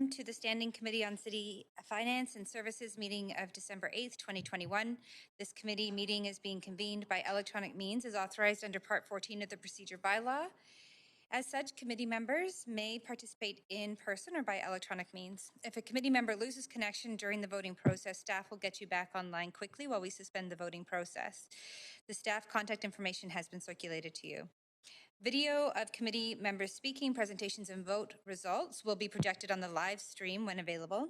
welcome to the Standing Committee on City Finance and Services meeting of December 8th, 2021. This committee meeting is being convened by electronic means as authorized under Part 14 of the Procedure Bylaw. As such, committee members may participate in person or by electronic means. If a committee member loses connection during the voting process, staff will get you back online quickly while we suspend the voting process. The staff contact information has been circulated to you. Video of committee members speaking, presentations, and vote results will be projected on the live stream when available.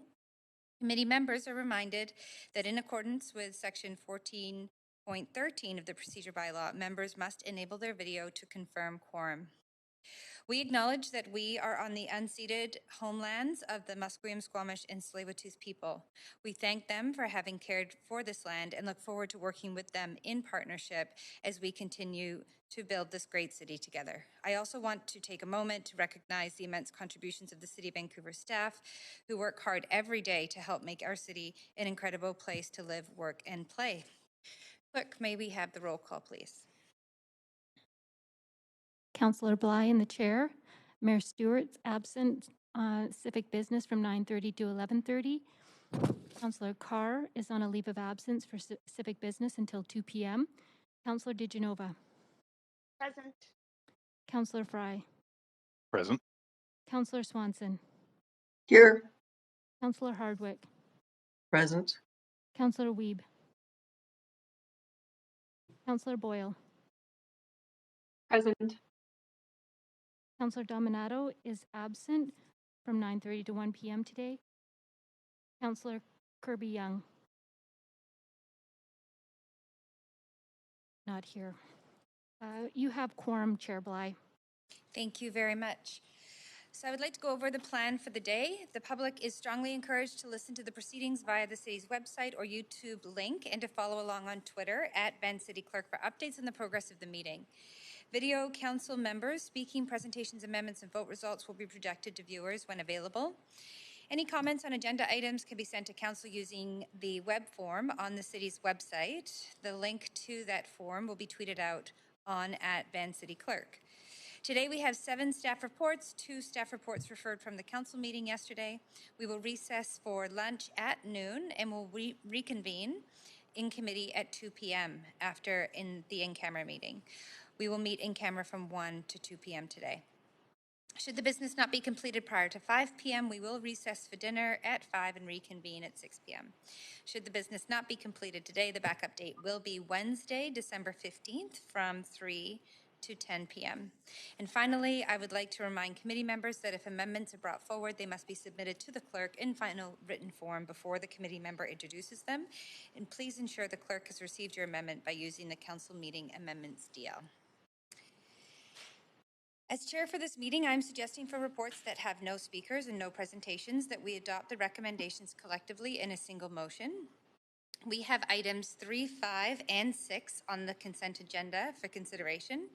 Committee members are reminded that in accordance with Section 14.13 of the Procedure Bylaw, members must enable their video to confirm quorum. We acknowledge that we are on the unceded homelands of the Musqueam, Squamish, and Tsleil-Waututh people. We thank them for having cared for this land and look forward to working with them in partnership as we continue to build this great city together. I also want to take a moment to recognize the immense contributions of the City of Vancouver staff who work hard every day to help make our city an incredible place to live, work, and play. Clerk, may we have the roll call, please? Councillor Bly in the chair. Mayor Stewart's absent. Civic business from 9:30 to 11:30. Councillor Carr is on a leave of absence for civic business until 2 p.m. Councillor DiGenova. Present. Councillor Fry. Present. Councillor Swanson. Here. Councillor Hardwick. Present. Councillor Wiebe. Councillor Boyle. Present. Councillor Dominato is absent from 9:30 to 1 p.m. today. Councillor Kirby-Yung. Not here. You have quorum, Chair Bly. Thank you very much. So I would like to go over the plan for the day. The public is strongly encouraged to listen to the proceedings via the city's website or YouTube link and to follow along on Twitter at VanCityClerk for updates on the progress of the meeting. Video council members speaking, presentations, amendments, and vote results will be projected to viewers when available. Any comments on agenda items can be sent to council using the web form on the city's website. The link to that form will be tweeted out on at VanCityClerk. Today we have 7 staff reports, 2 staff reports referred from the council meeting yesterday. We will recess for lunch at noon and will reconvene in committee at 2 p.m. after in the in-camera meeting. We will meet in camera from 1 to 2 p.m. today. Should the business not be completed prior to 5 p.m., we will recess for dinner at 5 and reconvene at 6 p.m. Should the business not be completed today, the backup date will be Wednesday, December 15th from 3 to 10 p.m. And finally, I would like to remind committee members that if amendments are brought forward, they must be submitted to the clerk in final written form before the committee member introduces them. And please ensure the clerk has received your amendment by using the council meeting amendments DL. As chair for this meeting, I'm suggesting for reports that have no speakers and no presentations that we adopt the recommendations collectively in a single motion. We have items 3, 5, and 6 on the consent agenda for consideration.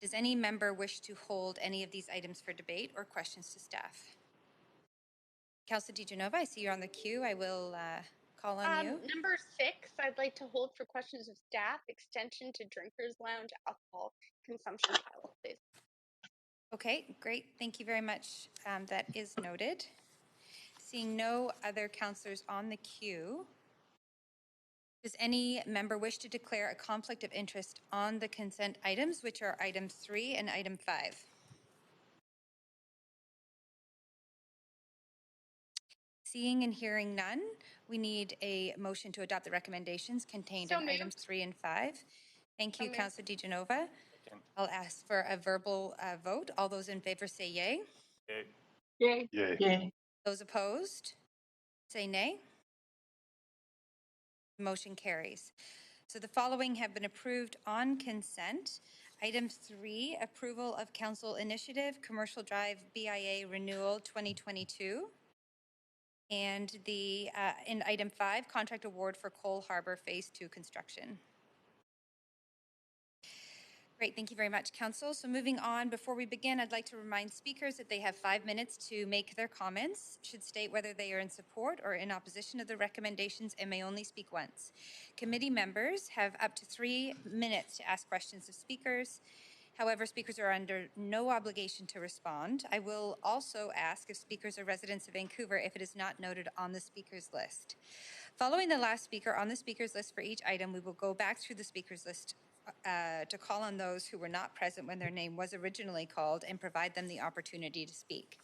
Does any member wish to hold any of these items for debate or questions to staff? Councillor DiGenova, I see you're on the queue. I will call on you. Number 6, I'd like to hold for questions of staff, extension to Drinkers Lounge alcohol consumption pilot, please. Okay, great. Thank you very much. That is noted. Seeing no other councillors on the queue, does any member wish to declare a conflict of interest on the consent items, which are item 3 and item 5? Seeing and hearing none, we need a motion to adopt the recommendations contained in items 3 and 5. Thank you, Councillor DiGenova. I'll ask for a verbal vote. All those in favor say yay. Yay. Yay. Yay. Those opposed say nay. Motion carries. So the following have been approved on consent. Item 3, approval of council initiative, Commercial Drive BIA Renewal 2022. And in item 5, contract award for Cole Harbour Phase 2 construction. Great, thank you very much, Council. So moving on, before we begin, I'd like to remind speakers that they have 5 minutes to make their comments, should state whether they are in support or in opposition of the recommendations, and may only speak once. Committee members have up to 3 minutes to ask questions of speakers, However, speakers are under no obligation to respond. I will also ask if speakers are residents of Vancouver if it is not noted on the speakers list. Following the last speaker on the speakers list for each item, we will go back through the speakers list to call on those who were not present when their name was originally called and provide them the opportunity to speak.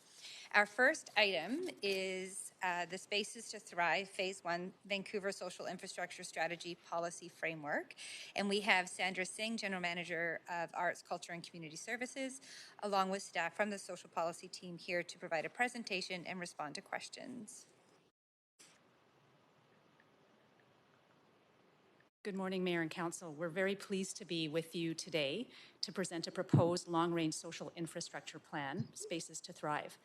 Our first item is the Spaces to Thrive Phase 1 Vancouver Social Infrastructure Strategy Policy Framework. And we have Sandra Singh, General Manager of Arts, Culture and Community Services, along with staff from the social policy team here to provide a presentation and respond to questions. Good morning, Mayor and Council. We're very pleased to be with you today to present a proposed long-range social infrastructure plan, Spaces to Thrive.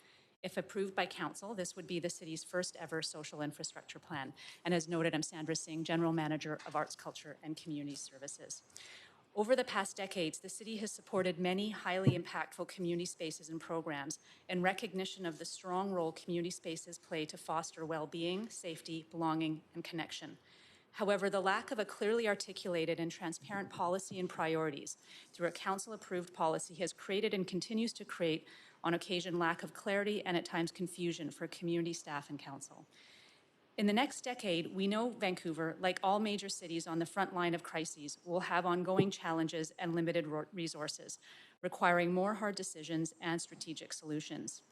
If approved by Council, this would be the city's first ever social infrastructure plan. And as noted, I'm Sandra Singh, General Manager of Arts, Culture and Community Services. Over the past decades, the city has supported many highly impactful community spaces and programs in recognition of the strong role community spaces play to foster well-being, safety, belonging, and connection. However, the lack of a clearly articulated and transparent policy and priorities through a council-approved policy has created and continues to create, on occasion, lack of clarity and at times confusion for community staff and council. In the next decade, we know Vancouver, like all major cities on the front line of crises, will have ongoing challenges and limited resources, requiring more hard decisions and strategic solutions.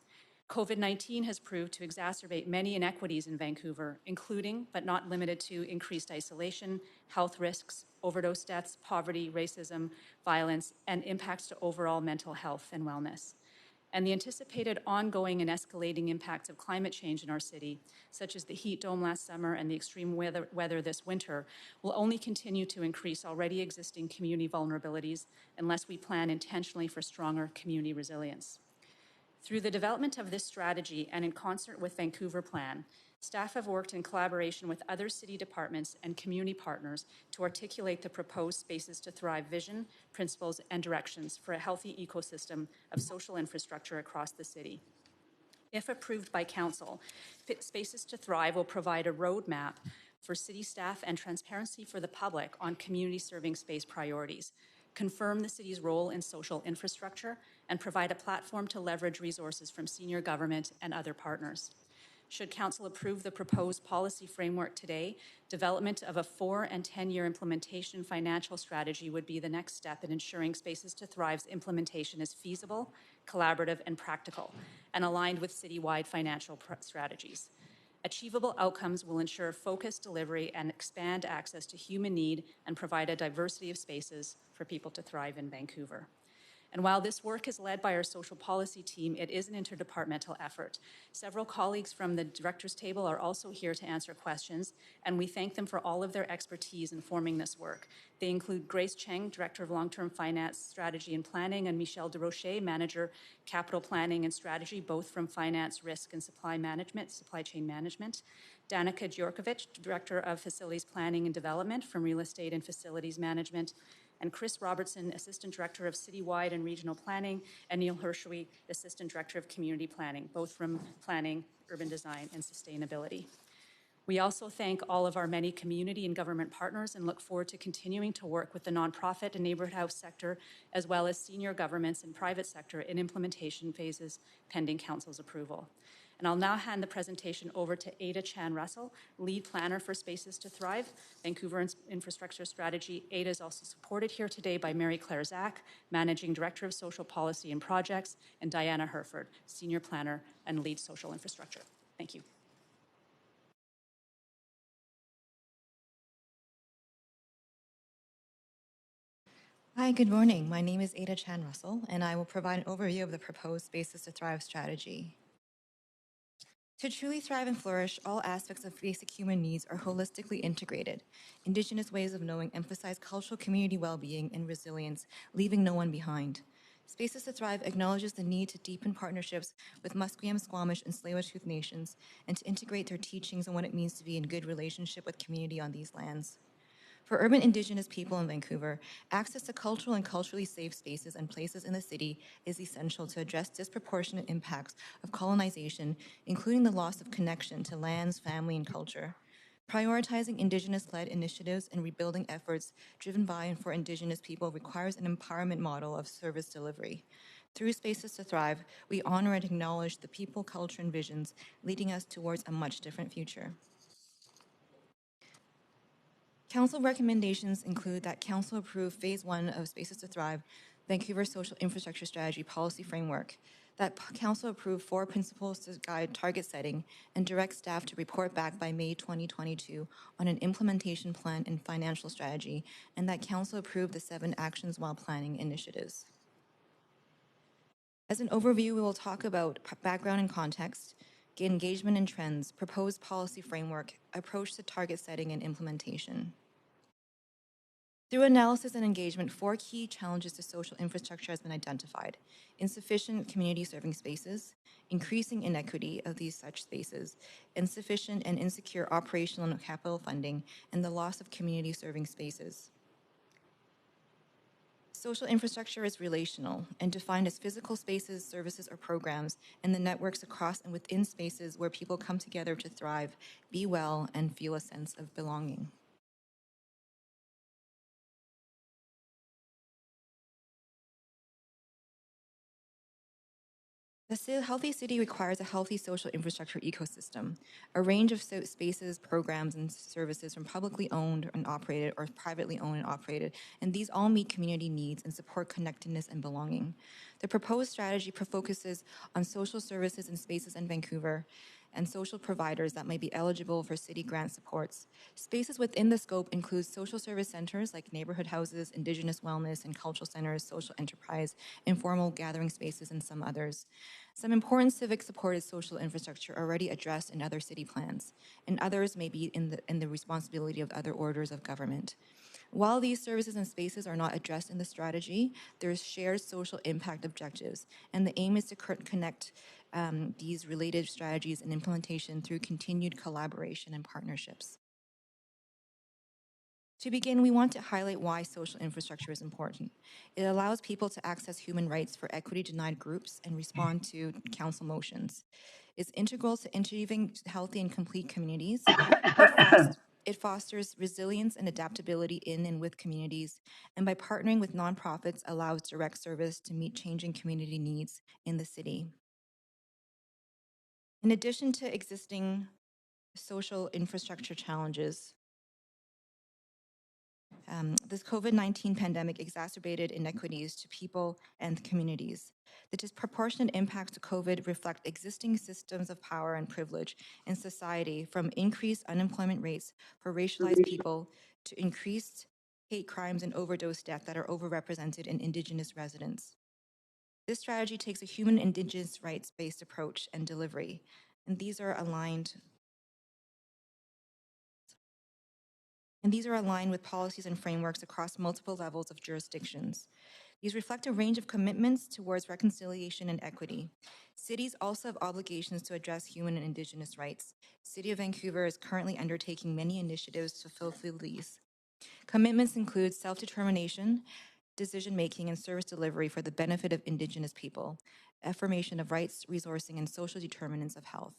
COVID-19 has proved to exacerbate many inequities in Vancouver, including, but not limited to, increased isolation, health risks, overdose deaths, poverty, racism, violence, and impacts to overall mental health and wellness. And the anticipated ongoing and escalating impacts of climate change in our city, such as the heat dome last summer and the extreme weather this winter, will only continue to increase already existing community vulnerabilities unless we plan intentionally for stronger community resilience. Through the development of this strategy and in concert with Vancouver Plan, staff have worked in collaboration with other city departments and community partners to articulate the proposed Spaces to Thrive vision, principles, and directions for a healthy ecosystem of social infrastructure across the city. If approved by Council, Spaces to Thrive will provide a roadmap for city staff and transparency for the public on community serving space priorities, confirm the city's role in social infrastructure, and provide a platform to leverage resources from senior government and other partners. Should Council approve the proposed policy framework today, development of a 4- and 10-year implementation financial strategy would be the next step in ensuring Spaces to Thrive's implementation is feasible, collaborative, and practical, and aligned with citywide financial strategies. Achievable outcomes will ensure focused delivery and expand access to human need and provide a diversity of spaces for people to thrive in Vancouver. And while this work is led by our social policy team, it is an interdepartmental effort. Several colleagues from the director's table are also here to answer questions, and we thank them for all of their expertise in forming this work. They include Grace Cheng, Director of Long-Term Finance, Strategy and Planning, and Michelle DeRocher, Manager, Capital Planning and Strategy, both from Finance, Risk and Supply Chain Management. Danica Djorkovic, Director of Facilities Planning and Development from Real Estate and Facilities Management, and Chris Robertson, Assistant Director of Citywide and Regional Planning, and Neil Hirschwey, Assistant Director of Community Planning, both from Planning, Urban Design, and Sustainability. We also thank all of our many community and government partners and look forward to continuing to work with the nonprofit and neighborhood house sector, as well as senior governments and private sector in implementation phases pending Council's approval. And I'll now hand the presentation over to Ada Chan Russell, Lead Planner for Spaces to Thrive, Vancouver Infrastructure Strategy. Ada is also supported here today by Mary Claire Zach, Managing Director of Social Policy and Projects, and Diana Herford, Senior Planner and Lead Social Infrastructure. Thank you. Hi, good morning. My name is Ada Chan Russell, and I will provide an overview of the proposed Spaces to Thrive strategy. To truly thrive and flourish, all aspects of basic human needs are holistically integrated. Indigenous ways of knowing emphasize cultural community well-being and resilience, leaving no one behind. Spaces to Thrive acknowledges the need to deepen partnerships with Musqueam, Squamish, and Tsleil-Waututh nations, and to integrate their teachings on what it means to be in good relationship with community on these lands. For urban Indigenous people in Vancouver, access to cultural and culturally safe spaces and places in the city is essential to address disproportionate impacts of colonization, including the loss of connection to lands, family, and culture. Prioritizing Indigenous-led initiatives and rebuilding efforts driven by and for Indigenous people requires an empowerment model of service delivery. Through Spaces to Thrive, we honor and acknowledge the people, culture, and visions leading us towards a much different future. Council recommendations include that Council approve Phase 1 of Spaces to Thrive, Vancouver Social Infrastructure Strategy Policy Framework, that Council approve 4 principles to guide target setting and direct staff to report back by May 2022 on an implementation plan and financial strategy, and that Council approve the 7 actions while planning initiatives. As an overview, we will talk about background and context, engagement and trends, proposed policy framework, approach to target setting and implementation. Through analysis and engagement, 4 key challenges to social infrastructure has been identified: insufficient community serving spaces, increasing inequity of these such spaces, insufficient and insecure operational and capital funding, and the loss of community serving spaces. Social infrastructure is relational and defined as physical spaces, services, or programs, and the networks across and within spaces where people come together to thrive, be well, and feel a sense of belonging. A healthy city requires a healthy social infrastructure ecosystem, a range of spaces, programs, and services from publicly owned and operated or privately owned and operated, and these all meet community needs and support connectedness and belonging. The proposed strategy focuses on social services and spaces in Vancouver and social providers that may be eligible for city grant supports. Spaces within the scope include social service centers like neighborhood houses, Indigenous wellness and cultural centers, social enterprise, informal gathering spaces, and some others. Some important civic-supported social infrastructure are already addressed in other city plans, and others may be in the responsibility of other orders of government. While these services and spaces are not addressed in the strategy, there is shared social impact objectives, and the aim is to connect these related strategies and implementation through continued collaboration and partnerships. To begin, we want to highlight why social infrastructure is important. It allows people to access human rights for equity-denied groups and respond to council motions. It's integral to achieving healthy and complete communities. It fosters resilience and adaptability in and with communities, and by partnering with nonprofits, allows direct service to meet changing community needs in the city. In addition to existing social infrastructure challenges, this COVID-19 pandemic exacerbated inequities to people and communities. The disproportionate impacts of COVID reflect existing systems of power and privilege in society, from increased unemployment rates for racialized people to increased hate crimes and overdose death that are overrepresented in Indigenous residents. This strategy takes a human Indigenous rights-based approach and delivery, and these are aligned with policies and frameworks across multiple levels of jurisdictions. These reflect a range of commitments towards reconciliation and equity. Cities also have obligations to address human and Indigenous rights. City of Vancouver is currently undertaking many initiatives to fulfill these. Commitments include self-determination, decision-making, and service delivery for the benefit of Indigenous people, affirmation of rights, resourcing, and social determinants of health.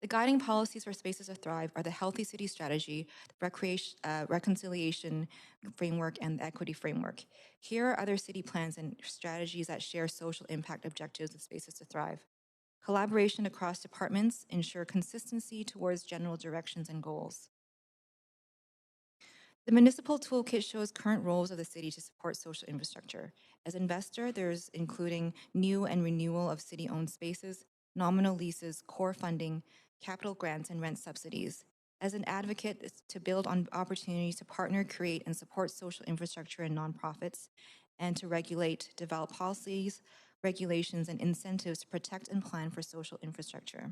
The guiding policies for Spaces to Thrive are the Healthy City Strategy, the Reconciliation Framework, and the Equity Framework. Here are other city plans and strategies that share social impact objectives of Spaces to Thrive. Collaboration across departments ensure consistency towards general directions and goals. The municipal toolkit shows current roles of the city to support social infrastructure. As investor, there's including new and renewal of city-owned spaces, nominal leases, core funding, capital grants, and rent subsidies. As an advocate, it's to build on opportunities to partner, create, and support social infrastructure and nonprofits, and to regulate, develop policies, regulations, and incentives to protect and plan for social infrastructure.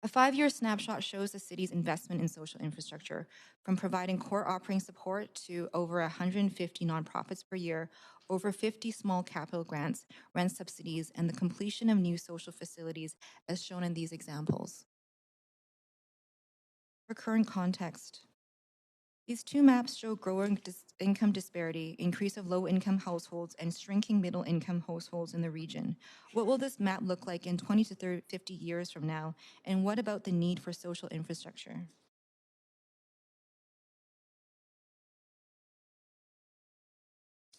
A 5-year snapshot shows the city's investment in social infrastructure, from providing core operating support to over 150 nonprofits per year, over 50 small capital grants, rent subsidies, and the completion of new social facilities, as shown in these examples. For current context, These two maps show growing income disparity, increase of low-income households, and shrinking middle-income households in the region. What will this map look like in 20 to 50 years from now? And what about the need for social infrastructure?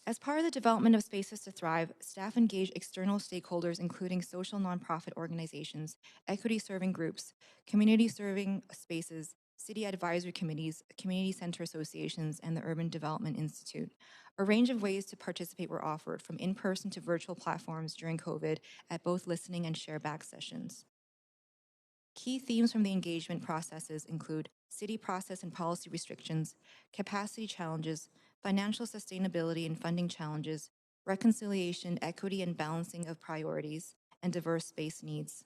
As part of the development of Spaces to Thrive, staff engage external stakeholders, including social nonprofit organizations, equity serving groups, community serving spaces, city advisory committees, community center associations, and the Urban Development Institute. A range of ways to participate were offered, from in-person to virtual platforms during COVID at both listening and share back sessions. Key themes from the engagement processes include city process and policy restrictions, capacity challenges, financial sustainability and funding challenges, reconciliation, equity, and balancing of priorities, and diverse space needs.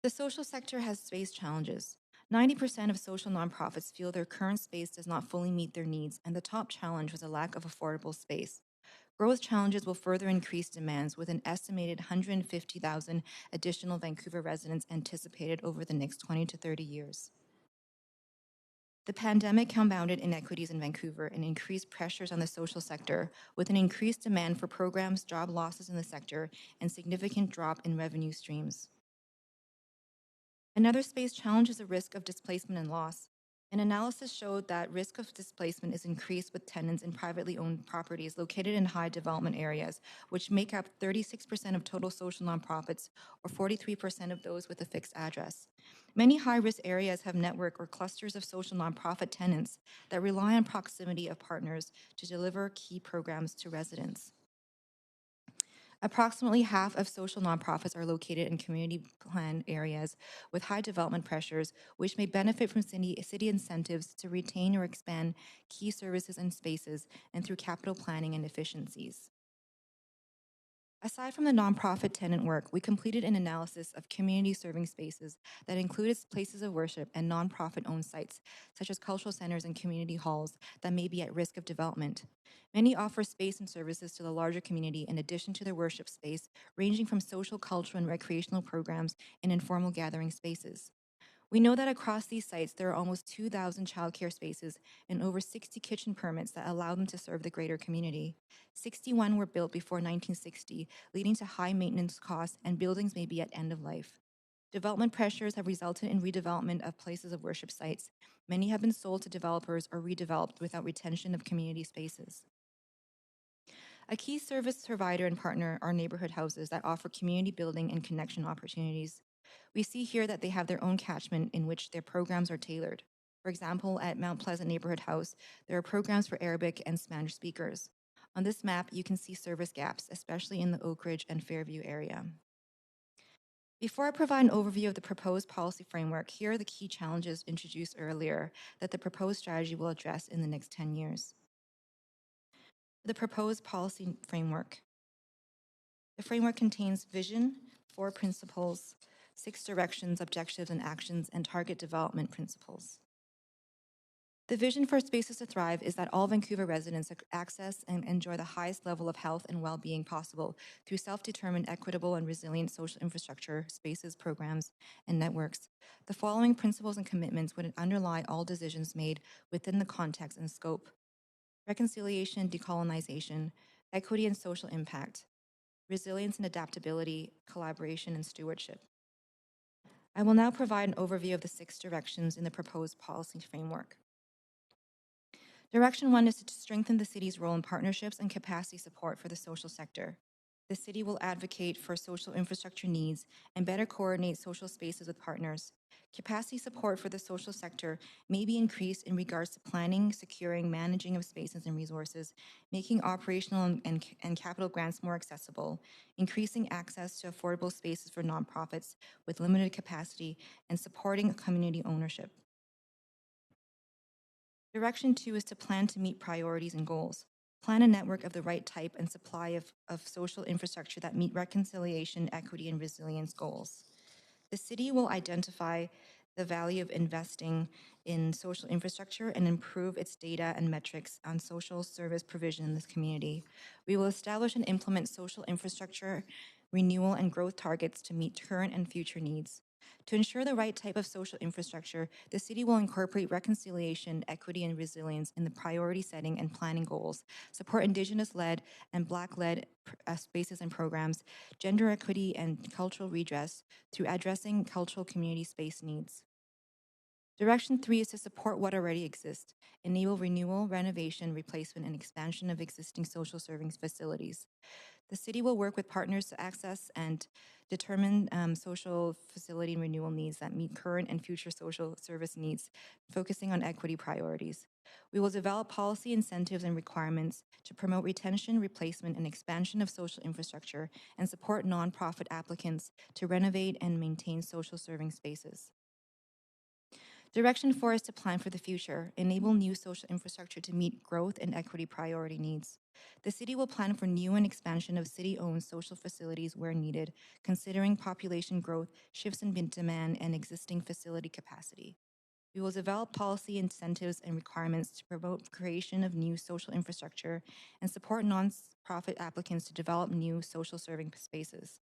The social sector has space challenges. 90% of social nonprofits feel their current space does not fully meet their needs, and the top challenge was a lack of affordable space. Growth challenges will further increase demands, with an estimated 150,000 additional Vancouver residents anticipated over the next 20 to 30 years. The pandemic compounded inequities in Vancouver and increased pressures on the social sector, with an increased demand for programs, job losses in the sector, and significant drop in revenue streams. Another space challenge is the risk of displacement and loss. An analysis showed that risk of displacement is increased with tenants in privately owned properties located in high development areas, which make up 36% of total social nonprofits, or 43% of those with a fixed address. Many high-risk areas have network or clusters of social nonprofit tenants that rely on proximity of partners to deliver key programs to residents. Approximately half of social nonprofits are located in community plan areas with high development pressures, which may benefit from city incentives to retain or expand key services and spaces, and through capital planning and efficiencies. Aside from the nonprofit tenant work, we completed an analysis of community serving spaces that included places of worship and nonprofit-owned sites, such as cultural centers and community halls that may be at risk of development. Many offer space and services to the larger community in addition to their worship space, ranging from social, cultural, and recreational programs and informal gathering spaces. We know that across these sites, there are almost 2,000 childcare spaces and over 60 kitchen permits that allow them to serve the greater community. 61 were built before 1960, leading to high maintenance costs, and buildings may be at end of life. Development pressures have resulted in redevelopment of places of worship sites. Many have been sold to developers or redeveloped without retention of community spaces. A key service provider and partner are neighborhood houses that offer community building and connection opportunities. We see here that they have their own catchment in which their programs are tailored. For example, at Mount Pleasant Neighborhood House, there are programs for Arabic and Spanish speakers. On this map, you can see service gaps, especially in the Oak Ridge and Fairview area. Before I provide an overview of the proposed policy framework, here are the key challenges introduced earlier that the proposed strategy will address in the next 10 years. The proposed policy framework. The framework contains vision, 4 principles, 6 directions, objectives, and actions, and target development principles. The vision for Spaces to Thrive is that all Vancouver residents access and enjoy the highest level of health and well-being possible through self-determined, equitable, and resilient social infrastructure, spaces, programs, and networks. The following principles and commitments would underlie all decisions made within the context and scope: reconciliation and decolonization, equity and social impact, resilience and adaptability, collaboration and stewardship. I will now provide an overview of the 6 directions in the proposed policy framework. Direction 1 is to strengthen the city's role in partnerships and capacity support for the social sector. The city will advocate for social infrastructure needs and better coordinate social spaces with partners. Capacity support for the social sector may be increased in regards to planning, securing, managing of spaces and resources, making operational and capital grants more accessible, increasing access to affordable spaces for nonprofits with limited capacity, and supporting community ownership. Direction 2 is to plan to meet priorities and goals. Plan a network of the right type and supply of social infrastructure that meet reconciliation, equity, and resilience goals. The city will identify the value of investing in social infrastructure and improve its data and metrics on social service provision in this community. We will establish and implement social infrastructure renewal and growth targets to meet current and future needs. To ensure the right type of social infrastructure, the city will incorporate reconciliation, equity, and resilience in the priority setting and planning goals, support Indigenous-led and Black-led spaces and programs, gender equity, and cultural redress through addressing cultural community space needs. Direction 3 is to support what already exists, enable renewal, renovation, replacement, and expansion of existing social service facilities. The city will work with partners to access and determine social facility renewal needs that meet current and future social service needs, focusing on equity priorities. We will develop policy incentives and requirements to promote retention, replacement, and expansion of social infrastructure and support nonprofit applicants to renovate and maintain social serving spaces. Direction 4 is to plan for the future, enable new social infrastructure to meet growth and equity priority needs. The city will plan for new and expansion of city-owned social facilities where needed, considering population growth, shifts in demand, and existing facility capacity. We will develop policy incentives and requirements to promote creation of new social infrastructure and support nonprofit applicants to develop new social serving spaces.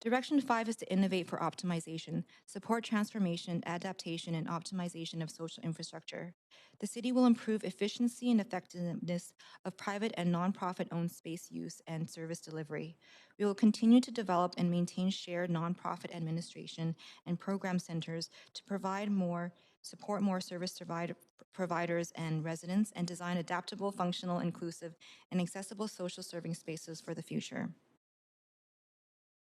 Direction 5 is to innovate for optimization, support transformation, adaptation, and optimization of social infrastructure. The city will improve efficiency and effectiveness of private and nonprofit-owned space use and service delivery. We will continue to develop and maintain shared nonprofit administration and program centers to support more service providers and residents, and design adaptable, functional, inclusive, and accessible social serving spaces for the future.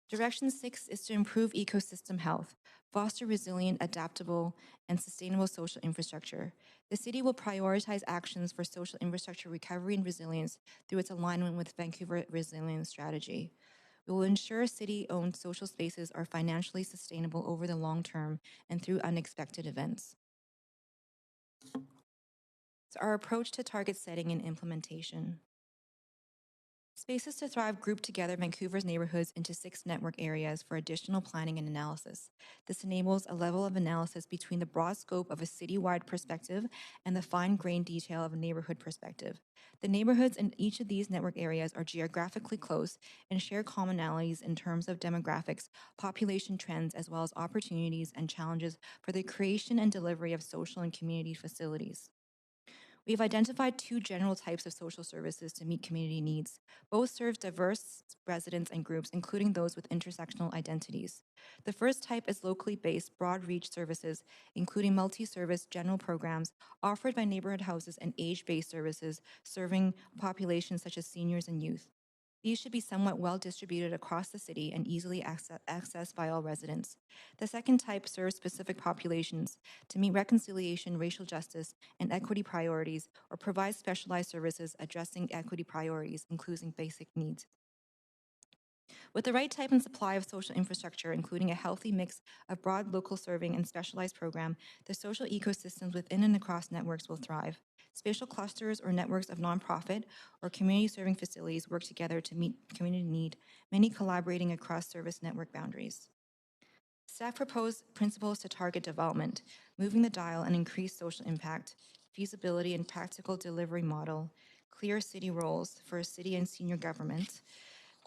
Direction 6 is to improve ecosystem health, foster resilient, adaptable, and sustainable social infrastructure. The city will prioritize actions for social infrastructure recovery and resilience through its alignment with Vancouver Resilience Strategy. We will ensure city-owned social spaces are financially sustainable over the long term and through unexpected events. So our approach to target setting and implementation. Spaces to Thrive grouped together Vancouver's neighborhoods into 6 network areas for additional planning and analysis. This enables a level of analysis between the broad scope of a citywide perspective and the fine-grained detail of a neighborhood perspective. The neighborhoods in each of these network areas are geographically close and share commonalities in terms of demographics, population trends, as well as opportunities and challenges for the creation and delivery of social and community facilities. We have identified 2 general types of social services to meet community needs. Both serve diverse residents and groups, including those with intersectional identities. The first type is locally based, broad-reach services, including multi-service general programs offered by neighborhood houses and age-based services serving populations such as seniors and youth. These should be somewhat well distributed across the city and easily accessed by all residents. The second type serves specific populations to meet reconciliation, racial justice, and equity priorities, or provide specialized services addressing equity priorities, including basic needs. With the right type and supply of social infrastructure, including a healthy mix of broad local serving and specialized program, the social ecosystems within and across networks will thrive. Spatial clusters or networks of nonprofit or community serving facilities work together to meet community need, many collaborating across service network boundaries. Staff proposed principles to target development, moving the dial and increase social impact, feasibility and practical delivery model, clear city roles for city and senior government,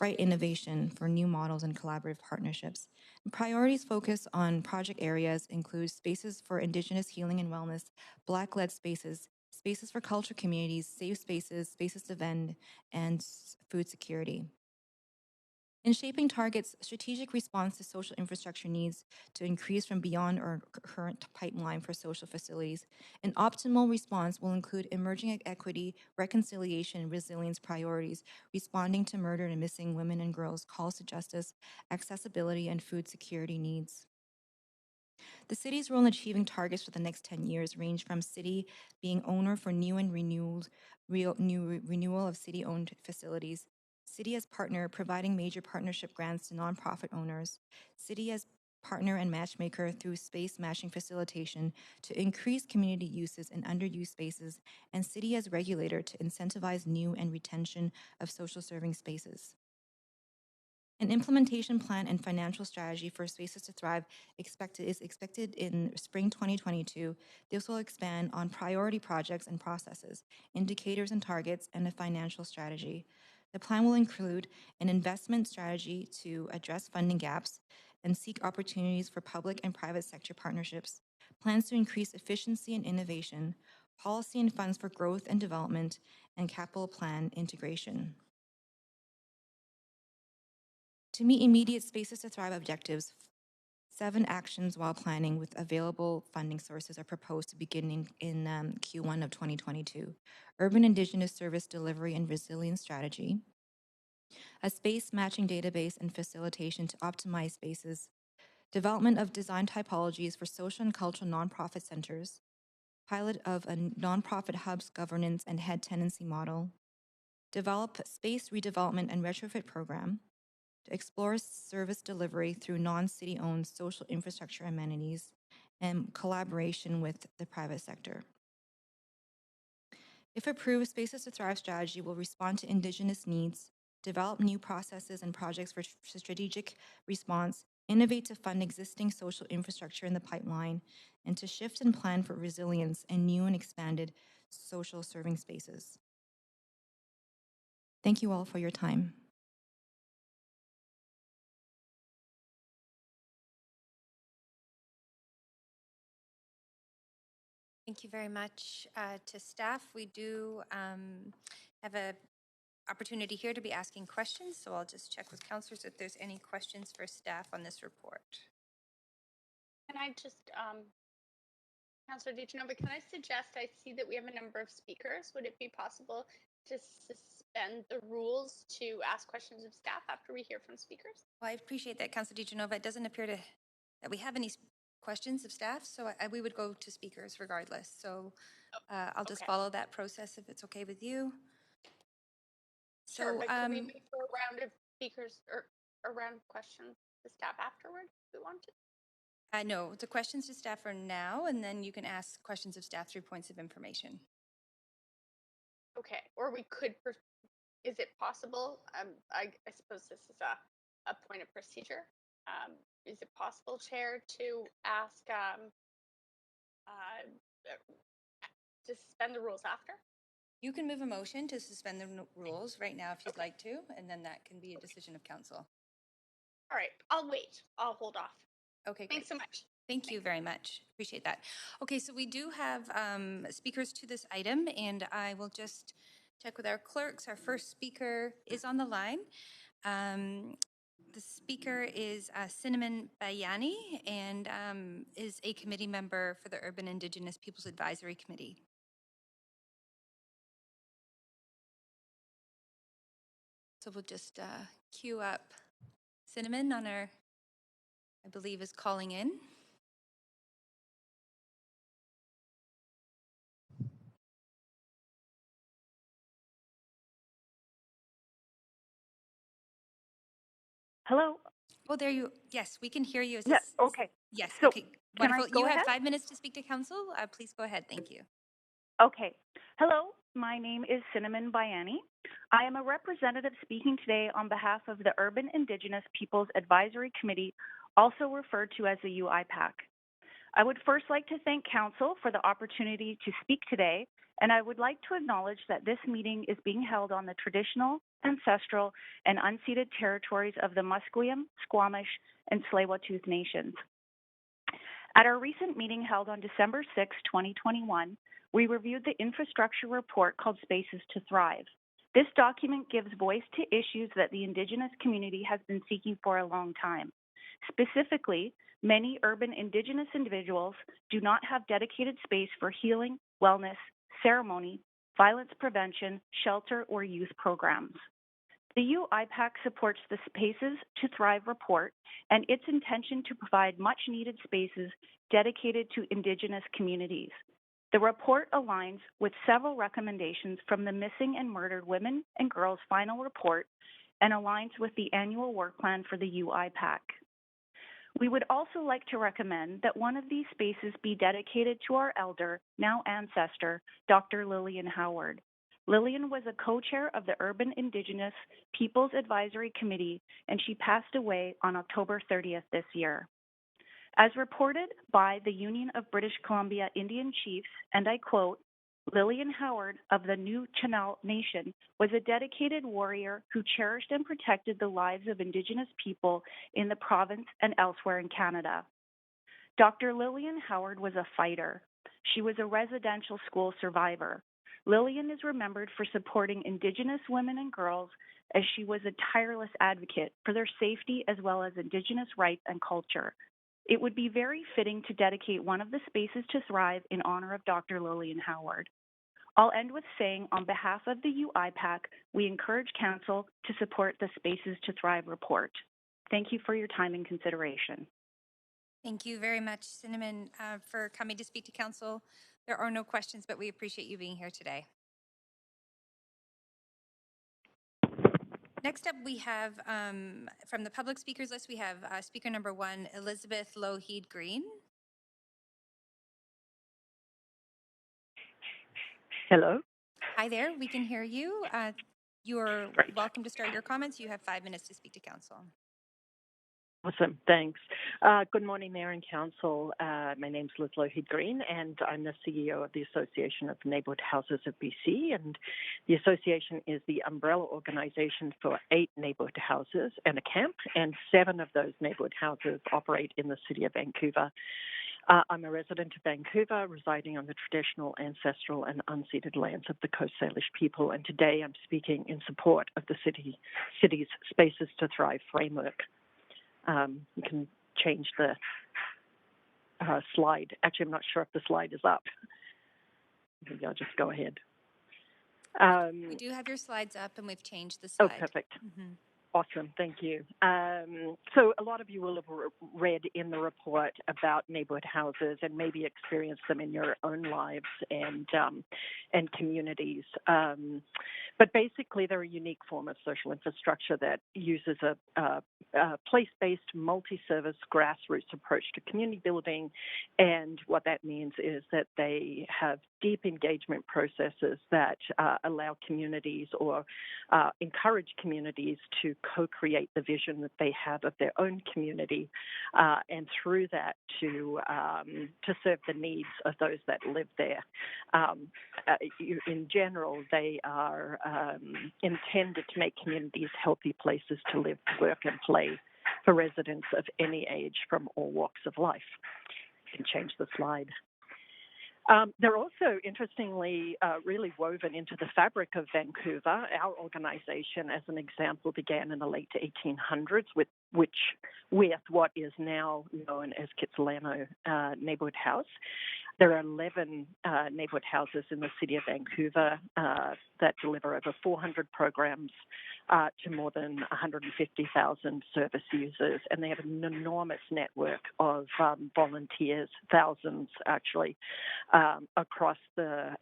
right innovation for new models and collaborative partnerships. And priorities focus on project areas include spaces for Indigenous healing and wellness, Black-led spaces, spaces for culture communities, safe spaces, spaces to vend, and food security. In shaping targets, strategic response to social infrastructure needs to increase from beyond our current pipeline for social facilities. An optimal response will include emerging equity, reconciliation, and resilience priorities, responding to murdered and missing women and girls, calls to justice, accessibility, and food security needs. The city's role in achieving targets for the next 10 years range from city being owner for new and renewal of city-owned facilities, city as partner providing major partnership grants to nonprofit owners, city as partner and matchmaker through space matching facilitation to increase community uses in underused spaces, and city as regulator to incentivize new and retention of social serving spaces. An implementation plan and financial strategy for Spaces to Thrive is expected in spring 2022. This will expand on priority projects and processes, indicators and targets, and a financial strategy. The plan will include an investment strategy to address funding gaps, and seek opportunities for public and private sector partnerships, plans to increase efficiency and innovation, policy and funds for growth and development, and capital plan integration. To meet immediate Spaces to Thrive objectives, 7 actions while planning with available funding sources are proposed to begin in Q1 of 2022. Urban Indigenous Service Delivery and Resilience Strategy, a space matching database and facilitation to optimize spaces, development of design typologies for social and cultural nonprofit centers, pilot of a nonprofit hub's governance and head tenancy model, develop space redevelopment and retrofit program, to explore service delivery through non-city owned social infrastructure amenities and collaboration with the private sector. If approved, Spaces to Thrive strategy will respond to Indigenous needs, develop new processes and projects for strategic response, innovate to fund existing social infrastructure in the pipeline, and to shift and plan for resilience and new and expanded social serving spaces. Thank you all for your time. Thank you very much to staff. We do have an opportunity here to be asking questions, so I'll just check with councillors if there's any questions for staff on this report. Can I just, Councillor DiGenova, can I suggest, I see that we have a number of speakers. Would it be possible to suspend the rules to ask questions of staff after we hear from speakers? Well, I appreciate that, Councillor DiGenova. It doesn't appear that we have any questions of staff, so we would go to speakers regardless. So I'll just follow that process if it's okay with you. Sure, So, but can we move for a round of speakers or a round of questions to staff afterward if we want to? No, the questions to staff are now, and then you can ask questions of staff through points of information. Okay, or we could, is it possible? I suppose this is a point of procedure. Is it possible, Chair, to ask to suspend the rules after? You can move a motion to suspend the rules right now if you'd like to, and then that can be a decision of council. All right, I'll wait. I'll hold off. Okay, thanks so much. Thank you very much. Appreciate that. Okay, so we do have speakers to this item, and I will just check with our clerks. Our first speaker is on the line. The speaker is Cinnamon Bayani and is a committee member for the Urban Indigenous Peoples Advisory Committee. So we'll just queue up Cinnamon on our, I believe, is calling in. Hello? Oh, there you, yes, we can hear you. Is Yes, this, okay. yes, So, okay, can I wonderful. go You have ahead? 5 minutes to speak to council. Please go ahead. Thank you. Okay. Hello, my name is Cinnamon Bayani. I am a representative speaking today on behalf of the Urban Indigenous Peoples Advisory Committee, also referred to as the UIPAC. I would first like to thank Council for the opportunity to speak today, and I would like to acknowledge that this meeting is being held on the traditional, ancestral, and unceded territories of the Musqueam, Squamish, and Tsleil-Waututh Nations. At our recent meeting held on December 6, 2021, we reviewed the infrastructure report called Spaces to Thrive. This document gives voice to issues that the Indigenous community has been seeking for a long time. Specifically, many urban Indigenous individuals do not have dedicated space for healing, wellness, ceremony, violence prevention, shelter, or youth programs. The UIPAC supports the Spaces to Thrive report and its intention to provide much-needed spaces dedicated to Indigenous communities. The report aligns with several recommendations from the Missing and Murdered Women and Girls final report and aligns with the annual work plan for the UIPAC. We would also like to recommend that one of these spaces be dedicated to our elder, now ancestor, Dr. Lillian Howard. Lillian was a co-chair of the Urban Indigenous Peoples Advisory Committee, and she passed away on October 30th this year. As reported by the Union of British Columbia Indian Chiefs, and I quote, Lillian Howard of the New Chenal Nation was a dedicated warrior who cherished and protected the lives of Indigenous people in the province and elsewhere in Canada. Dr. Lillian Howard was a fighter. She was a residential school survivor. Lillian is remembered for supporting Indigenous women and girls as she was a tireless advocate for their safety as well as Indigenous rights and culture. It would be very fitting to dedicate one of the Spaces to Thrive in honor of Dr. Lillian Howard. I'll end with saying, on behalf of the UIPAC, we encourage Council to support the Spaces to Thrive report. Thank you for your time and consideration. Thank you very much, Cinnamon, for coming to speak to Council. There are no questions, but we appreciate you being here today. Next up, we have, from the public speakers list, we have speaker number 1, Elizabeth Lougheed Green. Hello. Hi there, we can hear you. You're Great. welcome to start your comments. You have 5 minutes to speak to Council. Awesome. Thanks. Good morning, Mayor and Council. My name's Liz Lougheed Green, and I'm the CEO of the Association of Neighbourhood Houses of BC. And the association is the umbrella organisation for 8 neighbourhood houses and a camp, and 7 of those neighbourhood houses operate in the city of Vancouver. I'm a resident of Vancouver, residing on the traditional, ancestral and unceded lands of the Coast Salish people, and today I'm speaking in support of the city's Spaces to Thrive framework. You can change the slide. Actually, I'm not sure if the slide is up. Maybe I'll just go ahead. We do have your slides up, and we've changed the Oh, slide. perfect. Mm-hmm. Awesome. Thank you. So a lot of you will have read in the report about neighbourhood houses and maybe experienced them in your own lives and communities. But basically, they're a unique form of social infrastructure that uses a place-based, multi-service, grassroots approach to community building. And what that means is that they have deep engagement processes that allow communities or encourage communities to co-create the vision that they have of their own community, and through that to serve the needs of those that live there. In general, they are intended to make communities healthy places to live, work, and play for residents of any age from all walks of life. You can change the slide. They're also, interestingly, really woven into the fabric of Vancouver. Our organization, as an example, began in the late 1800s with what is now known as Kitsilano Neighbourhood House. There are 11 neighbourhood houses in the city of Vancouver that deliver over 400 programs to more than 150,000 service users, and they have an enormous network of volunteers, thousands actually, across the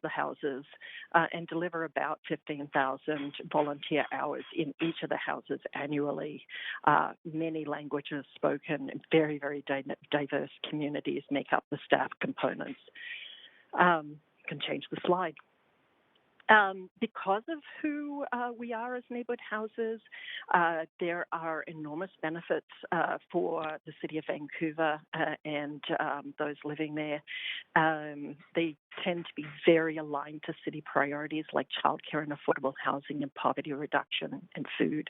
houses, and deliver about 15,000 volunteer hours in each of the houses annually. Many languages spoken, very, very diverse communities make up the staff components. You can change the slide. Because of who we are as neighbourhood houses, there are enormous benefits for the city of Vancouver and those living there. They tend to be very aligned to city priorities like childcare and affordable housing and poverty reduction and food.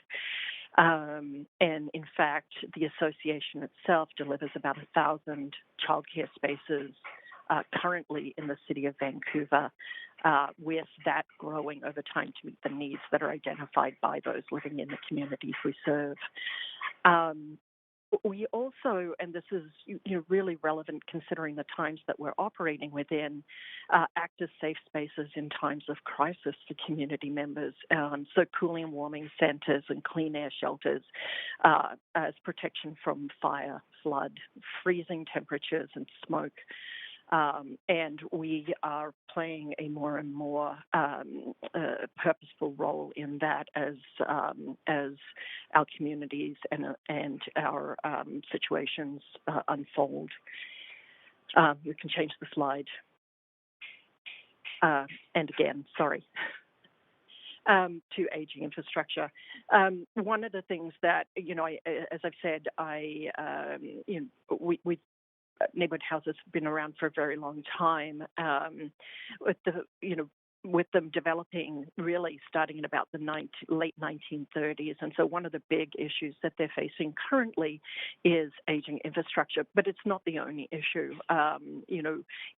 And in fact, the association itself delivers about 1,000 childcare spaces currently in the city of Vancouver, with that growing over time to meet the needs that are identified by those living in the communities we serve. We also, and this is really relevant considering the times that we're operating within, act as safe spaces in times of crisis for community members. So cooling and warming centres and clean air shelters as protection from fire, flood, freezing temperatures and smoke. And we are playing a more and more purposeful role in that as our communities and our situations unfold. We can change the slide. And again, sorry. To aging infrastructure. One of the things that, as I've said, we neighborhood houses have been around for a very long time, with the, with them developing really starting in about the late 1930s. And so one of the big issues that they're facing currently is aging infrastructure, but it's not the only issue.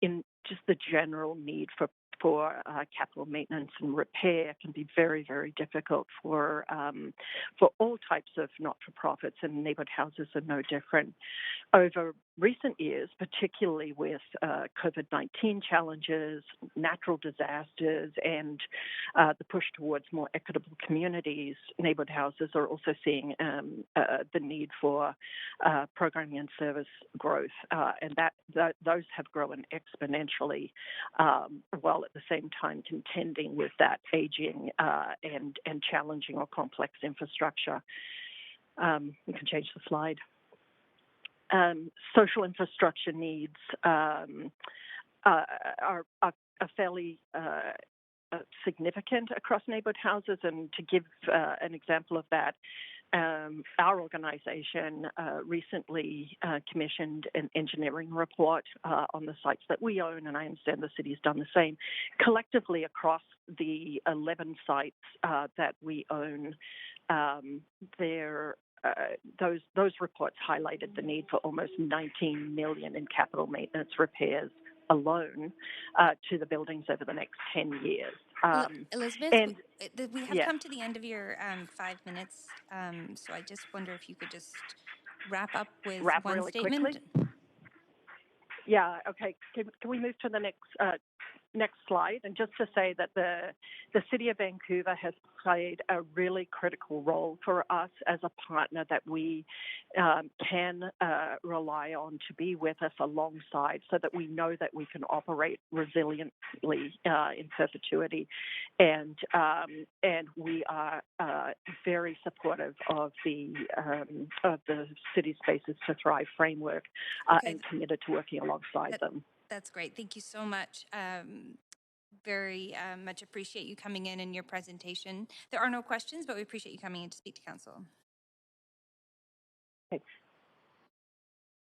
In just the general need for capital maintenance and repair can be very, very difficult for all types of not-for-profits, and neighborhood houses are no different. Over recent years, particularly with COVID-19 challenges, natural disasters, and the push towards more equitable communities, neighborhood houses are also seeing the need for programming and service growth, and those have grown exponentially, while at the same time contending with that aging and challenging or complex infrastructure. You can change the slide. Social infrastructure needs are fairly significant across neighborhood houses, and to give an example of that, our organization recently commissioned an engineering report on the sites that we own, and I understand the city's done the same. Collectively, across the 11 sites that we own, those reports highlighted the need for almost $19 million in capital maintenance repairs alone to the buildings over the next 10 years. Elizabeth, we have come to the end of your 5 minutes, so I just wonder if you could just wrap up with one really statement. Quickly? Yeah, okay. Can we move to the next slide? And just to say that the City of Vancouver has played a really critical role for us as a partner that we can rely on to be with us alongside, so that we know that we can operate resiliently in perpetuity. And we are very supportive of the City Spaces to Thrive framework, and committed to working alongside them. That's great. Thank you so much. Very much appreciate you coming in and your presentation. There are no questions, but we appreciate you coming in to speak to council. Thanks.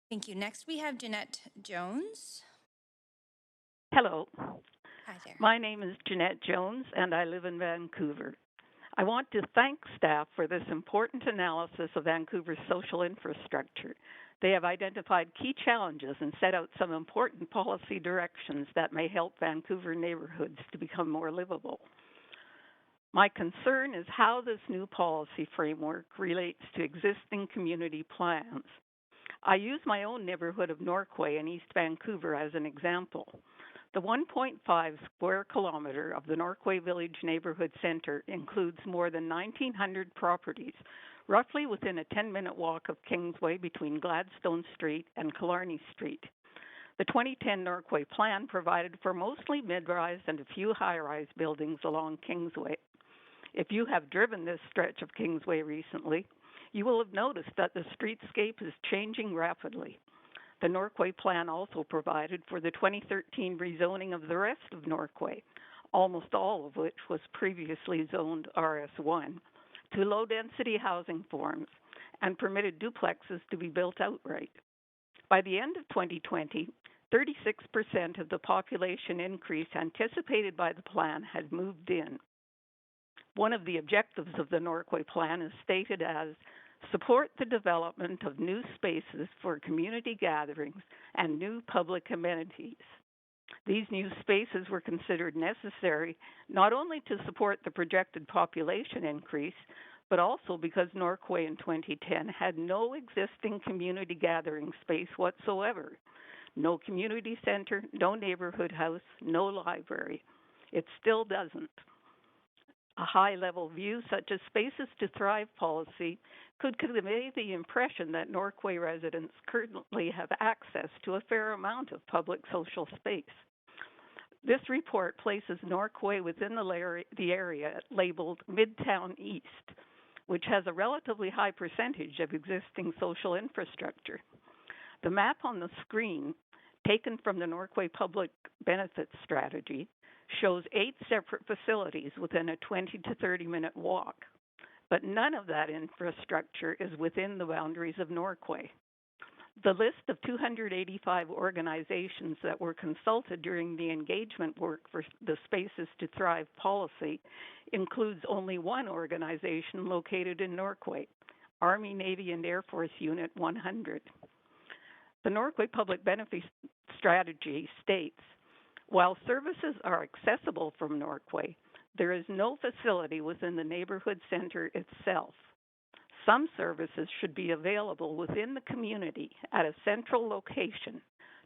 Thank you. Next, we have Jeanette Jones. Hello. Hi there. My name is Jeanette Jones, and I live in Vancouver. I want to thank staff for this important analysis of Vancouver's social infrastructure. They have identified key challenges and set out some important policy directions that may help Vancouver neighborhoods to become more livable. My concern is how this new policy framework relates to existing community plans. I use my own neighborhood of Norquay in East Vancouver as an example. The 1.5 square kilometer of the Norquay Village Neighborhood Center includes more than 1,900 properties, roughly within a 10-minute walk of Kingsway between Gladstone Street and Killarney Street. The 2010 Norquay Plan provided for mostly mid-rise and a few high-rise buildings along Kingsway. If you have driven this stretch of Kingsway recently, you will have noticed that the streetscape is changing rapidly. The Norquay Plan also provided for the 2013 rezoning of the rest of Norquay, almost all of which was previously zoned RS1, to low-density housing forms, and permitted duplexes to be built outright. By the end of 2020, 36% of the population increase anticipated by the plan had moved in. One of the objectives of the Norquay Plan is stated as support the development of new spaces for community gatherings and new public amenities. These new spaces were considered necessary not only to support the projected population increase, but also because Norquay in 2010 had no existing community gathering space whatsoever. No community center, no neighborhood house, no library. It still doesn't. A high-level view such as Spaces to Thrive policy could convey the impression that Norquay residents currently have access to a fair amount of public social space. This report places Norquay within the area labeled Midtown East, which has a relatively high percentage of existing social infrastructure. The map on the screen, taken from the Norquay Public Benefits Strategy, shows 8 separate facilities within a 20 to 30-minute walk, but none of that infrastructure is within the boundaries of Norquay. The list of 285 organizations that were consulted during the engagement work for the Spaces to Thrive policy includes only one organization located in Norquay, Army, Navy, and Air Force Unit 100. The Norquay Public Benefit Strategy states, while services are accessible from Norquay, there is no facility within the neighborhood center itself. Some services should be available within the community at a central location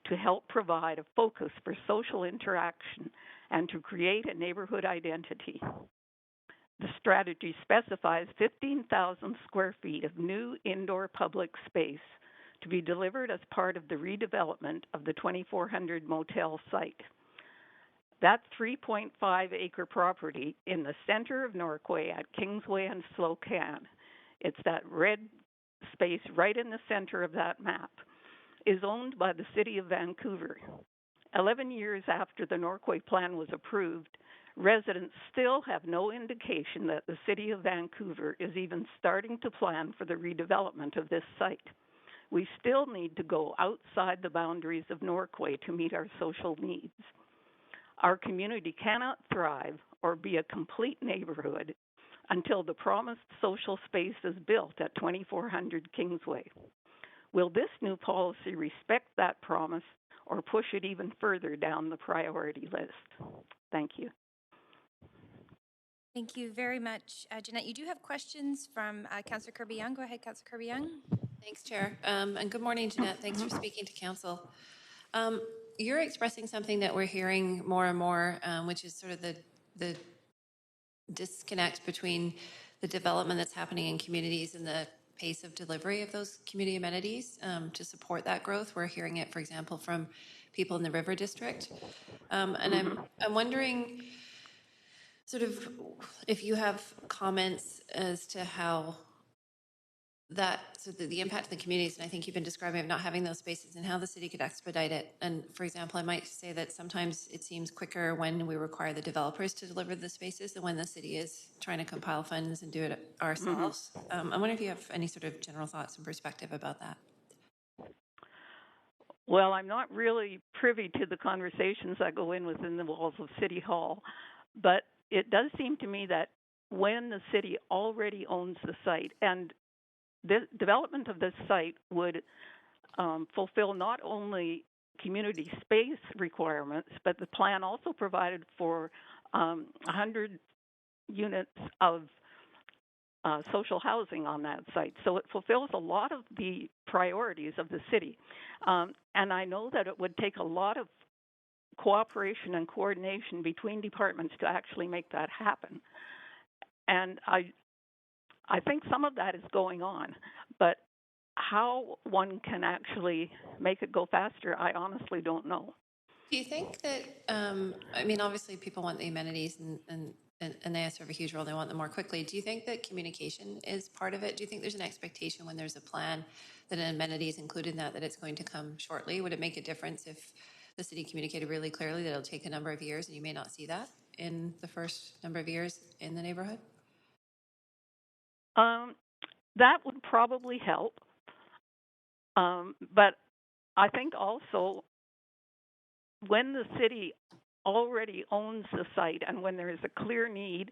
to help provide a focus for social interaction and to create a neighborhood identity. The strategy specifies 15,000 square feet of new indoor public space to be delivered as part of the redevelopment of the 2400 motel site. That 3.5-acre property in the center of Norquay at Kingsway and Slocan, it's that red space right in the center of that map, is owned by the City of Vancouver. 11 years after the Norquay Plan was approved, residents still have no indication that the City of Vancouver is even starting to plan for the redevelopment of this site. We still need to go outside the boundaries of Norquay to meet our social needs. Our community cannot thrive or be a complete neighborhood until the promised social space is built at 2400 Kingsway. Will this new policy respect that promise or push it even further down the priority list? Thank you. Thank you very much, Jeanette. You do have questions from Councillor Kirby-Young. Go ahead, Councillor Kirby-Young. Thanks, Chair. And good morning, Jeanette. Thanks for speaking to Council. You're expressing something that we're hearing more and more, which is sort of the disconnect between the development that's happening in communities and the pace of delivery of those community amenities to support that growth. We're hearing it, for example, from people in the River District. And I'm wondering sort of if you have comments as to how the impact of the communities, and I think you've been describing of not having those spaces and how the city could expedite it. And for example, I might say that sometimes it seems quicker when we require the developers to deliver the spaces than when the city is trying to compile funds and do it ourselves. I wonder if you have any sort of general thoughts and perspective about that. Well, I'm not really privy to the conversations that go in within the walls of City Hall, but it does seem to me that when the city already owns the site, and the development of this site would fulfill not only community space requirements, but the plan also provided for 100 units of social housing on that site. So it fulfills a lot of the priorities of the city. And I know that it would take a lot of cooperation and coordination between departments to actually make that happen. And I think some of that is going on, but how one can actually make it go faster, I honestly don't know. Do you think that, I mean, obviously people want the amenities and they serve a huge role, they want them more quickly. Do you think that communication is part of it? Do you think there's an expectation when there's a plan that an amenity is included in that it's going to come shortly? Would it make a difference if the city communicated really clearly that it'll take a number of years and you may not see that in the first number of years in the neighborhood? That would probably help. But I think also when the city already owns the site and when there is a clear need,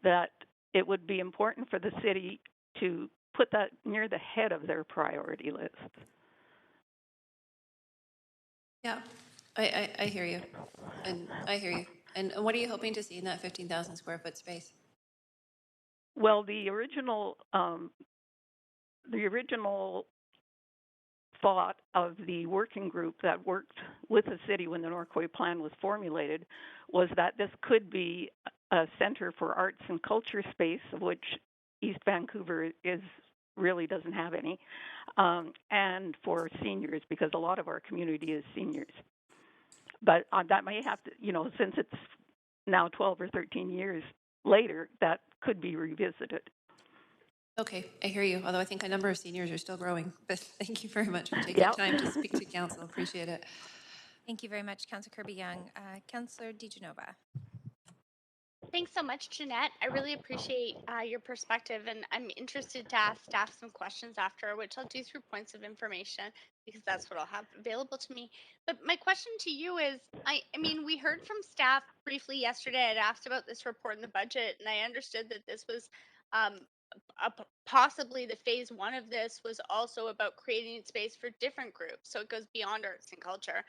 that it would be important for the city to put that near the head of their priority list. Yeah, I hear you. And I hear you. And what are you hoping to see in that 15,000 square foot space? Well, the original thought of the working group that worked with the city when the Norquay Plan was formulated was that this could be a center for arts and culture space, of which East Vancouver really doesn't have any, and for seniors, because a lot of our community is seniors. But that may have to, since it's now 12 or 13 years later, that could be revisited. Okay, I hear you. Although I think a number of seniors are still growing. But thank you very much for taking time to speak to council. Appreciate it. Thank you very much, Councillor Kirby-Young. Councillor DiGenova. Thanks so much, Jeanette. I really appreciate your perspective, and I'm interested to ask staff some questions after, which I'll do through points of information. because that's what I'll have available to me. But my question to you is, I mean, we heard from staff briefly yesterday. I'd asked about this report in the budget, and I understood that this was um, possibly the phase one of this was also about creating space for different groups. So it goes beyond arts and culture.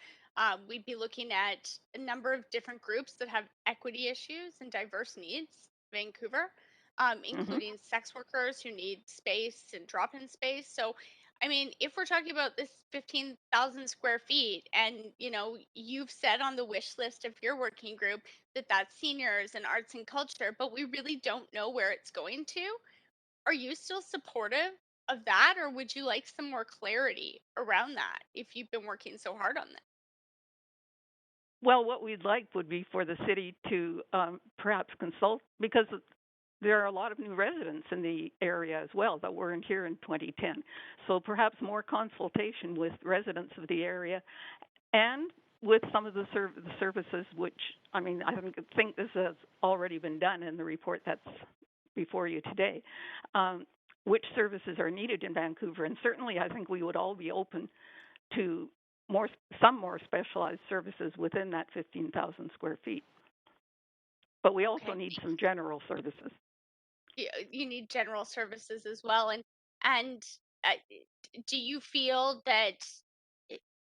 We'd be looking at a number of different groups that have equity issues and diverse needs, Vancouver, including sex workers who need space and drop-in space. So, I mean, if we're talking about this 15,000 square feet, and you've said on the wish list of your working group that that's seniors and arts and culture, but we really don't know where it's going to. Are you still supportive of that, or would you like some more clarity around that if you've been working so hard on this? Well, what we'd like would be for the city to perhaps consult, because there are a lot of new residents in the area as well that weren't here in 2010. So perhaps more consultation with residents of the area and with some of the services, which, I mean, I think this has already been done in the report that's before you today, which services are needed in Vancouver. And certainly I think we would all be open to some more specialized services within that 15,000 square feet. But we also need some general services. You need general services as well. And do you feel that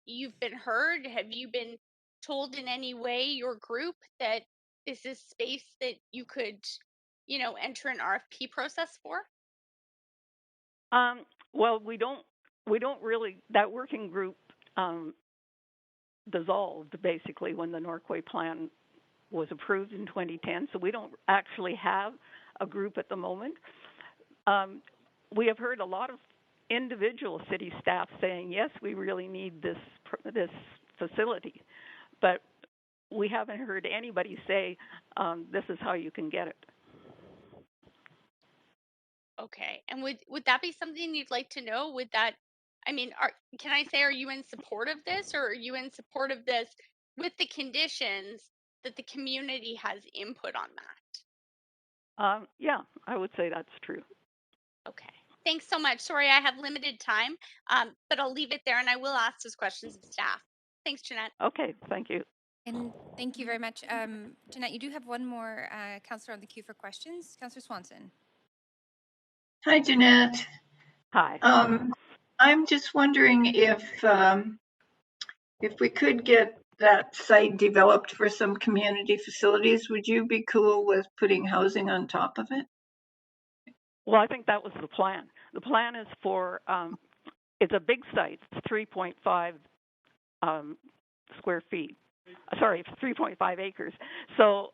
you've been heard? Have you been told in any way, your group, that this is space that you could, enter an RFP process for? Well, we don't really, that working group dissolved basically when the Norquay plan was approved in 2010. So we don't actually have a group at the moment. We have heard a lot of individual city staff saying, yes, we really need this facility, but we haven't heard anybody say, this is how you can get it. Okay. And would that be something you'd like to know? Would that, I mean, can I say, are you in support of this, or are you in support of this with the conditions that the community has input on that? Yeah, I would say that's true. Okay. Thanks so much. Sorry, I have limited time, but I'll leave it there, and I will ask those questions of staff. Thanks, Jeanette. Okay, thank you. And thank you very much. Jeanette, you do have one more councillor on the queue for questions. Councillor Swanson. Hi, Jeanette. Hi. I'm just wondering if we could get that site developed for some community facilities, would you be cool with putting housing on top of it? Well, I think that was the plan. The plan is for, it's a big site, it's 3.5 square feet. Sorry, 3.5 acres. So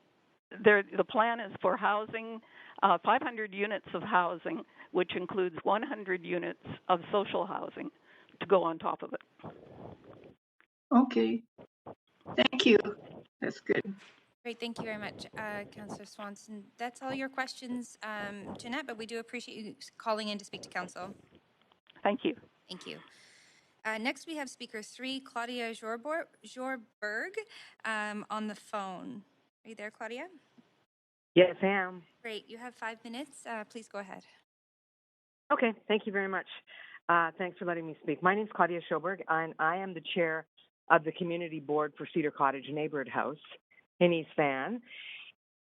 the plan is for housing, 500 units of housing, which includes 100 units of social housing to go on top of it. Okay. Thank you. That's good. Great, thank you very much, Councillor Swanson. That's all your questions, Jeanette, but we do appreciate you calling in to speak to council. Thank you. Thank you. Next, we have speaker 3, Claudia Jorberg, on the phone. Are you there, Claudia? Yes, I am. Great. You have 5 minutes. Please go ahead. Okay. Thank you very much. Thanks for letting me speak. My name is Claudia Schoberg, and I am the chair of the Community Board for Cedar Cottage Neighborhood House in East Van.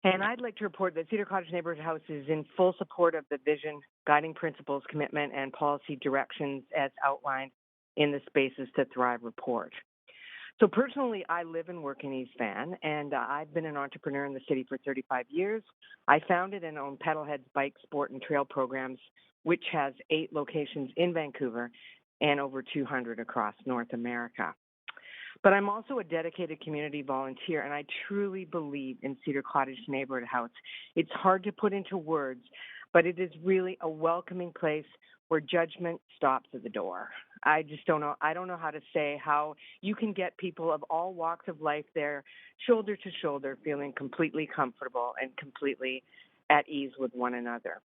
And I'd like to report that Cedar Cottage Neighborhood House is in full support of the vision, guiding principles, commitment, and policy directions as outlined in the Spaces to Thrive report. So personally, I live and work in East Van, and I've been an entrepreneur in the city for 35 years. I founded and own Pedalheads Bike, Sport, and Trail programs, which has 8 locations in Vancouver and over 200 across North America. But I'm also a dedicated community volunteer, and I truly believe in Cedar Cottage Neighborhood House. It's hard to put into words, but it is really a welcoming place where judgment stops at the door. I just don't know. I don't know how to say how you can get people of all walks of life there, shoulder to shoulder, feeling completely comfortable and completely at ease with one another.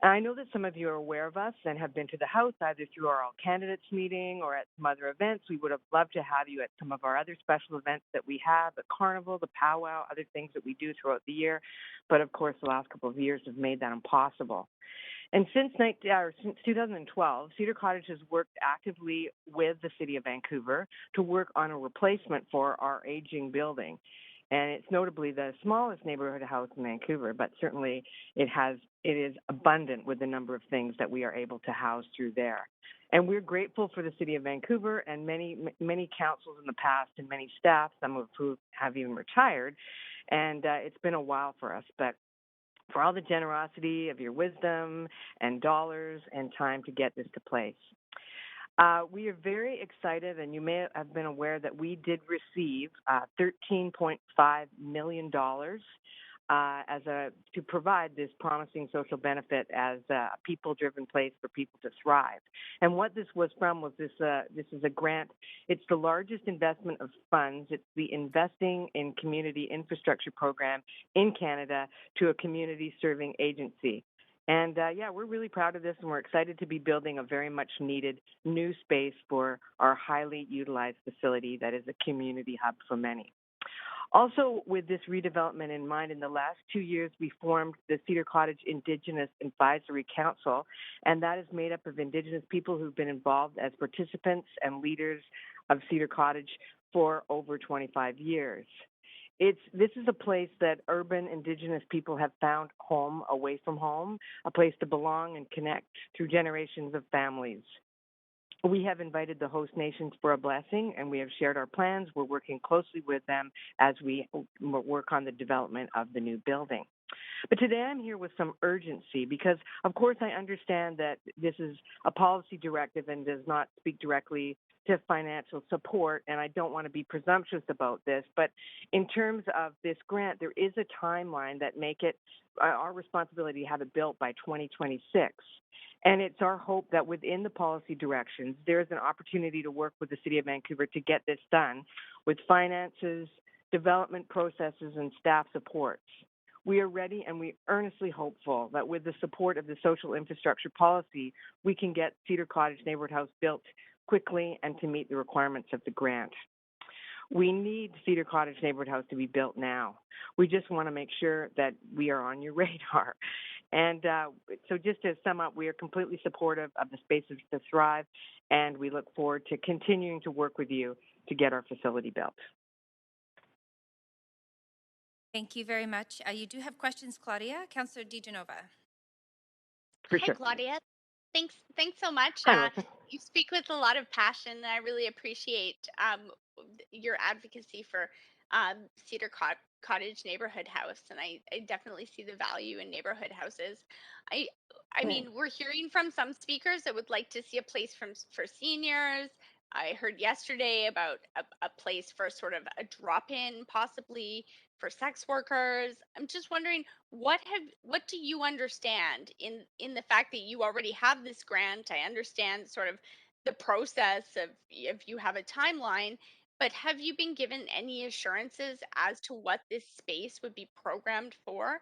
And I know that some of you are aware of us and have been to the House either through our All Candidates meeting or at some other events. We would have loved to have you at some of our other special events that we have, the Carnival, the Powwow, other things that we do throughout the year. But of course, the last couple of years have made that impossible. And since 2012, Cedar Cottage has worked actively with the City of Vancouver to work on a replacement for our aging building. And it's notably the smallest neighborhood house in Vancouver, but certainly it is abundant with the number of things that we are able to house through there. And we're grateful for the City of Vancouver and many councils in the past and many staff, some of who have even retired. And it's been a while for us, but for all the generosity of your wisdom and dollars and time to get this to place. We are very excited, and you may have been aware that we did receive $13.5 million to provide this promising social benefit as a people-driven place for people to thrive. And what this was from was this is a grant. It's the largest investment of funds. It's the Investing in Community Infrastructure program in Canada to a community-serving agency. And we're really proud of this, and we're excited to be building a very much needed new space for our highly utilized facility that is a community hub for many. Also, with this redevelopment in mind, in the last 2 years, we formed the Cedar Cottage Indigenous Advisory Council, and that is made up of Indigenous people who've been involved as participants and leaders of Cedar Cottage for over 25 years. This is a place that urban Indigenous people have found home away from home, a place to belong and connect through generations of families. We have invited the host nations for a blessing, and we have shared our plans. We're working closely with them as we work on the development of the new building. But today I'm here with some urgency because, of course, I understand that this is a policy directive and does not speak directly to financial support, and I don't want to be presumptuous about this, but in terms of this grant, there is a timeline that make it our responsibility to have it built by 2026. And it's our hope that within the policy directions, there is an opportunity to work with the City of Vancouver to get this done with finances, development processes, and staff supports. We are ready and we earnestly hopeful that with the support of the social infrastructure policy, we can get Cedar Cottage Neighborhood House built quickly and to meet the requirements of the grant. We need Cedar Cottage Neighborhood House to be built now. We just want to make sure that we are on your radar. And so just to sum up, we are completely supportive of the Spaces to Thrive, and we look forward to continuing to work with you to get our facility built. Thank you very much. You do have questions, Claudia. Councillor DiGenova. Hi, Claudia. Thanks so much. You speak with a lot of passion, and I really appreciate your advocacy for Cedar Cottage Neighborhood House, and I definitely see the value in neighborhood houses. I mean, we're hearing from some speakers that would like to see a place for seniors. I heard yesterday about a place for sort of a drop-in, possibly for sex workers. I'm just wondering, what do you understand in the fact that you already have this grant? I understand sort of the process of if you have a timeline, but have you been given any assurances as to what this space would be programmed for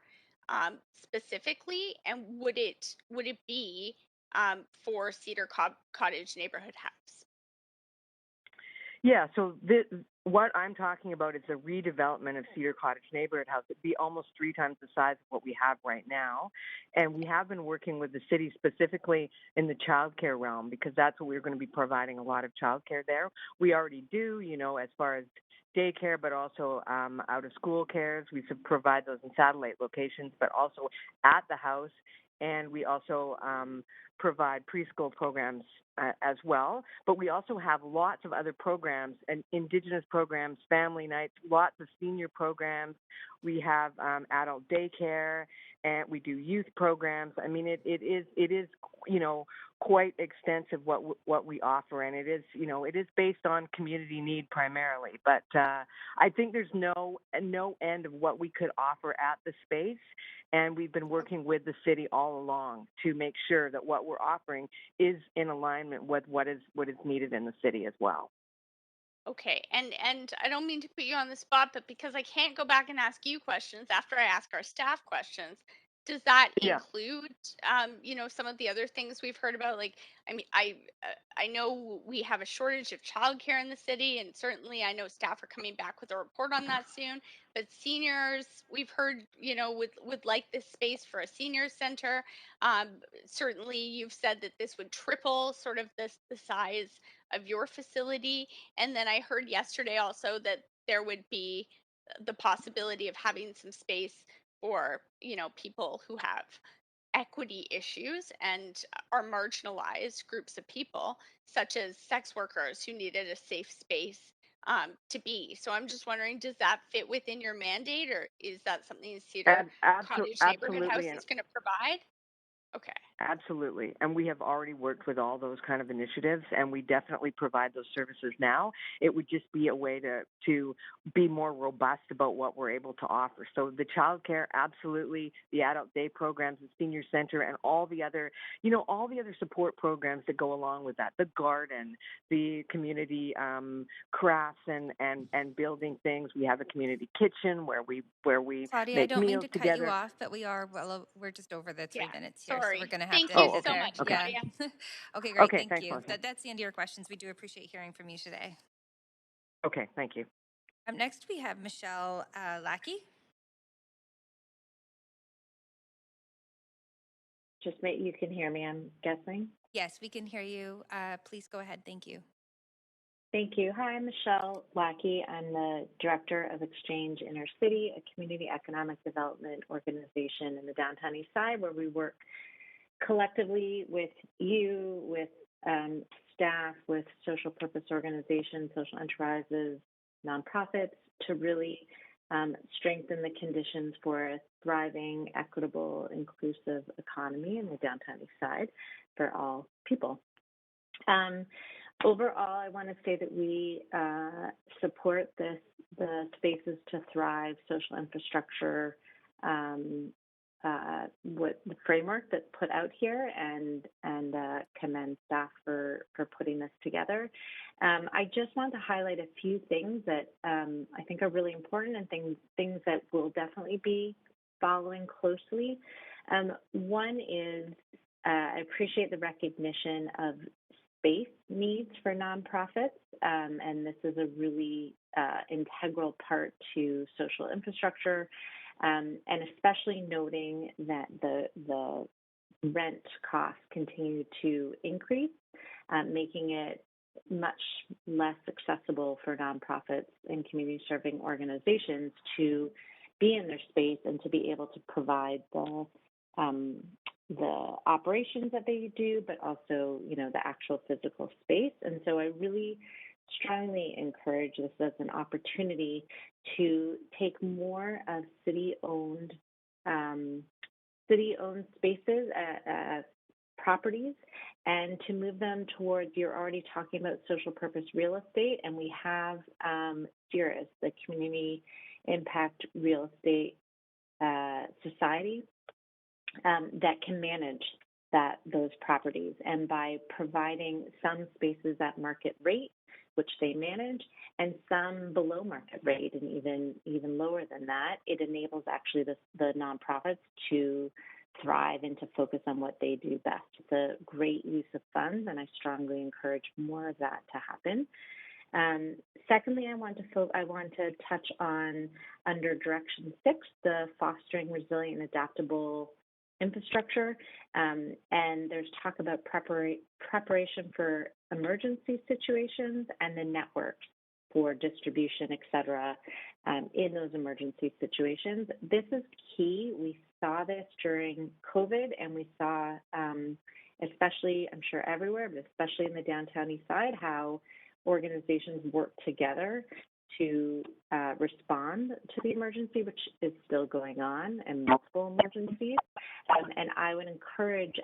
specifically, and would it be for Cedar Cottage Neighborhood House? Yeah, so what I'm talking about is a redevelopment of Cedar Cottage Neighborhood House. It'd be almost 3 times the size of what we have right now. And we have been working with the city specifically in the childcare realm because that's what we're going to be providing, a lot of childcare there. We already do, as far as daycare, but also out of school cares. We provide those in satellite locations, but also at the house. And we also provide preschool programs as well. But we also have lots of other programs, and Indigenous programs, family nights, lots of senior programs. We have adult daycare, and we do youth programs. I mean, it is quite extensive what we offer, and it is based on community need primarily. But I think there's no end of what we could offer at the space. And we've been working with the city all along to make sure that what we're offering is in alignment with what is needed in the city as well. Okay, and I don't mean to put you on the spot, but because I can't go back and ask you questions after I ask our staff questions, Does that Yeah. include, some of the other things we've heard about? Like, I mean, I know we have a shortage of childcare in the city, and certainly I know staff are coming back with a report on that soon. But seniors, we've heard, would like this space for a senior center. Certainly, you've said that this would triple sort of the size of your facility. And then I heard yesterday also that there would be the possibility of having some space for people who have equity issues and are marginalized groups of people, such as sex workers who needed a safe space to be. So I'm just wondering, does that fit within your mandate, or is that something Cedar Cottage Neighborhood House Absolutely. is going to provide? Okay. Absolutely. And we have already worked with all those kind of initiatives, and we definitely provide those services now. It would just be a way to be more robust about what we're able to offer. So the childcare, absolutely, the adult day programs, the senior center, and all the other support programs that go along with that, the garden, the community crafts and building things. We have a community kitchen where we Claudia, I make don't mean meals to cut together. you off, but we're just over the 3 Yeah. minutes here, so Sorry. we're going to have Thank to you end it so there. much, Okay. Yeah. Claudia. Okay, great. Okay, Thank thanks, you. Melissa. That's the end of your questions. We do appreciate hearing from you today. Okay, thank you. Up next, we have Michelle Lackey. Just you can hear me, I'm guessing. Yes, we can hear you. Please go ahead. Thank you. Thank you. Hi, I'm Michelle Lackey. I'm the Director of Exchange Inner City, a community economic development organization in the downtown east side, where we work collectively with you, with staff, with social purpose organizations, social enterprises, nonprofits, to really strengthen the conditions for a thriving, equitable, inclusive economy in the downtown east side for all people. Overall, I want to say that we support the Spaces to Thrive social infrastructure, what the framework that's put out here, and commend staff for putting this together. I just want to highlight a few things that I think are really important, and things that we'll definitely be following closely. One is I appreciate the recognition of space needs for nonprofits, and this is a really integral part to social infrastructure, and especially noting that the rent costs continue to increase, making it much less accessible for nonprofits and community serving organizations to be in their space and to be able to provide the operations that they do, but also, the actual physical space. And so I really strongly encourage this as an opportunity to take more of city-owned spaces, properties, and to move them towards, you're already talking about social purpose real estate, and we have CIRIS, the Community Impact Real Estate Society, that can manage those properties. And by providing some spaces at market rate, which they manage, and some below market rate, and even lower than that, it enables actually the nonprofits to thrive and to focus on what they do best. It's a great use of funds, and I strongly encourage more of that to happen. Secondly, I want to touch on, under Direction 6, the fostering resilient and adaptable infrastructure, and there's talk about preparation for emergency situations and the networks for distribution, et cetera, in those emergency situations. This is key. We saw this during COVID, and we saw, especially, I'm sure everywhere, but especially in the downtown east side, how organizations work together to respond to the emergency, which is still going on, and multiple emergencies. And I would encourage,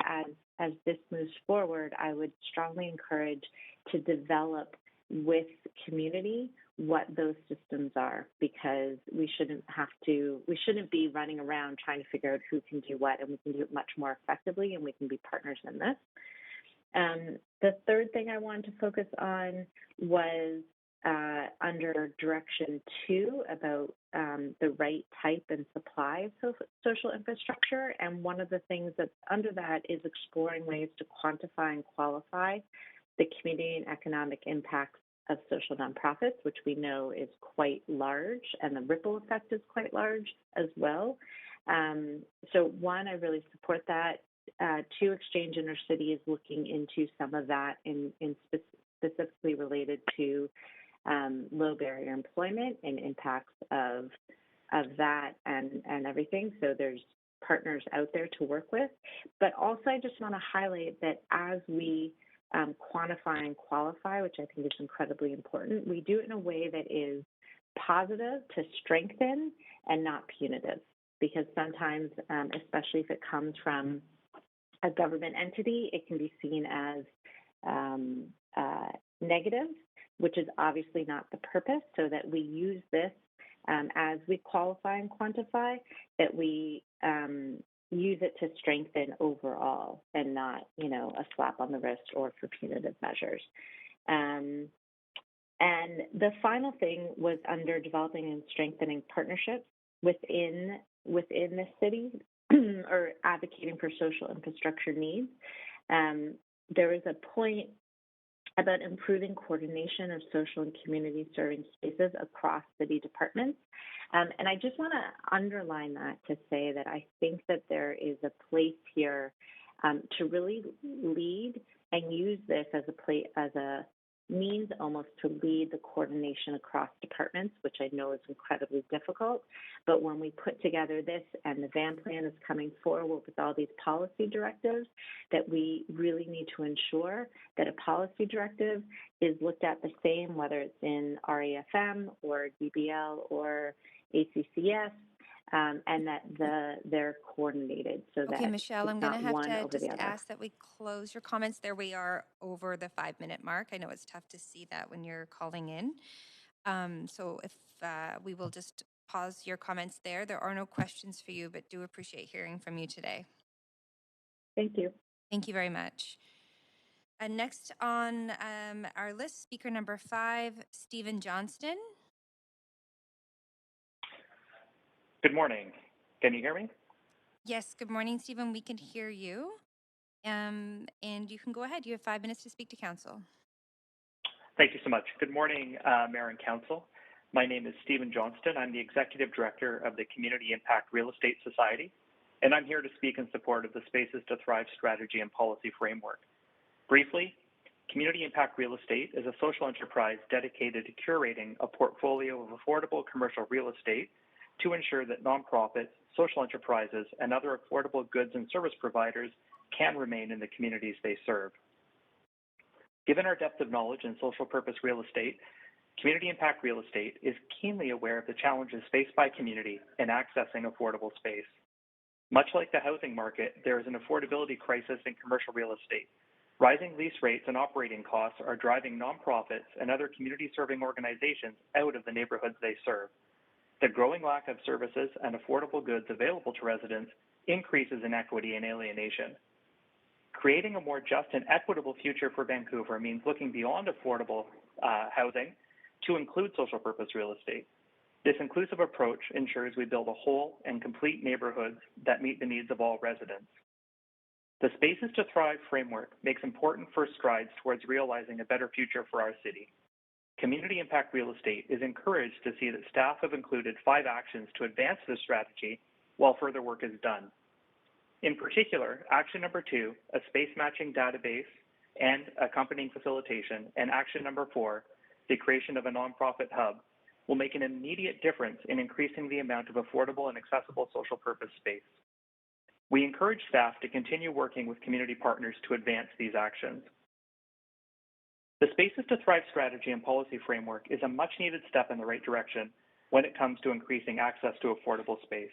as this moves forward, I would strongly encourage to develop with community what those systems are, because we shouldn't be running around trying to figure out who can do what, and we can do it much more effectively, and we can be partners in this. The third thing I wanted to focus on was under direction 2 about the right type and supply of social infrastructure. And one of the things that's under that is exploring ways to quantify and qualify the community and economic impacts of social nonprofits, which we know is quite large, and the ripple effect is quite large as well. So one, I really support that. 2, Exchange Intercity is looking into some of that in specifically related to low barrier employment and impacts of that and everything. So there's partners out there to work with. But also, I just want to highlight that as we quantify and qualify, which I think is incredibly important, we do it in a way that is positive to strengthen and not punitive. Because sometimes, especially if it comes from a government entity, it can be seen as negative, which is obviously not the purpose. So that we use this as we qualify and quantify, that we use it to strengthen overall and not, a slap on the wrist or for punitive measures. And the final thing was under developing and strengthening partnerships within the city or advocating for social infrastructure needs. There is a point about improving coordination of social and community serving spaces across city departments. And I just want to underline that to say that I think that there is a place here to really lead and use this as a means almost to lead the coordination across departments, which I know is incredibly difficult. But when we put together this and the VAN plan is coming forward with all these policy directives, that we really need to ensure that a policy directive is looked at the same, whether it's in RAFM or DBL or ACCS, and that they're coordinated so that Okay, Michelle, I'm going to have to just other. ask that we close your comments there. We are over the 5-minute mark. I know it's tough to see that when you're calling in. So if we will just pause your comments there. There are no questions for you, but do appreciate hearing from you today. Thank you. Thank you very much. And next on our list, speaker number 5, Stephen Johnston. Good morning. Can you hear me? Yes, good morning, Stephen. We can hear you. And you can go ahead. You have 5 minutes to speak to council. Thank you so much. Good morning, Mayor and Council. My name is Stephen Johnston. I'm the Executive Director of the Community Impact Real Estate Society, and I'm here to speak in support of the Spaces to Thrive strategy and policy framework. Briefly, Community Impact Real Estate is a social enterprise dedicated to curating a portfolio of affordable commercial real estate to ensure that nonprofits, social enterprises, and other affordable goods and service providers can remain in the communities they serve. Given our depth of knowledge in social purpose real estate, Community Impact Real Estate is keenly aware of the challenges faced by community in accessing affordable space. Much like the housing market, there is an affordability crisis in commercial real estate. Rising lease rates and operating costs are driving nonprofits and other community-serving organizations out of the neighborhoods they serve. The growing lack of services and affordable goods available to residents increases inequity and alienation. Creating a more just and equitable future for Vancouver means looking beyond affordable housing to include social purpose real estate. This inclusive approach ensures we build a whole and complete neighborhoods that meet the needs of all residents. The Spaces to Thrive framework makes important first strides towards realizing a better future for our city. Community Impact Real Estate is encouraged to see that staff have included 5 actions to advance this strategy while further work is done. In particular, action number 2, a space matching database and accompanying facilitation, and action number 4, the creation of a nonprofit hub, will make an immediate difference in increasing the amount of affordable and accessible social purpose space. We encourage staff to continue working with community partners to advance these actions. The Spaces to Thrive strategy and policy framework is a much-needed step in the right direction when it comes to increasing access to affordable space.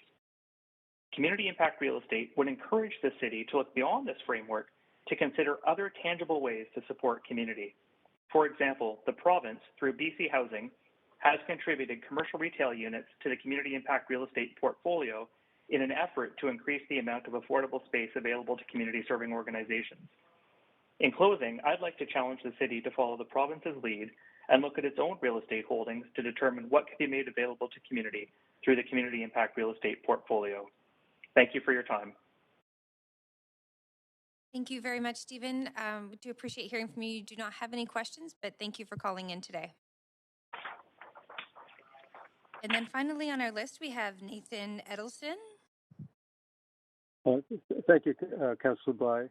Community Impact Real Estate would encourage the city to look beyond this framework to consider other tangible ways to support community. For example, the province, through BC Housing, has contributed commercial retail units to the Community Impact Real Estate portfolio in an effort to increase the amount of affordable space available to community-serving organizations. In closing, I'd like to challenge the city to follow the province's lead and look at its own real estate holdings to determine what can be made available to community through the Community Impact Real Estate portfolio. Thank you for your time. Thank you very much, Stephen. We do appreciate hearing from you. You do not have any questions, but thank you for calling in today. And then finally on our list, we have Nathan Edelson. Thank you, Councillor Bly.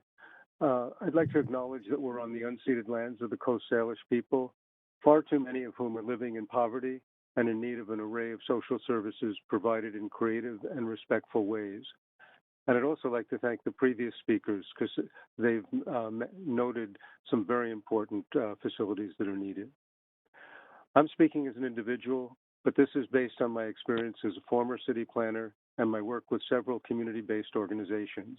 I'd like to acknowledge that we're on the unceded lands of the Coast Salish people, far too many of whom are living in poverty and in need of an array of social services provided in creative and respectful ways. And I'd also like to thank the previous speakers because they've noted some very important facilities that are needed. I'm speaking as an individual, but this is based on my experience as a former city planner and my work with several community-based organizations.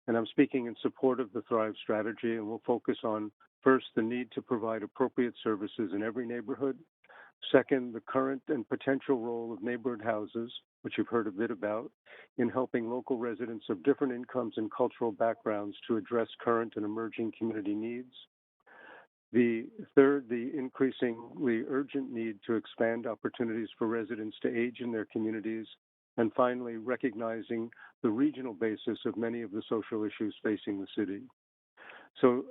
And I'm speaking in support of the Thrive strategy, and we'll focus on, first, the need to provide appropriate services in every neighborhood. Second, the current and potential role of neighborhood houses, which you've heard a bit about, in helping local residents of different incomes and cultural backgrounds to address current and emerging community needs. The third, the increasingly urgent need to expand opportunities for residents to age in their communities. And finally, recognizing the regional basis of many of the social issues facing the city. So,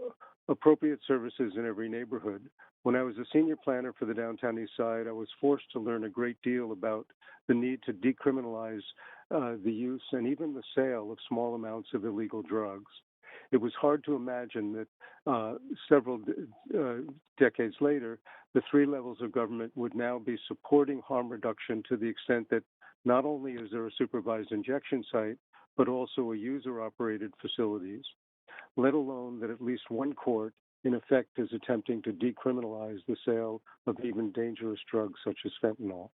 appropriate services in every neighborhood. When I was a senior planner for the Downtown East Side, I was forced to learn a great deal about the need to decriminalize the use and even the sale of small amounts of illegal drugs. It was hard to imagine that several decades later, the three levels of government would now be supporting harm reduction to the extent that not only is there a supervised injection site, but also a user-operated facilities, let alone that at least one court, in effect, is attempting to decriminalize the sale of even dangerous drugs such as fentanyl.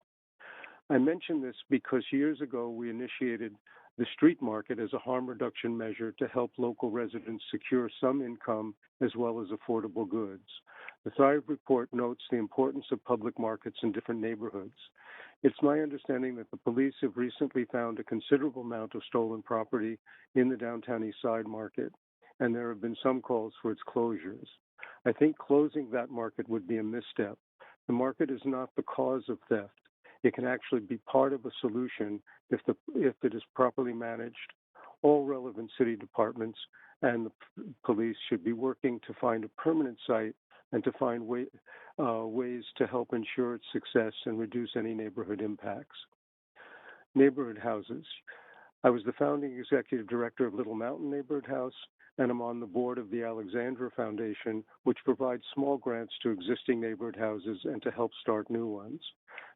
I mention this because years ago we initiated the street market as a harm reduction measure to help local residents secure some income as well as affordable goods. The Thrive report notes the importance of public markets in different neighborhoods. It's my understanding that the police have recently found a considerable amount of stolen property in the Downtown East Side market, and there have been some calls for its closures. I think closing that market would be a misstep. The market is not the cause of theft. It can actually be part of a solution if it is properly managed. All relevant city departments and the police should be working to find a permanent site and to find ways to help ensure its success and reduce any neighborhood impacts. Neighborhood houses. I was the founding executive director of Little Mountain Neighborhood House, and I'm on the board of the Alexandra Foundation, which provides small grants to existing neighborhood houses and to help start new ones.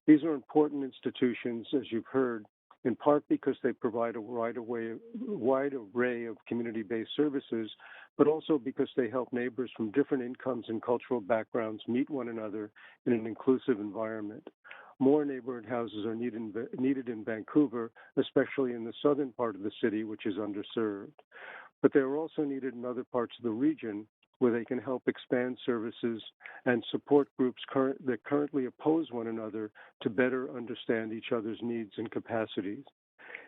These are important institutions, as you've heard, in part because they provide a wide array of community-based services, but also because they help neighbors from different incomes and cultural backgrounds meet one another in an inclusive environment. More neighborhood houses are needed in Vancouver, especially in the southern part of the city, which is underserved. But they are also needed in other parts of the region where they can help expand services and support groups that currently oppose one another to better understand each other's needs and capacities.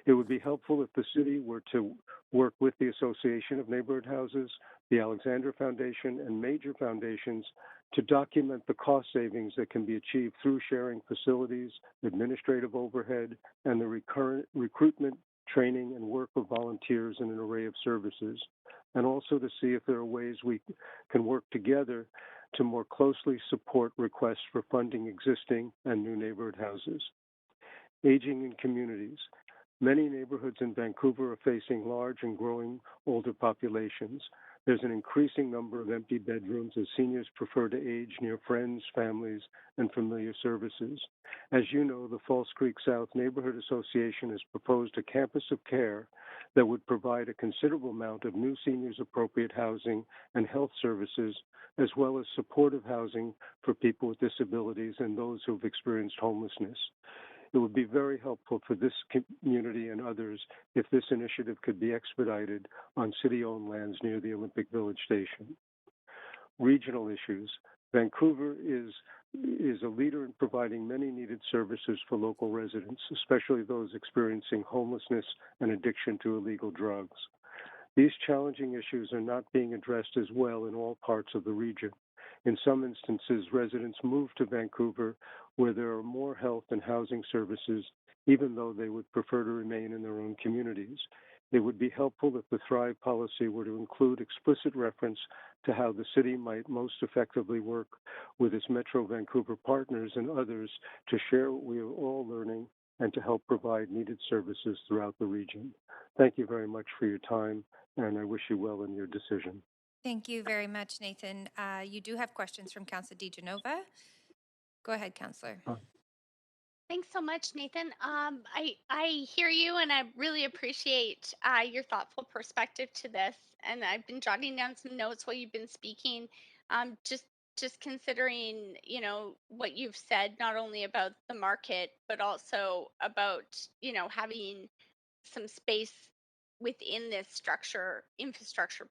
It would be helpful if the city were to work with the Association of Neighborhood Houses, the Alexandra Foundation, and major foundations to document the cost savings that can be achieved through sharing facilities, administrative overhead, and the recruitment, training, and work of volunteers in an array of services, and also to see if there are ways we can work together to more closely support requests for funding existing and new neighborhood houses. Aging in communities. Many neighborhoods in Vancouver are facing large and growing older populations. There's an increasing number of empty bedrooms as seniors prefer to age near friends, families, and familiar services. As you know, the False Creek South Neighborhood Association has proposed a campus of care that would provide a considerable amount of new seniors-appropriate housing and health services, as well as supportive housing for people with disabilities and those who have experienced homelessness. It would be very helpful for this community and others if this initiative could be expedited on city-owned lands near the Olympic Village Station. Regional issues. Vancouver is a leader in providing many needed services for local residents, especially those experiencing homelessness and addiction to illegal drugs. These challenging issues are not being addressed as well in all parts of the region. In some instances, residents move to Vancouver where there are more health and housing services, even though they would prefer to remain in their own communities. It would be helpful if the Thrive policy were to include explicit reference to how the city might most effectively work with its Metro Vancouver partners and others to share what we are all learning and to help provide needed services throughout the region. Thank you very much for your time, and I wish you well in your decision. Thank you very much, Nathan. You do have questions from Councillor DiGenova. Go ahead, Councillor. Thanks so much, Nathan. I hear you, and I really appreciate your thoughtful perspective to this. And I've been jotting down some notes while you've been speaking. Just considering, you know, what you've said, not only about the market, but also about, you know, having some space within this infrastructure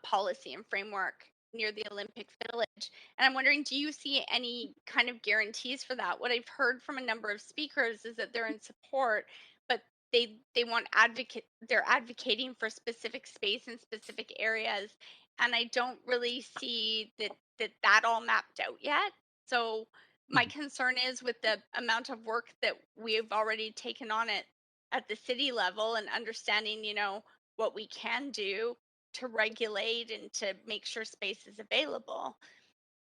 policy and framework near the Olympic Village. And I'm wondering, do you see any kind of guarantees for that? What I've heard from a number of speakers is that they're in support, but they they're advocating for specific space in specific areas. And I don't really see that all mapped out yet. So my concern is with the amount of work that we've already taken on it at the city level and understanding, you know, what we can do to regulate and to make sure space is available.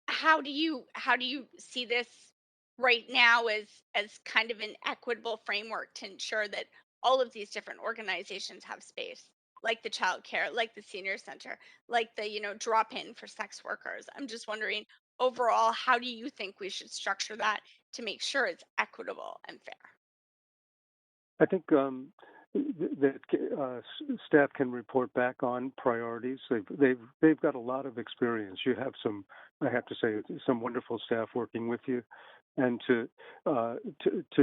How do you see this right now as kind of an equitable framework to ensure that all of these different organizations have space, like the child care, like the senior center, like the, you know, drop-in for sex workers? I'm just wondering, overall, how do you think we should structure that to make sure it's equitable and fair? I think that staff can report back on priorities. They've got a lot of experience. You have some, I have to say, some wonderful staff working with you, and to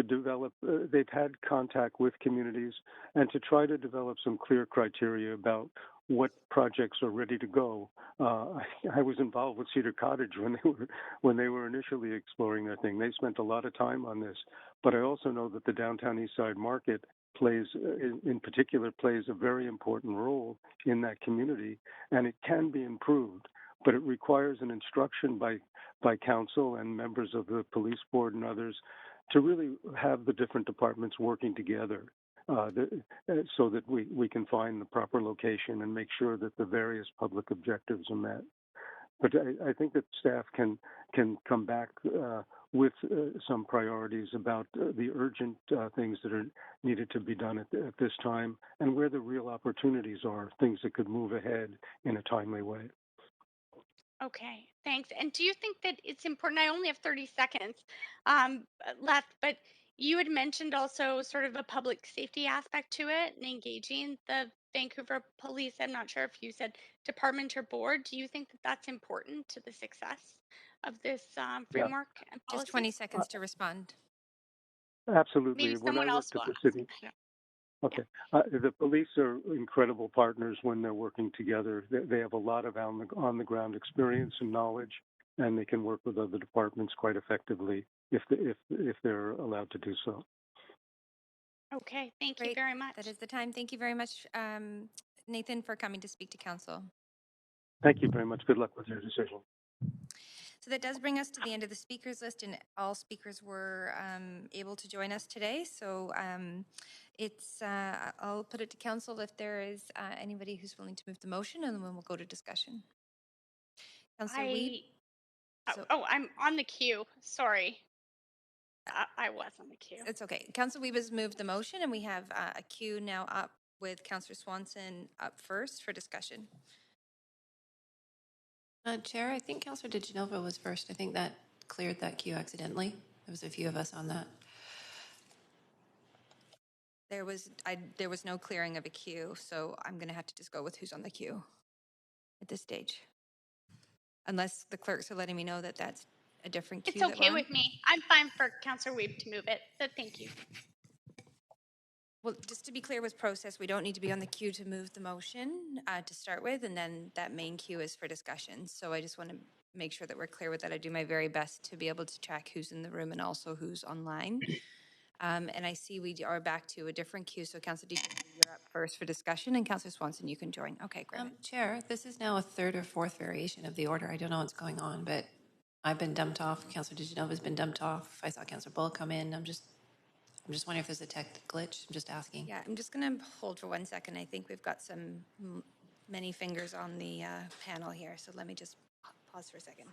develop. They've had contact with communities and to try to develop some clear criteria about what projects are ready to go. I was involved with Cedar Cottage when they were initially exploring their thing. They spent a lot of time on this, but I also know that the downtown East Side Market in particular plays a very important role in that community, and it can be improved, but it requires an instruction by council and members of the police board and others to really have the different departments working together. So that we can find the proper location and make sure that the various public objectives are met. But I think that staff can come back with some priorities about the urgent things that are needed to be done at this time and where the real opportunities are, things that could move ahead in a timely way. Okay, thanks. And do you think that it's important? I only have 30 seconds left, but you had mentioned also sort of a public safety aspect to it and engaging the Vancouver Police. I'm not sure if you said department or board. Do you think that that's important to the success of this framework and policy? Just 20 seconds to respond. Absolutely. Maybe When someone I else worked will at the city. ask. Okay. The police are incredible partners when they're working together. They have a lot of on-the-ground experience and knowledge, and they can work with other departments quite effectively if they're allowed to do so. Okay, thank you Great. very much. That is the time. Thank you very much, Nathan, for coming to speak to council. Thank you very much. Good luck with your decision. So that does bring us to the end of the speakers list, and all speakers were able to join us today. So I'll put it to council if there is anybody who's willing to move the motion, and then we'll go to discussion. Councillor Wiebe? I'm on the queue. Sorry. I was on the queue. It's okay. Councillor Wiebe has moved the motion, and we have a queue now up with Councillor Swanson up first for discussion. Chair, I think Councillor DiGenova was first. I think that cleared that queue accidentally. There was a few of us on that. There was no clearing of a queue, so I'm going to have to just go with who's on the queue at this stage. Unless the clerks are letting me know that that's a different queue. It's okay with me. I'm fine for Councillor Wiebe to move it, but thank you. Well, just to be clear with process, we don't need to be on the queue to move the motion to start with, and then that main queue is for discussion. So I just want to make sure that we're clear with that. I do my very best to be able to track who's in the room and also who's online. And I see we are back to a different queue. So Councillor Deaton, you're up first for discussion, and Councillor Swanson, you can join. Okay, great. Chair, this is now a third or fourth variation of the order. I don't know what's going on, but I've been dumped off. Councillor DiGenova's been dumped off. I saw Councillor Bullock come in. I'm just wondering if there's a tech glitch. I'm just asking. Yeah, I'm just going to hold for 1 second. I think we've got some many fingers on the panel here. So let me just pause for a second.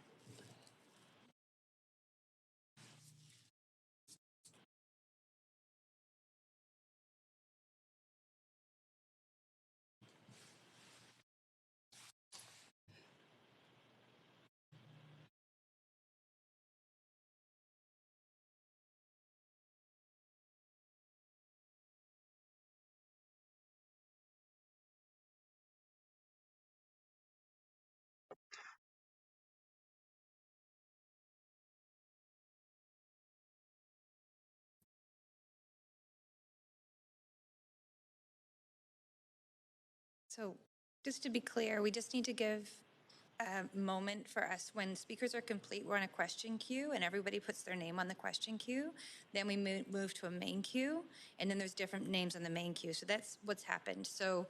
So just to be clear, we just need to give a moment for us. When speakers are complete, we're on a question queue and everybody puts their name on the question queue. Then we move to a main queue, and then there's different names on the main queue. So that's what's happened. So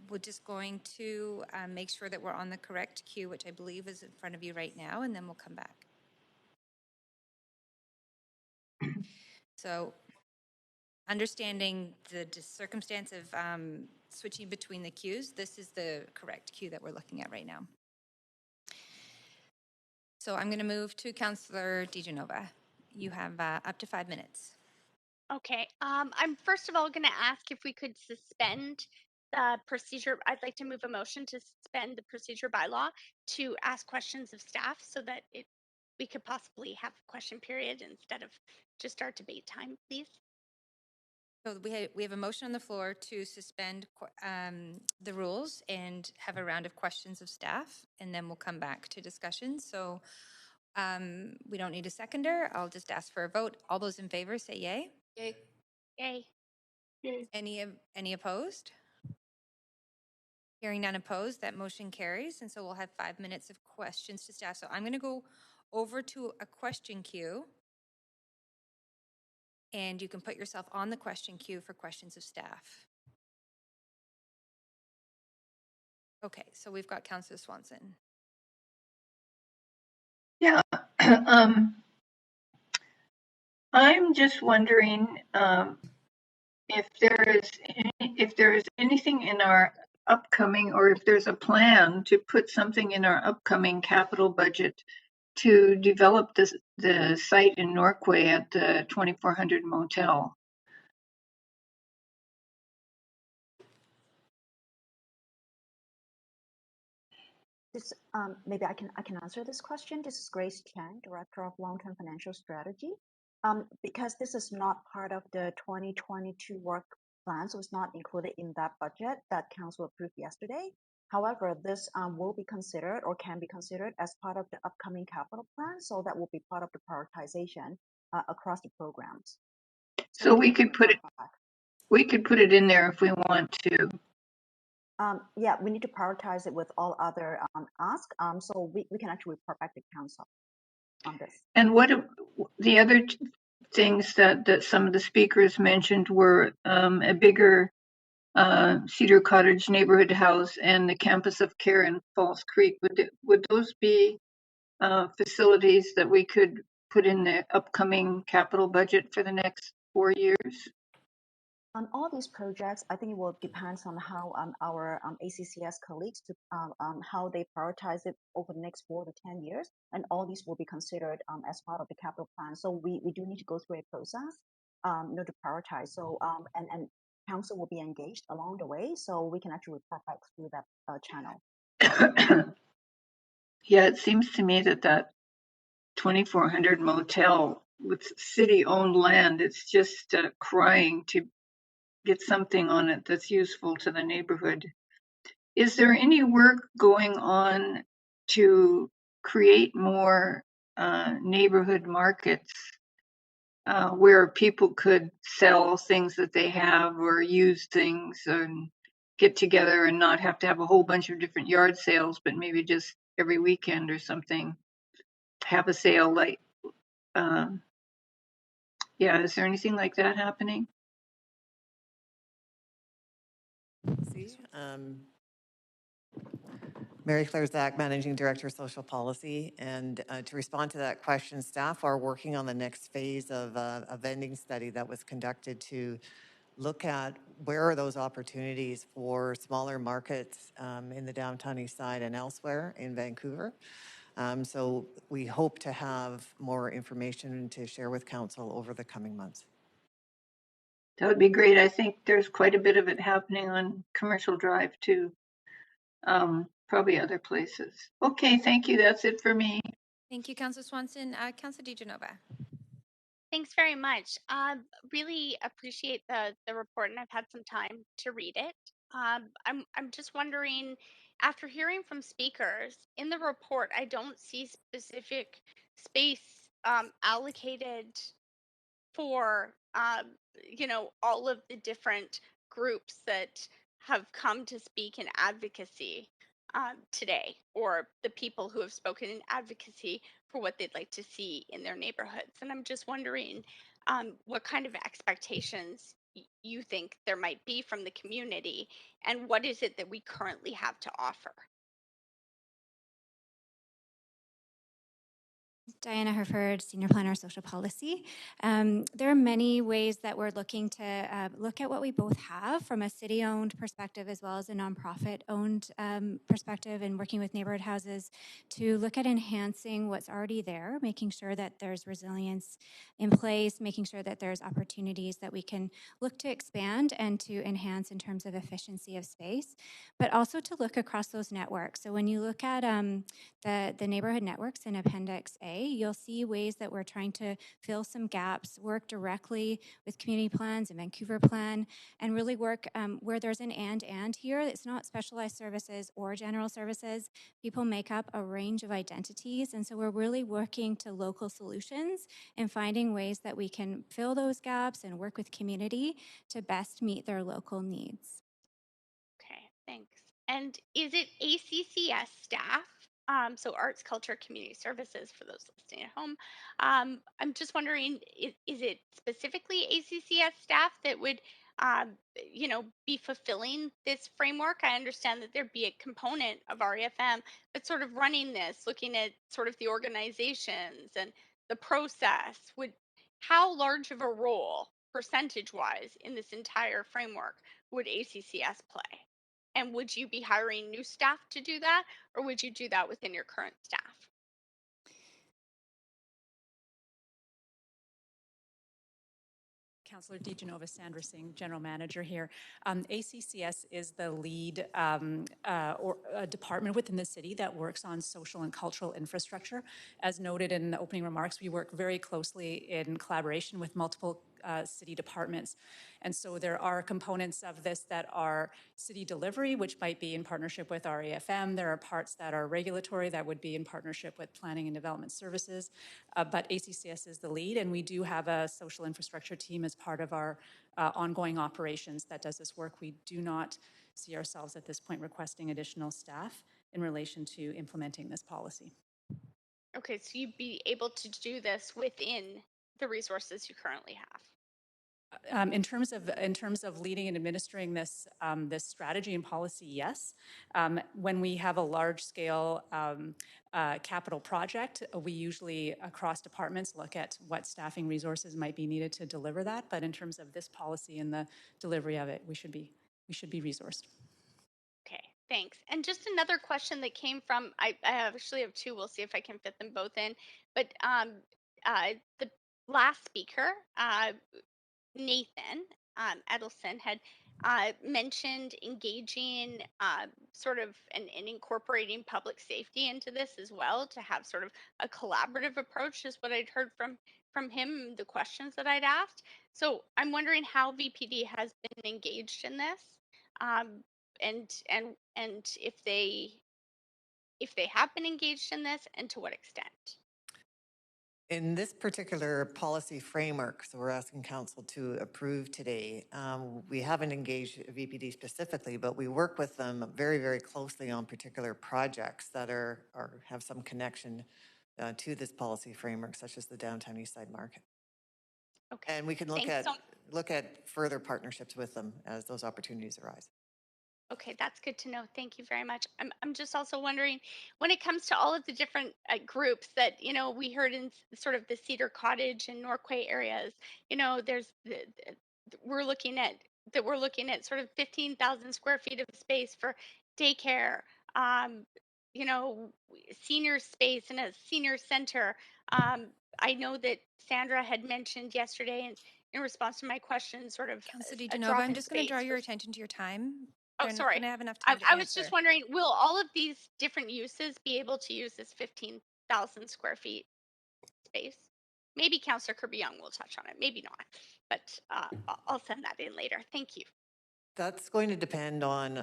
we're just going to make sure that we're on the correct queue, which I believe is in front of you right now, and then we'll come back. So understanding the circumstance of switching between the queues, this is the correct queue that we're looking at right now. So I'm going to move to Councillor DiGenova. You have up to 5 minutes. Okay. I'm first of all going to ask if we could suspend the procedure. I'd like to move a motion to suspend the procedure bylaw to ask questions of staff so that we could possibly have a question period instead of just our debate time, please. So we have a motion on the floor to suspend the rules and have a round of questions of staff, and then we'll come back to discussion. So we don't need a seconder. I'll just ask for a vote. All those in favor say yay. Yay. Yay. Yay. Any opposed? Hearing none opposed, that motion carries. And so we'll have 5 minutes of questions to staff. So I'm going to go over to a question queue. And you can put yourself on the question queue for questions of staff. Okay, so we've got Councillor Swanson. Yeah, I'm just wondering if there is anything in our upcoming, or if there's a plan to put something in our upcoming capital budget to develop the site in Norquay at the 2400 motel. This, maybe I can answer this question. This is Grace Chen, Director of Long-Term Financial Strategy. Because this is not part of the 2022 work plan, so it's not included in that budget that Council approved yesterday. However, this will be considered or can be considered as part of the upcoming capital plan, so that will be part of the prioritization across the programs. So we could put it in there if we want to. Yeah, we need to prioritize it with all other asks. So we can actually report back to Council on this. And what the other things that some of the speakers mentioned were a bigger Cedar Cottage neighborhood house and the campus of care in Falls Creek. Would those be facilities that we could put in the upcoming capital budget for the next 4 years? On all these projects, I think it will depend on how our ACCS colleagues how they prioritize it over the next 4 to 10 years, and all these will be considered as part of the capital plan. So we do need to go through a process, to prioritize. So and council will be engaged along the way, so we can actually report back through that channel. Yeah, it seems to me that 2400 motel with city-owned land, it's just crying to get something on it that's useful to the neighborhood. Is there any work going on to create more neighborhood markets where people could sell things that they have or use things and get together and not have to have a whole bunch of different yard sales, but maybe just every weekend or something have a sale like Yeah, is there anything like that happening? See, Mary Claire Zach, Managing Director, Social Policy. And to respond to that question, staff are working on the next phase of a vending study that was conducted to look at where are those opportunities for smaller markets in the downtown east side and elsewhere in Vancouver. So we hope to have more information to share with council over the coming months. That would be great. I think there's quite a bit of it happening on Commercial Drive too. Probably other places. Okay, thank you. That's it for me. Thank you, Councillor Swanson. Councillor DiGenova. Thanks very much. Really appreciate the report, and I've had some time to read it. I'm just wondering, after hearing from speakers in the report, I don't see specific space allocated for all of the different groups that have come to speak in advocacy today, or the people who have spoken in advocacy for what they'd like to see in their neighborhoods. And I'm just wondering what kind of expectations you think there might be from the community, and what is it that we currently have to offer? Diana Herford, Senior Planner, Social Policy. There are many ways that we're looking to look at what we both have from a city-owned perspective as well as a nonprofit-owned perspective, and working with neighborhood houses to look at enhancing what's already there, making sure that there's resilience in place, making sure that there's opportunities that we can look to expand and to enhance in terms of efficiency of space, but also to look across those networks. So when you look at the neighborhood networks in Appendix A, you'll see ways that we're trying to fill some gaps, work directly with community plans and Vancouver Plan, and really work where there's an and here. It's not specialized services or general services. People make up a range of identities, and so we're really working to local solutions and finding ways that we can fill those gaps and work with community to best meet their local needs. Okay, thanks. And is it ACCS staff? So Arts, Culture, Community Services for those listening at home. I'm just wondering, is it specifically ACCS staff that would, be fulfilling this framework? I understand that there'd be a component of REFM, but sort of running this, looking at sort of the organizations and the process, how large of a role, percentage-wise, in this entire framework would ACCS play? And would you be hiring new staff to do that, or would you do that within your current staff? Councillor DiGenova, Sandra Singh, General Manager here. ACCS is the lead department within the city that works on social and cultural infrastructure. As noted in the opening remarks, we work very closely in collaboration with multiple city departments. And so there are components of this that are city delivery, which might be in partnership with REFM. There are parts that are regulatory that would be in partnership with planning and development services. But ACCS is the lead, and we do have a social infrastructure team as part of our ongoing operations that does this work. We do not see ourselves at this point requesting additional staff in relation to implementing this policy. Okay, so you'd be able to do this within the resources you currently have. In terms of leading and administering this this strategy and policy, yes. When we have a large-scale capital project, we usually across departments look at what staffing resources might be needed to deliver that. But in terms of this policy and the delivery of it, we should be resourced. Okay, thanks. And just another question that came from, I actually have two. We'll see if I can fit them both in. But the last speaker, Nathan Edelson, had mentioned engaging sort of and incorporating public safety into this as well, to have sort of a collaborative approach, is what I'd heard from him, the questions that I'd asked. So I'm wondering how VPD has been engaged in this, and if they have been engaged in this, and to what extent. In this particular policy framework, so we're asking council to approve today, we haven't engaged VPD specifically, but we work with them very, very closely on particular projects that have some connection to this policy framework, such as the Downtown Eastside Market. Okay. And we can look at further partnerships with them as those opportunities arise. Okay, that's good to know. Thank you very much. I'm just also wondering, when it comes to all of the different groups that we heard in sort of the Cedar Cottage and Norquay areas, there's we're looking at sort of 15,000 square feet of space for daycare, um, senior space and a senior center. I know that Sandra had mentioned yesterday in response to my question, sort of Councillor a DiGenova, drop I'm in just going to space draw for your attention to your time. Oh, They're not sorry. going to have enough time to I answer. was just wondering, will all of these different uses be able to use this 15,000 square feet space? Maybe Councillor Kirby-Young will touch on it, maybe not, but I'll send that in later. Thank you. That's going to depend on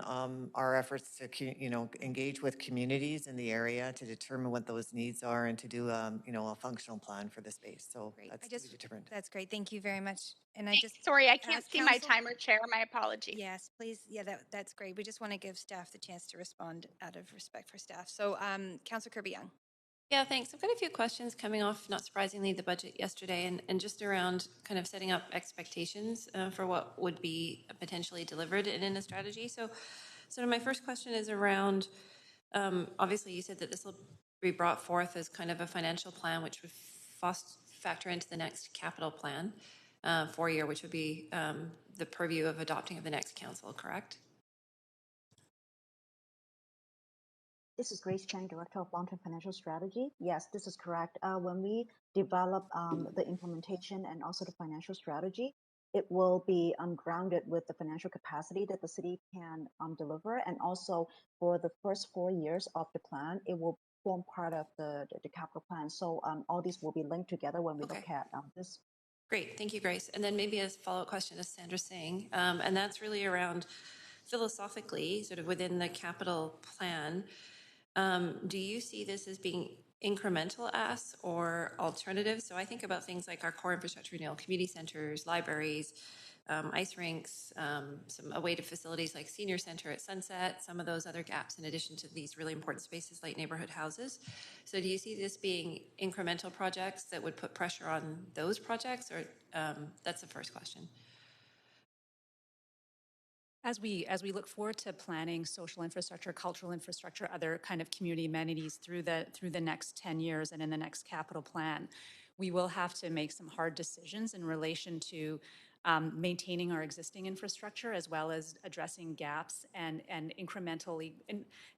our efforts to, engage with communities in the area to determine what those needs are and to do, a functional plan for the space. So that's to be determined. That's great. Thank you very much. And Sorry, I can't see my timer, Chair. My apologies. Yes, please. Yeah, that's great. We just want to give staff the chance to respond out of respect for staff. So, Councillor Kirby-Young. Yeah, thanks. I've got a few questions coming off, not surprisingly, the budget yesterday, and just around kind of setting up expectations for what would be potentially delivered in a strategy. So my first question is around, obviously you said that this will be brought forth as kind of a financial plan, which would factor into the next capital plan 4-year, which would be the purview of adopting of the next council, correct? This is Grace Chang, Director of Long-Term Financial Strategy. Yes, this is correct. When we develop the implementation and also the financial strategy, it will be grounded with the financial capacity that the city can deliver. And also for the first 4 years of the plan, it will form part of the capital plan. So all these will be linked together when we look at this. Great, thank you, Grace. And then maybe a follow-up question, as Sandra's saying, and that's really around philosophically, sort of within the capital plan. Do you see this as being incremental asks or alternatives? So I think about things like our core infrastructure renewal, community centers, libraries, ice rinks, some awaited facilities like senior center at Sunset, some of those other gaps in addition to these really important spaces like neighborhood houses. So do you see this being incremental projects that would put pressure on those projects, or that's the first question? As we look forward to planning social infrastructure, cultural infrastructure, other kind of community amenities through the next 10 years and in the next capital plan, we will have to make some hard decisions in relation to maintaining our existing infrastructure as well as addressing gaps and incrementally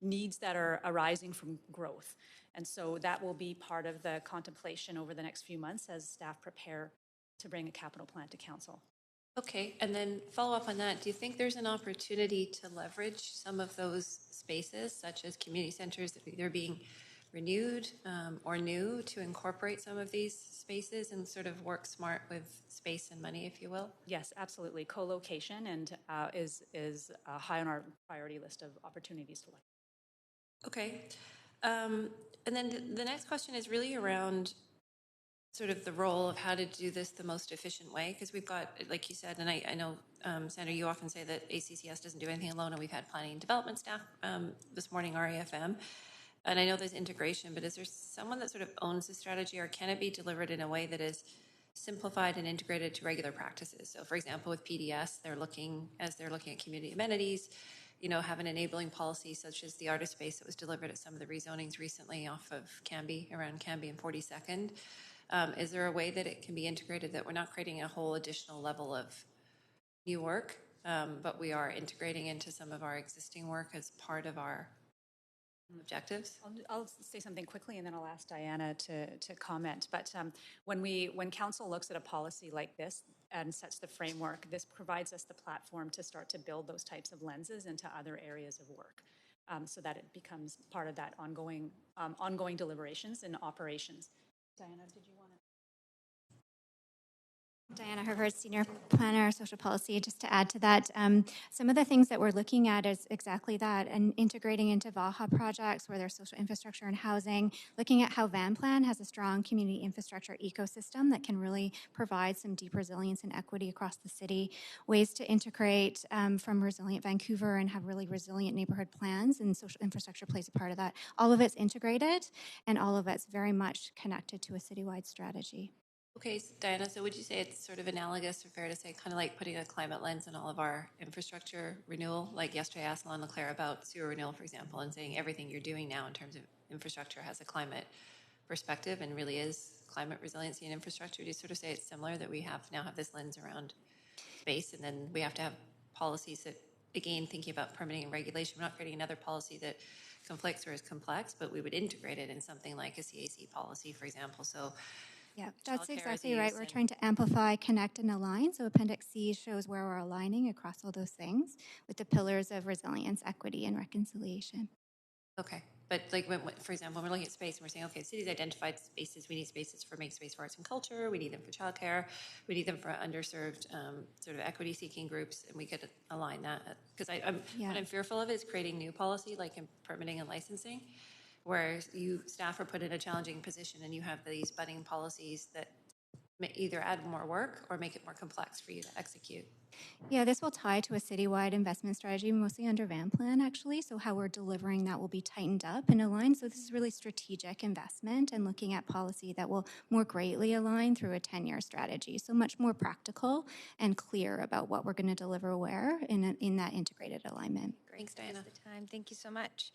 needs that are arising from growth. And so that will be part of the contemplation over the next few months as staff prepare to bring a capital plan to council. Okay, and then follow up on that, do you think there's an opportunity to leverage some of those spaces, such as community centers that are either being renewed or new, to incorporate some of these spaces and sort of work smart with space and money, if you will? Yes, absolutely. Co-location and is high on our priority list of opportunities to look. Okay, and then the next question is really around sort of the role of how to do this the most efficient way, because we've got, like you said, and I know, Sandra, you often say that ACCS doesn't do anything alone, and we've had planning and development staff this morning, RAFM, and I know there's integration, but is there someone that sort of owns the strategy, or can it be delivered in a way that is simplified and integrated to regular practices? So for example, with PDS, as they're looking at community amenities, have an enabling policy such as the artist space that was delivered at some of the rezonings recently off of Cambie, around Cambie and 42nd. Is there a way that it can be integrated, that we're not creating a whole additional level of new work, but we are integrating into some of our existing work as part of our objectives? I'll say something quickly and then I'll ask Diana to comment. But when council looks at a policy like this and sets the framework, this provides us the platform to start to build those types of lenses into other areas of work, so that it becomes part of that ongoing deliberations and operations. Diana, did you want to? Diana Hervard, Senior Planner, Social Policy. Just to add to that, some of the things that we're looking at is exactly that, and integrating into VAHA projects where there's social infrastructure and housing, looking at how VanPlan has a strong community infrastructure ecosystem that can really provide some deep resilience and equity across the city, ways to integrate from Resilient Vancouver and have really resilient neighborhood plans, and social infrastructure plays a part of that. All of it's integrated, and all of it's very much connected to a citywide strategy. Okay, so Diana, so would you say it's sort of analogous or fair to say kind of like putting a climate lens in all of our infrastructure renewal? Like yesterday I asked Lon Leclerc about sewer renewal, for example, and saying everything you're doing now in terms of infrastructure has a climate perspective and really is climate resiliency and infrastructure. Do you sort of say it's similar that we now have this lens around space, and then we have to have policies that, again, thinking about permitting and regulation, we're not creating another policy that conflicts or is complex, but we would integrate it in something like a CAC policy, for example. So Yeah, that's childcare as a exactly right. use We're and- trying to amplify, connect, and align. So Appendix C shows where we're aligning across all those things with the pillars of resilience, equity, and reconciliation. Okay, but like, for example, when we're looking at space and we're saying, okay, cities identified spaces, we need spaces for make space for arts and culture, we need them for childcare, we need them for underserved sort of equity-seeking groups, and we could align that. Because what I'm fearful of is creating new policy, like in permitting and licensing, where staff are put in a challenging position and you have these budding policies that may either add more work or make it more complex for you to execute. Yeah, this will tie to a citywide investment strategy, mostly under Van Plan, actually. So how we're delivering that will be tightened up and aligned. So this is really strategic investment and looking at policy that will more greatly align through a 10-year strategy. So much more practical and clear about what we're going to deliver where in that integrated alignment. Thanks, Diana. The time. Thank you so much.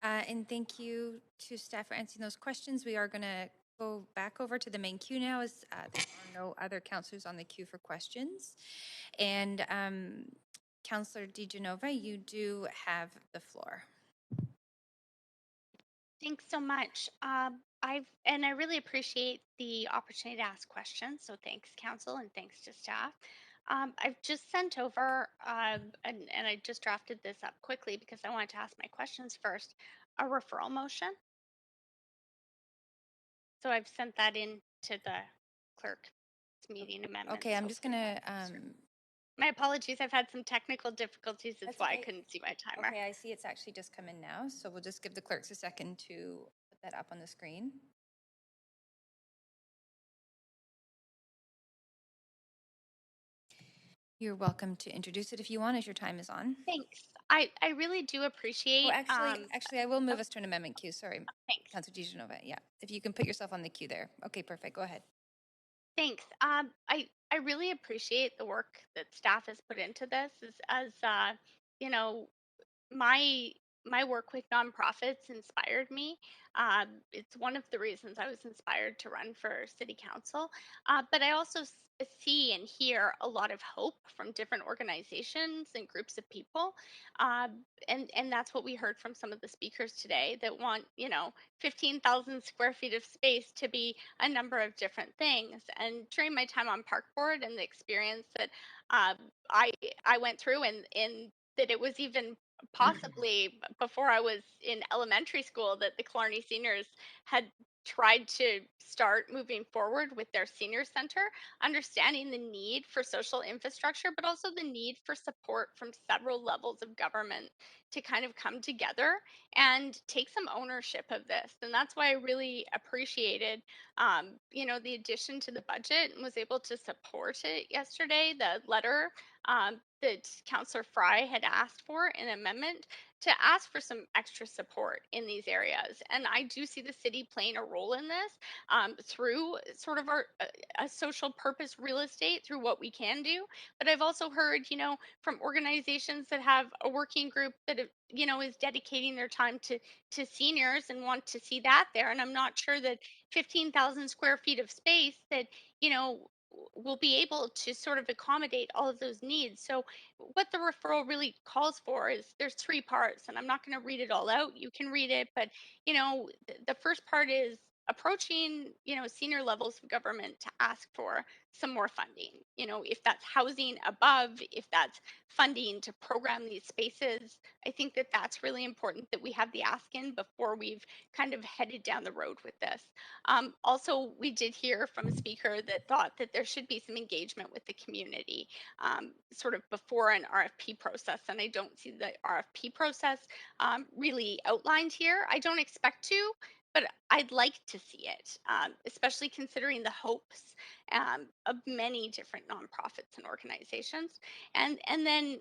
And thank you to staff for answering those questions. We are going to go back over to the main queue now as there are no other councillors on the queue for questions. And Councillor DiGenova, you do have the floor. Thanks so much. I really appreciate the opportunity to ask questions. So thanks, Council, and thanks to staff. I've just sent over, and I just drafted this up quickly because I wanted to ask my questions first, a referral motion. So I've sent that in to the clerk's meeting amendment. Okay, I'm just going to... my apologies. I've had some technical difficulties. That's why I couldn't see my timer. Okay, I see it's actually just come in now. So we'll just give the clerks a second to put that up on the screen. You're welcome to introduce it if you want, as your time is on. Thanks. I really do appreciate. Oh, actually, I will move us to an amendment queue. Sorry, thanks, Councilor DiGenova. Yeah, if you can put yourself on the queue there. Okay, perfect. Go ahead. Thanks. I really appreciate the work that staff has put into this. As you know, my work with nonprofits inspired me. It's one of the reasons I was inspired to run for city council. But I also see and hear a lot of hope from different organizations and groups of people, and that's what we heard from some of the speakers today that want 15,000 square feet of space to be a number of different things. And during my time on park board and the experience that I went through, and that it was even possibly before I was in elementary school that the Killarney seniors had tried to start moving forward with their senior center, understanding the need for social infrastructure, but also the need for support from several levels of government to kind of come together and take some ownership of this. And that's why I really appreciated, the addition to the budget and was able to support it yesterday, the letter that Councillor Fry had asked for an amendment to ask for some extra support in these areas. And I do see the city playing a role in this through sort of a social purpose real estate, through what we can do. But I've also heard, from organizations that have a working group that, is dedicating their time to seniors and want to see that there. And I'm not sure that 15,000 square feet of space that, will be able to sort of accommodate all of those needs. So what the referral really calls for is there's three parts, and I'm not going to read it all out. You can read it, but the first part is approaching senior levels of government to ask for some more funding. If that's housing above, if that's funding to program these spaces, I think that that's really important that we have the ask in before we've kind of headed down the road with this. Also, we did hear from a speaker that thought that there should be some engagement with the community sort of before an RFP process, and I don't see the RFP process really outlined here. I don't expect to, but I'd like to see it, especially considering the hopes of many different nonprofits and organizations. And then,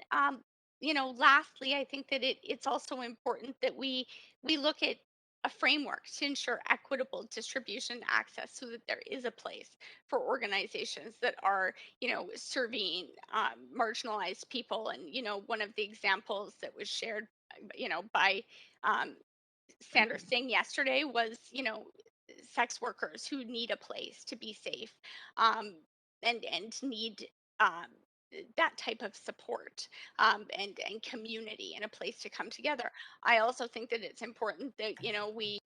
lastly, I think that it's also important that we look at a framework to ensure equitable distribution and access so that there is a place for organizations that are, serving marginalized people. And, one of the examples that was shared, by um, Sandra Singh yesterday was, sex workers who need a place to be safe, um, and need um, that type of support, and community and a place to come together. I also think that it's important that we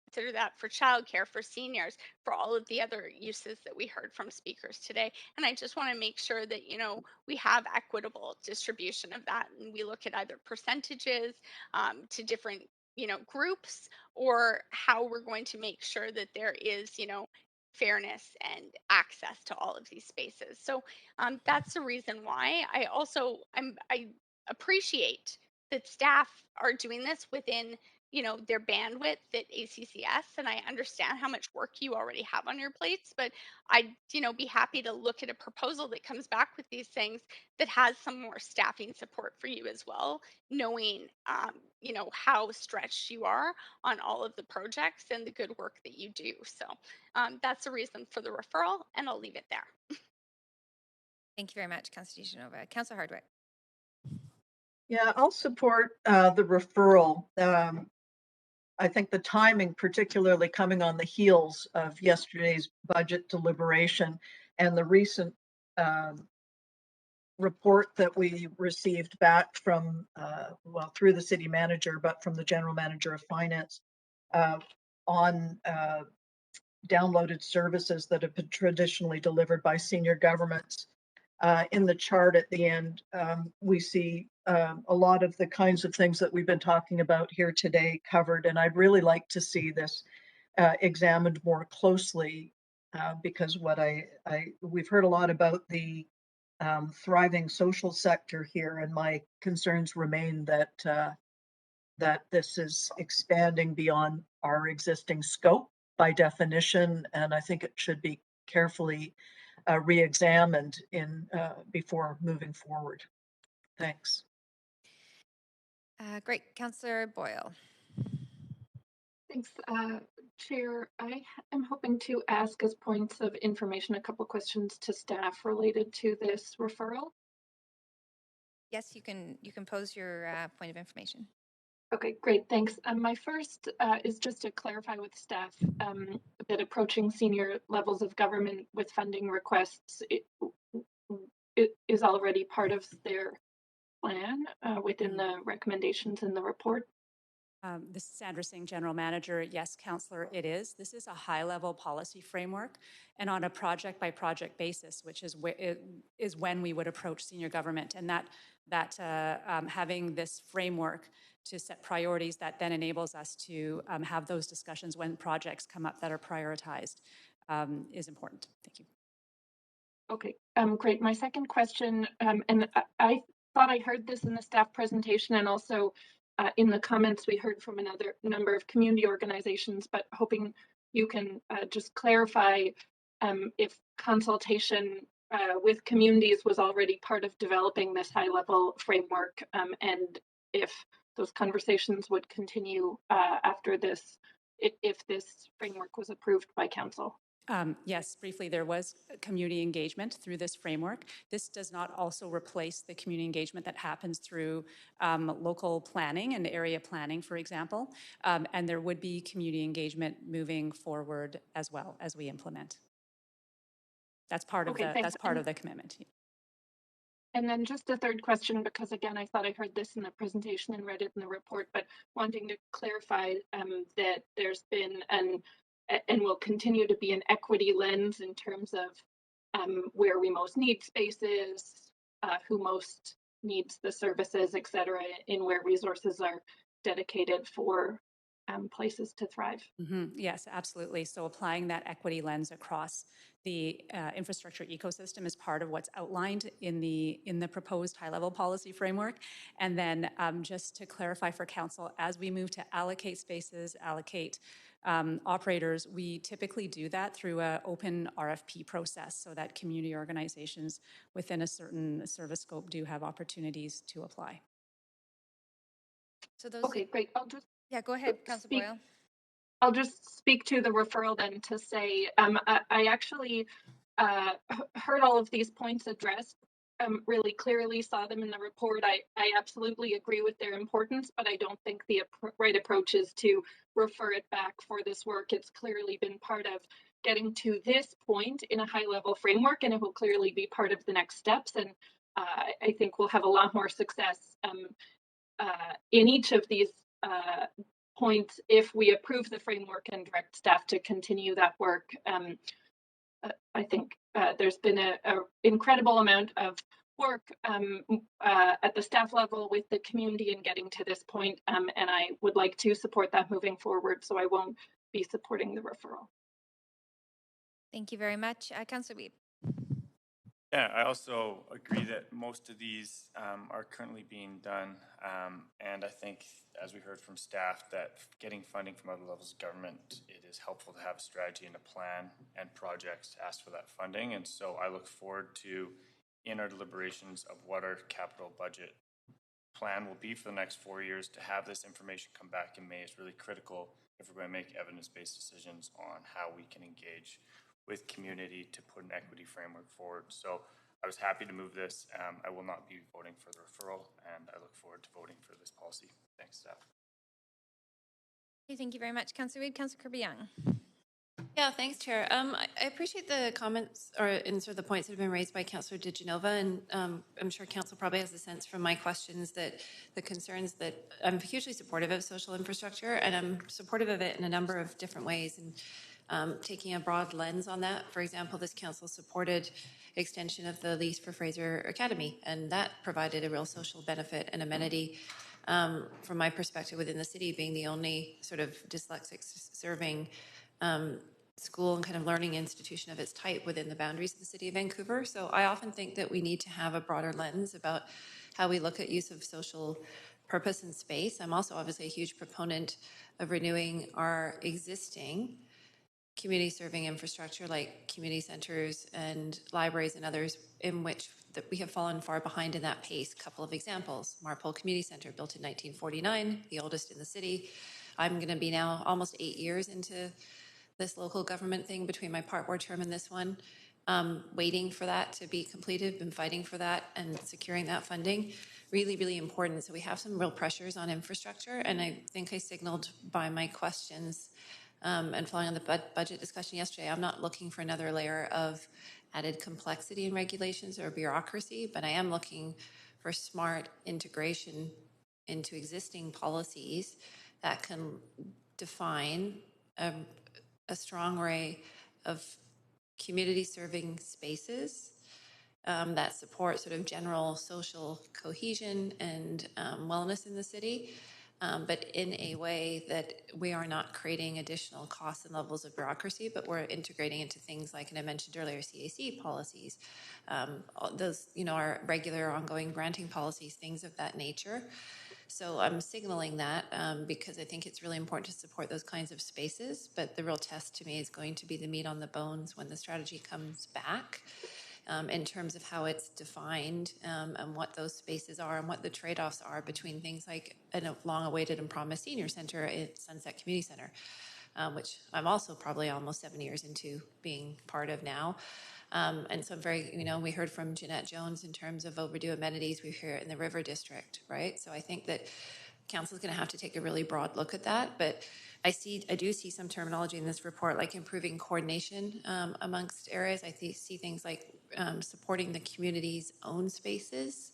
consider that for childcare, for seniors, for all of the other uses that we heard from speakers today. And I just want to make sure that we have equitable distribution of that, and we look at either percentages to different groups, or how we're going to make sure that there is fairness and access to all of these spaces. So that's the reason why I appreciate that staff are doing this within their bandwidth at ACCS, and I understand how much work you already have on your plates, but I'd be happy to look at a proposal that comes back with these things that has some more staffing support for you as well, knowing how stretched you are on all of the projects and the good work that you do. So that's the reason for the referral, and I'll leave it there. Thank you very much, Councillor DeGenova. Councillor Hardwick. Yeah, I'll support the referral. I think the timing, particularly coming on the heels of yesterday's budget deliberation and the recent report that we received back from, through the city manager, but from the general manager of finance on downloaded services that have been traditionally delivered by senior governments. In the chart at the end, we see a lot of the kinds of things that we've been talking about here today covered, and I'd really like to see this examined more closely, because we've heard a lot about the thriving social sector here, and my concerns remain that this is expanding beyond our existing scope by definition, and I think it should be carefully re-examined before moving forward. Thanks. Great. Councillor Boyle. Thanks, Chair. I am hoping to ask as points of information a couple questions to staff related to this referral. Yes, you can pose your point of information. Okay, great, thanks. My first is just to clarify with staff that approaching senior levels of government with funding requests it is already part of their plan within the recommendations in the report. This is Sandra Singh, General Manager. Yes, Councillor, it is. This is a high-level policy framework, and on a project-by-project basis, which is when we would approach senior government, and that having this framework to set priorities that then enables us to have those discussions when projects come up that are prioritized is important. Thank you. Okay, great. My second question, and I thought I heard this in the staff presentation and also in the comments we heard from another number of community organizations, but hoping you can just clarify if consultation with communities was already part of developing this high-level framework, and if those conversations would continue after this, if this framework was approved by council. Yes, briefly, there was community engagement through this framework. This does not also replace the community engagement that happens through local planning and area planning, for example. And there would be community engagement moving forward as well as we implement. That's part of the commitment. And then just a third question, because again, I thought I heard this in the presentation and read it in the report, but wanting to clarify that there's been and will continue to be an equity lens in terms of where we most need spaces, who most needs the services, et cetera, in where resources are dedicated for places to thrive. Mm-hmm. Yes, absolutely. So applying that equity lens across the infrastructure ecosystem is part of what's outlined in the proposed high-level policy framework. And then just to clarify for council, as we move to allocate spaces, allocate operators, we typically do that through an open RFP process so that community organizations within a certain service scope do have opportunities to apply. So those. Okay, great. I'll just go ahead, Councillor Boyle. I'll just speak to the referral then to say, I actually heard all of these points addressed really clearly, saw them in the report. I absolutely agree with their importance, but I don't think the right approach is to refer it back for this work. It's clearly been part of getting to this point in a high-level framework, and it will clearly be part of the next steps. And I think we'll have a lot more success in each of these points if we approve the framework and direct staff to continue that work. I think there's been an incredible amount of work at the staff level with the community in getting to this point, and I would like to support that moving forward, so I won't be supporting the referral. Thank you very much. Councillor Wiebe. Yeah, I also agree that most of these are currently being done. And I think, as we heard from staff, that getting funding from other levels of government, it is helpful to have a strategy and a plan and projects to ask for that funding. And so I look forward to, in our deliberations of what our capital budget plan will be for the next 4 years, to have this information come back in May is really critical if we're going to make evidence-based decisions on how we can engage with community to put an equity framework forward. So I was happy to move this. I will not be voting for the referral, and I look forward to voting for this policy. Thanks, staff. Okay, thank you very much, Councillor Wiebe. Councillor Kirby-Yung. Yeah, thanks, Chair. I appreciate the comments and sort of the points that have been raised by Councillor DiGenova, and I'm sure Council probably has a sense from my questions that the concerns that I'm hugely supportive of social infrastructure, and I'm supportive of it in a number of different ways. And taking a broad lens on that. For example, this council supported extension of the lease for Fraser Academy, and that provided a real social benefit and amenity from my perspective within the city, being the only sort of dyslexic serving school and kind of learning institution of its type within the boundaries of the city of Vancouver. So I often think that we need to have a broader lens about how we look at use of social purpose and space. I'm also obviously a huge proponent of renewing our existing community serving infrastructure like community centers and libraries and others in which that we have fallen far behind in that pace. A couple of examples. Marpole Community Center, built in 1949, the oldest in the city. I'm going to be now almost 8 years into this local government thing between my part board term and this one, waiting for that to be completed, been fighting for that and securing that funding. Really, really important. So we have some real pressures on infrastructure, and I think I signaled by my questions and following on the budget discussion yesterday, I'm not looking for another layer of added complexity in regulations or bureaucracy, but I am looking for smart integration into existing policies that can define a strong array of community serving spaces that support sort of general social cohesion and wellness in the city. But in a way that we are not creating additional costs and levels of bureaucracy, but we're integrating into things like, and I mentioned earlier, CAC policies, those, our regular ongoing granting policies, things of that nature. So I'm signaling that because I think it's really important to support those kinds of spaces. But the real test to me is going to be the meat on the bones when the strategy comes back. In terms of how it's defined and what those spaces are and what the trade-offs are between things like a long-awaited and promised senior center at Sunset Community Center, which I'm also probably almost 7 years into being part of now. And so I'm very, we heard from Jeanette Jones in terms of overdue amenities we hear in the River District, right? So I think that Council is going to have to take a really broad look at that, but I do see some terminology in this report, like improving coordination amongst areas. I see things like supporting the community's own spaces,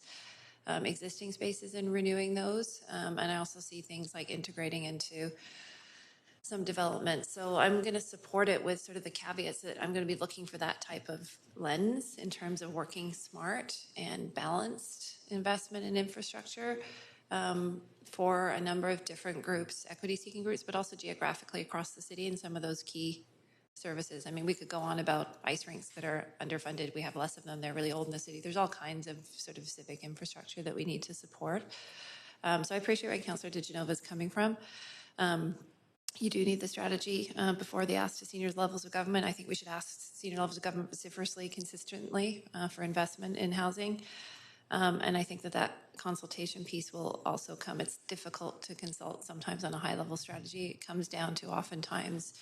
existing spaces, and renewing those. And I also see things like integrating into some development. So I'm going to support it with sort of the caveats that I'm going to be looking for that type of lens in terms of working smart and balanced investment in infrastructure. For a number of different groups, equity-seeking groups, but also geographically across the city and some of those key services. I mean, we could go on about ice rinks that are underfunded. We have less of them. They're really old in the city. There's all kinds of sort of civic infrastructure that we need to support. So I appreciate where Councillor DiGenova is coming from. You do need the strategy before the ask to senior levels of government. I think we should ask senior levels of government vociferously, consistently for investment in housing. And I think that that consultation piece will also come. It's difficult to consult sometimes on a high level strategy. It comes down to oftentimes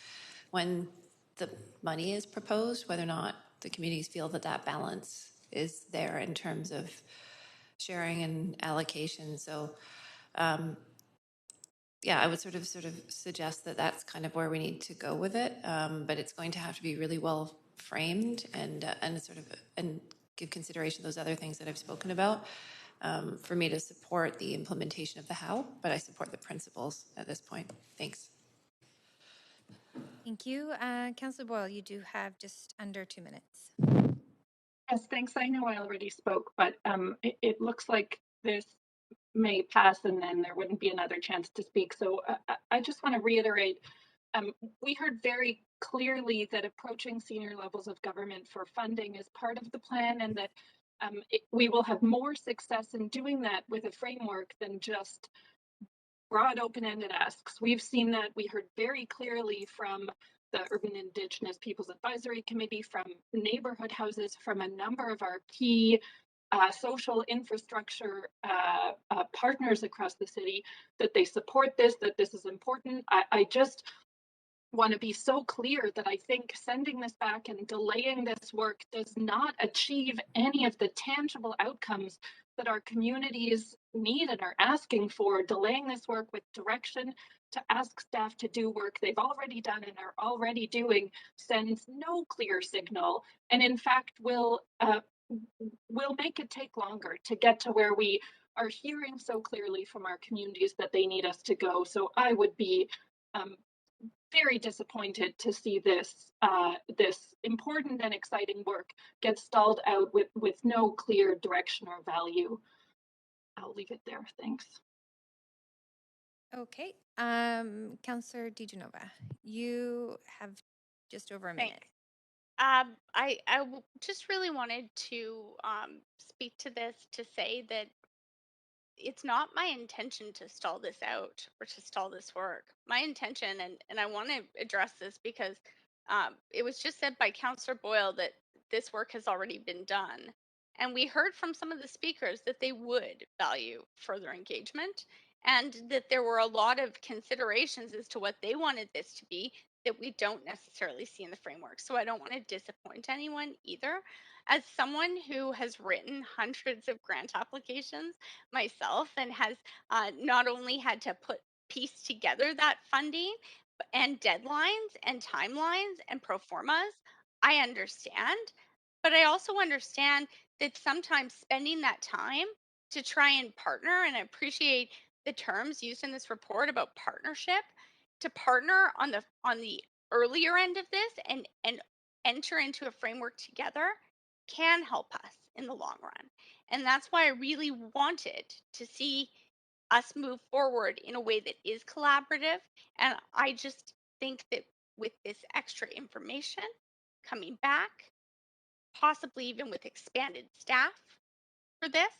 when the money is proposed, whether or not the communities feel that that balance is there in terms of sharing and allocation. So, yeah, I would sort of suggest that that's kind of where we need to go with it. But it's going to have to be really well framed and give consideration to those other things that I've spoken about for me to support the implementation of the how. But I support the principles at this point. Thanks. Thank you. Councillor Boyle, you do have just under 2 minutes. Yes, thanks. I know I already spoke, but it looks like this may pass and then there wouldn't be another chance to speak. So I just want to reiterate, we heard very clearly that approaching senior levels of government for funding is part of the plan, and that we will have more success in doing that with a framework than just broad open-ended asks. We've seen that. We heard very clearly from the Urban Indigenous Peoples Advisory Committee, from neighborhood houses, from a number of our key social infrastructure partners across the city, that they support this, that this is important. I just want to be so clear that I think sending this back and delaying this work does not achieve any of the tangible outcomes that our communities need and are asking for. Delaying this work with direction to ask staff to do work they've already done and are already doing sends no clear signal, and in fact will make it take longer to get to where we are hearing so clearly from our communities that they need us to go. So I would be very disappointed to see this this important and exciting work get stalled out with no clear direction or value. I'll leave it there. Thanks. Okay. Councillor DiGenova, you have just over a minute. I just really wanted to speak to this to say that it's not my intention to stall this out or to stall this work. My intention, and I want to address this because it was just said by Councillor Boyle that this work has already been done. And we heard from some of the speakers that they would value further engagement and that there were a lot of considerations as to what they wanted this to be that we don't necessarily see in the framework. So I don't want to disappoint anyone either. As someone who has written hundreds of grant applications myself and has not only had to piece together that funding and deadlines and timelines and pro formas, I understand. But I also understand that sometimes spending that time to try and partner, and I appreciate the terms used in this report about partnership, to partner on the earlier end of this and enter into a framework together can help us in the long run. And that's why I really wanted to see us move forward in a way that is collaborative. And I just think that with this extra information coming back, possibly even with expanded staff for this,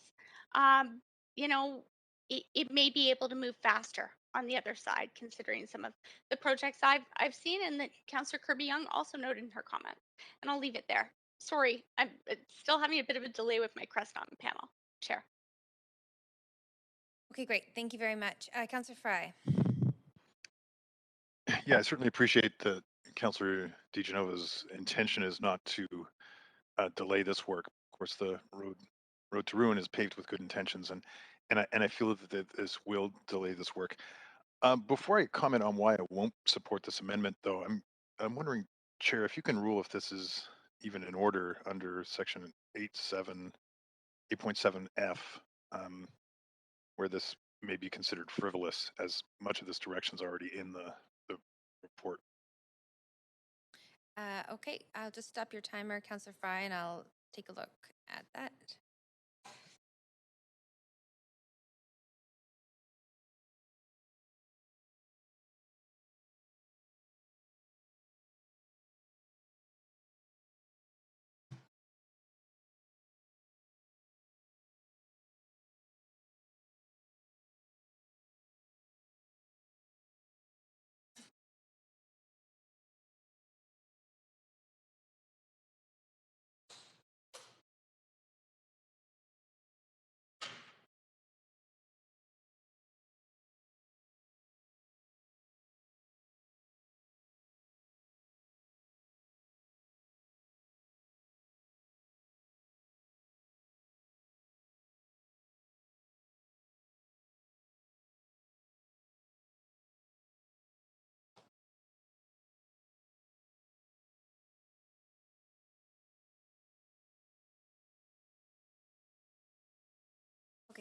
you know, it may be able to move faster on the other side, considering some of the projects I've seen and that Councillor Kirby-Yung also noted in her comments. And I'll leave it there. Sorry, I'm still having a bit of a delay with my Creston panel. Chair. Okay, great. Thank you very much. Councillor Fry. Yeah, I certainly appreciate that Councillor DiGenova's intention is not to delay this work. Of course, the road to ruin is paved with good intentions, and I feel that this will delay this work. Before I comment on why I won't support this amendment, though, I'm wondering, Chair, if you can rule if this is even in order under Section 8.7F, where this may be considered frivolous, as much of this direction is already in the report. Okay, I'll just stop your timer, Councillor Fry, and I'll take a look at that.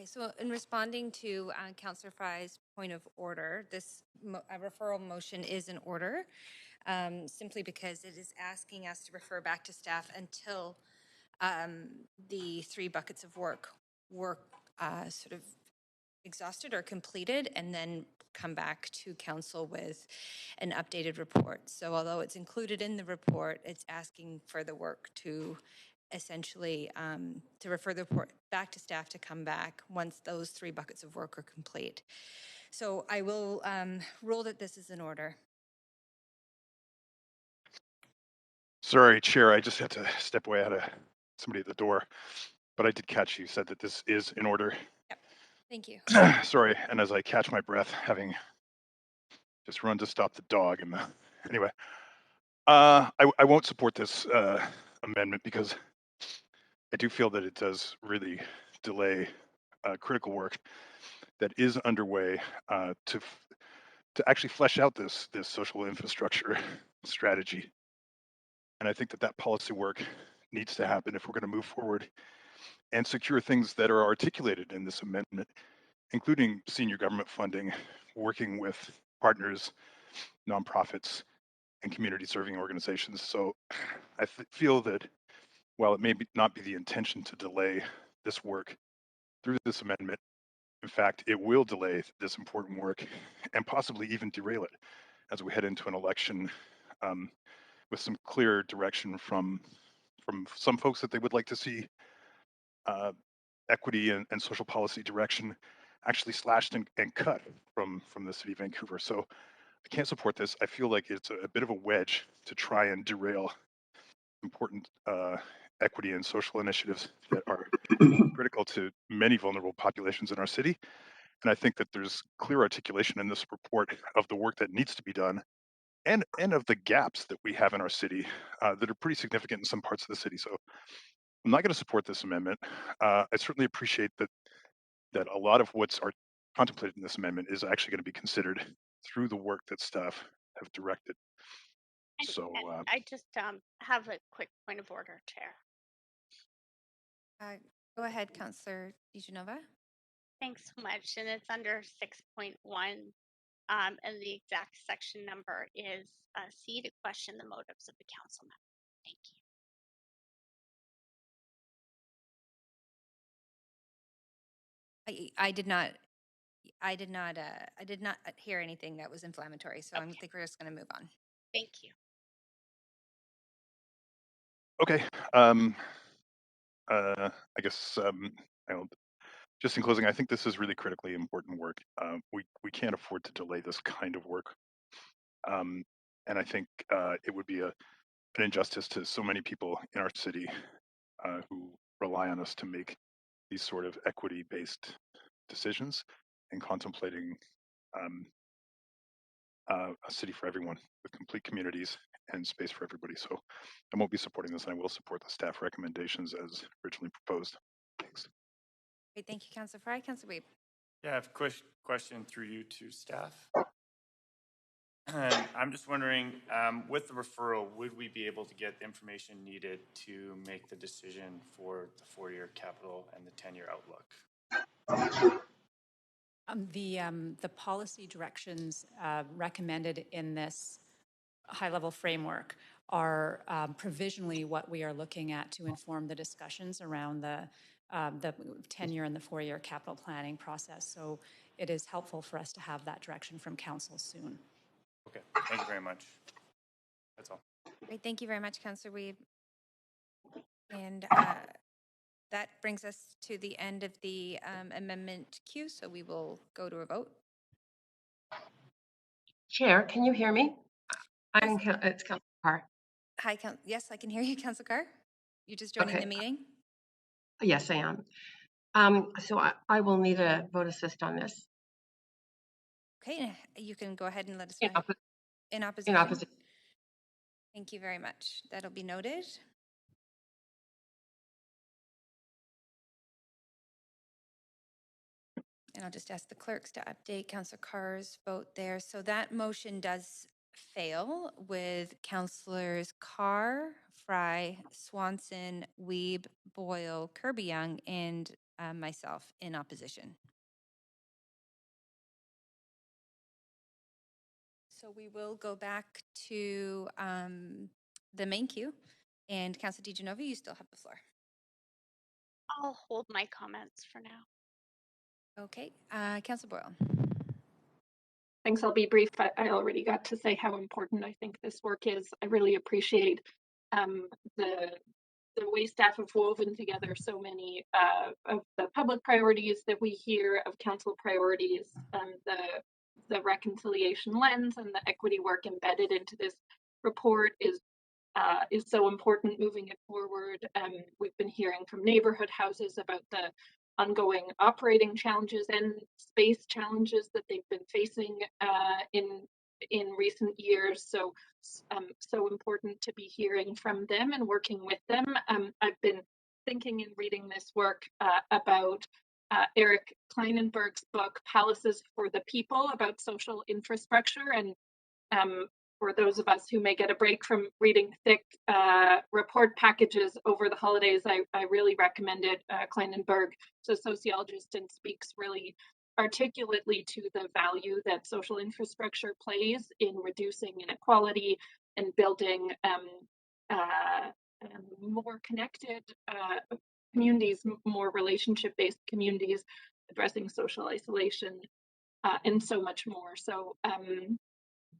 Okay, so in responding to Councillor Fry's point of order, this referral motion is in order, simply because it is asking us to refer back to staff until the 3 buckets of work were sort of exhausted or completed, and then come back to council with an updated report. So although it's included in the report, it's asking for the work to essentially to refer the report back to staff to come back once those 3 buckets of work are complete. So I will rule that this is in order. Sorry, Chair, I just had to step away. I had somebody at the door, but I did catch you said that this is in order. Thank you. Sorry, and as I catch my breath, having just run to stop the dog, and anyway, I won't support this amendment because I do feel that it does really delay critical work that is underway to actually flesh out this social infrastructure strategy. And I think that that policy work needs to happen if we're going to move forward and secure things that are articulated in this amendment, including senior government funding, working with partners, nonprofits, and community serving organizations. So I feel that while it may not be the intention to delay this work through this amendment, in fact, it will delay this important work and possibly even derail it as we head into an election with some clear direction from some folks that they would like to see equity and social policy direction actually slashed and cut from the city of Vancouver. So I can't support this. I feel like it's a bit of a wedge to try and derail important equity and social initiatives that are critical to many vulnerable populations in our city. And I think that there's clear articulation in this report of the work that needs to be done and of the gaps that we have in our city that are pretty significant in some parts of the city. So I'm not going to support this amendment. I certainly appreciate that a lot of what's contemplated in this amendment is actually going to be considered through the work that staff have directed. So I just have a quick point of order, Chair. Go ahead, Councillor DiGenova. Thanks so much. And it's under 6.1, and the exact section number is C, to question the motives of the council member. Thank you. I did not hear anything that was inflammatory, so I think we're just going to move on. Thank you. okay. I guess just in closing, I think this is really critically important work. We can't afford to delay this kind of work. And I think it would be an injustice to so many people in our city who rely on us to make these sort of equity-based decisions and contemplating a city for everyone with complete communities and space for everybody. So I won't be supporting this, and I will support the staff recommendations as originally proposed. Thanks. Okay, thank you, Councillor Fry. Councillor Weeb. Yeah, I have a question through you to staff. And I'm just wondering, with the referral, would we be able to get the information needed to make the decision for the 4-year capital and the 10-year outlook? The policy directions recommended in this high-level framework are provisionally what we are looking at to inform the discussions around the 10-year and the 4-year capital planning process. So it is helpful for us to have that direction from council soon. Okay, thank you very much. That's all. Great, thank you very much, Councillor Weeb. And that brings us to the end of the amendment queue, so we will go to a vote. Chair, can you hear me? It's Councillor Carr. Hi, yes, I can hear you, Councillor Carr. You're just joining the meeting? Yes, I am. So I will need a vote assist on this. Okay, you can go ahead and let us know. In opposition? In opposition. Thank you very much. That'll be noted. And I'll just ask the clerks to update Councillor Carr's vote there. So that motion does fail with Councillors Carr, Fry, Swanson, Weeb, Boyle, Kirby-Young, and myself in opposition. So we will go back to the main queue. And Councillor DiGenova, you still have the floor. I'll hold my comments for now. Okay, Councillor Boyle. Thanks. I'll be brief. I already got to say how important I think this work is. I really appreciate the way staff have woven together so many of the public priorities that we hear, of council priorities, the reconciliation lens and the equity work embedded into this report is so important moving it forward. We've been hearing from neighborhood houses about the ongoing operating challenges and space challenges that they've been facing in recent years. So important to be hearing from them and working with them. I've been thinking and reading this work about Eric Kleinenberg's book, Palaces for the People, about social infrastructure. And for those of us who may get a break from reading thick report packages over the holidays, I really recommend it. Kleinenberg is a sociologist and speaks really articulately to the value that social infrastructure plays in reducing inequality and building more connected communities, more relationship-based communities, addressing social isolation, and so much more. So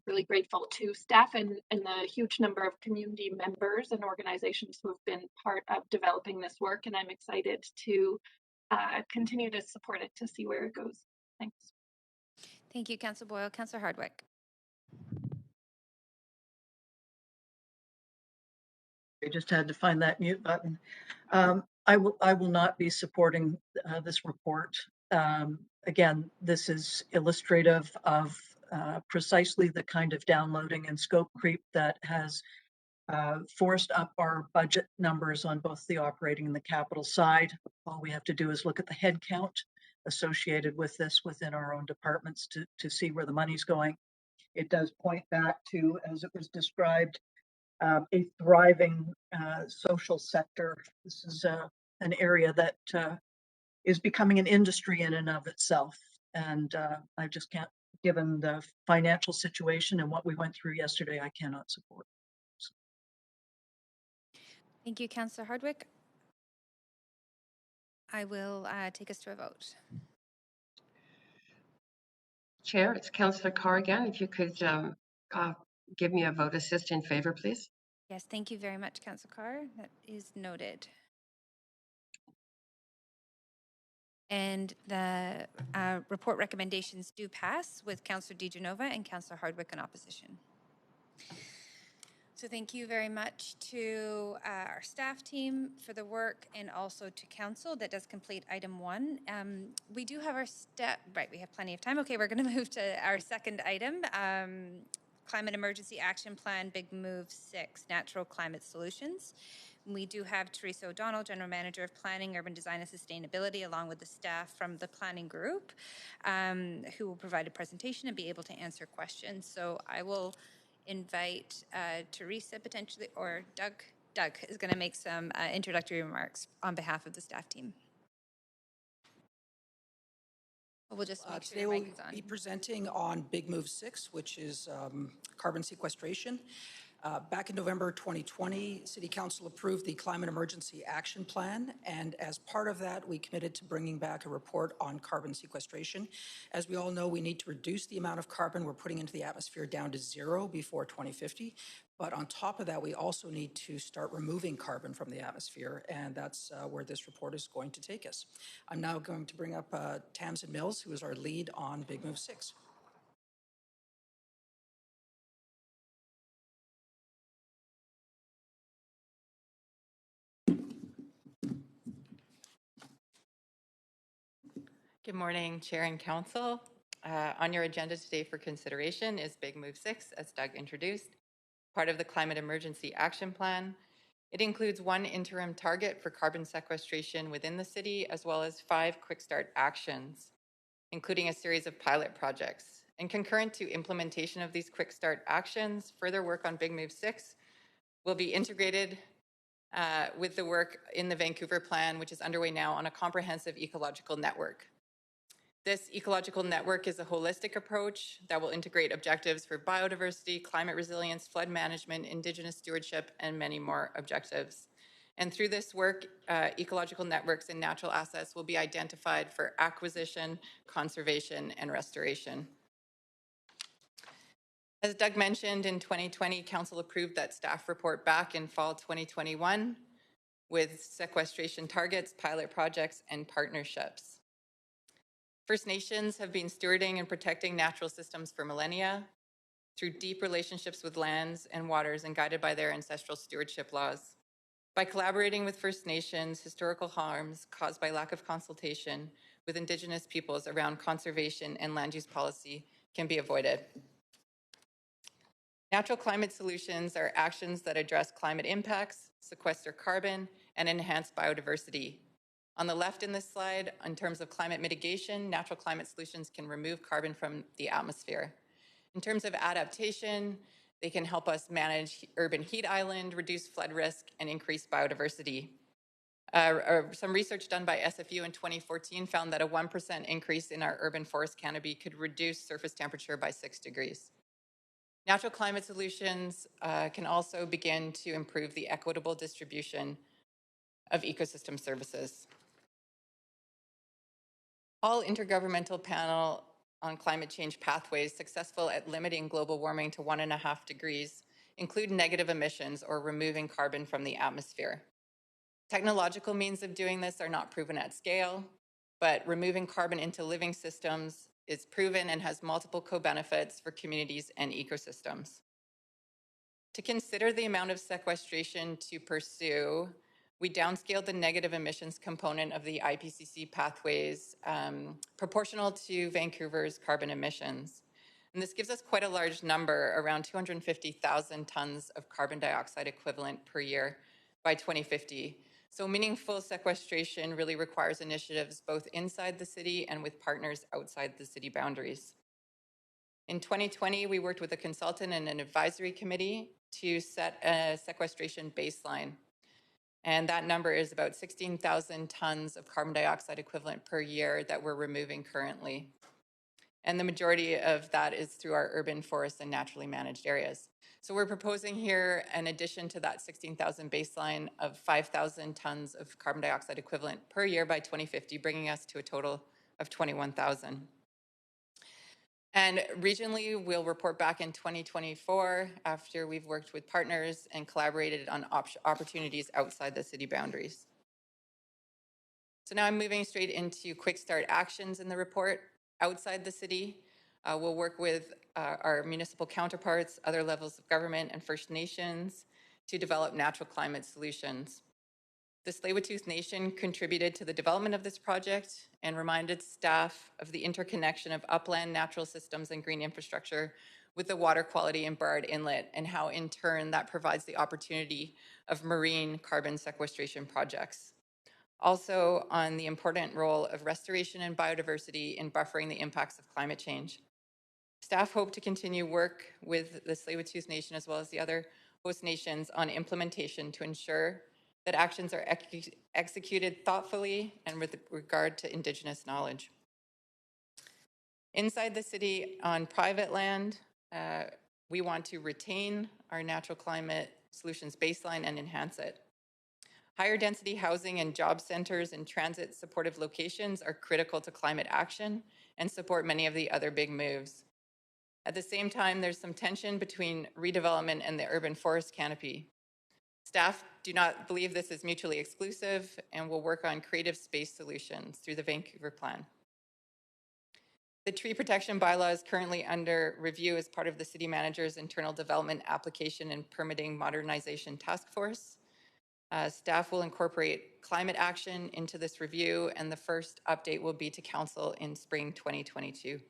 really grateful to staff and the huge number of community members and organizations who have been part of developing this work. And I'm excited to continue to support it to see where it goes. Thanks. Thank you, Councillor Boyle. Councillor Hardwick. I just had to find that mute button. I will not be supporting this report. Again, this is illustrative of precisely the kind of downloading and scope creep that has forced up our budget numbers on both the operating and the capital side. All we have to do is look at the head count associated with this within our own departments to see where the money's going. It does point back to, as it was described, a thriving social sector. This is an area that is becoming an industry in and of itself. And I just can't, given the financial situation and what we went through yesterday, I cannot support. Thank you, Councillor Hardwick. I will take us to a vote. Chair, it's Councillor Carr again. If you could give me a vote assist in favor, please. Yes, thank you very much, Councillor Carr. That is noted. And the report recommendations do pass with Councillor DiGenova and Councillor Hardwick in opposition. So thank you very much to our staff team for the work and also to council. That does complete item 1. We do have our right, we have plenty of time. Okay, we're going to move to our second item, Climate Emergency Action Plan, Big Move 6, Natural Climate Solutions. We do have Teresa O'Donnell, General Manager of Planning, Urban Design and Sustainability, along with the staff from the planning group, who will provide a presentation and be able to answer questions. So I will invite Teresa potentially, or Doug. Doug is going to make some introductory remarks on behalf of the staff team. We'll just make sure today we'll be presenting on Big Move 6, which is carbon sequestration. Back in November 2020, City Council approved the Climate Emergency Action Plan, and as part of that, we committed to bringing back a report on carbon sequestration. As we all know, we need to reduce the amount of carbon we're putting into the atmosphere down to 0 before 2050. But on top of that, we also need to start removing carbon from the atmosphere, and that's where this report is going to take us. I'm now going to bring up Tamsin Mills, who is our lead on Big Move 6. Good morning, Chair and Council. On your agenda today for consideration is Big Move 6, as Doug introduced, part of the Climate Emergency Action Plan. It includes 1 interim target for carbon sequestration within the city, as well as 5 quick start actions, including a series of pilot projects. And concurrent to implementation of these quick start actions, further work on Big Move 6 will be integrated with the work in the Vancouver Plan, which is underway now on a comprehensive ecological network. This ecological network is a holistic approach that will integrate objectives for biodiversity, climate resilience, flood management, Indigenous stewardship, and many more objectives. And through this work, ecological networks and natural assets will be identified for acquisition, conservation, and restoration. As Doug mentioned, in 2020, Council approved that staff report back in fall 2021 with sequestration targets, pilot projects, and partnerships. First Nations have been stewarding and protecting natural systems for millennia through deep relationships with lands and waters and guided by their ancestral stewardship laws. By collaborating with First Nations, historical harms caused by lack of consultation with Indigenous peoples around conservation and land use policy can be avoided. Natural climate solutions are actions that address climate impacts, sequester carbon, and enhance biodiversity. On the left in this slide, in terms of climate mitigation, natural climate solutions can remove carbon from the atmosphere. In terms of adaptation, they can help us manage urban heat island, reduce flood risk, and increase biodiversity. Some research done by SFU in 2014 found that a 1% increase in our urban forest canopy could reduce surface temperature by 6 degrees. Natural climate solutions can also begin to improve the equitable distribution of ecosystem services. All Intergovernmental Panel on Climate Change pathways successful at limiting global warming to 1.5 degrees include negative emissions or removing carbon from the atmosphere. Technological means of doing this are not proven at scale, but removing carbon into living systems is proven and has multiple co-benefits for communities and ecosystems. To consider the amount of sequestration to pursue, we downscaled the negative emissions component of the IPCC pathways proportional to Vancouver's carbon emissions. And this gives us quite a large number, around 250,000 tons of carbon dioxide equivalent per year by 2050. So meaningful sequestration really requires initiatives both inside the city and with partners outside the city boundaries. In 2020, we worked with a consultant and an advisory committee to set a sequestration baseline. And that number is about 16,000 tons of carbon dioxide equivalent per year that we're removing currently. And the majority of that is through our urban forests and naturally managed areas. So we're proposing here, in addition to that 16,000 baseline, of 5,000 tons of carbon dioxide equivalent per year by 2050, bringing us to a total of 21,000. And regionally, we'll report back in 2024 after we've worked with partners and collaborated on opportunities outside the city boundaries. So now I'm moving straight into quick start actions in the report. Outside the city, we'll work with our municipal counterparts, other levels of government, and First Nations to develop natural climate solutions. The Tsleil-Waututh Nation contributed to the development of this project and reminded staff of the interconnection of upland natural systems and green infrastructure with the water quality in Burrard Inlet, and how in turn that provides the opportunity of marine carbon sequestration projects. Also on the important role of restoration and biodiversity in buffering the impacts of climate change. Staff hope to continue work with the Tsleil-Waututh Nation as well as the other host nations on implementation to ensure that actions are executed thoughtfully and with regard to Indigenous knowledge. Inside the city on private land, we want to retain our natural climate solutions baseline and enhance it. Higher density housing and job centers and transit supportive locations are critical to climate action and support many of the other big moves. At the same time, there's some tension between redevelopment and the urban forest canopy. Staff do not believe this is mutually exclusive and will work on creative space solutions through the Vancouver Plan. The tree protection bylaw is currently under review as part of the city manager's internal development application and permitting modernization task force. Staff will incorporate climate action into this review, and the first update will be to council in spring 2022.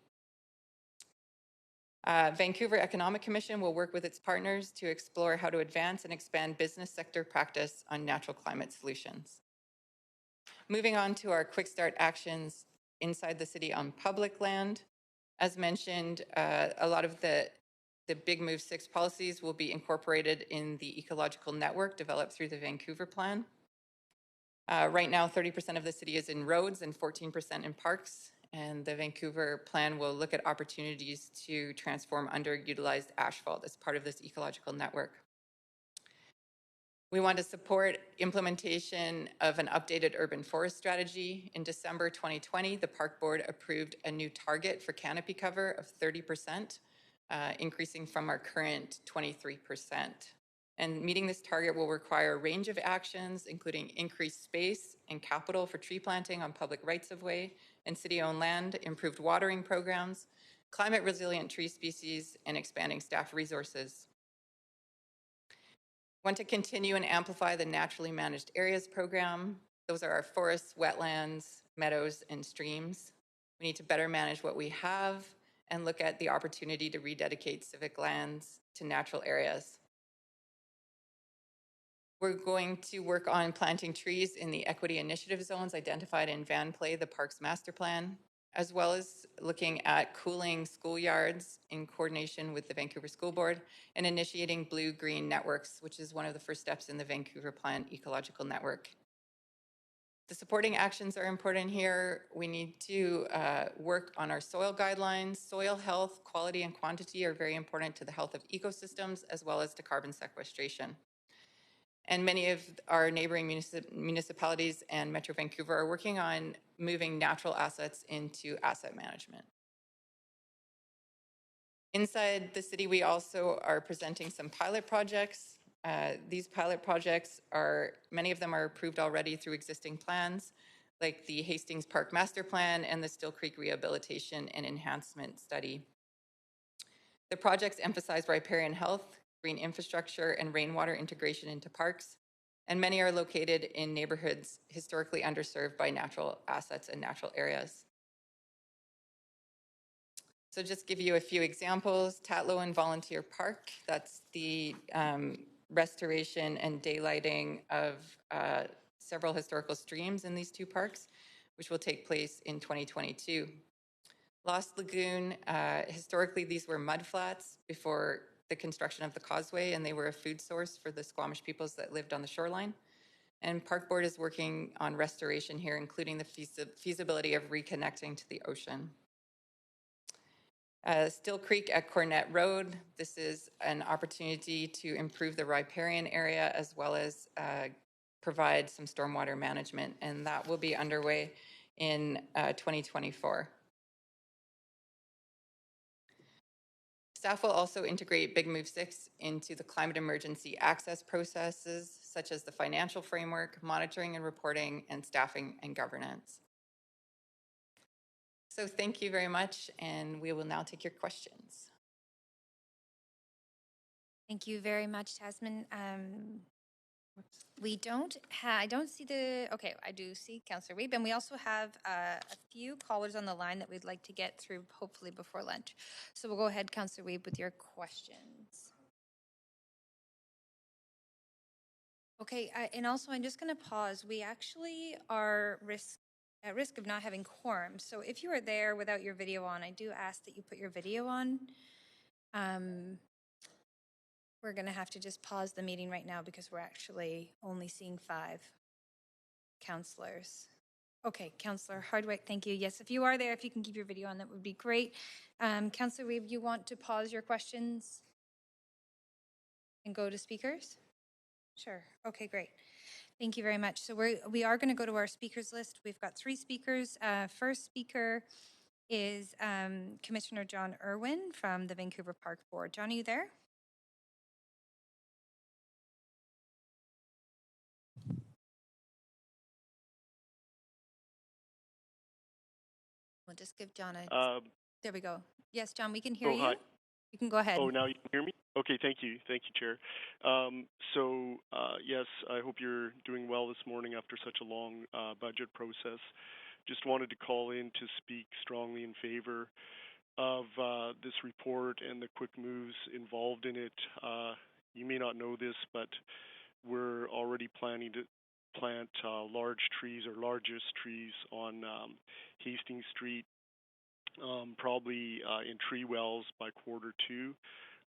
Vancouver Economic Commission will work with its partners to explore how to advance and expand business sector practice on natural climate solutions. Moving on to our quick start actions inside the city on public land. As mentioned, a lot of the the Big Move 6 policies will be incorporated in the ecological network developed through the Vancouver Plan. Right now, 30% of the city is in roads and 14% in parks, and the Vancouver Plan will look at opportunities to transform underutilized asphalt as part of this ecological network. We want to support implementation of an updated urban forest strategy. In December 2020, the Park Board approved a new target for canopy cover of 30%, increasing from our current 23%. And meeting this target will require a range of actions, including increased space and capital for tree planting on public rights-of-way and city-owned land, improved watering programs, climate-resilient tree species, and expanding staff resources. Want to continue and amplify the Naturally Managed Areas program. Those are our forests, wetlands, meadows, and streams. We need to better manage what we have and look at the opportunity to rededicate civic lands to natural areas. We're going to work on planting trees in the equity initiative zones identified in Van Play, the Parks Master Plan, as well as looking at cooling schoolyards in coordination with the Vancouver School Board and initiating blue-green networks, which is one of the first steps in the Vancouver Plan ecological network. The supporting actions are important here. We need to work on our soil guidelines. Soil health, quality, and quantity are very important to the health of ecosystems as well as to carbon sequestration. And many of our neighboring municipalities and Metro Vancouver are working on moving natural assets into asset management. Inside the city, we also are presenting some pilot projects. These pilot projects many of them are approved already through existing plans, like the Hastings Park Master Plan and the Still Creek Rehabilitation and Enhancement Study. The projects emphasize riparian health, green infrastructure, and rainwater integration into parks, and many are located in neighborhoods historically underserved by natural assets and natural areas. So just give you a few examples. Tatlowen Volunteer Park, that's the restoration and daylighting of several historical streams in these two parks, which will take place in 2022. Lost Lagoon, historically these were mud flats before the construction of the causeway, and they were a food source for the Squamish peoples that lived on the shoreline. And Park Board is working on restoration here, including the feasibility of reconnecting to the ocean. Still Creek at Cornett Road, this is an opportunity to improve the riparian area as well as provide some stormwater management, and that will be underway in 2024. Staff will also integrate Big Move 6 into the climate emergency access processes, such as the financial framework, monitoring and reporting, and staffing and governance. So thank you very much, and we will now take your questions. Thank you very much, Tasman. I don't see okay, I do see Councillor Wiebe, and we also have a few callers on the line that we'd like to get through, hopefully before lunch. So we'll go ahead, Councillor Wiebe, with your questions. Okay, and also I'm just going to pause. We actually are at risk of not having quorum. So if you are there without your video on, I do ask that you put your video on. We're going to have to just pause the meeting right now because we're actually only seeing 5 councillors. Okay, Councillor Hardwick, thank you. Yes, if you are there, if you can keep your video on, that would be great. Councillor Wiebe, you want to pause your questions and go to speakers? Sure. Okay, great. Thank you very much. So we are going to go to our speakers list. We've got 3 speakers. First speaker is Commissioner John Irwin from the Vancouver Park Board. John, are you there? We'll just give John a... there we go. Yes, John, we can hear you. Hi. You can go ahead. Oh, now you can hear me? Okay, thank you. Thank you, Chair. Yes, I hope you're doing well this morning after such a long budget process. Just wanted to call in to speak strongly in favor of this report and the quick moves involved in it. You may not know this, but we're already planning to plant large trees or largest trees on Hastings Street, probably in tree wells by Q2.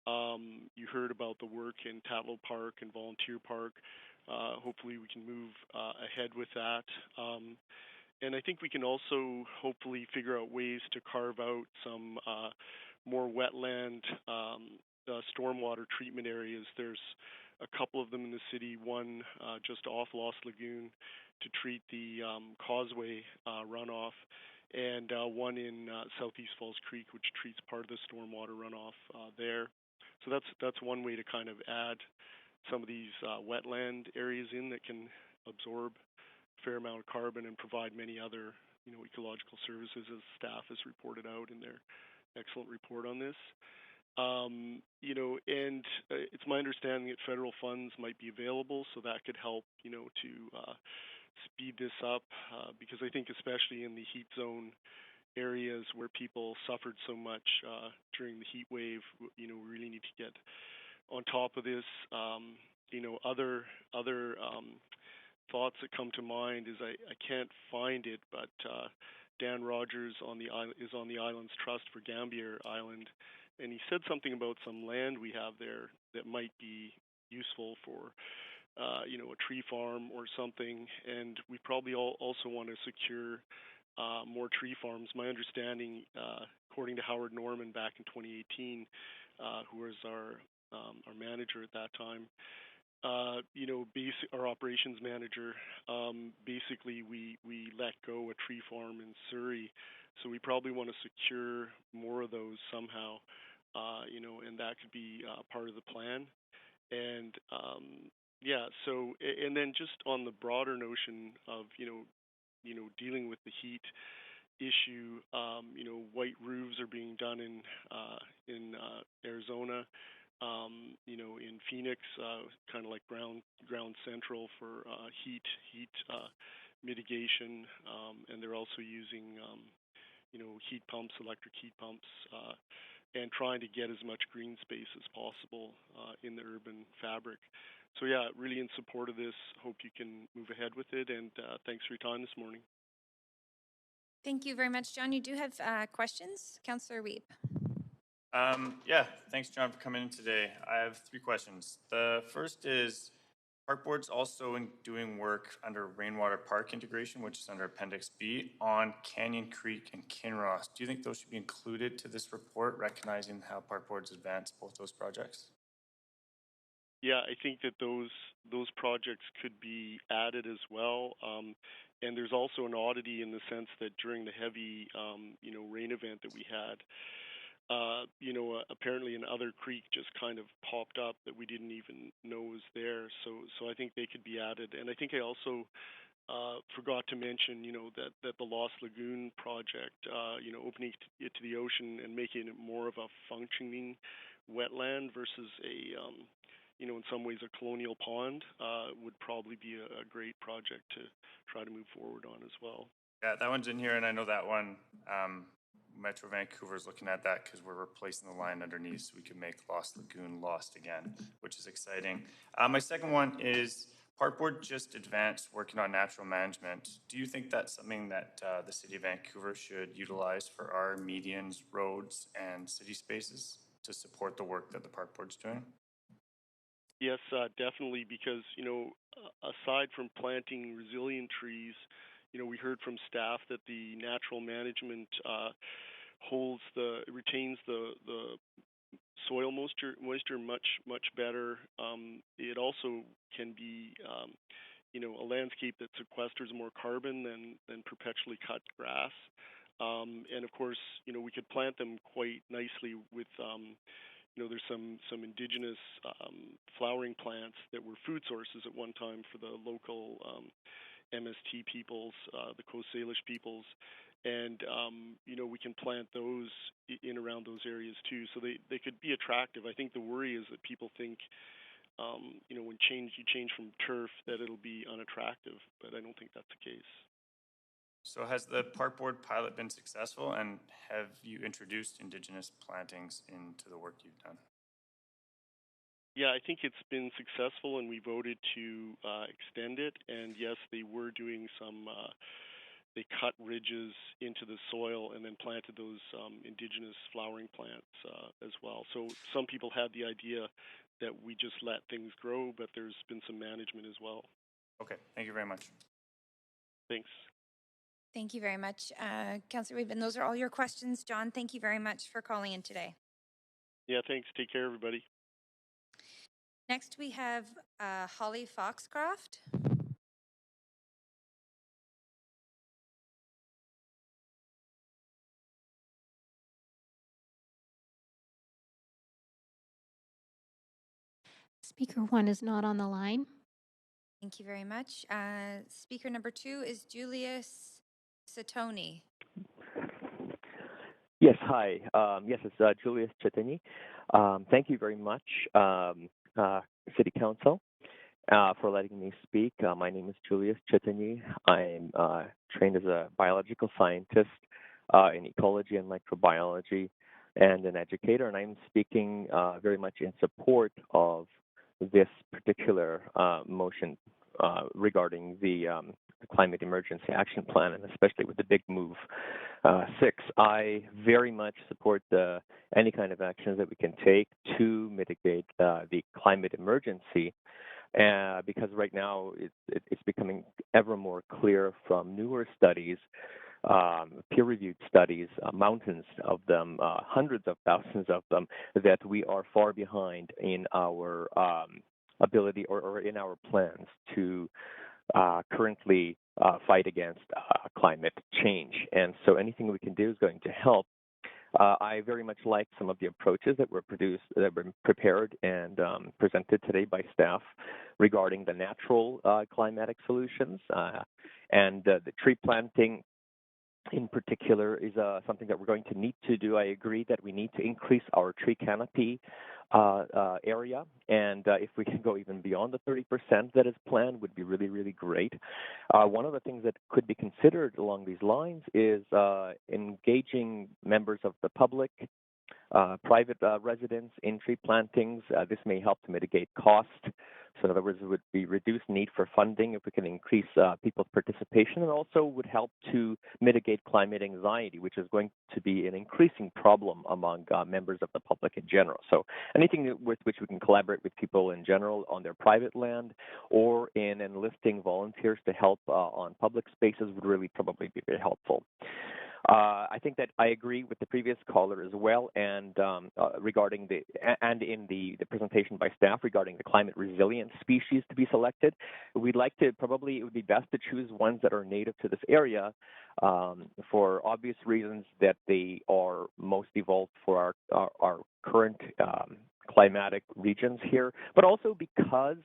You heard about the work in Tatlow Park and Volunteer Park. Hopefully we can move ahead with that. And I think we can also hopefully figure out ways to carve out some more wetland stormwater treatment areas. There's a couple of them in the city, one just off Lost Lagoon to treat the causeway runoff, and one in Southeast Falls Creek, which treats part of the stormwater runoff there. So that's one way to kind of add some of these wetland areas in that can absorb a fair amount of carbon and provide many other, ecological services, as staff has reported out in their excellent report on this. And it's my understanding that federal funds might be available, so that could help, to speed this up, because I think especially in the heat zone areas where people suffered so much during the heat wave, we really need to get on top of this. Other thoughts that come to mind is I can't find it, but Dan Rogers is on the Islands Trust for Gambier Island, and he said something about some land we have there that might be useful for a tree farm or something, and we probably also want to secure more tree farms. My understanding, according to Howard Norman back in 2018, who was our manager at that time, our operations manager, basically we let go a tree farm in Surrey, so we probably want to secure more of those somehow, and that could be part of the plan. And so, and then just on the broader notion of, dealing with the heat issue, white roofs are being done in Arizona, in Phoenix, kind of like ground central for heat mitigation, and they're also using, heat pumps, electric heat pumps, and trying to get as much green space as possible in the urban fabric. So yeah, really in support of this. Hope you can move ahead with it, and thanks for your time this morning. Thank you very much, John. You do have questions? Councillor Wiebe. Yeah, thanks, John, for coming in today. I have 3 questions. The first is, Park Board's also doing work under Rainwater Park integration, which is under Appendix B, on Canyon Creek and Kinross. Do you think those should be included to this report, recognizing how Park Board's advanced both those projects? Yeah, I think that those projects could be added as well. And there's also an oddity in the sense that during the heavy, rain event that we had, apparently another creek just kind of popped up that we didn't even know was there. So I think they could be added. And I think I also forgot to mention, that the Lost Lagoon project, opening it to the ocean and making it more of a functioning wetland versus a, in some ways a colonial pond, would probably be a great project to try to move forward on as well. Yeah, that one's in here, and I know that one, Metro Vancouver is looking at that because we're replacing the line underneath so we can make Lost Lagoon lost again, which is exciting. My second one is, Park Board just advanced working on natural management. Do you think that's something that the City of Vancouver should utilize for our medians, roads, and city spaces to support the work that the Park Board's doing? Yes, definitely, because, aside from planting resilient trees, we heard from staff that the natural management retains the soil moisture much better. It also can be, a landscape that sequesters more carbon than perpetually cut grass. And of course, we could plant them quite nicely with, there's some indigenous flowering plants that were food sources at one time for the local MST peoples, the Coast Salish peoples, and we can plant those in around those areas too, so they could be attractive. I think the worry is that people think, when you change from turf, that it'll be unattractive, but I don't think that's the case. So has the Park Board pilot been successful, and have you introduced Indigenous plantings into the work you've done? Yeah, I think it's been successful, and we voted to extend it. And yes, they were doing some they cut ridges into the soil and then planted those indigenous flowering plants as well. So some people had the idea that we just let things grow, but there's been some management as well. Okay, thank you very much. Thanks. Thank you very much, Councillor Reid. And those are all your questions. John, thank you very much for calling in today. Yeah, thanks. Take care, everybody. Next, we have Holly Foxcroft. Speaker 1 is not on the line. Thank you very much. Speaker number 2 is Julius Satoni. Yes, hi. Yes, it's Julius Chetini. Thank you very much, City Council, for letting me speak. My name is Julius Chetini. I'm trained as a biological scientist in ecology and microbiology and an educator, and I'm speaking very much in support of this particular motion regarding the Climate Emergency Action Plan, and especially with the Big Move 6. I very much support any kind of actions that we can take to mitigate the climate emergency, because right now it's becoming ever more clear from newer studies, peer-reviewed studies, mountains of them, hundreds of thousands of them, that we are far behind in our ability or in our plans to currently fight against climate change. And so anything we can do is going to help. I very much like some of the approaches that were prepared and presented today by staff regarding the natural climatic solutions, and the tree planting in particular is something that we're going to need to do. I agree that we need to increase our tree canopy area, and if we can go even beyond the 30% that is planned, would be really, really great. One of the things that could be considered along these lines is engaging members of the public, private residents in tree plantings. This may help to mitigate cost. So in other words, it would be reduced need for funding if we can increase people's participation, and also would help to mitigate climate anxiety, which is going to be an increasing problem among members of the public in general. So anything with which we can collaborate with people in general on their private land, or in enlisting volunteers to help on public spaces, would really probably be very helpful. I think that I agree with the previous caller as well, and regarding in the presentation by staff regarding the climate resilient species to be selected. We'd like to it would be best to choose ones that are native to this area, for obvious reasons that they are most evolved for our current climatic regions here, but also because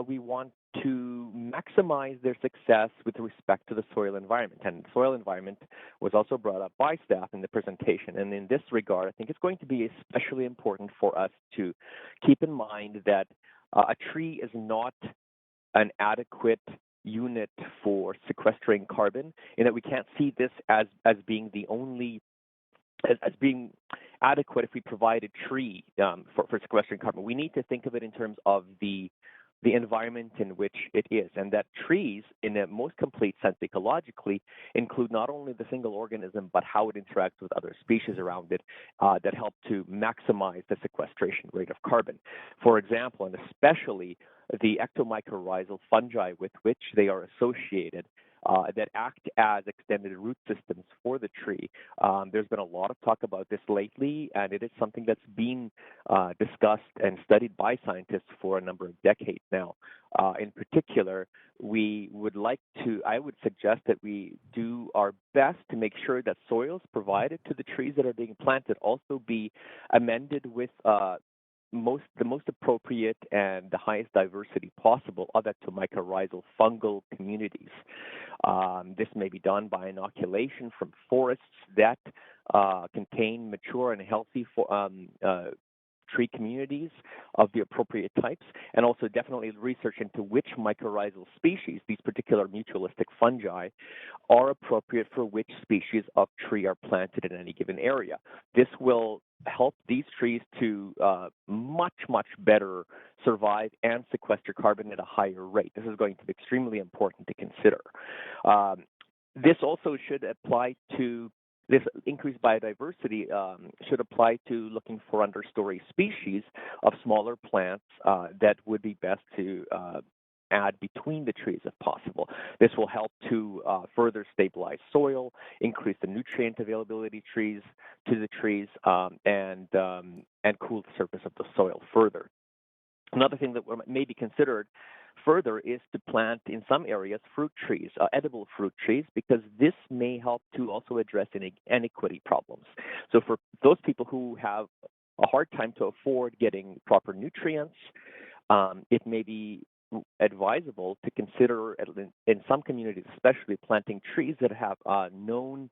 we want to maximize their success with respect to the soil environment. And the soil environment was also brought up by staff in the presentation. And in this regard, I think it's going to be especially important for us to keep in mind that a tree is not an adequate unit for sequestering carbon, in that we can't see this as being the only as being adequate if we provide a tree for sequestering carbon. We need to think of it in terms of the environment in which it is, and that trees, in a most complete sense ecologically, include not only the single organism, but how it interacts with other species around it that help to maximize the sequestration rate of carbon. For example, and especially the ectomycorrhizal fungi with which they are associated, that act as extended root systems for the tree. There's been a lot of talk about this lately, and it is something that's been discussed and studied by scientists for a number of decades now. In particular, I would suggest that we do our best to make sure that soils provided to the trees that are being planted also be amended with the most appropriate and the highest diversity possible of ectomycorrhizal fungal communities. This may be done by inoculation from forests that contain mature and healthy tree communities of the appropriate types, and also definitely research into which mycorrhizal species, these particular mutualistic fungi, are appropriate for which species of tree are planted in any given area. This will help these trees to much, much better survive and sequester carbon at a higher rate. This is going to be extremely important to consider. this also should apply to this increased biodiversity should apply to looking for understory species of smaller plants that would be best to add between the trees if possible. This will help to further stabilize soil, increase the nutrient availability to the trees, and cool the surface of the soil further. Another thing that may be considered further is to plant in some areas fruit trees, edible fruit trees, because this may help to also address inequity problems. So for those people who have a hard time to afford getting proper nutrients, it may be advisable to consider, in some communities especially, planting trees that have known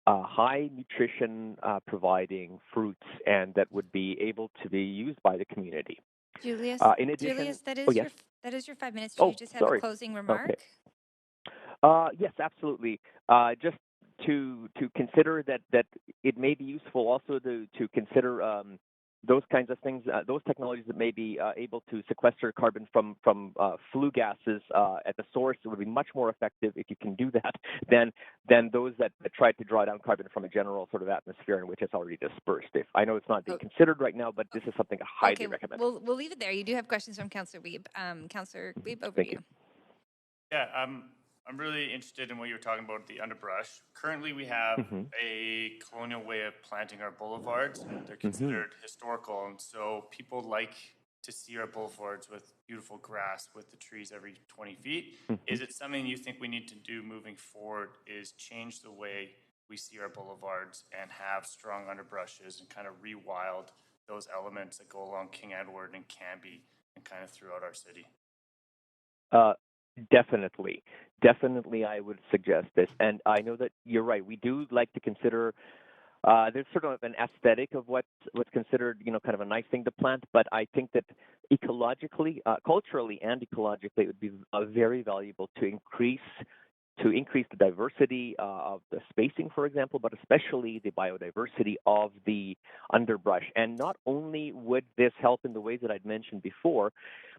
high nutrition providing fruits and that would be able to be used by the community. Julius, In addition, Julius, that is yes. that is your 5 minutes. Do you just have sorry. a closing remark? Okay. Yes, absolutely. Just to consider that it may be useful also to consider those kinds of things, those technologies that may be able to sequester carbon from flue gases at the source. It would be much more effective if you can do that than those that try to draw down carbon from a general sort of atmosphere in which it's already dispersed. I know it's not being considered right now, but this is something I highly recommend. We'll leave it there. You do have questions from Councillor Wiebe. Councillor Wiebe, over to you. Yeah, I'm really interested in what you're talking about, the underbrush. Currently, we have a colonial way of planting our boulevards, and they're considered historical, and so people like to see our boulevards with beautiful grass with the trees every 20 feet. Is it something you think we need to do moving forward, is change the way we see our boulevards and have strong underbrushes and kind of rewild those elements that go along King Edward and Cambie and kind of throughout our city? Definitely, I would suggest this. And I know that you're right. We do like to consider, there's sort of an aesthetic of what's considered, kind of a nice thing to plant. But I think that ecologically, culturally and ecologically, it would be very valuable to increase the diversity of the spacing, for example, but especially the biodiversity of the underbrush. And not only would this help in the ways that I'd mentioned before,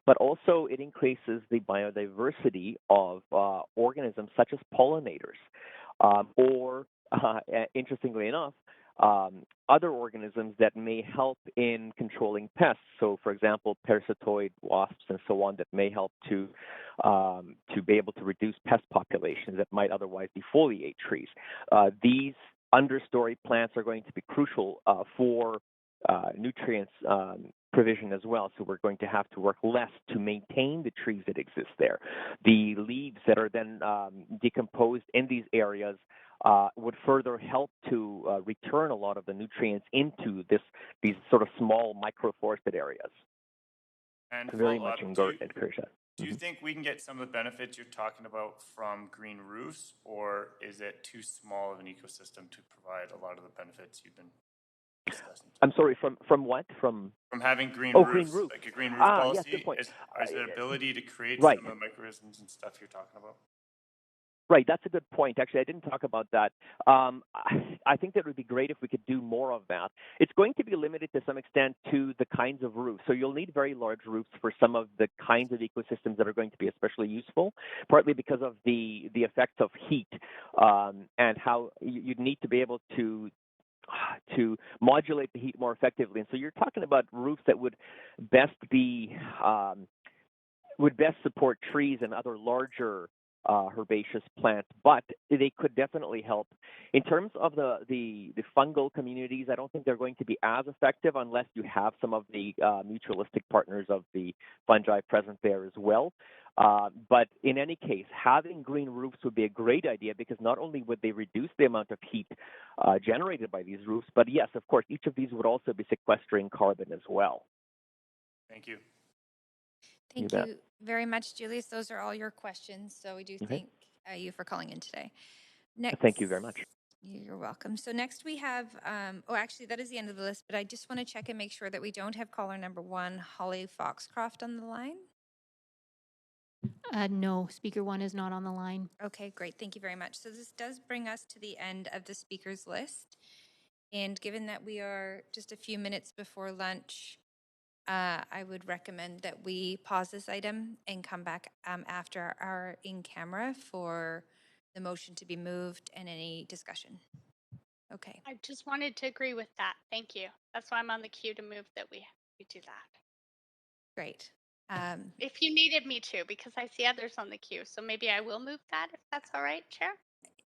but also it increases the biodiversity of organisms such as pollinators, or interestingly enough, other organisms that may help in controlling pests. So, for example, parasitoid wasps and so on that may help to be able to reduce pest populations that might otherwise defoliate trees. These understory plants are going to be crucial for nutrients provision as well. So we're going to have to work less to maintain the trees that exist there. The leaves that are then decomposed in these areas would further help to return a lot of the nutrients into these sort of small microforested areas. And very much encourage that. Do you think we can get some of the benefits you're talking about from green roofs, or is it too small of an ecosystem to provide a lot of the benefits you've been discussing? I'm sorry, from what? From having green roofs. Green roof. Like a green roof policy? Yes, good point. Is there an ability to create right. some of the microorganisms and stuff you're talking about? Right, that's a good point. Actually, I didn't talk about that. I think that it would be great if we could do more of that. It's going to be limited to some extent to the kinds of roofs. So you'll need very large roofs for some of the kinds of ecosystems that are going to be especially useful, partly because of the effects of heat and how you'd need to be able to modulate the heat more effectively. And so you're talking about roofs that would best support trees and other larger herbaceous plants, but they could definitely help. In terms of the fungal communities, I don't think they're going to be as effective unless you have some of the mutualistic partners of the fungi present there as well. But in any case, having green roofs would be a great idea because not only would they reduce the amount of heat generated by these roofs, but yes, of course, each of these would also be sequestering carbon as well. Thank you. Thank you very much, Julius. Those are all your questions. So we do thank you for calling in today. Next, thank you very much. You're welcome. So next we have, actually that is the end of the list, but I just want to check and make sure that we don't have caller number 1, Holly Foxcroft, on the line. No, speaker 1 is not on the line. Okay, great. Thank you very much. So this does bring us to the end of the speakers list. And given that we are just a few minutes before lunch, I would recommend that we pause this item and come back after our in-camera for the motion to be moved and any discussion? Okay. I just wanted to agree with that. Thank you. That's why I'm on the queue to move that we do that. Great. If you needed me to, because I see others on the queue, so maybe I will move that if that's all right, Chair.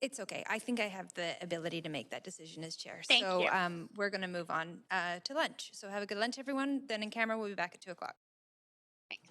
It's okay. I think I have the ability to make that decision as chair. Thank So you. we're going to move on to lunch. So have a good lunch, everyone. Then in camera, we'll be back at 2:00. Thanks.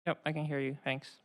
Yep, I can hear you. Thanks.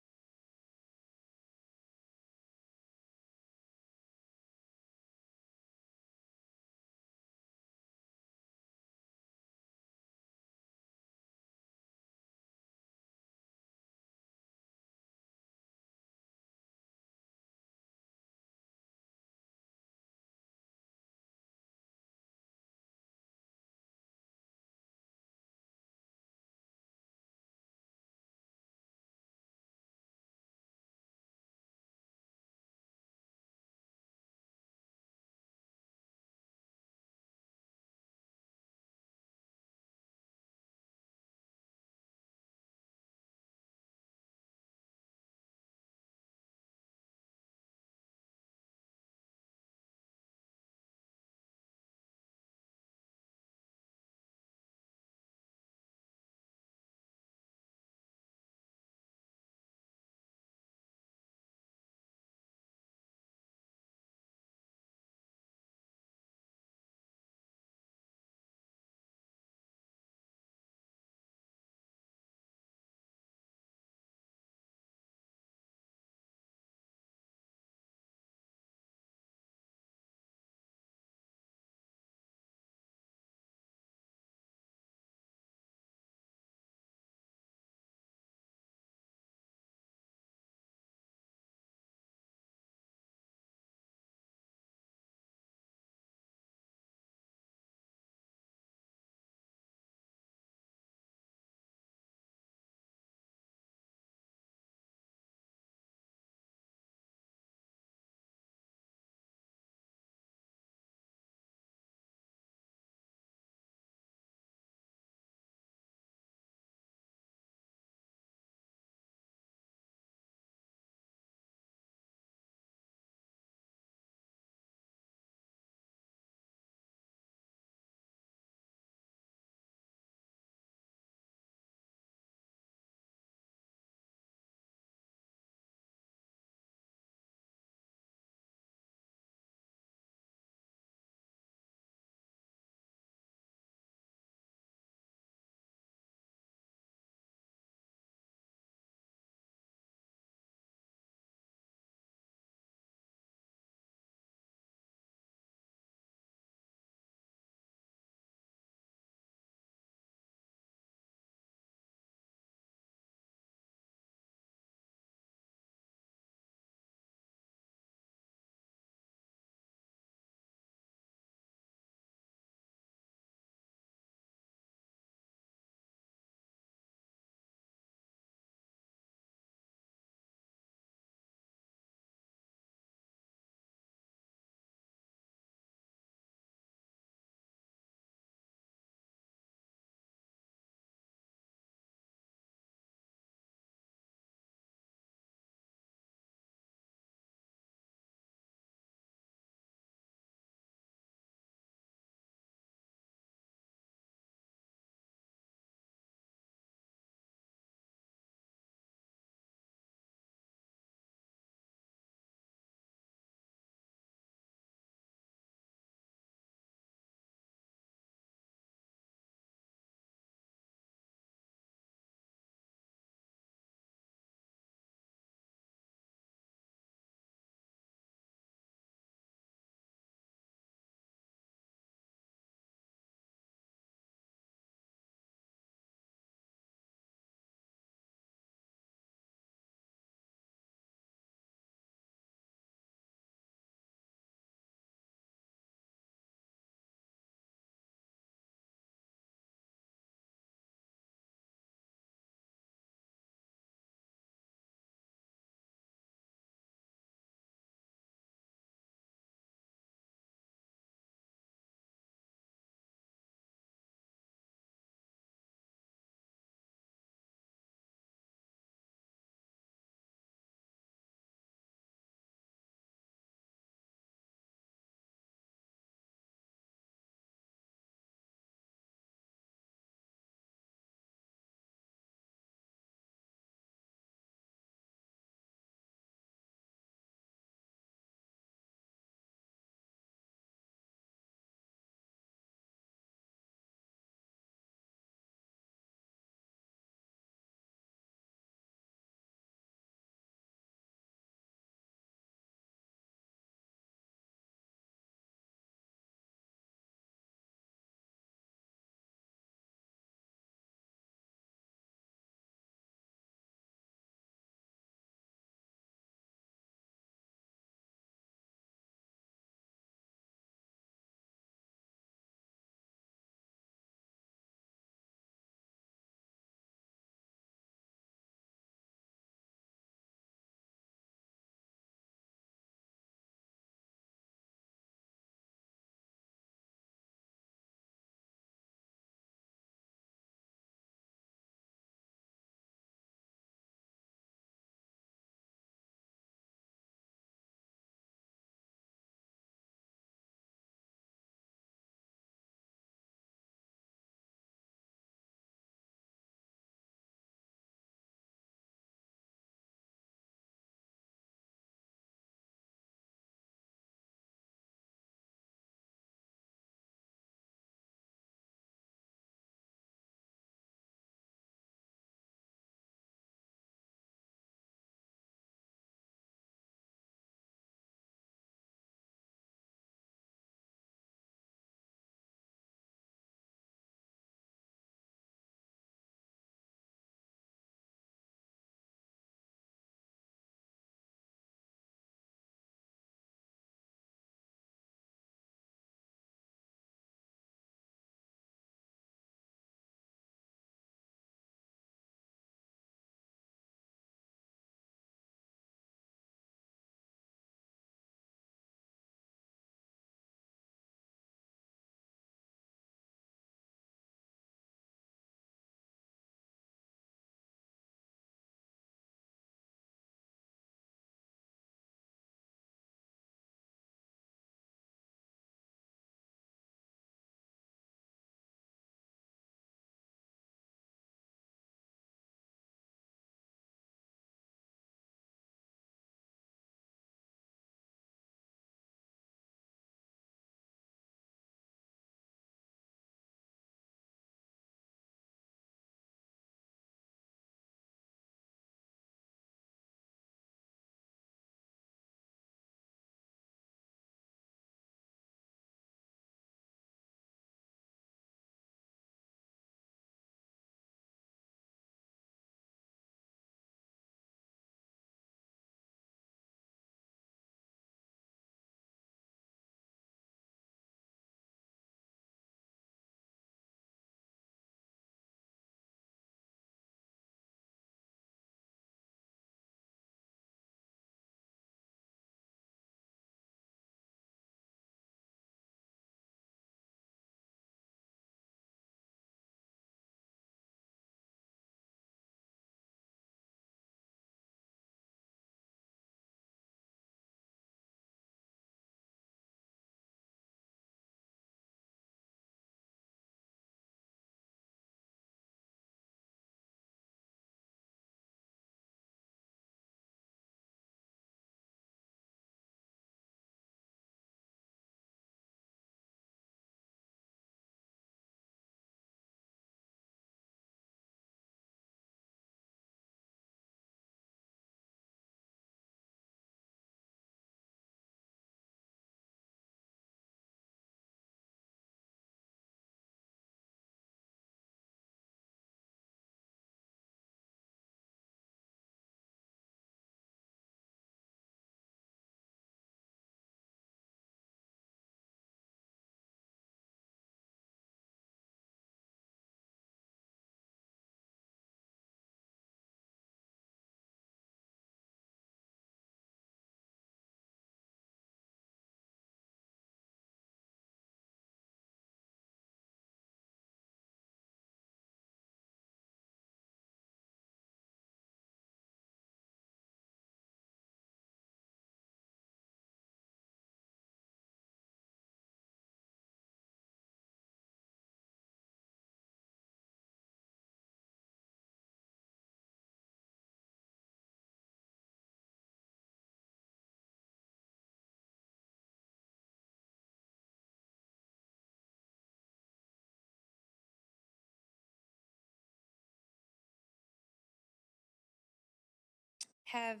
Have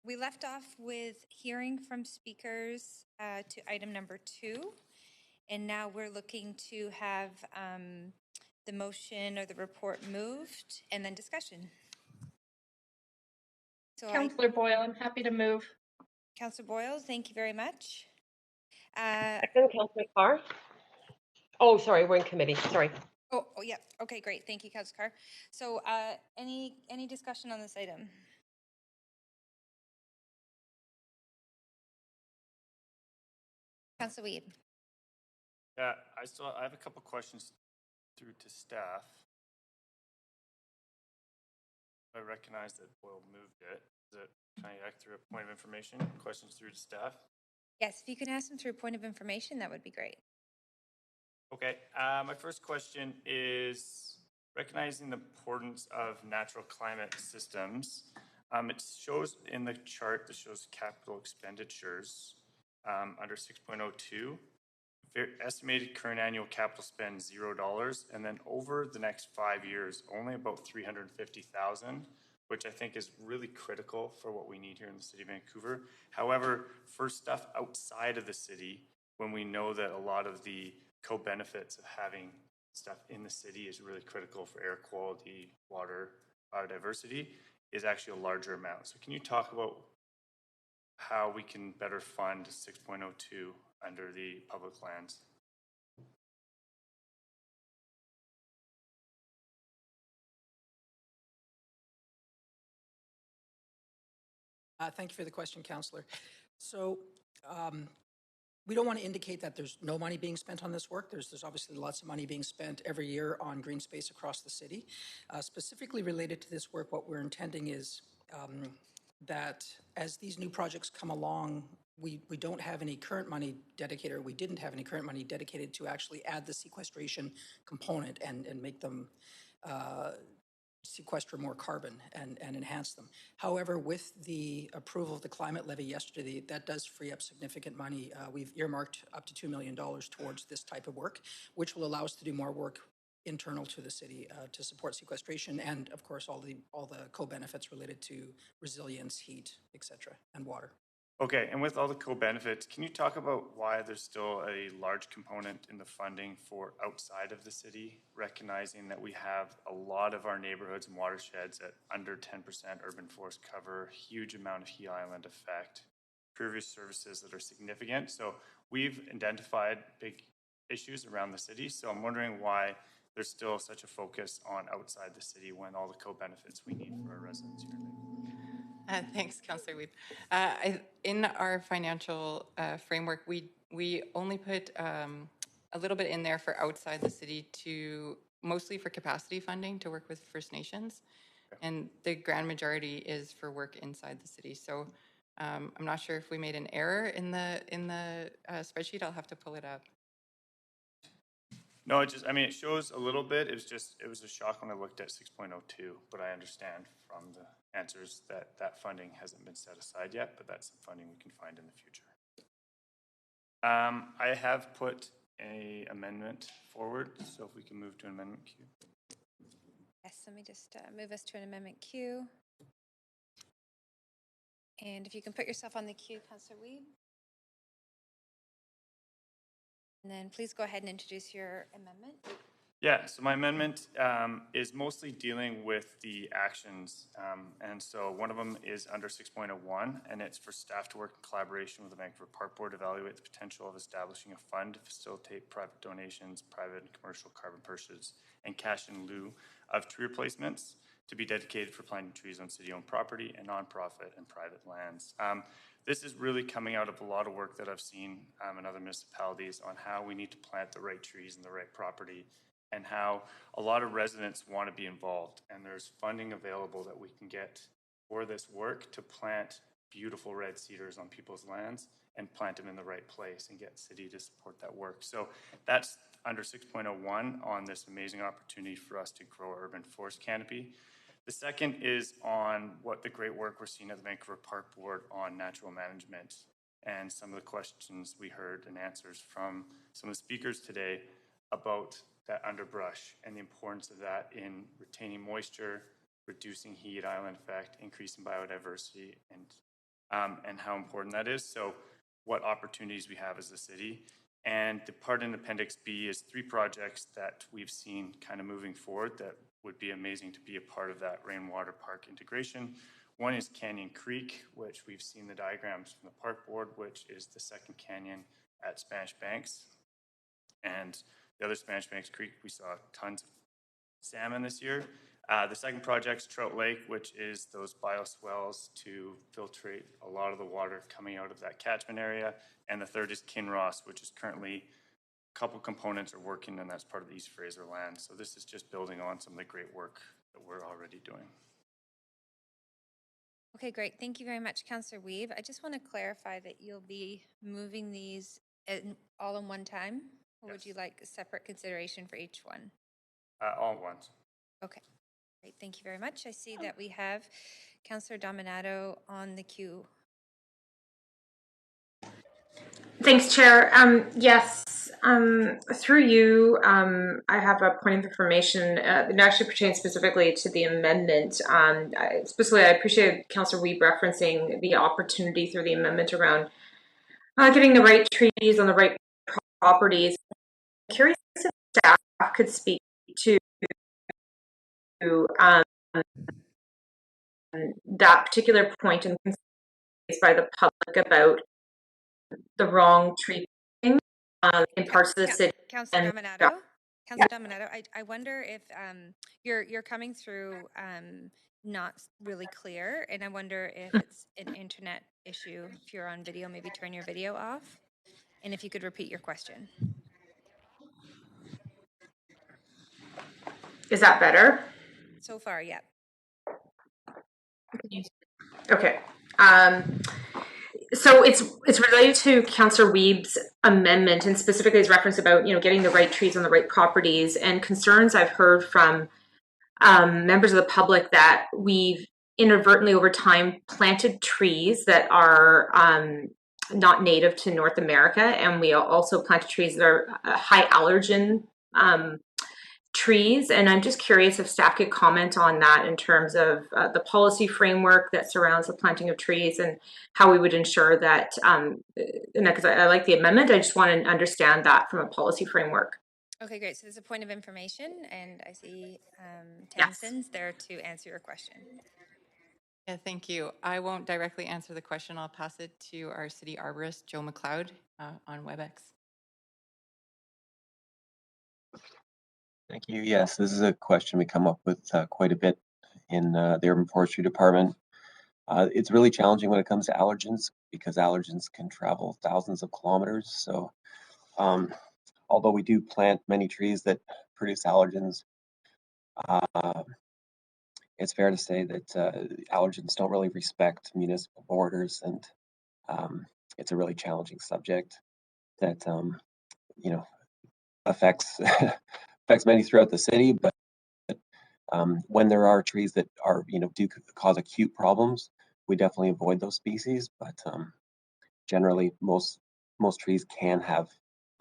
we left off with hearing from speakers to item number 2, and now we're looking to have the motion or the report moved and then discussion. So Councillor Boyle, I'm happy to move. Councillor Boyle, thank you very much. Second, Councillor Carr. Oh, sorry, we're in committee. Sorry. Oh, yeah. Okay, great. Thank you, Councillor Carr. So any discussion on this item? Councillor Weed. Yeah, I have a couple questions through to staff. I recognize that Boyle moved it. Can I act through a point of information? Questions through to staff? Yes, if you can ask them through a point of information, that would be great. Okay, my first question is recognizing the importance of natural climate systems. It shows in the chart that shows capital expenditures under 6.02, estimated current annual capital spend $0, and then over the next 5 years, only about $350,000, which I think is really critical for what we need here in the city of Vancouver. However, for stuff outside of the city, when we know that a lot of the co-benefits of having stuff in the city is really critical for air quality, water, biodiversity, is actually a larger amount. So can you talk about how we can better fund 6.02 under the public lands? Thank you for the question, Councillor. So we don't want to indicate that there's no money being spent on this work. There's obviously lots of money being spent every year on green space across the city. Specifically related to this work, what we're intending is that as these new projects come along, we don't have any current money dedicated, or we didn't have any current money dedicated to actually add the sequestration component and make them sequester more carbon and enhance them. However, with the approval of the climate levy yesterday, that does free up significant money. We've earmarked up to $2 million towards this type of work, which will allow us to do more work internal to the city to support sequestration and, of course, all the co-benefits related to resilience, heat, etc., and water. Okay, and with all the co-benefits, can you talk about why there's still a large component in the funding for outside of the city, recognizing that we have a lot of our neighborhoods and watersheds at under 10% urban forest cover, huge amount of heat island effect, previous services that are significant. So we've identified big issues around the city. So I'm wondering why there's still such a focus on outside the city when all the co-benefits we need for our residents here live. Thanks, Councillor Weed. In our financial framework, we only put a little bit in there for outside the city, to mostly for capacity funding to work with First Nations, and the grand majority is for work inside the city. So I'm not sure if we made an error in the spreadsheet. I'll have to pull it up. No, it shows a little bit. It was a shock when I looked at 6.02, but I understand from the answers that funding hasn't been set aside yet, but that's some funding we can find in the future. I have put an amendment forward, so if we can move to an amendment queue. Yes, let me just move us to an amendment queue. And if you can put yourself on the queue, Councillor Weed. And then please go ahead and introduce your amendment. Yeah, so my amendment is mostly dealing with the actions. And so one of them is under 6.01, and it's for staff to work in collaboration with the Vancouver Park Board to evaluate the potential of establishing a fund to facilitate private donations, private and commercial carbon purchases, and cash in lieu of tree replacements to be dedicated for planting trees on city-owned property and nonprofit and private lands. This is really coming out of a lot of work that I've seen in other municipalities on how we need to plant the right trees in the right property, and how a lot of residents want to be involved. And there's funding available that we can get for this work to plant beautiful red cedars on people's lands and plant them in the right place and get city to support that work. So that's under 6.01 on this amazing opportunity for us to grow urban forest canopy. The second is on what the great work we're seeing at the Vancouver Park Board on natural management, and some of the questions we heard and answers from some of the speakers today about that underbrush and the importance of that in retaining moisture, reducing heat island effect, increasing biodiversity, and how important that is. So what opportunities we have as a city. And the part in Appendix B is 3 projects that we've seen kind of moving forward that would be amazing to be a part of that rainwater park integration. One is Canyon Creek, which we've seen the diagrams from the park board, which is the second canyon at Spanish Banks. And the other Spanish Banks Creek, we saw tons of salmon this year. The second project's Trout Lake, which is those bioswales to filtrate a lot of the water coming out of that catchment area. And the third is Kinross, which is currently a couple components are working, and that's part of the East Fraser land. So this is just building on some of the great work that we're already doing. Okay, great. Thank you very much, Councillor Weave. I just want to clarify that you'll be moving these all in one time, or would you like a separate consideration for each one? All at once. Okay, great. Thank you very much. I see that we have Councillor Dominato on the queue. Thanks, Chair. Yes, through you, I have a point of information that actually pertains specifically to the amendment. Specifically, I appreciate Councillor Weeb referencing the opportunity through the amendment around getting the right trees on the right properties. I'm curious if staff could speak to that particular point and raised by the public about the wrong tree in parts of the city. Councillor Dominato, I wonder if you're coming through not really clear, and I wonder if it's an internet issue. If you're on video, maybe turn your video off, and if you could repeat your question. Is that better? So far, yeah. Okay. So it's related to Councillor Weeb's amendment, and specifically his reference about getting the right trees on the right properties, and concerns I've heard from members of the public that we've inadvertently over time planted trees that are not native to North America, and we also planted trees that are high allergen trees. And I'm just curious if staff could comment on that in terms of the policy framework that surrounds the planting of trees and how we would ensure that, because I like the amendment, I just want to understand that from a policy framework. Okay, great. So there's a point of information, and I see Tamsin's there to answer your question. Yeah, thank you. I won't directly answer the question. I'll pass it to our city arborist, Joe McLeod, on WebEx. Thank you. Yes, this is a question we come up with quite a bit in the Urban Forestry Department. It's really challenging when it comes to allergens because allergens can travel thousands of kilometers. So although we do plant many trees that produce allergens, it's fair to say that allergens don't really respect municipal borders, and it's a really challenging subject that affects affects many throughout the city. But when there are trees that are do cause acute problems, we definitely avoid those species. But generally, most trees can have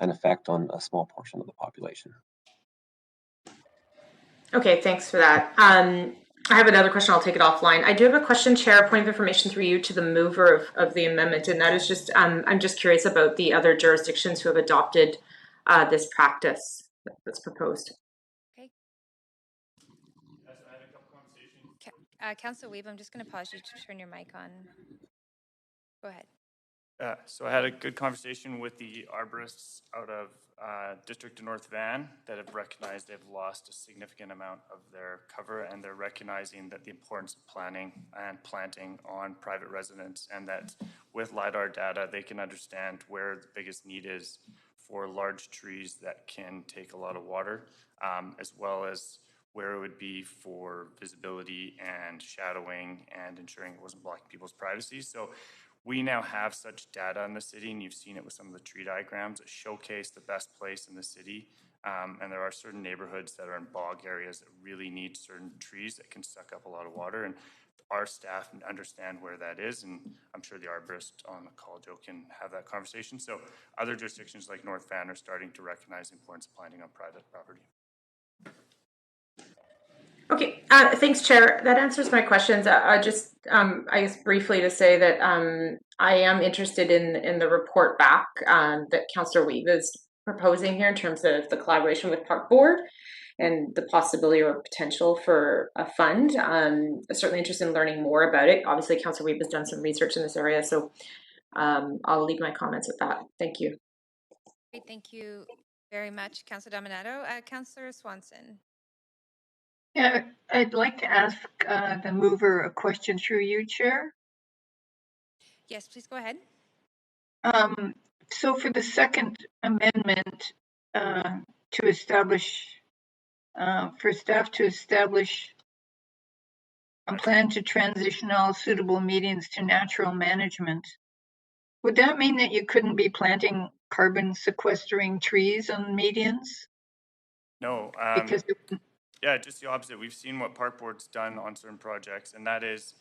an effect on a small portion of the population. Okay, thanks for that. I have another question. I'll take it offline. I do have a question, Chair, a point of information through you to the mover of the amendment, and that is just I'm just curious about the other jurisdictions who have adopted this practice that's proposed. Okay. Councillor Weeb, I'm just going to pause you to turn your mic on. Go ahead. So I had a good conversation with the arborists out of District of North Van that have recognized they've lost a significant amount of their cover, and they're recognizing that the importance of planning and planting on private residents, and that with LiDAR data, they can understand where the biggest need is for large trees that can take a lot of water, as well as where it would be for visibility and shadowing and ensuring it wasn't blocking people's privacy. So we now have such data in the city, and you've seen it with some of the tree diagrams that showcase the best place in the city. And there are certain neighborhoods that are in bog areas that really need certain trees that can suck up a lot of water. And our staff understand where that is, and I'm sure the arborist on the call, Joe, can have that conversation. So other jurisdictions like North Van are starting to recognize the importance of planting on private property. Okay, thanks, Chair. That answers my questions. Just, I guess, briefly to say that I am interested in the report back that Councillor Weeb is proposing here in terms of the collaboration with Park Board and the possibility or potential for a fund. I'm certainly interested in learning more about it. Obviously, Councillor Weeb has done some research in this area, so I'll leave my comments at that. Thank you. Great, thank you very much, Councillor Dominato. Councillor Swanson. Yeah, I'd like to ask the mover a question through you, Chair. Yes, please go ahead. So for the second amendment to establish, for staff to establish a plan to transition all suitable medians to natural management, would that mean that you couldn't be planting carbon sequestering trees on medians? No. Because yeah, just the opposite. We've seen what Park Board's done on certain projects, and that is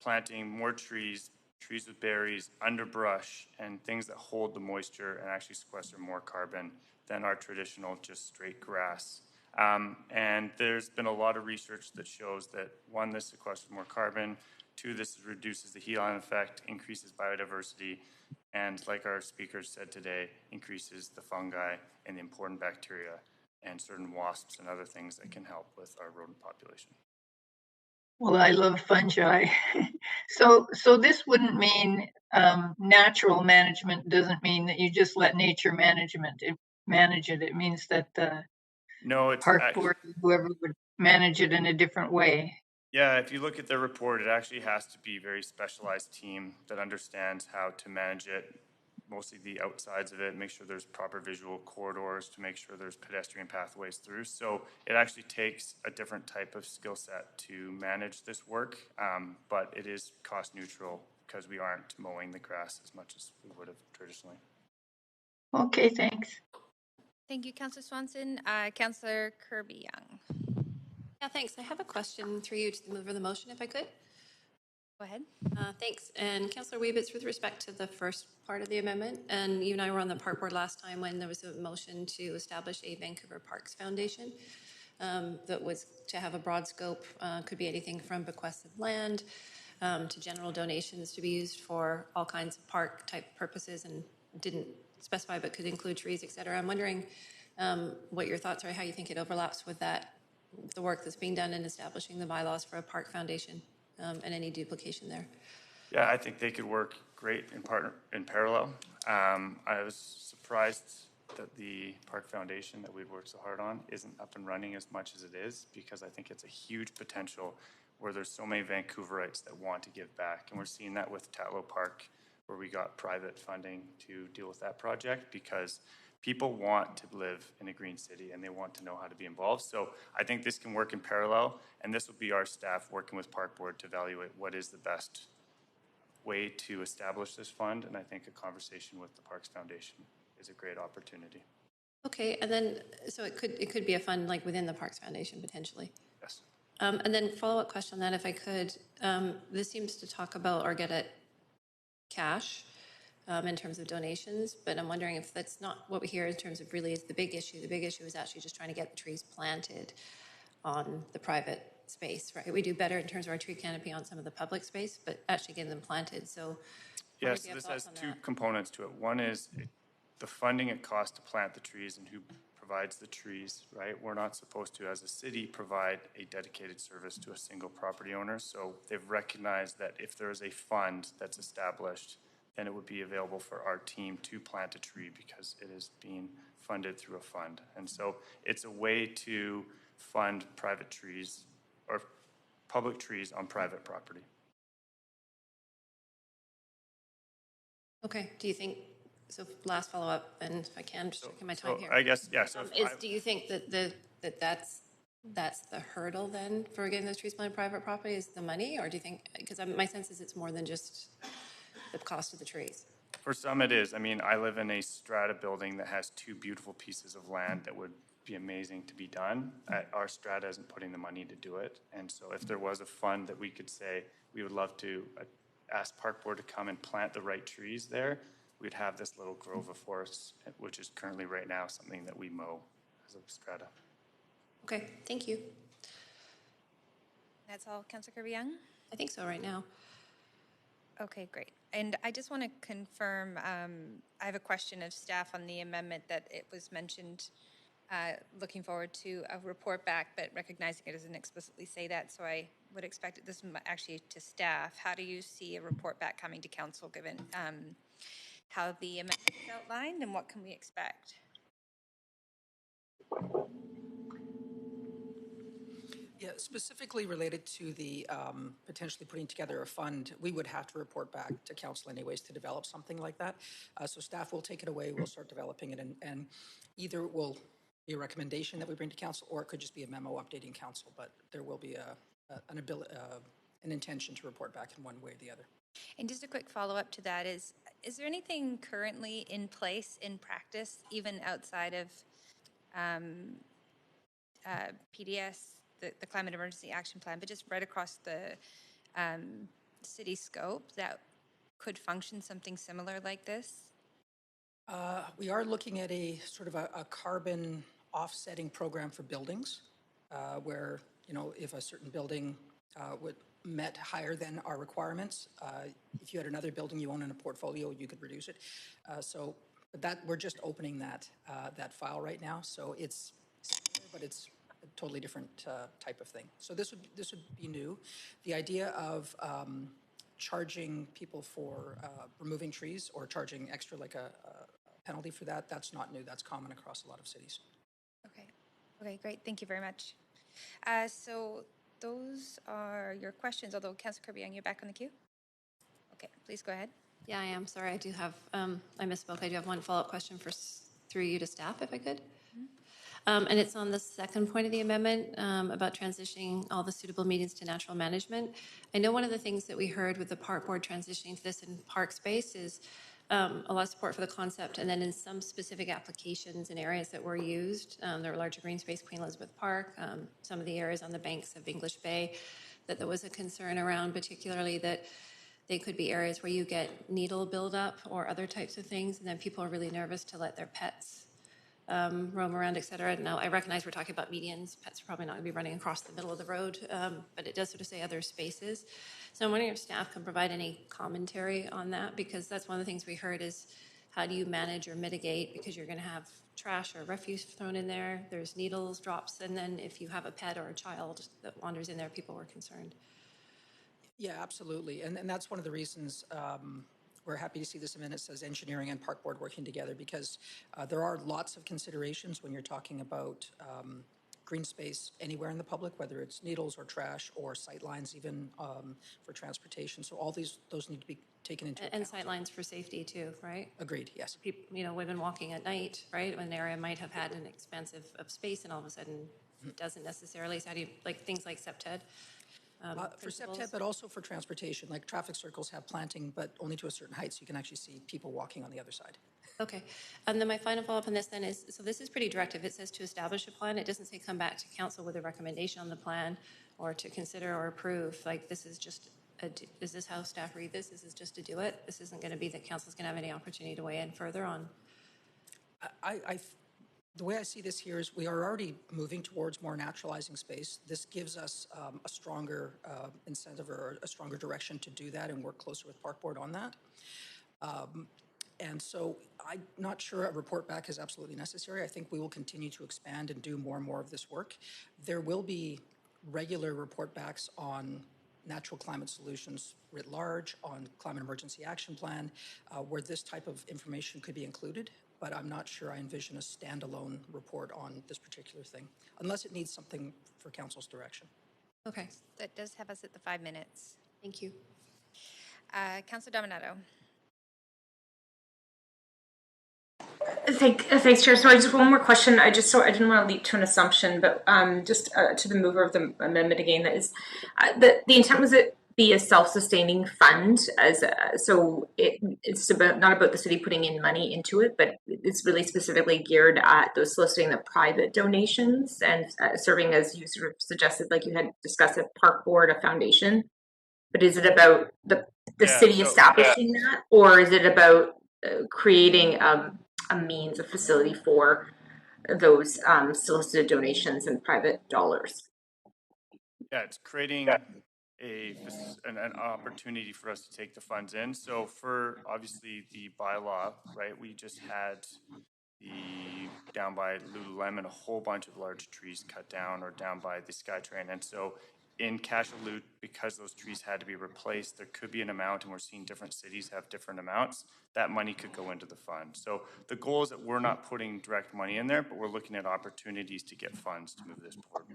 planting more trees with berries, underbrush, and things that hold the moisture and actually sequester more carbon than our traditional just straight grass. And there's been a lot of research that shows that, one, this sequesters more carbon, two, this reduces the heat island effect, increases biodiversity, and like our speakers said today, increases the fungi and the important bacteria and certain wasps and other things that can help with our rodent population. Well, I love fungi. So this wouldn't mean natural management doesn't mean that you just let nature manage it. It means that the Park Board, whoever would manage it in a different way. Yeah, if you look at the report, it actually has to be a very specialized team that understands how to manage it, mostly the outsides of it, make sure there's proper visual corridors to make sure there's pedestrian pathways through. So it actually takes a different type of skill set to manage this work, but it is cost neutral because we aren't mowing the grass as much as we would have traditionally. Okay, thanks. Thank you, Councillor Swanson. Councillor Kirby-Yung. Yeah, thanks. I have a question through you to the mover of the motion, if I could. Go ahead. Thanks. And Councillor Weeb, it's with respect to the first part of the amendment. And you and I were on the Park Board last time when there was a motion to establish a Vancouver Parks Foundation that was to have a broad scope, could be anything from bequests of land to general donations to be used for all kinds of park type purposes, and didn't specify but could include trees, et cetera. I'm wondering what your thoughts are, how you think it overlaps with that, the work that's being done in establishing the bylaws for a park foundation. And any duplication there? Yeah, I think they could work great in parallel. I was surprised that the Park Foundation that we've worked so hard on isn't up and running as much as it is, because I think it's a huge potential where there's so many Vancouverites that want to give back. And we're seeing that with Tatlow Park, where we got private funding to deal with that project, because people want to live in a green city and they want to know how to be involved. So I think this can work in parallel, and this will be our staff working with Park Board to evaluate what is the best way to establish this fund. And I think a conversation with the Parks Foundation is a great opportunity. Okay, and then so it could be a fund like within the Parks Foundation potentially. Yes. And then follow-up question on that, if I could. This seems to talk about or get at cash. In terms of donations, but I'm wondering if that's not what we hear in terms of really is the big issue. The big issue is actually just trying to get the trees planted on the private space, right? We do better in terms of our tree canopy on some of the public space, but actually getting them planted. So yes, this has two components to it. One is the funding it costs to plant the trees and who provides the trees, right? We're not supposed to, as a city, provide a dedicated service to a single property owner. So they've recognized that if there is a fund that's established, then it would be available for our team to plant a tree because it is being funded through a fund. And so it's a way to fund private trees or public trees on private property. Okay, do you think, so last follow-up, and if I can, just checking my time here. I guess, yeah. So do you think that that's the hurdle then for getting those trees planted on private property is the money, or do you think, because my sense is it's more than just the cost of the trees? For some it is. I mean, I live in a strata building that has two beautiful pieces of land that would be amazing to be done. Our strata isn't putting the money to do it. And so if there was a fund that we could say, we would love to ask Park Board to come and plant the right trees there, we'd have this little grove of forests, which is currently right now something that we mow as a strata. Okay, thank you. That's all, Councillor Kirby-Young? I think so right now. Okay, great. And I just want to confirm, I have a question of staff on the amendment that it was mentioned, looking forward to a report back, but recognizing it doesn't explicitly say that, so I would expect this actually to staff. How do you see a report back coming to council, given how the amendment is outlined, and what can we expect? Yeah, specifically related to the potentially putting together a fund, we would have to report back to council anyways to develop something like that. So staff will take it away, we'll start developing it, and either it will be a recommendation that we bring to council, or it could just be a memo updating council, but there will be an intention to report back in one way or the other. And just a quick follow-up to that is there anything currently in place in practice, even outside of PDS, the Climate Emergency Action Plan, but just right across the city scope that could function something similar like this? We are looking at a sort of a carbon offsetting program for buildings, where, you know, if a certain building would met higher than our requirements, if you had another building you own in a portfolio, you could reduce it. But that we're just opening that file right now, so it's similar, but it's a totally different type of thing. So this would be new. The idea of charging people for removing trees or charging extra, like a penalty for that, that's not new. That's common across a lot of cities. Okay, great. Thank you very much. So those are your questions, although Councillor Kirby-Young, you're back on the queue. Okay, please go ahead. Yeah, I am. Sorry, I do have, I misspoke. I do have one follow-up question through you to staff, if I could. And it's on the second point of the amendment about transitioning all the suitable meetings to natural management. I know one of the things that we heard with the park board transitioning to this in park space is a lot of support for the concept, and then in some specific applications and areas that were used, there were larger green space, Queen Elizabeth Park, some of the areas on the banks of English Bay, that there was a concern around, particularly that they could be areas where you get needle buildup or other types of things, and then people are really nervous to let their pets roam around, et cetera. Now, I recognize we're talking about medians. Pets are probably not going to be running across the middle of the road, but it does sort of say other spaces. So I'm wondering if staff can provide any commentary on that, because that's one of the things we heard is how do you manage or mitigate, because you're going to have trash or refuse thrown in there, there's needles, drops, and then if you have a pet or a child that wanders in there, people were concerned. Yeah, absolutely. And that's one of the reasons we're happy to see this amendment says engineering and park board working together, because there are lots of considerations when you're talking about green space anywhere in the public, whether it's needles or trash or sight lines even for transportation. So all those need to be taken into account. And sight lines for safety too, right? Agreed, yes. People, you know, women walking at night, right? When an area might have had an expansive of space and all of a sudden it doesn't necessarily. So how do you, like things like CEPTED? For CEPTED, but also for transportation, like traffic circles have planting, but only to a certain height, so you can actually see people walking on the other side. Okay. And then my final follow-up on this then is, so this is pretty directive. It says to establish a plan. It doesn't say come back to council with a recommendation on the plan or to consider or approve. Like this is just, is this how staff read this? This is just to do it? This isn't going to be that council's going to have any opportunity to weigh in further on? The way I see this here is we are already moving towards more naturalizing space. This gives us a stronger incentive or a stronger direction to do that and work closer with Park Board on that. And so I'm not sure a report back is absolutely necessary. I think we will continue to expand and do more and more of this work. There will be regular report backs on natural climate solutions writ large, on Climate Emergency Action Plan, where this type of information could be included. But I'm not sure I envision a standalone report on this particular thing, unless it needs something for council's direction. Okay. That does have us at the 5 minutes. Thank you. Councillor Dominato. Thanks, Chair. So I just one more question. I didn't want to leap to an assumption, but just to the mover of the amendment again, that is the intent was it be a self-sustaining fund, so it's not about the city putting in money into it, but it's really specifically geared at those soliciting the private donations and serving as you sort of suggested, like you had discussed at Park Board, a foundation. But is it about the city establishing that, or is it about creating a means, a facility for those solicited donations and private dollars? Yeah, it's creating an opportunity for us to take the funds in. So for obviously the bylaw, right, we just had the down by Lululemon, a whole bunch of large trees cut down, or down by the SkyTrain. And so in Cashaloot, because those trees had to be replaced, there could be an amount, and we're seeing different cities have different amounts. That money could go into the fund. So the goal is that we're not putting direct money in there, but we're looking at opportunities to get funds to move this forward.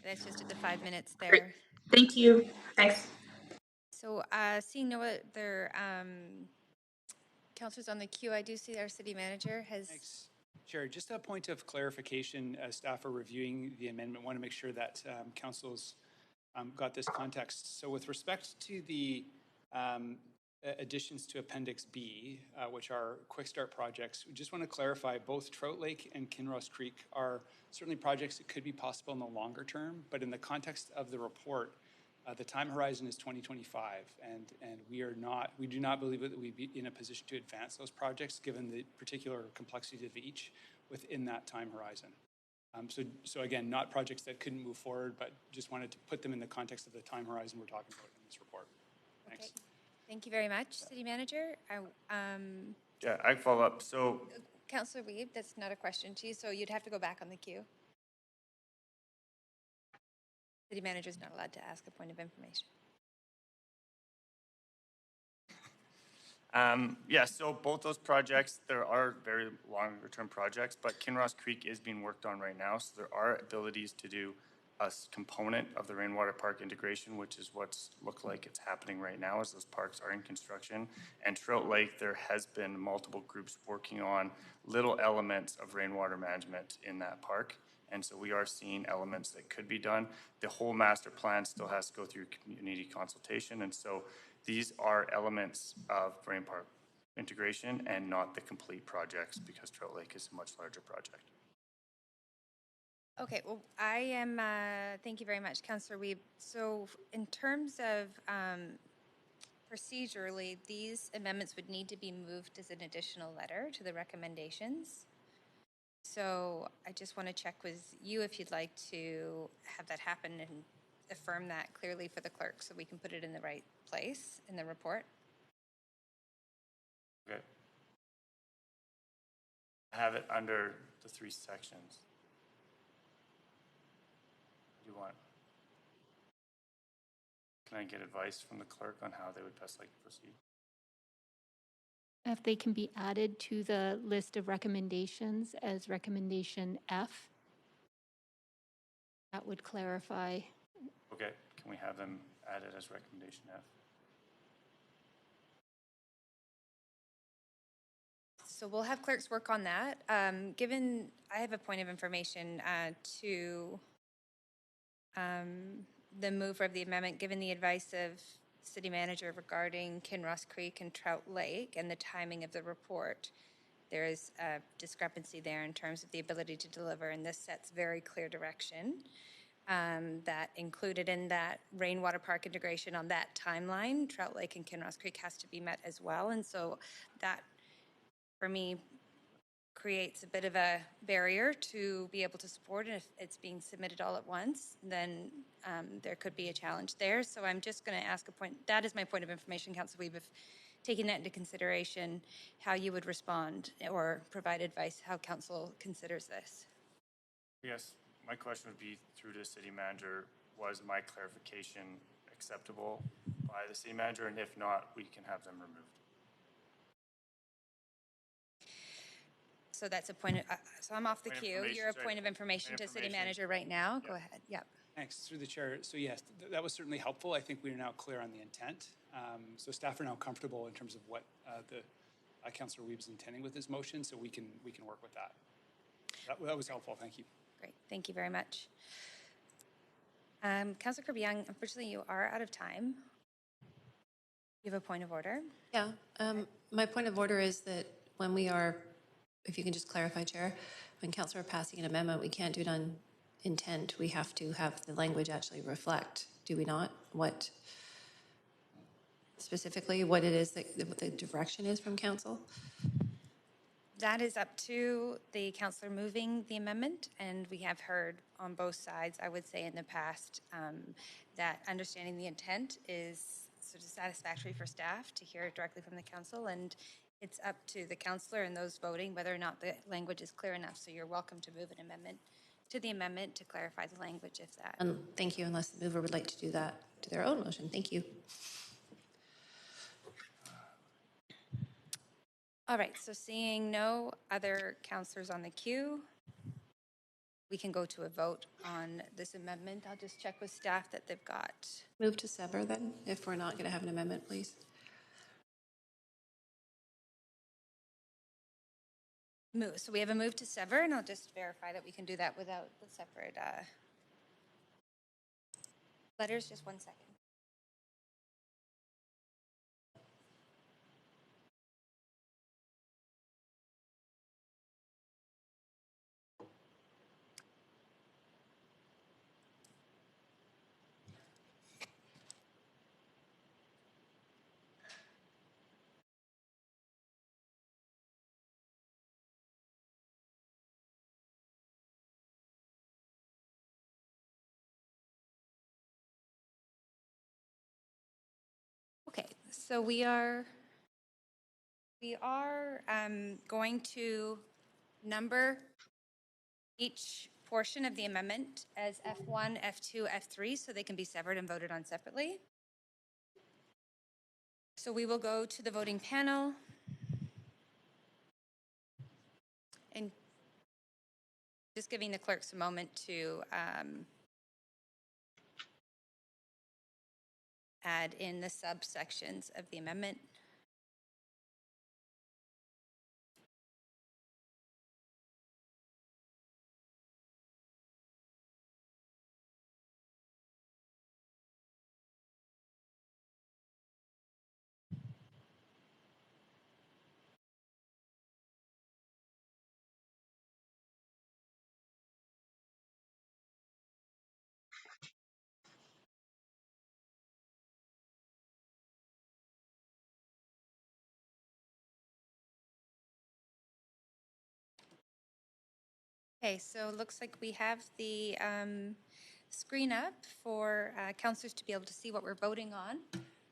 That's just at the 5 minutes there. Thank you. Thanks. So seeing no other councillors on the queue, I do see our city manager has. Thanks, Chair. Just a point of clarification as staff are reviewing the amendment. Want to make sure that council's got this context. So with respect to the additions to Appendix B, which are quick start projects, we just want to clarify both Trout Lake and Kinross Creek are certainly projects that could be possible in the longer term, but in the context of the report, the time horizon is 2025, and we do not believe that we'd be in a position to advance those projects given the particular complexity of each within that time horizon. So again, not projects that couldn't move forward, but just wanted to put them in the context of the time horizon we're talking about in this report. Thanks. Okay. Thank you very much, City Manager. Yeah, I follow up. So Councillor Wiebe, that's not a question to you, so you'd have to go back on the queue. City Manager is not allowed to ask a point of information. Yeah, so both those projects, there are very longer term projects, but Kinross Creek is being worked on right now. So there are abilities to do a component of the rainwater park integration, which is what's looked like it's happening right now as those parks are in construction. And Trout Lake, there has been multiple groups working on little elements of rainwater management in that park. And so we are seeing elements that could be done. The whole master plan still has to go through community consultation. And so these are elements of rain park integration and not the complete projects, because Trout Lake is a much larger project. Okay, well, I am, thank you very much, Councillor Wiebe. So in terms of procedurally, these amendments would need to be moved as an additional letter to the recommendations. So I just want to check with you if you'd like to have that happen and affirm that clearly for the clerk so we can put it in the right place in the report. Okay. I have it under the 3 sections. What do you want? Can I get advice from the clerk on how they would best like to proceed? If they can be added to the list of recommendations as recommendation F, that would clarify. Okay, can we have them added as recommendation F? So we'll have clerks work on that. Given, I have a point of information to the mover of the amendment, given the advice of City Manager regarding Kinross Creek and Trout Lake and the timing of the report, there is a discrepancy there in terms of the ability to deliver, and this sets very clear direction that included in that rainwater park integration on that timeline, Trout Lake and Kinross Creek has to be met as well. And so that, for me, creates a bit of a barrier to be able to support it. If it's being submitted all at once, then there could be a challenge there. So I'm just going to ask a point. That is my point of information, Councillor Wiebe. If taking that into consideration, how you would respond or provide advice, how council considers this. Yes, my question would be through to City Manager. Was my clarification acceptable by the City Manager? And if not, we can have them removed. So that's a point of, so I'm off the queue. You're a point of information to City Manager right now. Go ahead. Yep. Thanks, through the chair. So yes, that was certainly helpful. I think we are now clear on the intent. So staff are now comfortable in terms of what Councillor Wiebe's intending with his motion, so we can work with that. That was helpful. Thank you. Great. Thank you very much. Councillor Kirby-Yung, unfortunately, you are out of time. You have a point of order? Yeah. My point of order is that when we are, if you can just clarify, Chair, when councillor are passing an amendment, we can't do it on intent. We have to have the language actually reflect, do we not? What specifically, what it is that the direction is from council? That is up to the counselor moving the amendment, and we have heard on both sides, I would say in the past, that understanding the intent is sort of satisfactory for staff to hear it directly from the council, and it's up to the counselor and those voting whether or not the language is clear enough. So you're welcome to move an amendment to the amendment to clarify the language if that. Thank you, unless the mover would like to do that to their own motion. Thank you. All right, so seeing no other counselors on the queue, we can go to a vote on this amendment. I'll just check with staff that they've got. Move to sever then, if we're not going to have an amendment, please. Move. So we have a move to sever, and I'll just verify that we can do that without the separate letters. Just 1 second. Okay, so we are going to number each portion of the amendment as F1, F2, F3, so they can be severed and voted on separately. So we will go to the voting panel. And just giving the clerks a moment to add in the subsections of the amendment. Okay, so it looks like we have the screen up for councillors to be able to see what we're voting on.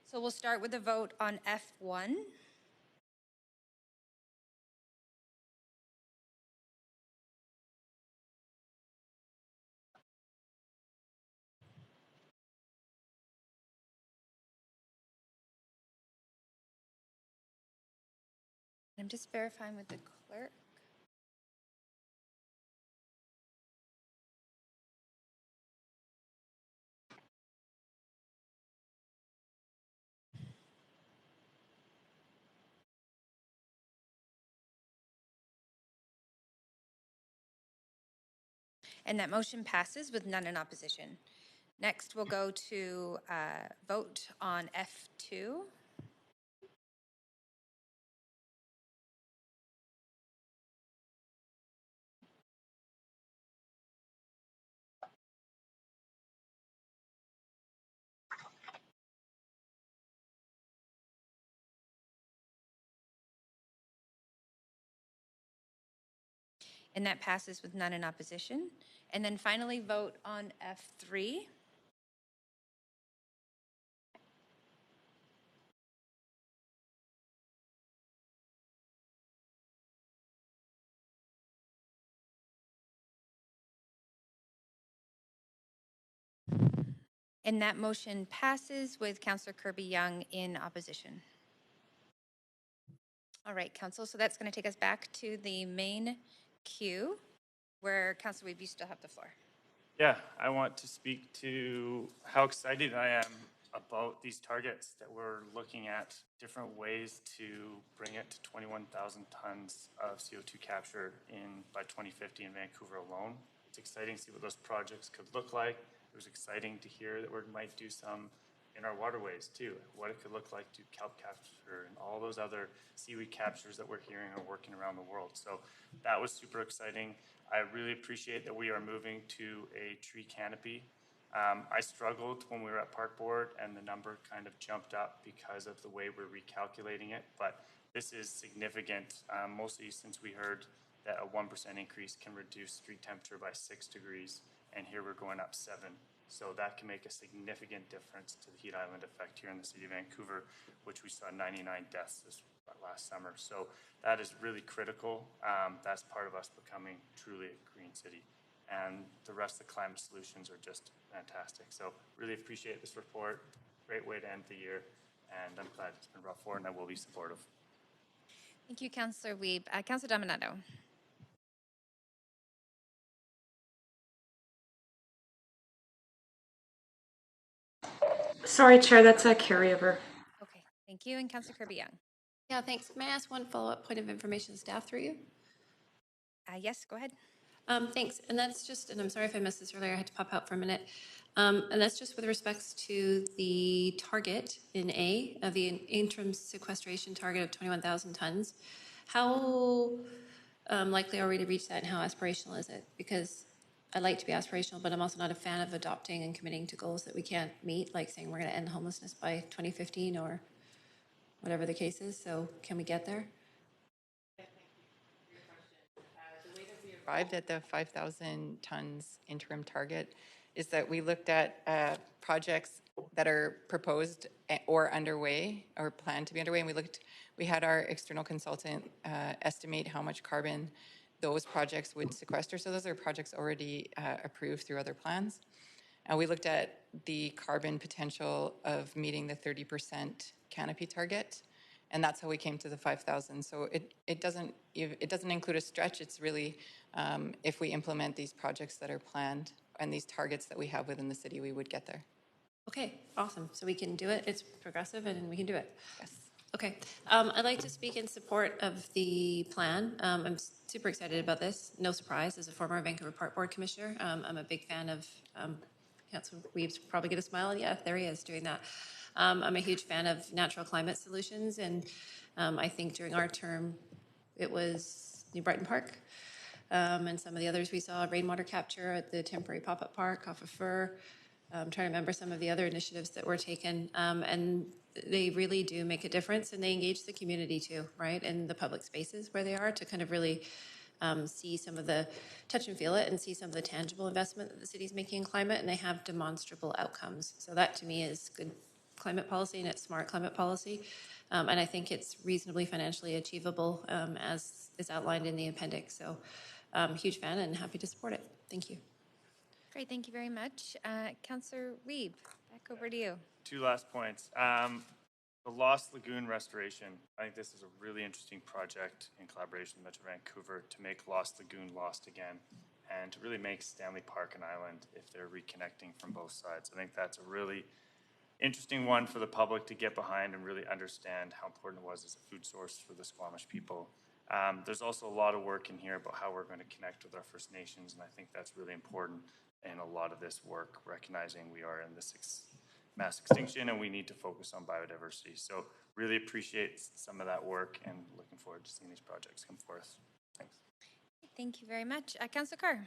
So we'll start with a vote on F1. I'm just verifying with the clerk. And that motion passes with none in opposition. Next, we'll go to vote on F2. And that passes with none in opposition. And then finally, vote on F3. And that motion passes with Councillor Kirby-Yung in opposition. All right, Council, so that's going to take us back to the main queue where Councillor Weeb, you still have the floor. Yeah, I want to speak to how excited I am about these targets that we're looking at different ways to bring it to 21,000 tons of CO2 capture by 2050 in Vancouver alone. It's exciting to see what those projects could look like. It was exciting to hear that we might do some in our waterways too, what it could look like to kelp capture and all those other seaweed captures that we're hearing are working around the world. So that was super exciting. I really appreciate that we are moving to a tree canopy. I struggled when we were at Park Board and the number kind of jumped up because of the way we're recalculating it, but This is significant, mostly since we heard that a 1% increase can reduce street temperature by 6 degrees, and here we're going up 7. So that can make a significant difference to the heat island effect here in the city of Vancouver, which we saw 99 deaths last summer. So that is really critical. That's part of us becoming truly a green city. And the rest of the climate solutions are just fantastic. So really appreciate this report. Great way to end the year. And I'm glad it's been brought forward, and I will be supportive. Thank you, Councillor Wiebe. Councillor Dominato. Sorry, Chair, that's a carryover. Okay, thank you. And Councillor Kirby-Yung. Yeah, thanks. May I ask one follow-up point of information to staff through you? Yes, go ahead. Thanks. And that's just, and I'm sorry if I missed this earlier, I had to pop out for a minute. And that's just with respects to the target in A of the interim sequestration target of 21,000 tons. How likely are we to reach that, and how aspirational is it? Because I like to be aspirational, but I'm also not a fan of adopting and committing to goals that we can't meet, like saying we're going to end homelessness by 2015 or whatever the case is. So can we get there? Arrived at the 5,000 tons interim target is that we looked at projects that are proposed or underway or planned to be underway, and we had our external consultant estimate how much carbon those projects would sequester. So those are projects already approved through other plans. We looked at the carbon potential of meeting the 30% canopy target, and that's how we came to the 5,000. So it doesn't include a stretch. It's really if we implement these projects that are planned and these targets that we have within the city, we would get there. Okay, awesome. So we can do it. It's progressive and we can do it. Yes. Okay. I'd like to speak in support of the plan. I'm super excited about this. No surprise, as a former Vancouver Park Board Commissioner, I'm a big fan of, Councillor Wiebe's probably get a smile. Yeah, there he is doing that. I'm a huge fan of natural climate solutions, and I think during our term, it was New Brighton Park, and some of the others we saw, rainwater capture at the temporary pop-up park off of Fur. I'm trying to remember some of the other initiatives that were taken, and they really do make a difference, and they engage the community too, right, in the public spaces where they are, to kind of really see some of the, touch and feel it, and see some of the tangible investment that the city's making in climate, and they have demonstrable outcomes. So that to me is good climate policy, and it's smart climate policy. And I think it's reasonably financially achievable as is outlined in the appendix. So huge fan and happy to support it. Thank you. Great, thank you very much. Councillor Wiebe, back over to you. 2 last points. The Lost Lagoon restoration. I think this is a really interesting project in collaboration with Metro Vancouver to make Lost Lagoon lost again, and to really make Stanley Park an island if they're reconnecting from both sides. I think that's a really interesting one for the public to get behind and really understand how important it was as a food source for the Squamish people. There's also a lot of work in here about how we're going to connect with our First Nations, and I think that's really important in a lot of this work, recognizing we are in this mass extinction and we need to focus on biodiversity. So really appreciate some of that work and looking forward to seeing these projects come forth. Thanks. Thank you very much. Councillor Carr.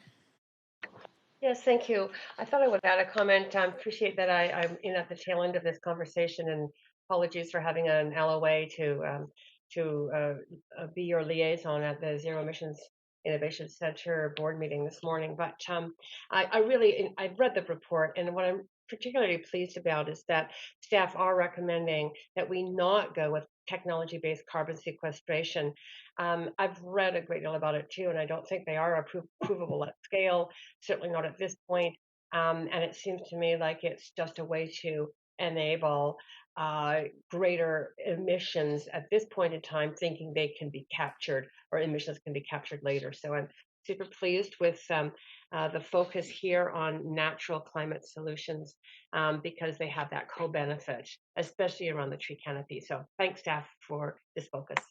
Yes, thank you. I thought I would add a comment. I appreciate that I'm in at the tail end of this conversation, and apologies for having an LOA to be your liaison at the Zero Emissions Innovation Center board meeting this morning. But I've read the report, and what I'm particularly pleased about is that staff are recommending that we not go with technology-based carbon sequestration. I've read a great deal about it too, and I don't think they are provable at scale, certainly not at this point. And it seems to me like it's just a way to enable greater emissions at this point in time, thinking they can be captured, or emissions can be captured later. So I'm super pleased with the focus here on natural climate solutions because they have that co-benefit, especially around the tree canopy. So thanks, staff, for this focus.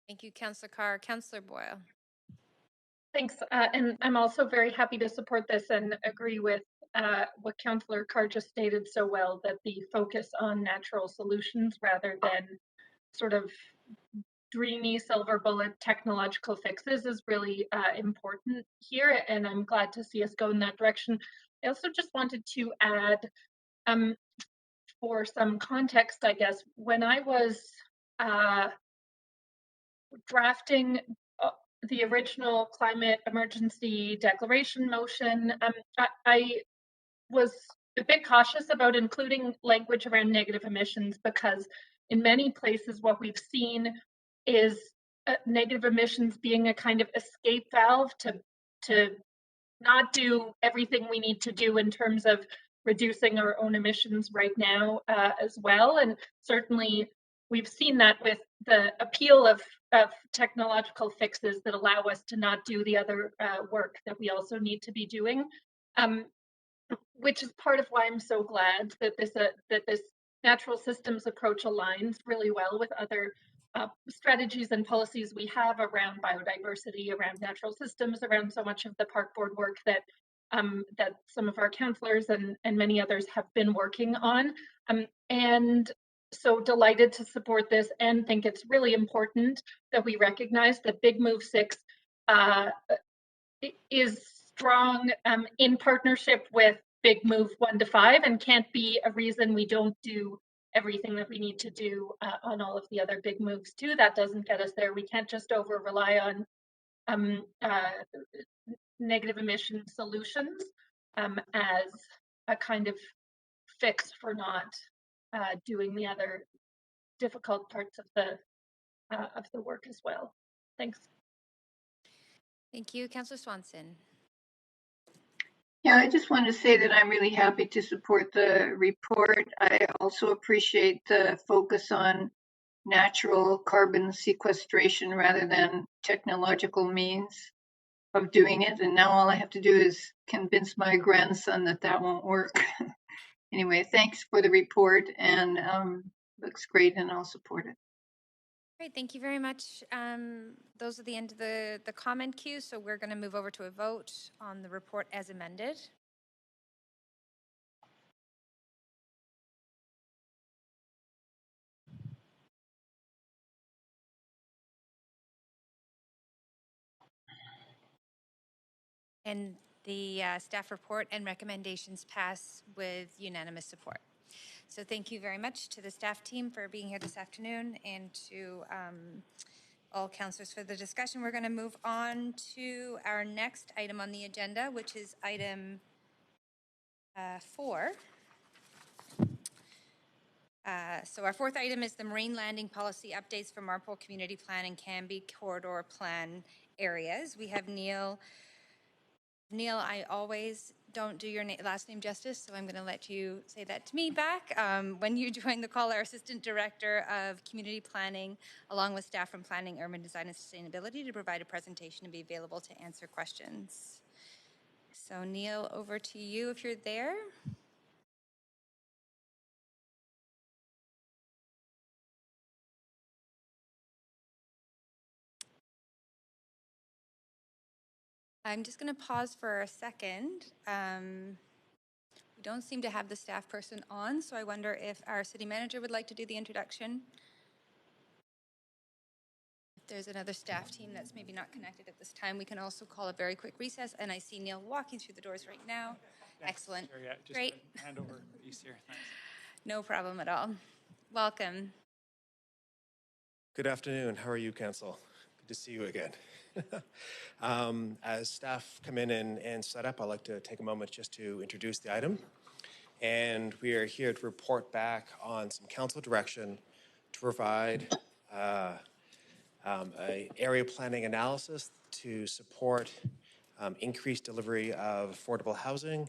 Thank you, Councillor Carr. Councillor Boyle. Thanks. And I'm also very happy to support this and agree with what Councillor Carr just stated so well, that the focus on natural solutions rather than sort of dreamy silver bullet technological fixes is really important here, and I'm glad to see us go in that direction. I also just wanted to add, for some context, I guess, when I was drafting the original climate emergency declaration motion, I was a bit cautious about including language around negative emissions because in many places what we've seen is negative emissions being a kind of escape valve to not do everything we need to do in terms of reducing our own emissions right now as well. And certainly we've seen that with the appeal of technological fixes that allow us to not do the other work that we also need to be doing. Which is part of why I'm so glad that this natural systems approach aligns really well with other strategies and policies we have around biodiversity, around natural systems, around so much of the park board work that that some of our councillors and many others have been working on. And so delighted to support this and think it's really important that we recognize that Big Move 6 is strong in partnership with Big Move 1 to 5 and can't be a reason we don't do everything that we need to do on all of the other big moves too. That doesn't get us there. We can't just over rely on negative emission solutions as a kind of fix for not doing the other difficult parts of the work as well. Thanks. Thank you. Councillor Swanson. Yeah, I just wanted to say that I'm really happy to support the report. I also appreciate the focus on natural carbon sequestration rather than technological means of doing it. And now all I have to do is convince my grandson that that won't work. Anyway, thanks for the report, and looks great, and I'll support it. Great, thank you very much. Those are the end of the comment queue, so we're going to move over to a vote on the report as amended. And the staff report and recommendations pass with unanimous support. So thank you very much to the staff team for being here this afternoon and to all councillors for the discussion. We're going to move on to our next item on the agenda, which is item 4. So our fourth item is the marine landing policy updates for Marpole Community Plan and Canby Corridor Plan areas. We have Neil. Neil, I always don't do your last name justice, so I'm going to let you say that to me back. When you join the call, our Assistant Director of Community Planning, along with staff from Planning, Urban Design and Sustainability, to provide a presentation and be available to answer questions. So Neil, over to you if you're there. I'm just going to pause for a second. We don't seem to have the staff person on, so I wonder if our city manager would like to do the introduction. If there's another staff team that's maybe not connected at this time, we can also call a very quick recess. And I see Neil walking through the doors right now. Thanks. Excellent. Sure, yeah, just great. Hand over these here. Thanks. No problem at all. Welcome. Good afternoon. How are you, Council? Good to see you again. As staff come in and set up, I'd like to take a moment just to introduce the item. And we are here to report back on some council direction to provide an area planning analysis to support increased delivery of affordable housing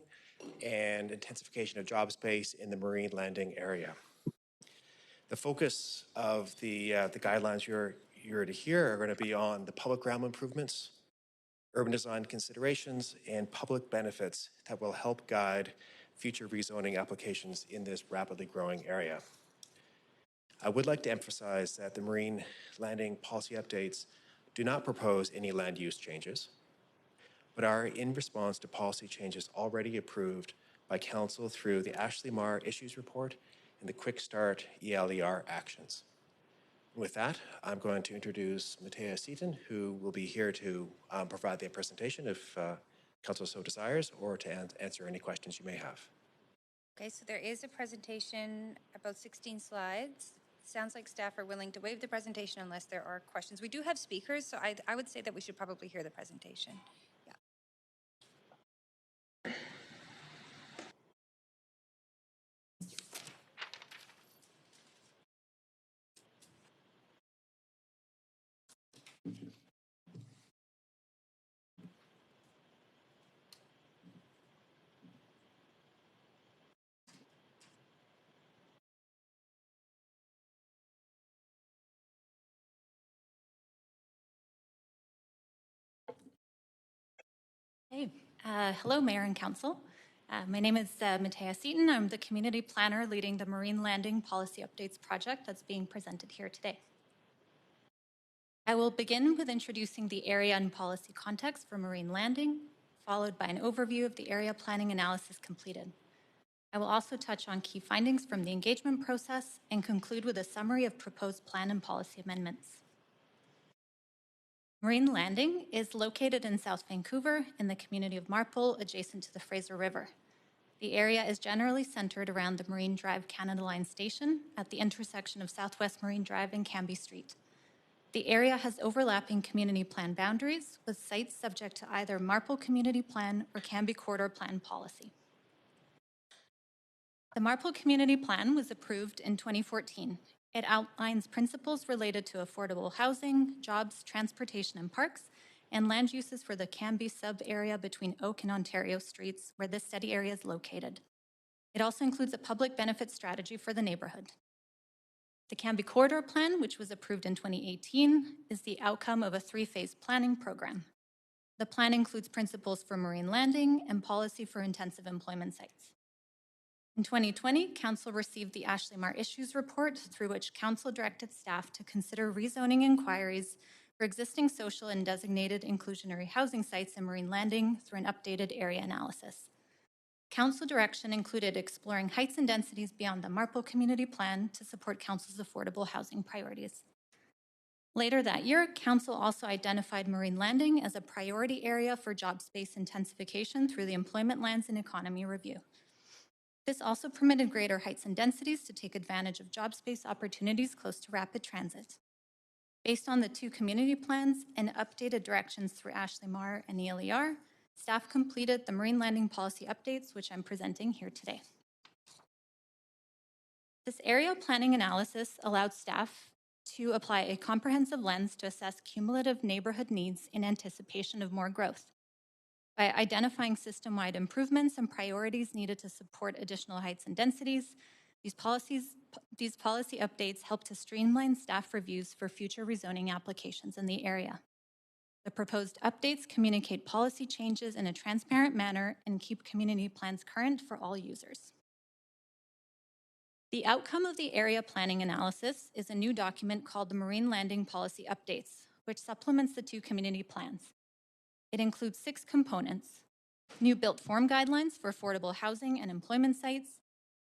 and intensification of job space in the marine landing area. The focus of the guidelines you're to hear are going to be on the public realm improvements, urban design considerations, and public benefits that will help guide future rezoning applications in this rapidly growing area. I would like to emphasize that the marine landing policy updates do not propose any land use changes, but are in response to policy changes already approved by Council through the Ashley Marr Issues Report and the Quick Start ELER actions. With that, I'm going to introduce Matea Seaton, who will be here to provide the presentation if Council so desires, or to answer any questions you may have. Okay, so there is a presentation, about 16 slides. sounds like staff are willing to waive the presentation unless there are questions. We do have speakers, so I would say that we should probably hear the presentation. Yeah. Hey, hello, Mayor and Council. My name is Matea Seaton. I'm the community planner leading the Marine Landing Policy Updates project that's being presented here today. I will begin with introducing the area and policy context for marine landing, followed by an overview of the area planning analysis completed. I will also touch on key findings from the engagement process and conclude with a summary of proposed plan and policy amendments. Marine Landing is located in South Vancouver in the community of Marpole, adjacent to the Fraser River. The area is generally centered around the Marine Drive Canada Line station at the intersection of Southwest Marine Drive and Cambie Street. The area has overlapping community plan boundaries, with sites subject to either Marpole Community Plan or Cambie Corridor Plan policy. The Marpole Community Plan was approved in 2014. It outlines principles related to affordable housing, jobs, transportation, and parks, and land uses for the Cambie sub-area between Oak and Ontario Streets, where this study area is located. It also includes a public benefit strategy for the neighborhood. The Cambie Corridor Plan, which was approved in 2018, is the outcome of a three-phase planning program. The plan includes principles for marine landing and policy for intensive employment sites. In 2020, Council received the Ashley Marr Issues Report, through which Council directed staff to consider rezoning inquiries for existing social and designated inclusionary housing sites in marine landing through an updated area analysis. Council direction included exploring heights and densities beyond the Marpole Community Plan to support Council's affordable housing priorities. Later that year, Council also identified marine landing as a priority area for job space intensification through the Employment Lands and Economy Review. This also permitted greater heights and densities to take advantage of job space opportunities close to rapid transit. Based on the two community plans and updated directions through Ashley Marr and ELER, staff completed the marine landing policy updates, which I'm presenting here today. This area planning analysis allowed staff to apply a comprehensive lens to assess cumulative neighborhood needs in anticipation of more growth. By identifying system-wide improvements and priorities needed to support additional heights and densities, these policy updates help to streamline staff reviews for future rezoning applications in the area. The proposed updates communicate policy changes in a transparent manner and keep community plans current for all users. The outcome of the area planning analysis is a new document called the Marine Landing Policy Updates, which supplements the two community plans. It includes 6 components: new built form guidelines for affordable housing and employment sites,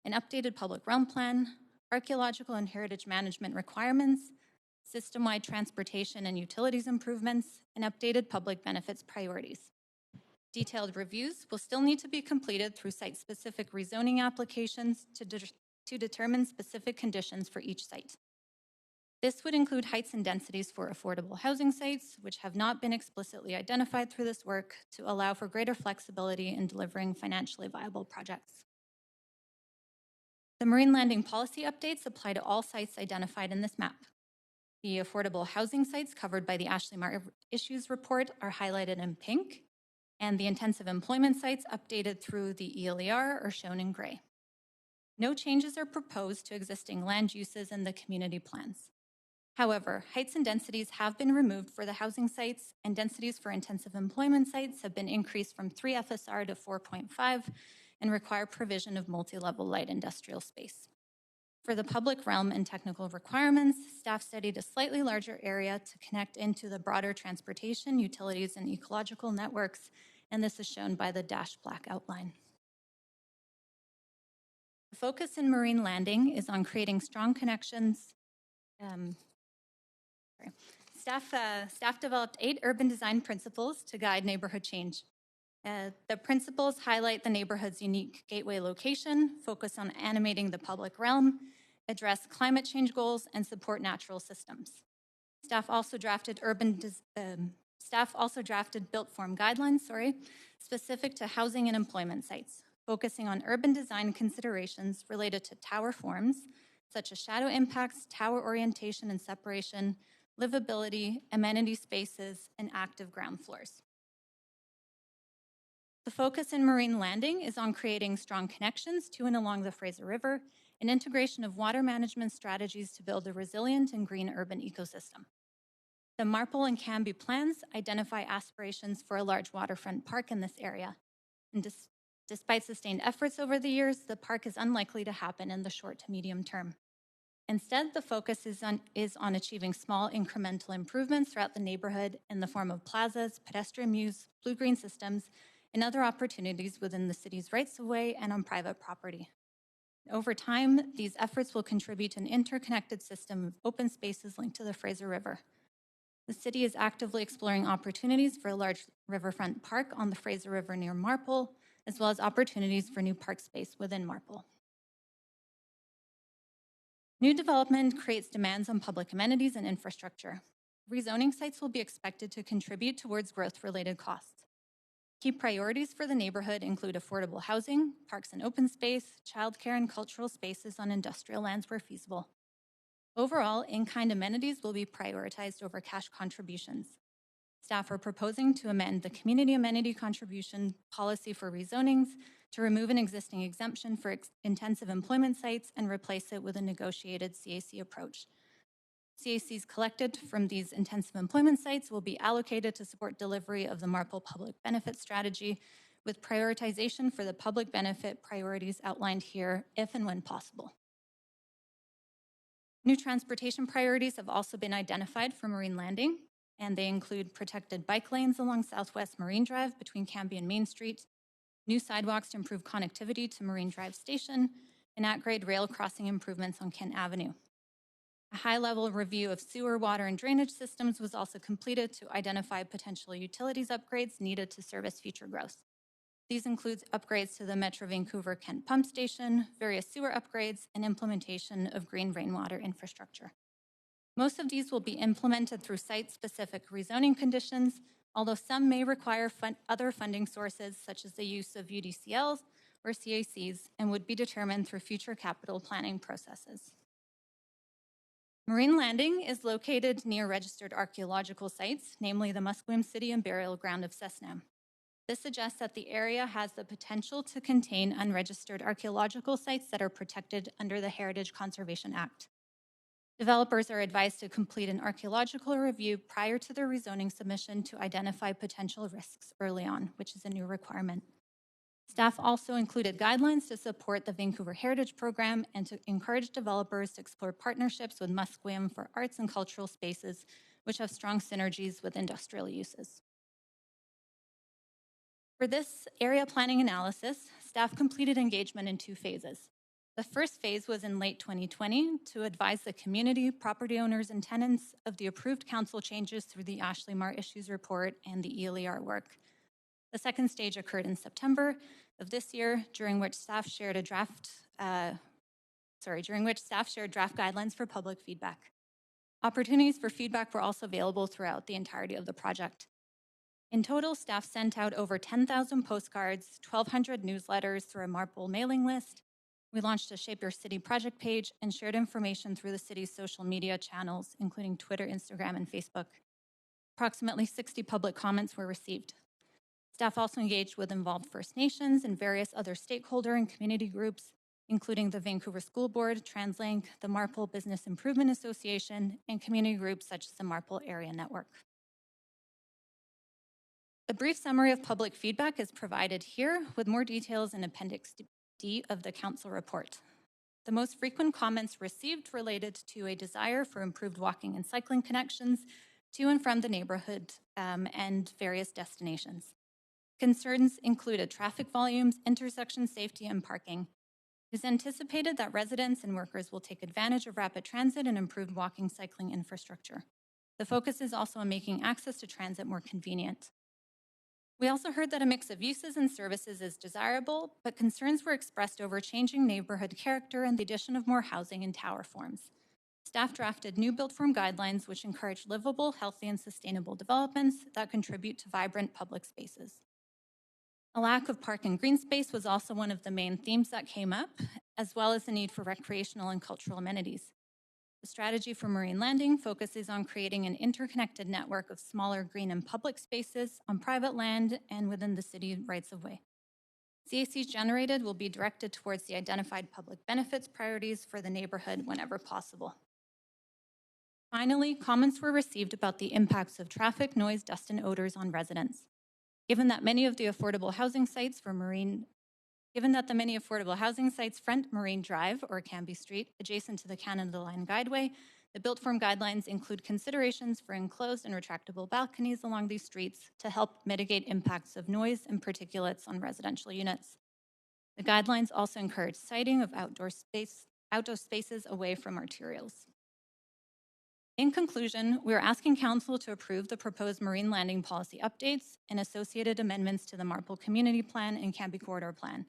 an updated public realm plan, archaeological and heritage management requirements, system-wide transportation and utilities improvements, and updated public benefits priorities. Detailed reviews will still need to be completed through site-specific rezoning applications to determine specific conditions for each site. This would include heights and densities for affordable housing sites, which have not been explicitly identified through this work, to allow for greater flexibility in delivering financially viable projects. The marine landing policy updates apply to all sites identified in this map. The affordable housing sites covered by the Ashley Marr Issues Report are highlighted in pink, and the intensive employment sites updated through the ELER are shown in gray. No changes are proposed to existing land uses in the community plans. However, heights and densities have been removed for the housing sites, and densities for intensive employment sites have been increased from 3 FSR to 4.5 and require provision of multi-level light industrial space. For the public realm and technical requirements, staff studied a slightly larger area to connect into the broader transportation, utilities, and ecological networks, and this is shown by the dashed black outline. The focus in marine landing is on creating strong connections. Staff developed 8 urban design principles to guide neighborhood change. The principles highlight the neighborhood's unique gateway location, focus on animating the public realm, address climate change goals, and support natural systems. Staff also drafted built form guidelines, specific to housing and employment sites, focusing on urban design considerations related to tower forms, such as shadow impacts, tower orientation and separation, livability, amenity spaces, and active ground floors. The focus in Marine Landing is on creating strong connections to and along the Fraser River and integration of water management strategies to build a resilient and green urban ecosystem. The Marple and Cambie plans identify aspirations for a large waterfront park in this area. And despite sustained efforts over the years, the park is unlikely to happen in the short to medium term. Instead, the focus is on achieving small incremental improvements throughout the neighborhood in the form of plazas, pedestrian mews, blue-green systems, and other opportunities within the city's rights-of-way and on private property. Over time, these efforts will contribute to an interconnected system of open spaces linked to the Fraser River. The city is actively exploring opportunities for a large riverfront park on the Fraser River near Marple, as well as opportunities for new park space within Marple. New development creates demands on public amenities and infrastructure. Rezoning sites will be expected to contribute towards growth-related costs. Key priorities for the neighborhood include affordable housing, parks and open space, childcare, and cultural spaces on industrial lands where feasible. Overall, in-kind amenities will be prioritized over cash contributions. Staff are proposing to amend the community amenity contribution policy for rezonings to remove an existing exemption for intensive employment sites and replace it with a negotiated CAC approach. CACs collected from these intensive employment sites will be allocated to support delivery of the Marple Public Benefit Strategy, with prioritization for the public benefit priorities outlined here if and when possible. New transportation priorities have also been identified for Marine Landing, and they include protected bike lanes along Southwest Marine Drive between Cambie and Main Street, new sidewalks to improve connectivity to Marine Drive Station, and at-grade rail crossing improvements on Kent Avenue. A high-level review of sewer, water, and drainage systems was also completed to identify potential utilities upgrades needed to service future growth. These include upgrades to the Metro Vancouver Kent Pump Station, various sewer upgrades, and implementation of green rainwater infrastructure. Most of these will be implemented through site-specific rezoning conditions, although some may require other funding sources, such as the use of UDCLs or CACs, and would be determined through future capital planning processes. Marine Landing is located near registered archaeological sites, namely the Musqueam City and Burial Ground of Cessna. This suggests that the area has the potential to contain unregistered archaeological sites that are protected under the Heritage Conservation Act. Developers are advised to complete an archaeological review prior to their rezoning submission to identify potential risks early on, which is a new requirement. Staff also included guidelines to support the Vancouver Heritage Program and to encourage developers to explore partnerships with Musqueam for arts and cultural spaces, which have strong synergies with industrial uses. For this area planning analysis, staff completed engagement in 2 phases. The first phase was in late 2020 to advise the community, property owners, and tenants of the approved council changes through the Ashley Mar Issues Report and the ELER work. The second stage occurred in September of this year, during which staff shared draft guidelines for public feedback. Opportunities for feedback were also available throughout the entirety of the project. In total, staff sent out over 10,000 postcards, 1,200 newsletters through a Marple mailing list. We launched a Shape Your City project page and shared information through the city's social media channels, including Twitter, Instagram, and Facebook. Approximately 60 public comments were received. Staff also engaged with involved First Nations and various other stakeholder and community groups, including the Vancouver School Board, TransLink, the Marple Business Improvement Association, and community groups such as the Marple Area Network. A brief summary of public feedback is provided here, with more details in Appendix D of the Council report. The most frequent comments received related to a desire for improved walking and cycling connections to and from the neighborhood and various destinations. Concerns included traffic volumes, intersection safety, and parking. It is anticipated that residents and workers will take advantage of rapid transit and improved walking cycling infrastructure. The focus is also on making access to transit more convenient. We also heard that a mix of uses and services is desirable, but concerns were expressed over changing neighborhood character and the addition of more housing in tower forms. Staff drafted new built form guidelines which encourage livable, healthy, and sustainable developments that contribute to vibrant public spaces. A lack of park and green space was also one of the main themes that came up, as well as the need for recreational and cultural amenities. The strategy for Marine Landing focuses on creating an interconnected network of smaller green and public spaces on private land and within the city rights-of-way. CACs generated will be directed towards the identified public benefits priorities for the neighborhood whenever possible. Finally, comments were received about the impacts of traffic, noise, dust, and odors on residents. Given that many affordable housing sites front Marine Drive or Canby Street, adjacent to the Canada Line Guideway, the built form guidelines include considerations for enclosed and retractable balconies along these streets to help mitigate impacts of noise and particulates on residential units. The guidelines also encourage siting of outdoor spaces away from arterials. In conclusion, we are asking Council to approve the proposed marine landing policy updates and associated amendments to the Marpole Community Plan and Canby Corridor Plan.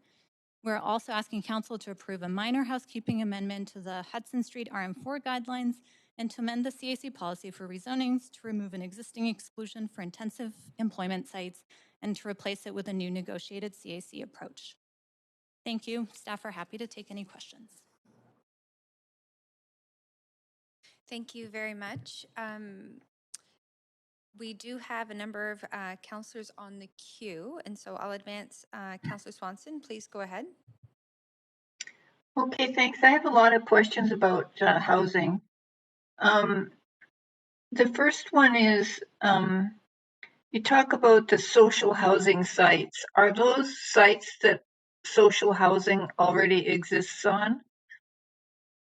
We're also asking Council to approve a minor housekeeping amendment to the Hudson Street RM4 guidelines and to amend the CAC policy for rezonings to remove an existing exclusion for intensive employment sites and to replace it with a new negotiated CAC approach. Thank you. Staff are happy to take any questions. Thank you very much. We do have a number of councillors on the queue, and so I'll advance Councillor Swanson. Please go ahead. Okay, thanks. I have a lot of questions about housing. The first one is, you talk about the social housing sites. Are those sites that social housing already exists on?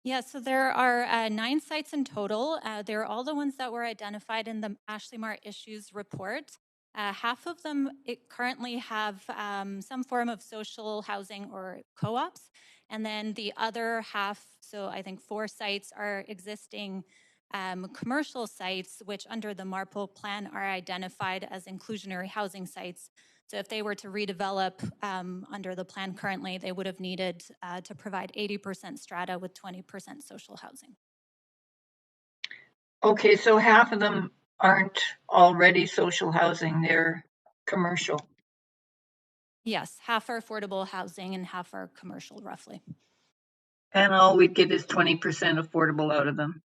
Yeah, so there are 9 sites in total. They're all the ones that were identified in the Ashley Mar Issues report. Half of them currently have some form of social housing or co-ops. And then the other half, so I think 4 sites are existing commercial sites, which under the Marpole plan are identified as inclusionary housing sites. So if they were to redevelop under the plan currently, they would have needed to provide 80% strata with 20% social housing. Okay, so half of them aren't already social housing, they're commercial. Yes, half are affordable housing and half are commercial, roughly. And all we'd get is 20% affordable out of them.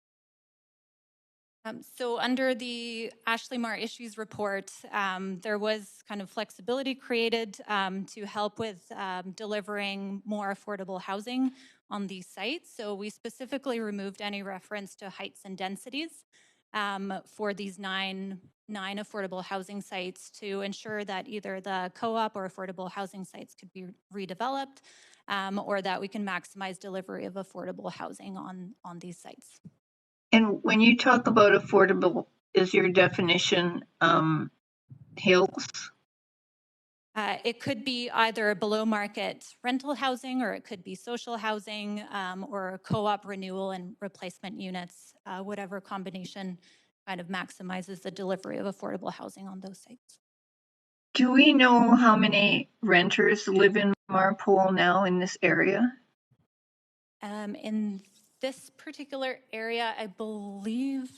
So under the Ashley Mar Issues report, there was kind of flexibility created to help with delivering more affordable housing on these sites. So we specifically removed any reference to heights and densities for these nine affordable housing sites to ensure that either the co-op or affordable housing sites could be redeveloped or that we can maximize delivery of affordable housing on these sites. And when you talk about affordable, is your definition hills? It could be either below market rental housing, or it could be social housing, or co-op renewal and replacement units, whatever combination kind of maximizes the delivery of affordable housing on those sites. Do we know how many renters live in Marpole now in this area? In this particular area, I believe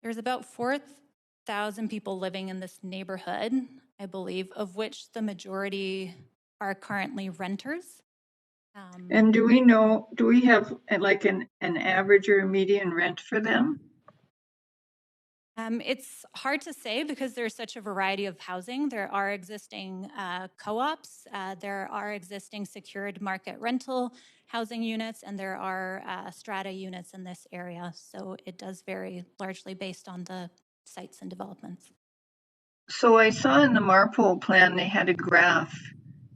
there's about 4,000 people living in this neighborhood, I believe, of which the majority are currently renters. And do we have like an average or a median rent for them? It's hard to say because there's such a variety of housing. There are existing co-ops, there are existing secured market rental housing units, and there are strata units in this area. So it does vary largely based on the sites and developments. So I saw in the Marpole plan, they had a graph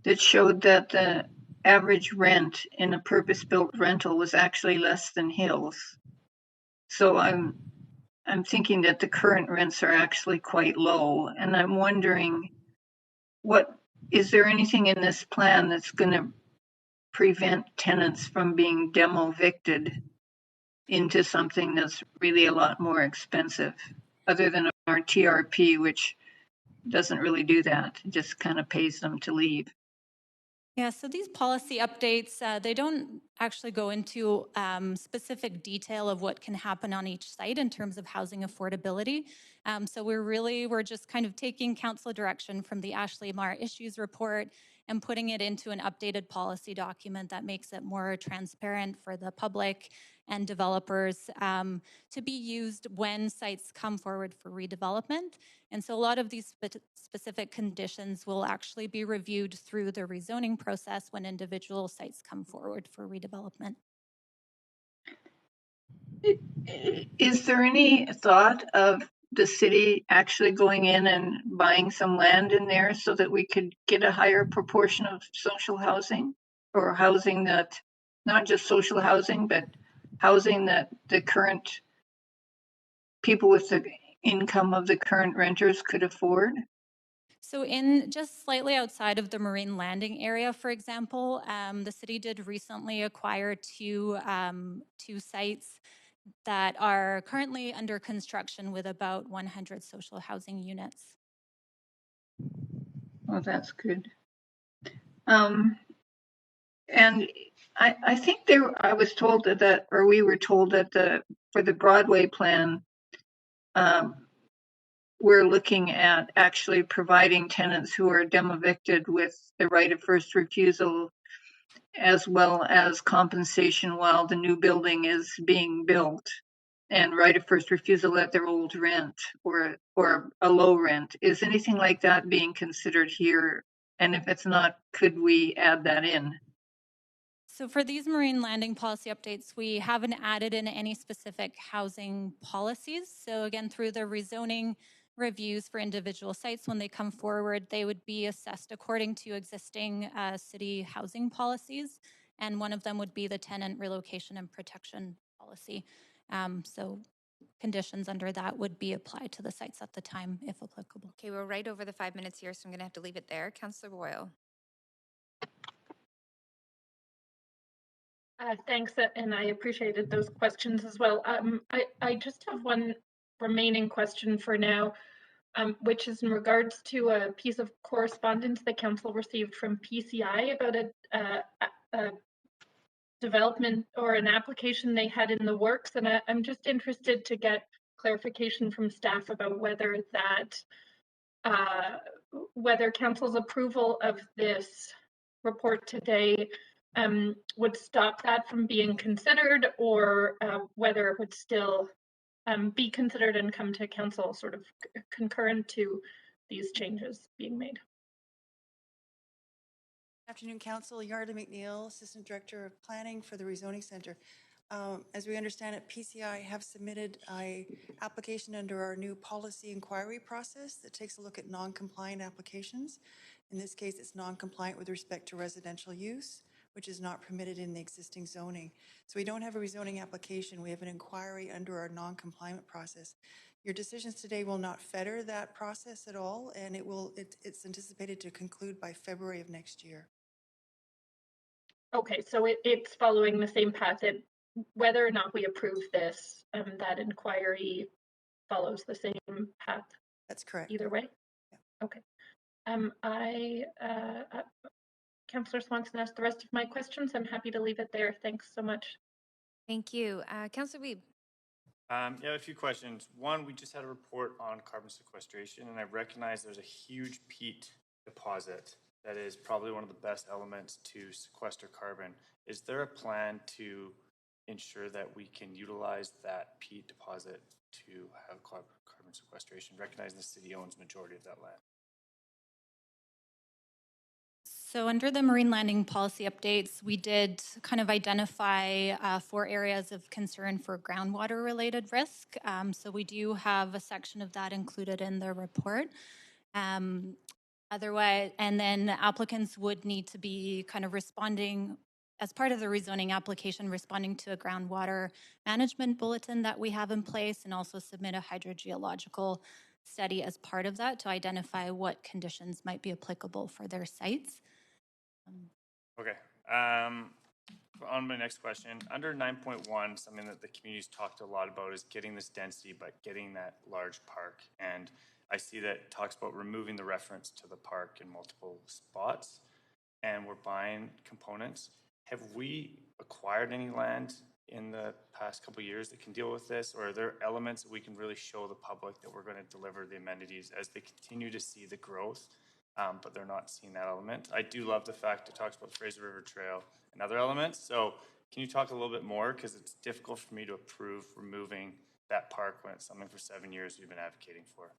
that showed that the average rent in a purpose-built rental was actually less than Hills. So I'm thinking that the current rents are actually quite low, and I'm wondering, is there anything in this plan that's going to prevent tenants from being demo-evicted into something that's really a lot more expensive? other than our TRP, which doesn't really do that. It just kind of pays them to leave. Yeah, so these policy updates, they don't actually go into specific detail of what can happen on each site in terms of housing affordability. So we're just kind of taking council direction from the Ashley Marr Issues Report and putting it into an updated policy document that makes it more transparent for the public and developers to be used when sites come forward for redevelopment. And so a lot of these specific conditions will actually be reviewed through the rezoning process when individual sites come forward for redevelopment. Is there any thought of the city actually going in and buying some land in there so that we could get a higher proportion of social housing, or housing that, not just social housing, but housing that the current people with the income of the current renters could afford? So in just slightly outside of the Marine Landing area, for example, the city did recently acquire two sites that are currently under construction with about 100 social housing units. Oh, that's good. And I think I was told that, or we were told that for the Broadway plan, we're looking at actually providing tenants who are evicted with the right of first refusal, as well as compensation while the new building is being built, and right of first refusal at their old rent or a low rent. Is anything like that being considered here? And if it's not, could we add that in? So for these marine landing policy updates, we haven't added in any specific housing policies. So again, through the rezoning reviews for individual sites, when they come forward, they would be assessed according to existing city housing policies. And one of them would be the tenant relocation and protection policy. So conditions under that would be applied to the sites at the time, if applicable. Okay, we're right over the 5 minutes here, so I'm going to have to leave it there. Councillor Boyle. Thanks, and I appreciated those questions as well. I just have one remaining question for now, which is in regards to a piece of correspondence the council received from PCI about a development or an application they had in the works, and I'm just interested to get clarification from staff about whether whether council's approval of this report today would stop that from being considered, or whether it would still be considered and come to council sort of concurrent to these changes being made. Afternoon, Council. Yarda McNeil, Assistant Director of Planning for the Rezoning Center. As we understand it, PCI have submitted an application under our new policy inquiry process that takes a look at non-compliant applications. In this case, it's non-compliant with respect to residential use, which is not permitted in the existing zoning. So we don't have a rezoning application. We have an inquiry under our non-compliant process. Your decisions today will not fetter that process at all, and it's anticipated to conclude by February of next year. Okay, so it's following the same path that whether or not we approve this, that inquiry follows the same path. That's correct. Either way? Yeah. Okay. Councillor Swanson asked the rest of my questions. I'm happy to leave it there. Thanks so much. Thank you. Councillor Wiebe. Yeah, a few questions. One, we just had a report on carbon sequestration, and I recognize there's a huge peat deposit that is probably one of the best elements to sequester carbon. Is there a plan to ensure that we can utilize that peat deposit to have carbon sequestration, recognizing the city owns majority of that land? So under the marine landing policy updates, we did kind of identify 4 areas of concern for groundwater related risk. So we do have a section of that included in the report. Otherwise, and then applicants would need to be kind of responding as part of the rezoning application, responding to a groundwater management bulletin that we have in place, and also submit a hydrogeological study as part of that to identify what conditions might be applicable for their sites. Okay. on my next question, under 9.1, something that the community's talked a lot about is getting this density, but getting that large park. And I see that it talks about removing the reference to the park in multiple spots, and we're buying components. Have we acquired any land in the past couple of years that can deal with this, or are there elements that we can really show the public that we're going to deliver the amenities as they continue to see the growth, but they're not seeing that element? I do love the fact it talks about the Fraser River Trail and other elements. So can you talk a little bit more? Because it's difficult for me to approve removing that park when it's something for 7 years we've been advocating for.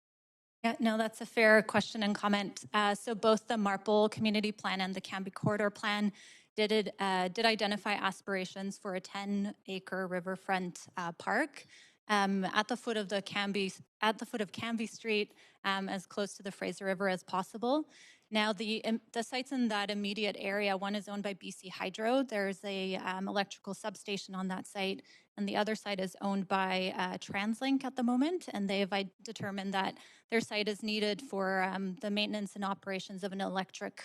Yeah, no, that's a fair question and comment. So both the Marple Community Plan and the Cambie Corridor Plan did identify aspirations for a 10-acre riverfront park at the foot of Cambie Street, as close to the Fraser River as possible. Now, the sites in that immediate area, one is owned by BC Hydro. There's a electrical substation on that site, and the other site is owned by TransLink at the moment, and they've determined that their site is needed for the maintenance and operations of an electric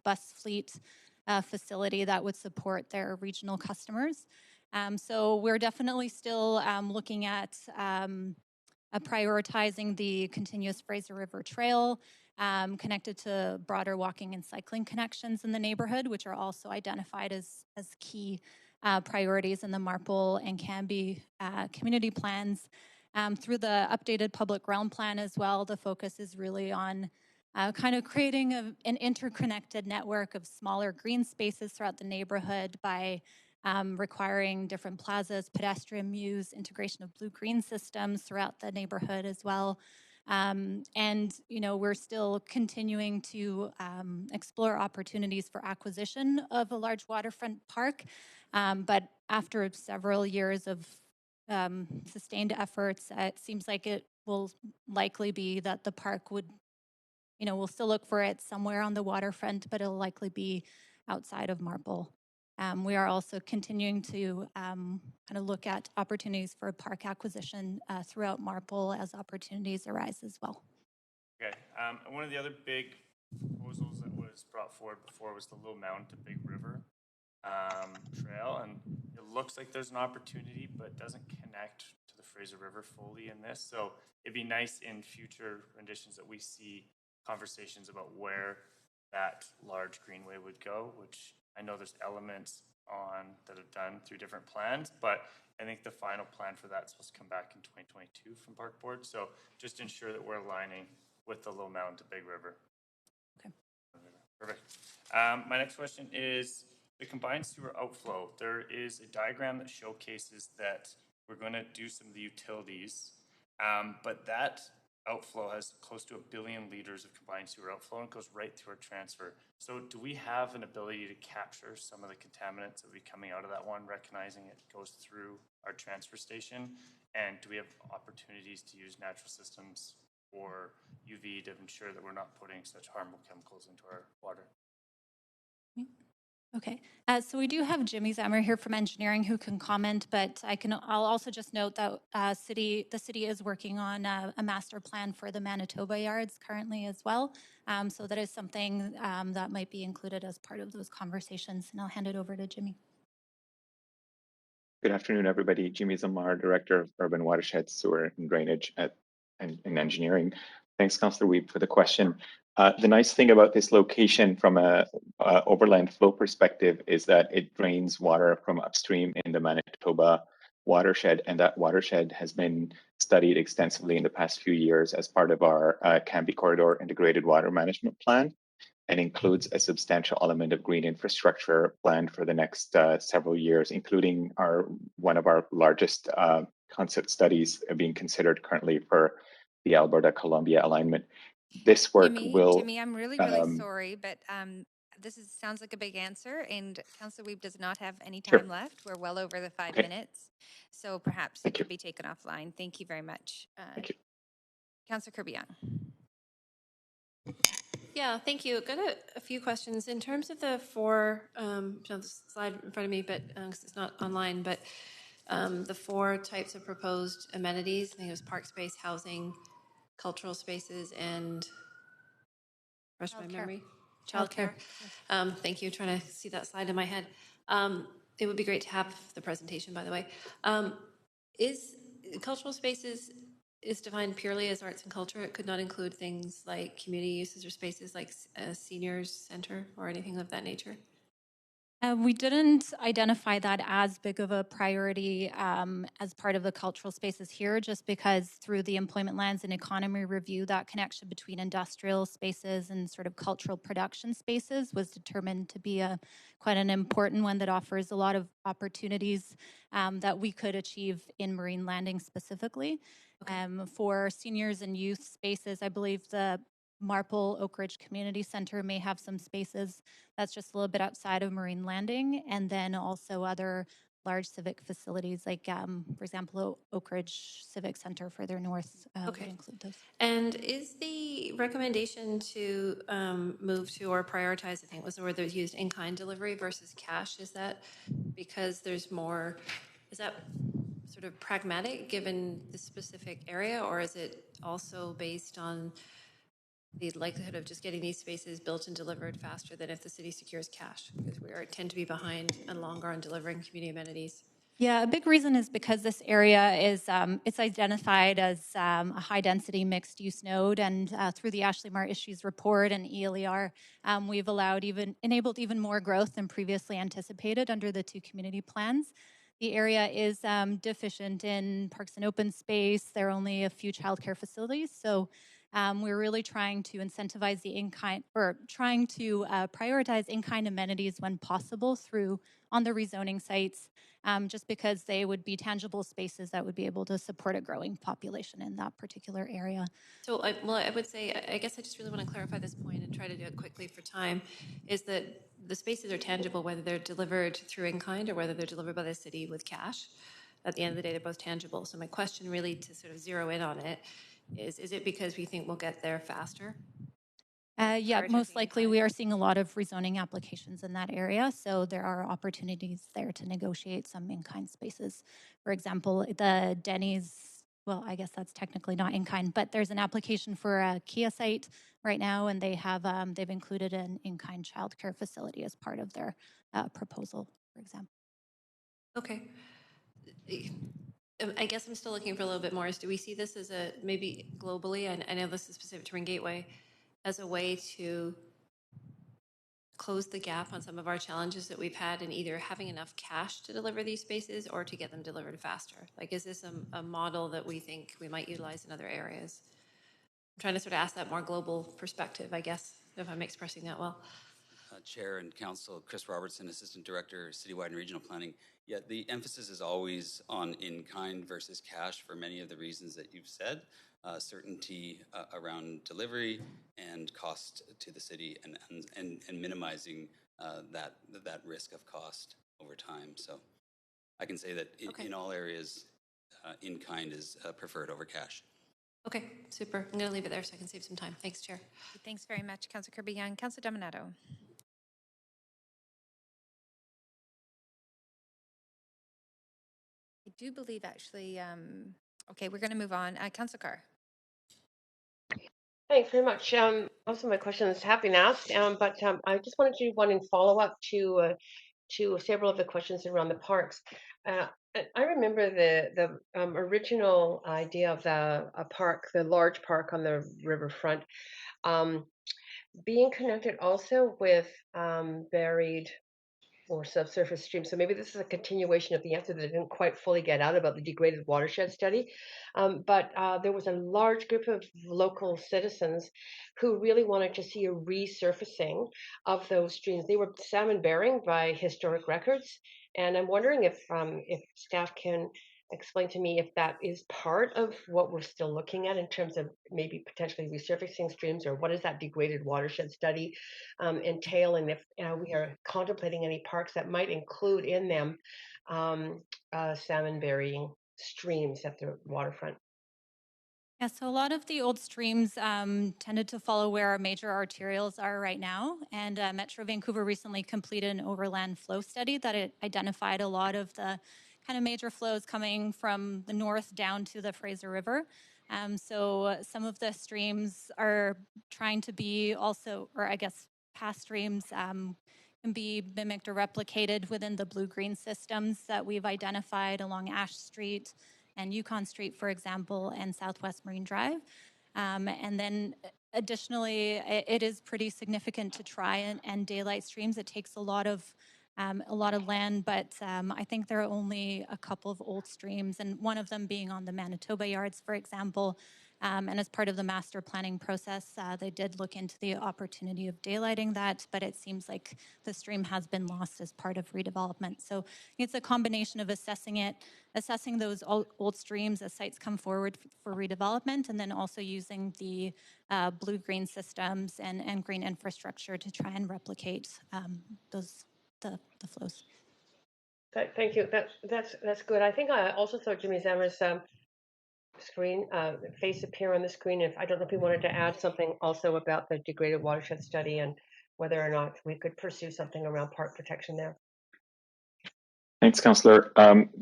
bus fleet facility that would support their regional customers. So we're definitely still looking at prioritizing the continuous Fraser River Trail, connected to broader walking and cycling connections in the neighborhood, which are also identified as key priorities in the Marple and Cambie community plans. Through the updated public realm plan as well, the focus is really on kind of creating an interconnected network of smaller green spaces throughout the neighborhood by requiring different plazas, pedestrian mews, integration of blue-green systems throughout the neighborhood as well. And, you know, we're still continuing to explore opportunities for acquisition of a large waterfront park. But after several years of sustained efforts, it seems like it will likely be that the park would, you know, we'll still look for it somewhere on the waterfront, but it'll likely be outside of Marple. We are also continuing to kind of look at opportunities for park acquisition throughout Marple as opportunities arise as well. Okay. One of the other big proposals that was brought forward before was the Little Mountain to Big River Trail, and it looks like there's an opportunity, but it doesn't connect to the Fraser River fully in this. So it'd be nice in future renditions that we see conversations about where that large greenway would go, which I know there's elements on that are done through different plans, but I think the final plan for that's supposed to come back in 2022 from Park Board. So just ensure that we're aligning with the Little Mountain to Big River. Okay. Perfect. My next question is the combined sewer outflow. There is a diagram that showcases that we're going to do some of the utilities, but that outflow has close to 1 billion liters of combined sewer outflow and goes right through our transfer. So do we have an ability to capture some of the contaminants that will be coming out of that one, recognizing it goes through our transfer station? And do we have opportunities to use natural systems or UV to ensure that we're not putting such harmful chemicals into our water? Okay, so we do have Jimmy Zemmer here from engineering who can comment, but I'll also just note that the city is working on a master plan for the Manitoba yards currently as well. So that is something that might be included as part of those conversations, and I'll hand it over to Jimmy. Good afternoon, everybody. Jimmy Zamar, Director of Urban Watershed, Sewer and Drainage in Engineering. Thanks, Councillor Wiebe, for the question. The nice thing about this location from a overland flow perspective is that it drains water from upstream in the Manitoba watershed, and that watershed has been studied extensively in the past few years as part of our Cambie Corridor Integrated Water Management Plan, and includes a substantial element of green infrastructure planned for the next several years, including one of our largest concept studies being considered currently for the Alberta-Columbia alignment. This work will... Jimmy, I'm really sorry, but sounds like a big answer, and Councillor Wiebe does not have any time left. We're well over the 5 minutes, so perhaps it could be taken offline. Thank you very much. Thank you. Councillor Kirby-Yung. Yeah, thank you. Got a few questions. In terms of the four, the slide in front of me, but because it's not online, but the 4 types of proposed amenities, I think it was park space, housing, cultural spaces, and refresh my memory. Childcare. Thank you. Trying to see that slide in my head. it would be great to have the presentation, by the way. Is cultural spaces is defined purely as arts and culture? It could not include things like community uses or spaces like a seniors center or anything of that nature? We didn't identify that as big of a priority as part of the cultural spaces here, just because through the employment lands and economy review, that connection between industrial spaces and sort of cultural production spaces was determined to be quite an important one that offers a lot of opportunities that we could achieve in Marine Landing specifically. For seniors and youth spaces, I believe the Marple Oak Ridge Community Center may have some spaces that's just a little bit outside of Marine Landing, and then also other large civic facilities like, for example, Oak Ridge Civic Center further north would include those. And is the recommendation to move to or prioritize, I think was the word that was used, in-kind delivery versus cash, is that because there's more, is that sort of pragmatic given the specific area, or is it also based on the likelihood of just getting these spaces built and delivered faster than if the city secures cash? Because we tend to be behind and longer on delivering community amenities. Yeah, a big reason is because this area is it's identified as a high-density mixed-use node, and through the Ashley Mart Issues Report and ELER, we've enabled even more growth than previously anticipated under the 2 community plans. The area is deficient in parks and open space. There are only a few childcare facilities, so we're really trying to incentivize the in-kind, or trying to prioritize in-kind amenities when possible on the rezoning sites, just because they would be tangible spaces that would be able to support a growing population in that particular area. So, I would say, I guess I just really want to clarify this point and try to do it quickly for time, is that the spaces are tangible whether they're delivered through in-kind or whether they're delivered by the city with cash. At the end of the day, they're both tangible. So my question really to sort of zero in on it is it because we think we'll get there faster? Yeah, most likely we are seeing a lot of rezoning applications in that area, so there are opportunities there to negotiate some in-kind spaces. For example, the Denny's, well, I guess that's technically not in-kind, but there's an application for a Kia site right now, and they've included an in-kind childcare facility as part of their proposal, for example. Okay. I guess I'm still looking for a little bit more. Do we see this as maybe globally, I know this is specific to Ring Gateway, as a way to close the gap on some of our challenges that we've had in either having enough cash to deliver these spaces or to get them delivered faster? Like, is this a model that we think we might utilize in other areas? I'm trying to sort of ask that more global perspective, I guess, if I'm expressing that well. Chair and Council, Chris Robertson, Assistant Director, Citywide and Regional Planning. Yeah, the emphasis is always on in-kind versus cash for many of the reasons that you've said. Certainty around delivery and cost to the city, and minimizing that risk of cost over time. So I can say that in all areas, in-kind is preferred over cash. Okay, super. I'm going to leave it there so I can save some time. Thanks, Chair. Thanks very much, Councillor Kirby-Yung. Councillor Dominato. I do believe actually, okay, we're going to move on. Councillor Carr. Thanks very much. Most of my questions have been asked, but I just wanted to do one in follow-up to several of the questions around the parks. I remember the original idea of a park, the large park on the riverfront, being connected also with buried or subsurface streams. So maybe this is a continuation of the answer that I didn't quite fully get out about the degraded watershed study. But there was a large group of local citizens who really wanted to see a resurfacing of those streams. They were salmon bearing by historic records. And I'm wondering if staff can explain to me if that is part of what we're still looking at in terms of maybe potentially resurfacing streams, or what does that degraded watershed study entail, and if we are contemplating any parks that might include in them salmon burying streams at the waterfront. Yeah, so a lot of the old streams tended to follow where our major arterials are right now, and Metro Vancouver recently completed an overland flow study that it identified a lot of the kind of major flows coming from the north down to the Fraser River. So some of the streams are trying to be also, or I guess past streams, can be mimicked or replicated within the blue-green systems that we've identified along Ash Street and Yukon Street, for example, and Southwest Marine Drive. And then additionally, it is pretty significant to try and daylight streams. It takes a lot of land, but I think there are only a couple of old streams, and one of them being on the Manitoba Yards, for example. And as part of the master planning process, they did look into the opportunity of daylighting that, but it seems like the stream has been lost as part of redevelopment. So it's a combination of assessing those old streams as sites come forward for redevelopment, and then also using the blue-green systems and green infrastructure to try and replicate the flows. Thank you. That's good. I think I also saw Jimmy Zammer's screen face appear on the screen. If I don't know if he wanted to add something also about the degraded watershed study and whether or not we could pursue something around park protection there. Thanks, Councillor.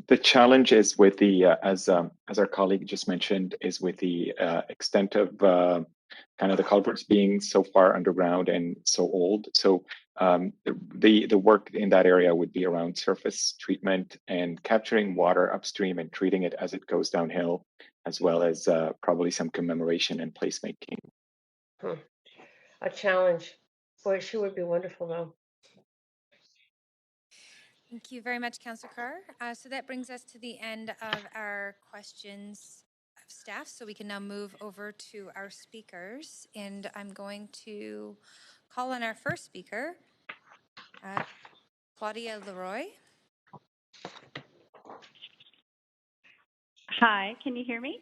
The challenge is with the, as our colleague just mentioned, is with the extent of kind of the culverts being so far underground and so old. So the work in that area would be around surface treatment and capturing water upstream and treating it as it goes downhill, as well as probably some commemoration and placemaking. A challenge. Boy, it sure would be wonderful, though. Thank you very much, Councillor Carr. So that brings us to the end of our questions of staff. So we can now move over to our speakers. And I'm going to call on our first speaker, Claudia Leroy. Hi, can you hear me?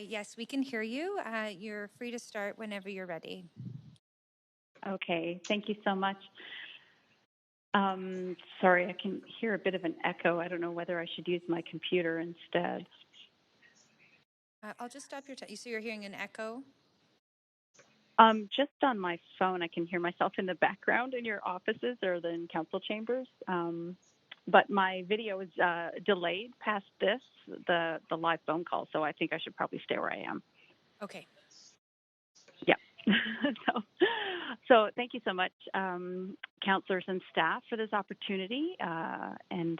Yes, we can hear you. You're free to start whenever you're ready. Okay, thank you so much. Sorry, I can hear a bit of an echo. I don't know whether I should use my computer instead. I'll just stop your time. So you're hearing an echo? Just on my phone, I can hear myself in the background in your offices or in council chambers. But my video is delayed past this, the live phone call, so I think I should probably stay where I am. Okay. Yeah. So thank you so much, councillors and staff, for this opportunity, and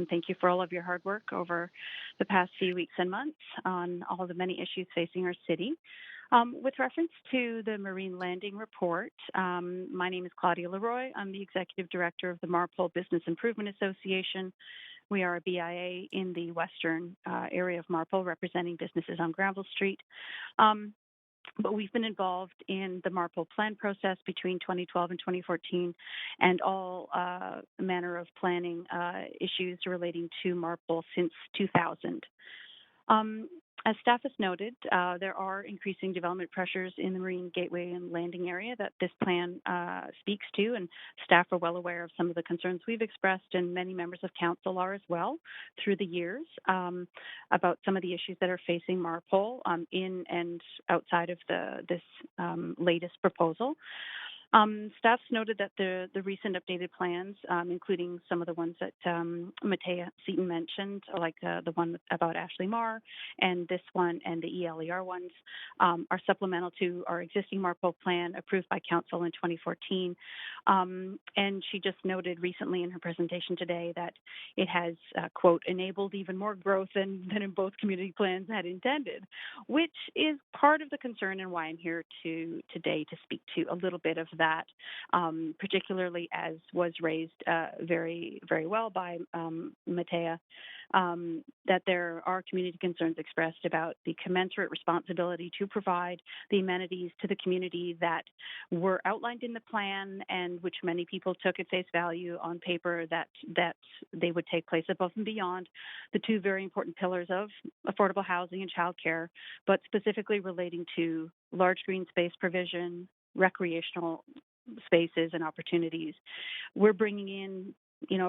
thank you for all of your hard work over the past few weeks and months on all the many issues facing our city. With reference to the Marine Landing Report, my name is Claudia Leroy. I'm the Executive Director of the Marpole Business Improvement Association. We are a BIA in the western area of Marpole, representing businesses on Granville Street. But we've been involved in the Marpole plan process between 2012 and 2014 and all manner of planning issues relating to Marpole since 2000. As staff has noted, there are increasing development pressures in the Marine Gateway and Landing area that this plan speaks to, and staff are well aware of some of the concerns we've expressed, and many members of council are as well through the years about some of the issues that are facing Marpole in and outside of this latest proposal. Staff's noted that the recent updated plans, including some of the ones that Matea Seaton mentioned, like the one about Ashley Marr and this one and the ELER ones, are supplemental to our existing Marpole plan approved by Council in 2014. And she just noted recently in her presentation today that it has, quote, enabled even more growth than in both community plans had intended, which is part of the concern and why I'm here today to speak to a little bit of that, particularly as was raised very, very well by Matea, that there are community concerns expressed about the commensurate responsibility to provide the amenities to the community that were outlined in the plan and which many people took at face value on paper that they would take place above and beyond the two very important pillars of affordable housing and childcare, but specifically relating to large green space provision, recreational spaces and opportunities. We're bringing in,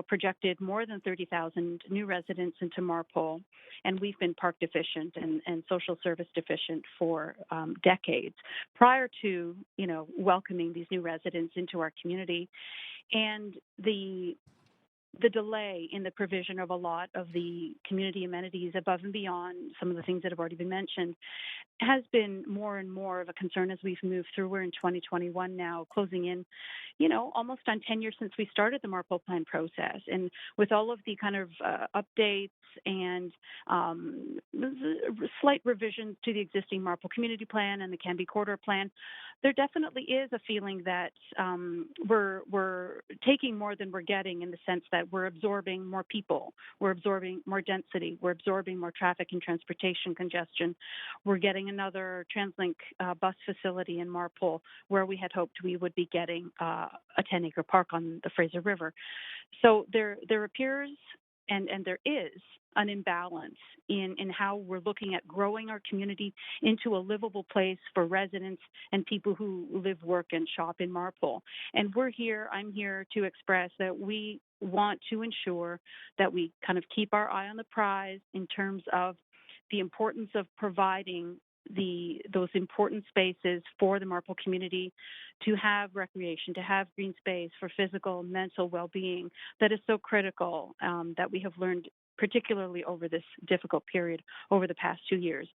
projected more than 30,000 new residents into Marpole, and we've been park deficient and social service deficient for decades prior to, welcoming these new residents into our community. And the delay in the provision of a lot of the community amenities above and beyond some of the things that have already been mentioned has been more and more of a concern as we've moved through. We're in 2021 now, closing in, you know, almost on 10 years since we started the Marpole Plan process. And with all of the kind of updates and slight revisions to the existing Marpole Community Plan and the Canby Corridor Plan, there definitely is a feeling that we're taking more than we're getting, in the sense that we're absorbing more people, we're absorbing more density, we're absorbing more traffic and transportation congestion. We're getting another TransLink bus facility in Marpole, where we had hoped we would be getting a 10-acre park on the Fraser River. So there appears and there is an imbalance in how we're looking at growing our community into a livable place for residents and people who live, work, and shop in Marpole. And I'm here to express that we want to ensure that we kind of keep our eye on the prize in terms of the importance of providing those important spaces for the Marpole community to have recreation, to have green space for physical and mental well-being that is so critical, that we have learned particularly over this difficult period over the past 2 years.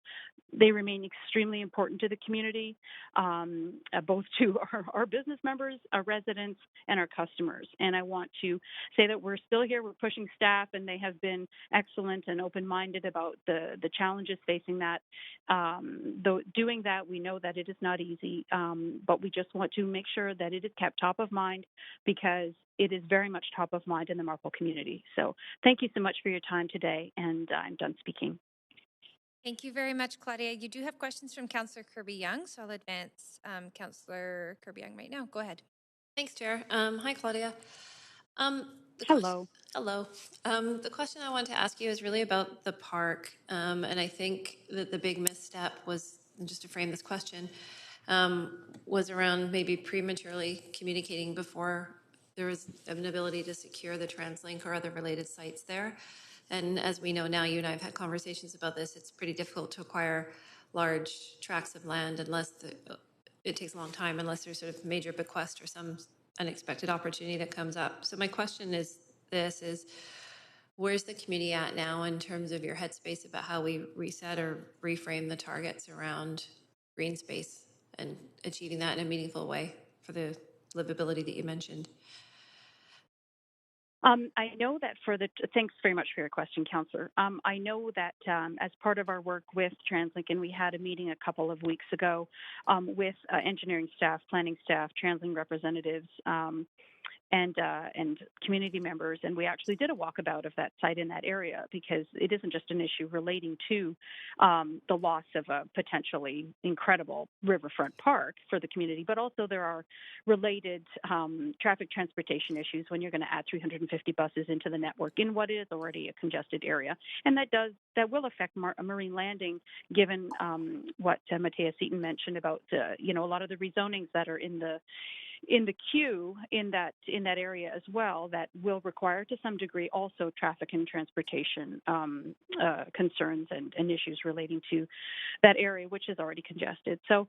They remain extremely important to the community, both to our business members, our residents, and our customers. And I want to say that we're still here, we're pushing staff, and they have been excellent and open-minded about the challenges facing that. Though doing that, we know that it is not easy, but we just want to make sure that it is kept top of mind, because it is very much top of mind in the Marpole community. So thank you so much for your time today, and I'm done speaking. Thank you very much, Claudia. You do have questions from Councillor Kirby-Yung, so I'll advance Councillor Kirby-Yung right now. Go ahead. Thanks, Chair. Hi, Claudia. Hello. Hello. The question I wanted to ask you is really about the park, and I think that the big misstep was, just to frame this question, was around maybe prematurely communicating before there was an ability to secure the TransLink or other related sites there. And as we know now, you and I have had conversations about this, it's pretty difficult to acquire large tracts of land unless it takes a long time, unless there's sort of major bequest or some unexpected opportunity that comes up. So my question is where's the community at now in terms of your headspace about how we reset or reframe the targets around green space and achieving that in a meaningful way for the livability that you mentioned? I know that thanks very much for your question, Councillor. I know that as part of our work with TransLink, and we had a meeting a couple of weeks ago with engineering staff, planning staff, TransLink representatives, and community members, and we actually did a walkabout of that site in that area, because it isn't just an issue relating to the loss of a potentially incredible riverfront park for the community, but also there are related traffic transportation issues when you're going to add 350 buses into the network in what is already a congested area, and that will affect Marine Landing, given what Matea Seaton mentioned about a lot of the rezonings that are in the queue in that area as well, that will require to some degree also traffic and transportation concerns and issues relating to that area, which is already congested. So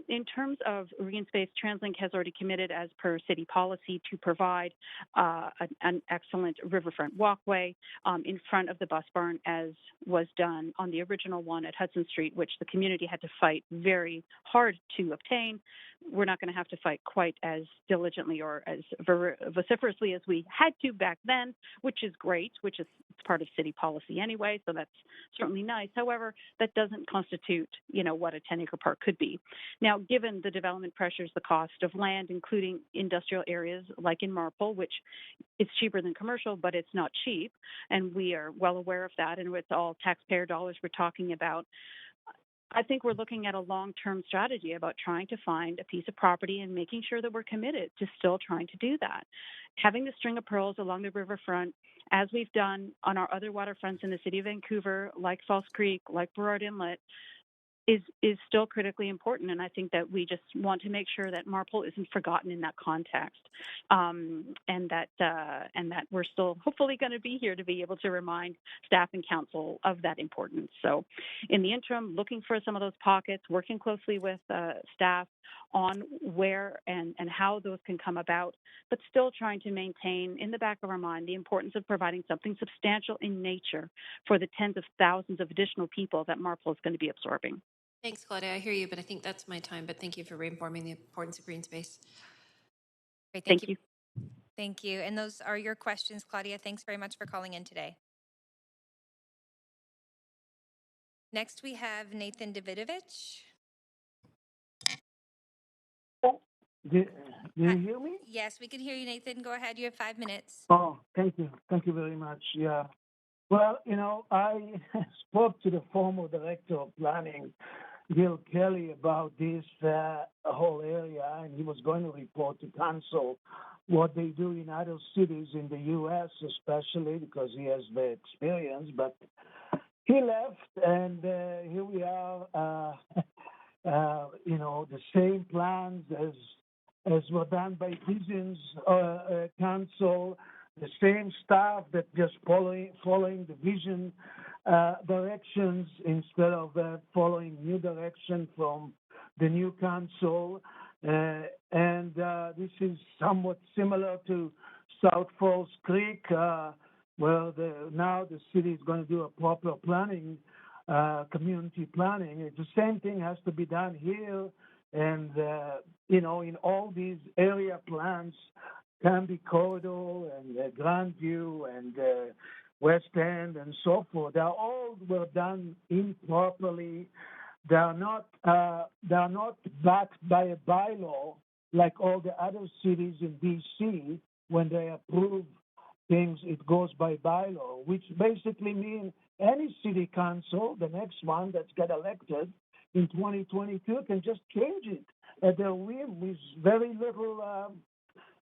in terms of green space, TransLink has already committed, as per city policy, to provide an excellent riverfront walkway in front of the bus barn, as was done on the original one at Hudson Street, which the community had to fight very hard to obtain. We're not going to have to fight quite as diligently or as vociferously as we had to back then, which is great, which is part of city policy anyway, so that's certainly nice. However, that doesn't constitute, what a 10-acre park could be. Now, given the development pressures, the cost of land, including industrial areas like in Marpole, which is cheaper than commercial, but it's not cheap, and we are well aware of that, and with all taxpayer dollars we're talking about, I think we're looking at a long-term strategy about trying to find a piece of property and making sure that we're committed to still trying to do that. Having the string of pearls along the riverfront, as we've done on our other waterfronts in the city of Vancouver, like False Creek, like Burrard Inlet, is still critically important, and I think that we just want to make sure that Marpole isn't forgotten in that context, and that we're still hopefully going to be here to be able to remind staff and council of that importance. So, in the interim, looking for some of those pockets, working closely with staff on where and how those can come about, but still trying to maintain in the back of our mind the importance of providing something substantial in nature for the tens of thousands of additional people that Marpole is going to be absorbing. Thanks, Claudia. I hear you, but I think that's my time. But thank you for reinforming the importance of green space. Great, Thank you. Thank you. And those are your questions, Claudia. Thanks very much for calling in today. Next, we have Nathan Davidovich. Do you hear me? Yes, we can hear you, Nathan. Go ahead. You have 5 minutes. Oh, thank you. Thank you very much. Yeah. Well, I spoke to the former director of planning, Gil Kelly, about this whole area, and he was going to report to council what they do in other cities in the U.S., especially because he has the experience. But he left, and here we are. The same plans as were done by Vision's council, the same staff that just following the Vision directions instead of following new direction from the new council. And this is somewhat similar to South Falls Creek, where now the city is going to do a proper planning, community planning. The same thing has to be done here. And, in all these area plans, Canby Corridor and Grandview and West End and so forth, they all were done improperly. They are not backed by a bylaw like all the other cities in D.C. When they approve things, it goes by bylaw, which basically means any city council, the next one that's get elected in 2022, can just change it at their whim with very little,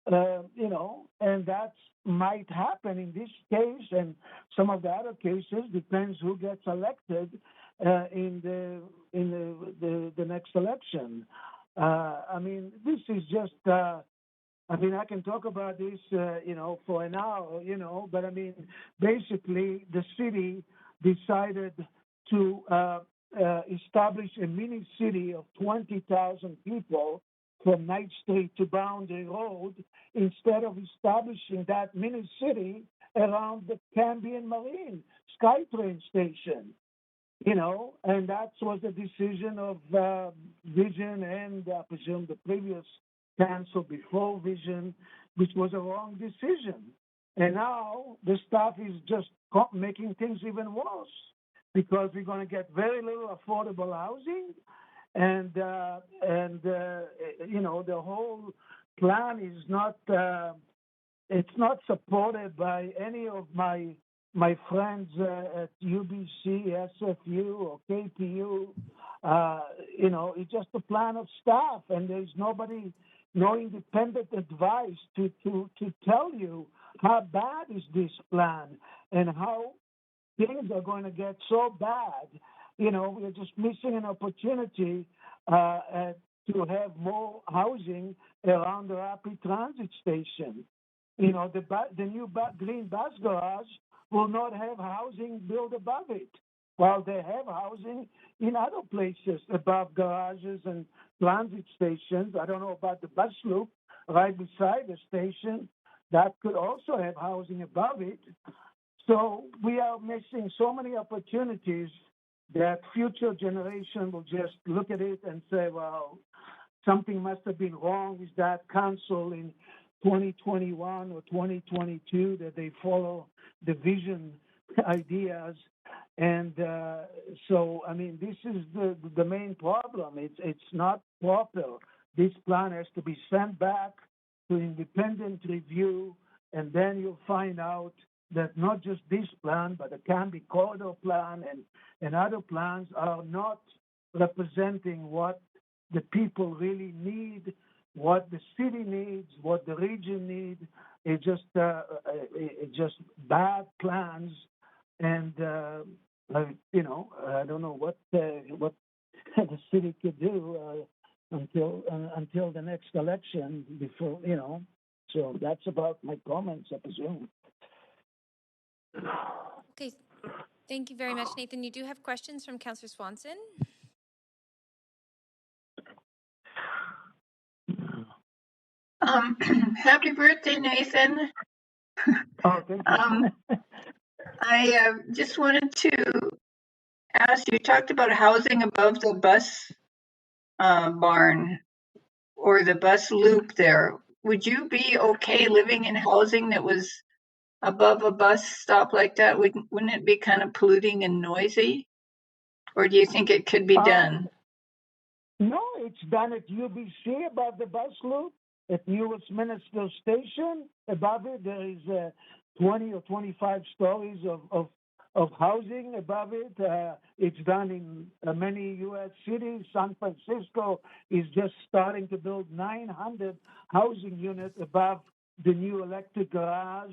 and that might happen in this case and some of the other cases. Depends who gets elected in the next election. This is just. I can talk about this, for an hour, but basically the city decided to establish a mini city of 20,000 people from Ninth Street to Boundary Road instead of establishing that mini city around the Canby and Marine SkyTrain station. And that was the decision of Vision and I presume the previous council before Vision, which was a wrong decision. And now the staff is just making things even worse because we're going to get very little affordable housing, and the whole plan is not it's not supported by any of my friends at UBC, SFU, or KPU. It's just a plan of staff, and there's no independent advice to tell you how bad is this plan and how things are going to get so bad. We're just missing an opportunity to have more housing around the Rapid Transit Station. The new Green Bus Garage will not have housing built above it, while they have housing in other places above garages and transit stations. I don't know about the bus loop right beside the station. That could also have housing above it. So we are missing so many opportunities that future generation will just look at it and say, well, something must have been wrong with that council in 2021 or 2022 that they follow the Vision ideas. And this is the main problem. It's not proper. This plan has to be sent back to independent review, and then you'll find out that not just this plan, but the Canby Corridor plan and other plans are not representing what the people really need, what the city needs, what the region needs. It's just bad plans, and I don't know what the city could do until the next election. Before so that's about my comments, I presume. Okay. Thank you very much, Nathan. You do have questions from Councillor Swanson? Happy birthday, Nathan. Oh, thank you. I just wanted to ask, you talked about housing above the bus barn or the bus loop there. Would you be okay living in housing that was above a bus stop like that? Wouldn't it be kind of polluting and noisy? Or do you think it could be done? No, it's done at UBC above the bus loop. At New Westminster Station, above it, there is 20 or 25 stories of housing above it. It's done in many U.S. cities. San Francisco is just starting to build 900 housing units above the new electric garage.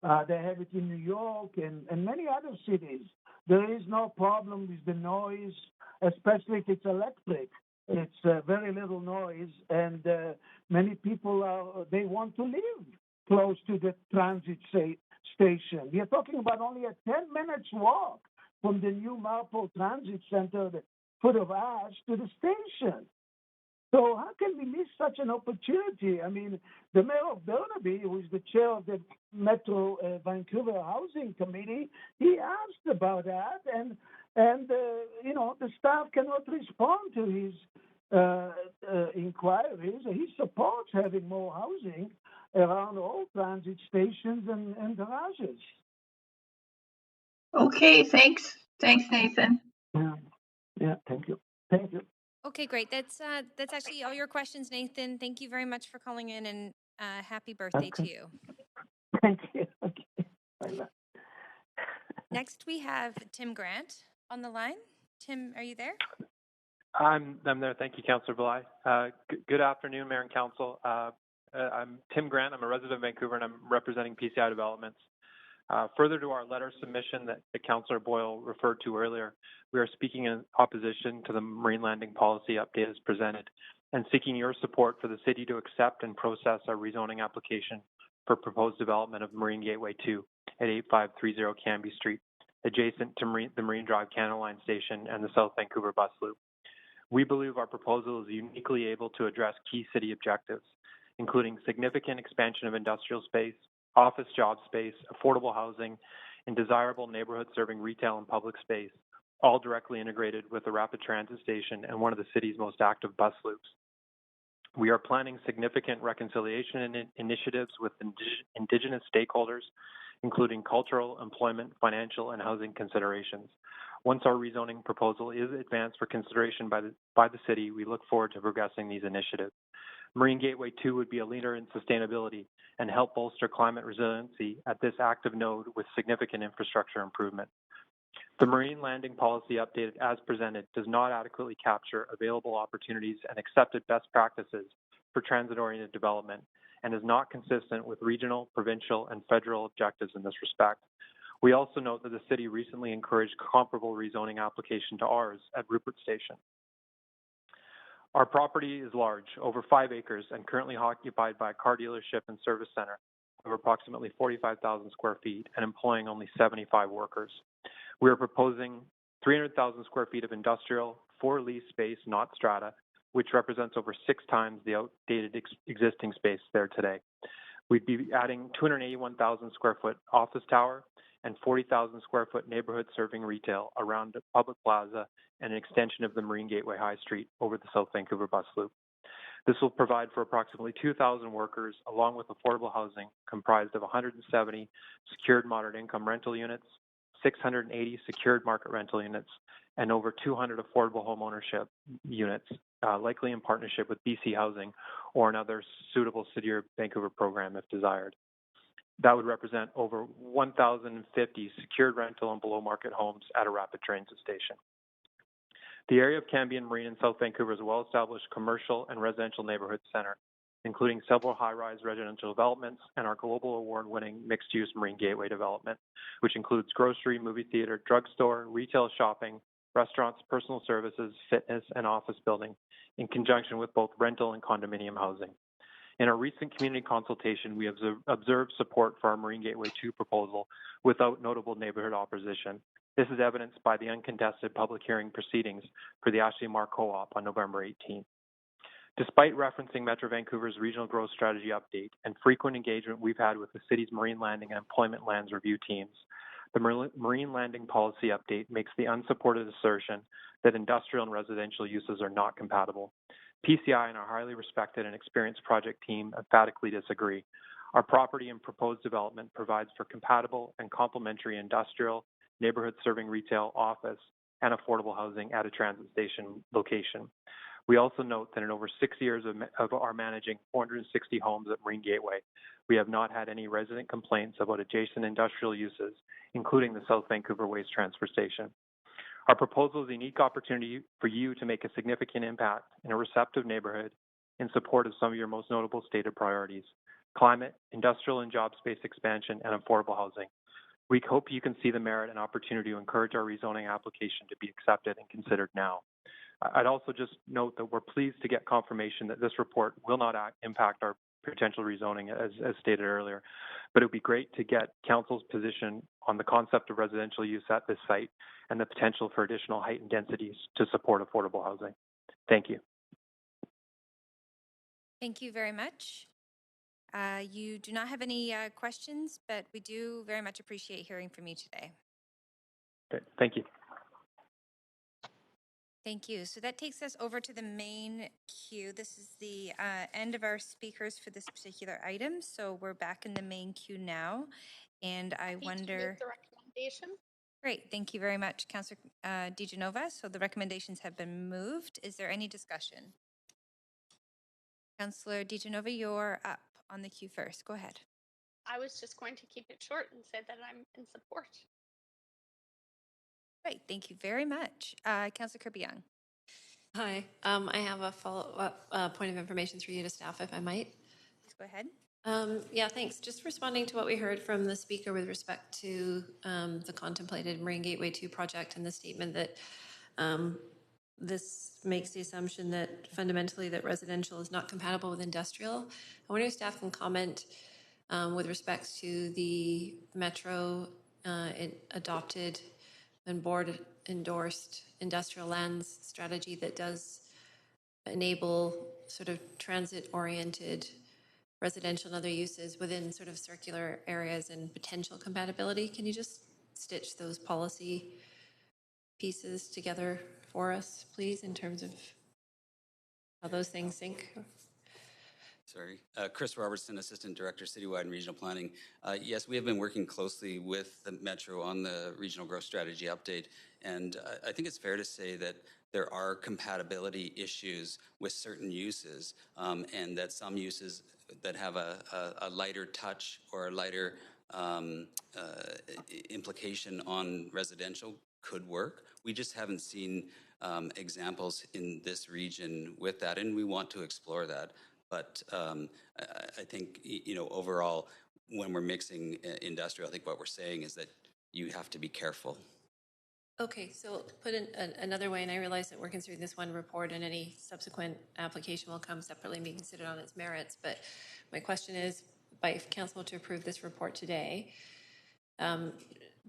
They have it in New York and many other cities. There is no problem with the noise, especially if it's electric. It's very little noise, and many people they want to live close to the transit station. We are talking about only a 10 minutes walk from the new Marpole Transit Center, the foot of ash, to the station. So how can we miss such an opportunity? I mean, the mayor of Burnaby, who is the chair of the Metro Vancouver Housing Committee, he asked about that, and the staff cannot respond to his inquiries. He supports having more housing around all transit stations and garages. Okay, thanks. Thanks, Nathan. Yeah, thank you. Thank you. Okay, great. That's actually all your questions, Nathan. Thank you very much for calling in, and happy birthday to you. Thank you. Okay. Bye-bye. Next, we have Tim Grant on the line. Tim, are you there? I'm there. Thank you, Councillor Belay. Good afternoon, Mayor and Council. I'm Tim Grant. I'm a resident of Vancouver, and I'm representing PCI Developments. Further to our letter submission that Councillor Boyle referred to earlier, we are speaking in opposition to the marine landing policy update as presented and seeking your support for the city to accept and process our rezoning application for proposed development of Marine Gateway 2 at 8530 Canby Street, adjacent to the Marine Drive Canada Line Station and the South Vancouver Bus Loop. We believe our proposal is uniquely able to address key city objectives, including significant expansion of industrial space, office job space, affordable housing, and desirable neighborhood serving retail and public space, all directly integrated with a rapid transit station and one of the city's most active bus loops. We are planning significant reconciliation initiatives with Indigenous stakeholders, including cultural, employment, financial, and housing considerations. Once our rezoning proposal is advanced for consideration by the city, we look forward to progressing these initiatives. Marine Gateway 2 would be a leader in sustainability and help bolster climate resiliency at this active node with significant infrastructure improvement. The marine landing policy updated as presented does not adequately capture available opportunities and accepted best practices for transit-oriented development and is not consistent with regional, provincial, and federal objectives in this respect. We also note that the city recently encouraged comparable rezoning application to ours at Rupert Station. Our property is large, over 5 acres, and currently occupied by a car dealership and service center of approximately 45,000 square feet and employing only 75 workers. We are proposing 300,000 square feet of industrial, for lease space, not strata, which represents over 6 times the outdated existing space there today. We'd be adding 281,000 square foot office tower and 40,000 square foot neighborhood serving retail around the public plaza and an extension of the Marine Gateway High Street over the South Vancouver Bus Loop. This will provide for approximately 2,000 workers along with affordable housing comprised of 170 secured moderate income rental units, 680 secured market rental units, and over 200 affordable home ownership units, likely in partnership with BC Housing or another suitable City of Vancouver program if desired. That would represent over 1,050 secured rental and below market homes at a rapid transit station. The area of Canby and Marine in South Vancouver is a well-established commercial and residential neighborhood center, including several high-rise residential developments and our global award-winning mixed-use Marine Gateway development, which includes grocery, movie theater, drugstore, retail shopping, restaurants, personal services, fitness, and office building, in conjunction with both rental and condominium housing. In our recent community consultation, we have observed support for our Marine Gateway 2 proposal without notable neighborhood opposition. This is evidenced by the uncontested public hearing proceedings for the Ashley Mark Co-op on November 18th. Despite referencing Metro Vancouver's regional growth strategy update and frequent engagement we've had with the city's marine landing and employment lands review teams, The Marine Landing Policy Update makes the unsupported assertion that industrial and residential uses are not compatible. PCI and our highly respected and experienced project team emphatically disagree. Our property and proposed development provides for compatible and complementary industrial, neighborhood-serving retail, office, and affordable housing at a transit station location. We also note that in over 6 years of our managing 460 homes at Marine Gateway, we have not had any resident complaints about adjacent industrial uses, including the South Vancouver Waste Transfer Station. Our proposal is a unique opportunity for you to make a significant impact in a receptive neighborhood in support of some of your most notable stated priorities: climate, industrial and job space expansion, and affordable housing. We hope you can see the merit and opportunity to encourage our rezoning application to be accepted and considered now. I'd also just note that we're pleased to get confirmation that this report will not impact our potential rezoning as stated earlier, but it would be great to get Council's position on the concept of residential use at this site and the potential for additional height and densities to support affordable housing. Thank you. Thank you very much. You do not have any questions, but we do very much appreciate hearing from you today. Okay, thank you. Thank you. So that takes us over to the main queue. This is the end of our speakers for this particular item. So we're back in the main queue now. And I wonder... The recommendation. Great. Thank you very much, Councillor DiGenova. So the recommendations have been moved. Is there any discussion? Councillor DiGenova, you're up on the queue first. Go ahead. I was just going to keep it short and say that I'm in support. Great. Thank you very much. Councillor Kirby-Yung. Hi. I have a follow-up point of information for you to staff, if I might. Please go ahead. Yeah, thanks. Just responding to what we heard from the speaker with respect to the contemplated Marine Gateway 2 project and the statement that this makes the assumption that fundamentally that residential is not compatible with industrial. I wonder if staff can comment with respect to the Metro adopted and board endorsed industrial lands strategy that does enable sort of transit oriented residential and other uses within sort of circular areas and potential compatibility. Can you just stitch those policy pieces together for us, please, in terms of how those things sync? Sorry. Chris Robertson, Assistant Director, Citywide and Regional Planning. Yes, we have been working closely with the Metro on the Regional Growth Strategy update, and I think it's fair to say that there are compatibility issues with certain uses, and that some uses that have a lighter touch or a lighter implication on residential could work. We just haven't seen examples in this region with that, and we want to explore that. But I think, you know, overall, when we're mixing industrial, I think what we're saying is that you have to be careful. Okay, so put in another way, and I realize that we're considering this one report and any subsequent application will come separately and be considered on its merits. But my question is, by council to approve this report today,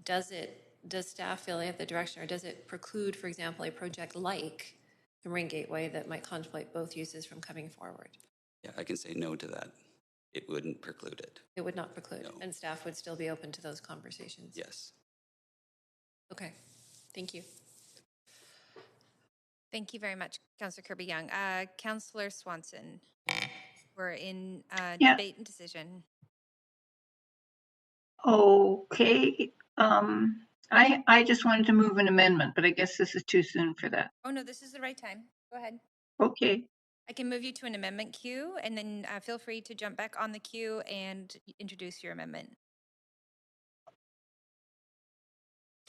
does staff feel they have the direction, or does it preclude, for example, a project like the Marine Gateway that might contemplate both uses from coming forward? Yeah, I can say no to that. It wouldn't preclude it. It would not preclude, no. And staff would still be open to those conversations? Yes. Okay, thank you. Thank you very much, Councillor Kirby-Yung. Councillor Swanson, we're in debate and decision. Okay. I just wanted to move an amendment, but I guess this is too soon for that. Oh, no, this is the right time. Go ahead. Okay. I can move you to an amendment queue, and then feel free to jump back on the queue and introduce your amendment.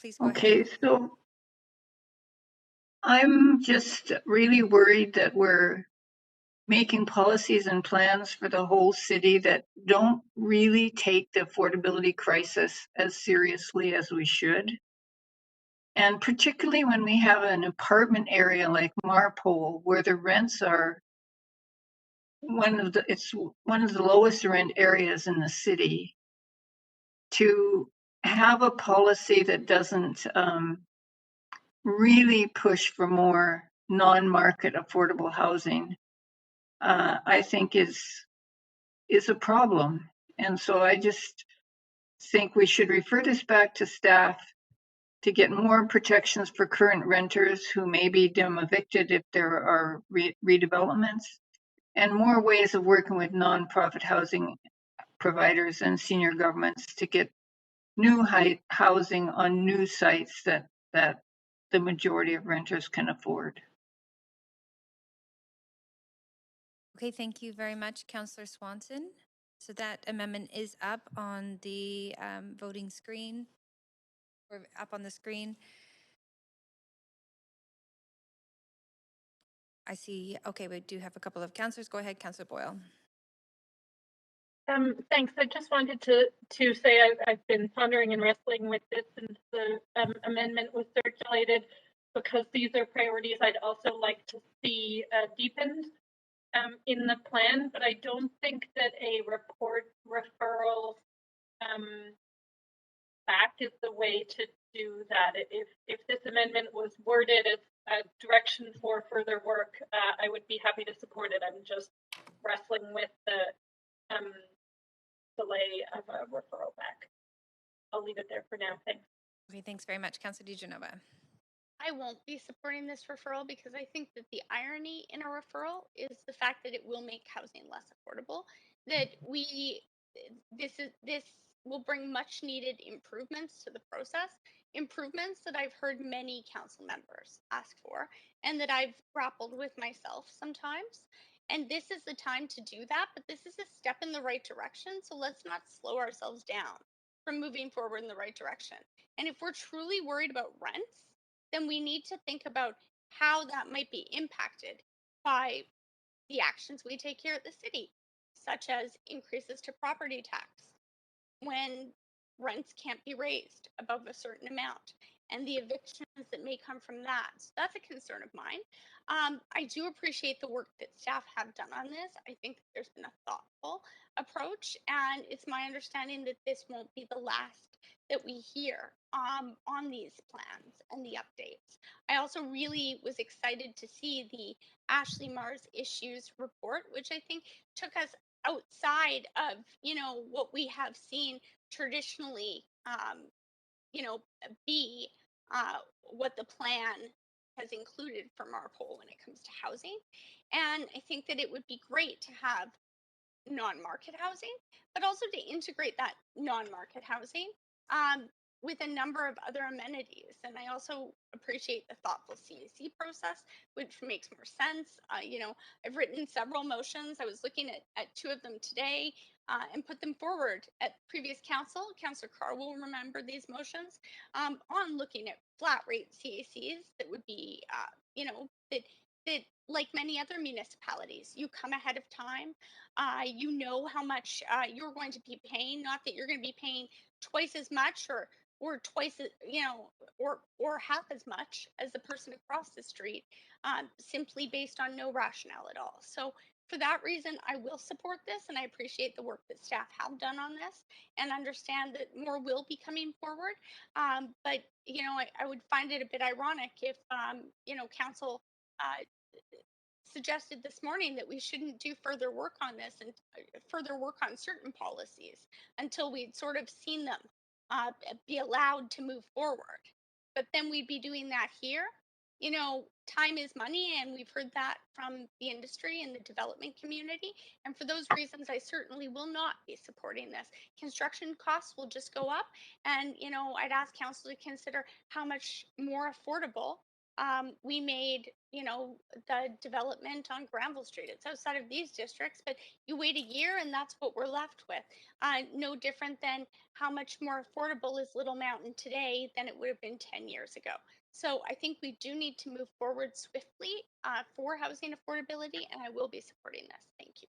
Please go ahead. Okay, so I'm just really worried that we're making policies and plans for the whole city that don't really take the affordability crisis as seriously as we should. And particularly when we have an apartment area like Marpole, where the rents are one of the lowest rent areas in the city, to have a policy that doesn't really push for more non-market affordable housing, I think is a problem. And so I just think we should refer this back to staff to get more protections for current renters who may be evicted if there are redevelopments, and more ways of working with nonprofit housing providers and senior governments to get new housing on new sites that the majority of renters can afford. Okay, thank you very much, Councillor Swanson. So that amendment is up on the voting screen, or up on the screen. I see, okay, we do have a couple of councillors. Go ahead, Councillor Boyle. Thanks. I just wanted to say I've been pondering and wrestling with this since the amendment was circulated, because these are priorities I'd also like to see deepened in the plan, but I don't think that a report referral back is the way to do that. If this amendment was worded as a direction for further work, I would be happy to support it. I'm just wrestling with the delay of a referral back. I'll leave it there for now. Thanks. Okay, thanks very much, Councillor DiGenova. I won't be supporting this referral because I think that the irony in a referral is the fact that it will make housing less affordable. That this will bring much needed improvements to the process, improvements that I've heard many council members ask for, and that I've grappled with myself sometimes. And this is the time to do that, but this is a step in the right direction. So let's not slow ourselves down from moving forward in the right direction. And if we're truly worried about rents, then we need to think about how that might be impacted by the actions we take here at the city, such as increases to property tax when rents can't be raised above a certain amount, and the evictions that may come from that. So that's a concern of mine. I do appreciate the work that staff have done on this. I think that there's been a thoughtful approach, and it's my understanding that this won't be the last that we hear on these plans and the updates. I also really was excited to see the Ashley Mars issues report, which I think took us outside of, what we have seen traditionally, be what the plan has included for Marpole when it comes to housing. And I think that it would be great to have non-market housing, but also to integrate that non-market housing with a number of other amenities. And I also appreciate the thoughtful CAC process, which makes more sense. I've written several motions. I was looking at two of them today and put them forward at previous council. Councillor Carr will remember these motions on looking at flat rate CACs that would be, that like many other municipalities, you come ahead of time. You know how much you're going to be paying, not that you're going to be paying twice as much or twice, or half as much as the person across the street, simply based on no rationale at all. So for that reason, I will support this, and I appreciate the work that staff have done on this, and understand that more will be coming forward. But I would find it a bit ironic if council suggested this morning that we shouldn't do further work on this and further work on certain policies until we'd sort of seen them be allowed to move forward. But then we'd be doing that here. Time is money, and we've heard that from the industry and the development community. And for those reasons, I certainly will not be supporting this. Construction costs will just go up, and I'd ask council to consider how much more affordable we made, the development on Granville Street. It's outside of these districts, but you wait a year and that's what we're left with. No different than how much more affordable is Little Mountain today than it would have been 10 years ago. So I think we do need to move forward swiftly for housing affordability, and I will be supporting this. Thank you.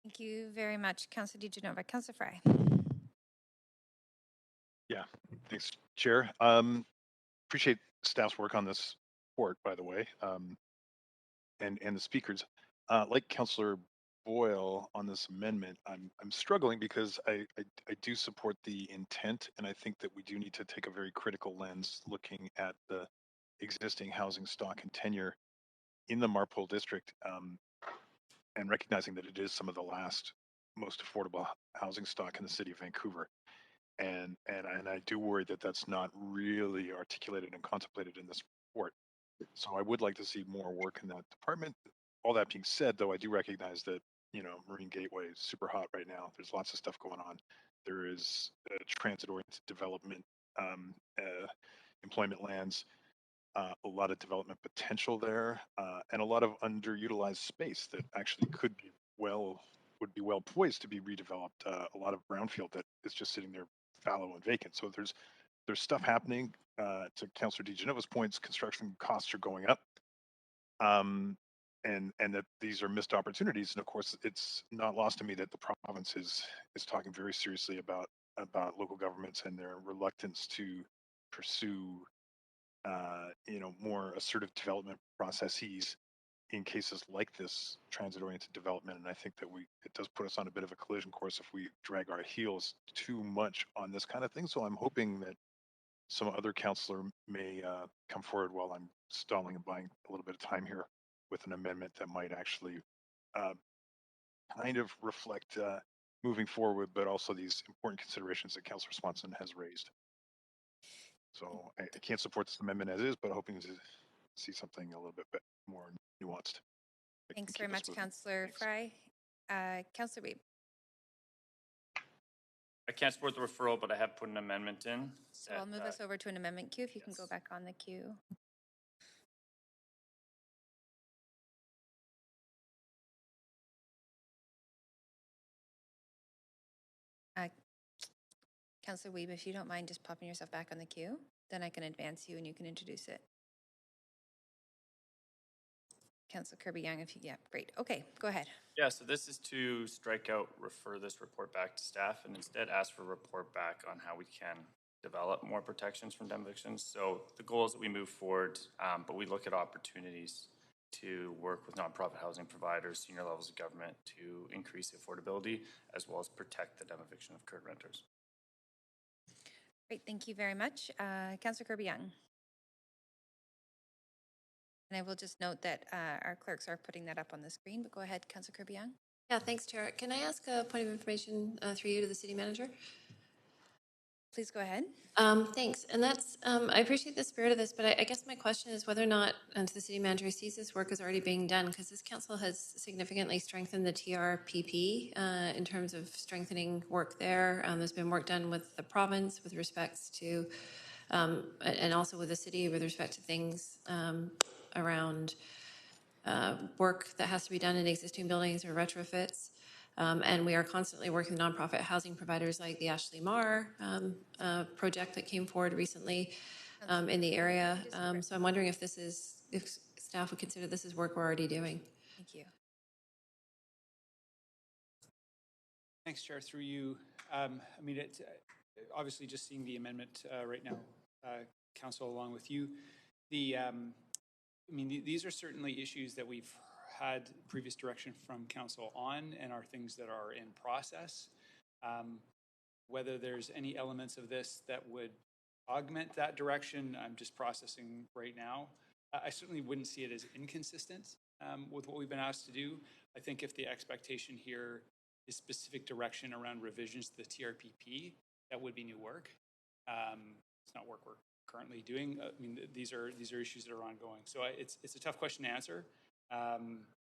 Thank you very much, Councillor DiGenova. Councillor Fry. Yeah, thanks, Chair. Appreciate staff's work on this report, by the way, and the speakers. Like Councillor Boyle on this amendment, I'm struggling because I do support the intent, and I think that we do need to take a very critical lens looking at the existing housing stock and tenure in the Marpole district, and recognizing that it is some of the last most affordable housing stock in the city of Vancouver. and I do worry that that's not really articulated and contemplated in this report. So I would like to see more work in that department. All that being said, though, I do recognize that, you know, Marine Gateway is super hot right now. There's lots of stuff going on. There is transit-oriented development, employment lands, a lot of development potential there, and a lot of underutilized space that actually would be well poised to be redeveloped. A lot of brownfield that is just sitting there fallow and vacant. So there's stuff happening. To Councillor DiGenova's points, construction costs are going up, and that these are missed opportunities. And of course, it's not lost to me that the province is talking very seriously about local governments and their reluctance to pursue more assertive development processes in cases like this transit-oriented development. And I think that it does put us on a bit of a collision course if we drag our heels too much on this kind of thing. So I'm hoping that some other councillor may come forward while I'm stalling and buying a little bit of time here with an amendment that might actually kind of reflect moving forward, but also these important considerations that Councillor Swanson has raised. So I can't support this amendment as is, but hoping to see something a little bit more nuanced. Thanks very much, Councillor Fry. Councillor Weeb. I can't support the referral, but I have put an amendment in. So I'll move us over to an amendment queue. If you can go back on the queue. Councillor Weeb, if you don't mind just popping yourself back on the queue, then I can advance you and you can introduce it. Councillor Kirby-Yung, yeah, great. Okay, go ahead. Yeah, so this is to strike out, refer this report back to staff, and instead ask for a report back on how we can develop more protections from demolitions. So the goal is that we move forward, but we look at opportunities to work with nonprofit housing providers, senior levels of government to increase affordability, as well as protect the demoviction of current renters. Great, thank you very much. Councillor Kirby-Yung. And I will just note that our clerks are putting that up on the screen, but go ahead, Councillor Kirby-Yung. Yeah, thanks, Chair. Can I ask a point of information through you to the city manager? Please go ahead. Thanks. And that's, I appreciate the spirit of this, but I guess my question is whether or not, to the city manager, sees this work is already being done, because this council has significantly strengthened the TRPP in terms of strengthening work there. There's been work done with the province with respects to, and also with the city with respect to things around work that has to be done in existing buildings or retrofits. And we are constantly working with nonprofit housing providers like the Ashley Marr project that came forward recently in the area. So I'm wondering if staff would consider this as work we're already doing. Thank you. Thanks, Chair. Through you. I mean, it's obviously just seeing the amendment right now, Council, along with you. I mean, these are certainly issues that we've had previous direction from Council on and are things that are in process. Whether there's any elements of this that would augment that direction, I'm just processing right now. I certainly wouldn't see it as inconsistent with what we've been asked to do. I think if the expectation here is specific direction around revisions to the TRPP, that would be new work. It's not work we're currently doing. I mean, these are issues that are ongoing. So it's a tough question to answer.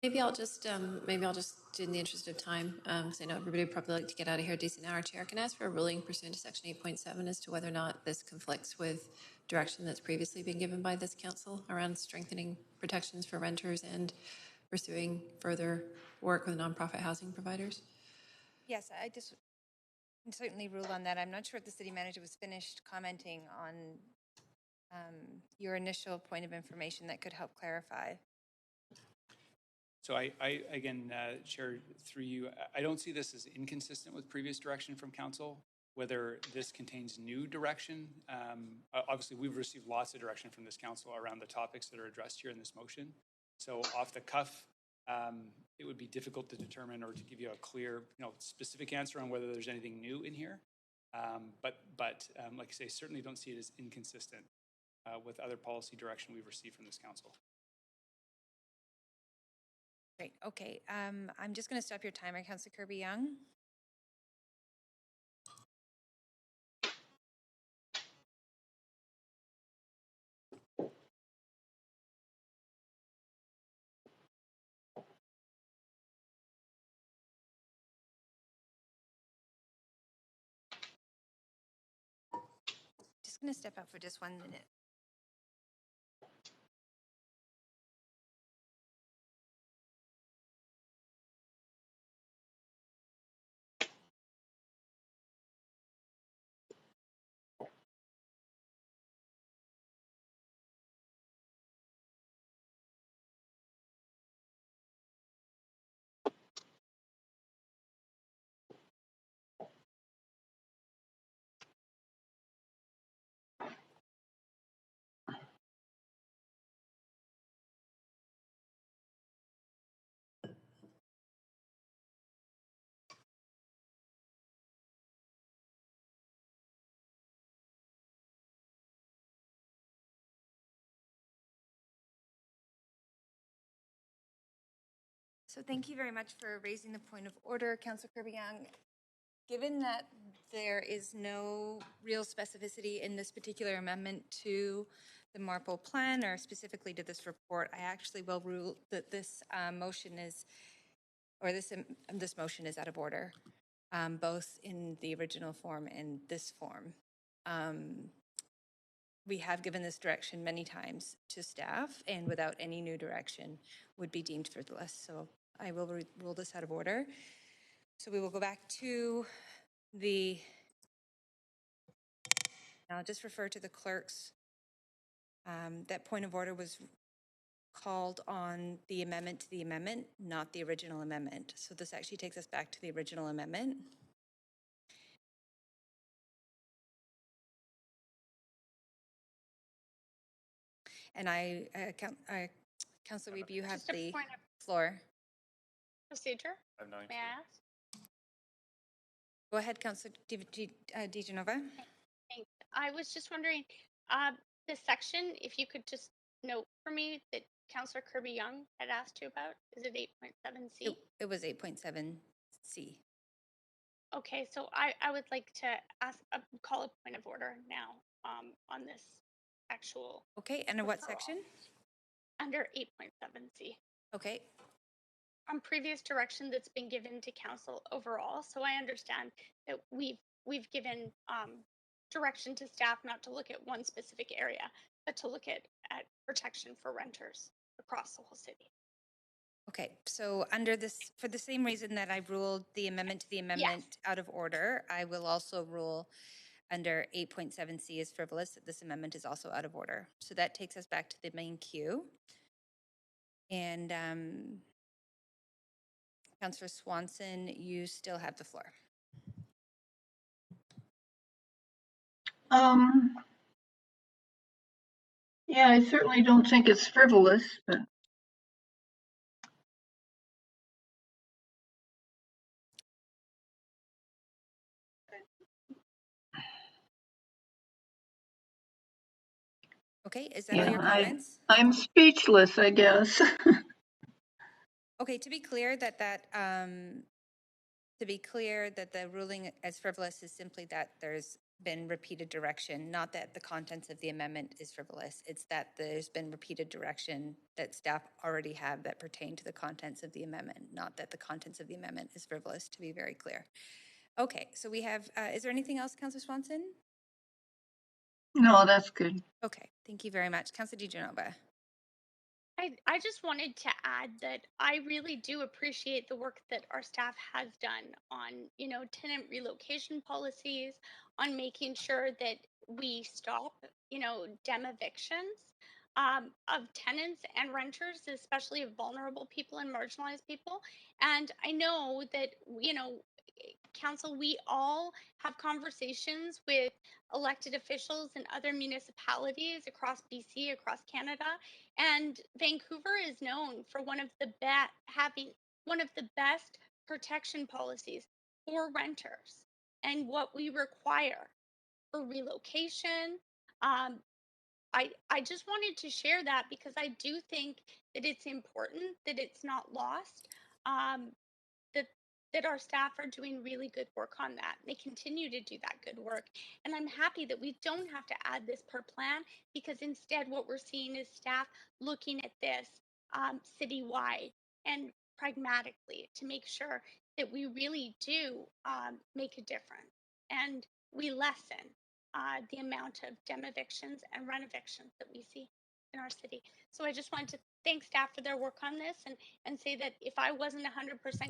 Maybe I'll just in the interest of time, because I know everybody would probably like to get out of here a decent hour. Chair, can I ask for a ruling pursuant to section 8.7 as to whether or not this conflicts with direction that's previously been given by this council around strengthening protections for renters and pursuing further work with nonprofit housing providers? Yes, I just can certainly rule on that. I'm not sure if the city manager was finished commenting on your initial point of information that could help clarify. So I again, Chair, through you, I don't see this as inconsistent with previous direction from Council. Whether this contains new direction, obviously we've received lots of direction from this Council around the topics that are addressed here in this motion. So off the cuff, it would be difficult to determine or to give you a clear, specific answer on whether there's anything new in here. But like I say, certainly don't see it as inconsistent with other policy direction we've received from this Council. Great. Okay. I'm just going to stop your timer, Councillor Kirby-Yung. going to step out for just 1 minute. So thank you very much for raising the point of order, Councillor Kirby-Young. Given that there is no real specificity in this particular amendment to the MARPO plan or specifically to this report, I actually will rule that this motion is, or this motion is out of order, both in the original form and this form. We have given this direction many times to staff, and without any new direction would be deemed frivolous. So I will rule this out of order. So we will go back to I'll just refer to the clerks. That point of order was called on the amendment to the amendment, not the original amendment. So this actually takes us back to the original amendment. And Councillor Wiebe, you have the floor. Procedure? May I ask? Go ahead, Councillor DiGenova. Thanks. I was just wondering, the section, if you could just note for me that Councillor Kirby-Young had asked you about, is it 8.7C? It was 8.7C. Okay, so I would like to ask, call a point of order now on this actual. Okay, under what section? Under 8.7C. Okay. On previous direction that's been given to council overall, so I understand that we've given direction to staff not to look at one specific area, but to look at protection for renters across the whole city. Okay, so under this, for the same reason that I ruled the amendment to the amendment out of order, I will also rule under 8.7C as frivolous that this amendment is also out of order. So that takes us back to the main queue. And Councillor Swanson, you still have the floor. Yeah, I certainly don't think it's frivolous, but. Okay, is that all your comments? I'm speechless, I guess. Okay, to be clear that the ruling as frivolous is simply that there's been repeated direction, not that the contents of the amendment is frivolous. It's that there's been repeated direction that staff already have that pertain to the contents of the amendment, not that the contents of the amendment is frivolous, to be very clear. Okay, so we have, is there anything else, Councillor Swanson? No, that's good. Okay, thank you very much. Councillor DiGenova. I just wanted to add that I really do appreciate the work that our staff has done on, tenant relocation policies, on making sure that we stop, dem evictions of tenants and renters, especially of vulnerable people and marginalized people. And I know that, council, we all have conversations with elected officials in other municipalities across BC, across Canada, and Vancouver is known for having one of the best protection policies for renters and what we require for relocation. I just wanted to share that because I do think that it's important that it's not lost. That our staff are doing really good work on that. They continue to do that good work. And I'm happy that we don't have to add this per plan because instead what we're seeing is staff looking at this citywide and pragmatically to make sure that we really do make a difference and we lessen the amount of dem evictions and run evictions that we see in our city. So I just wanted to thank staff for their work on this and say that if I wasn't 100%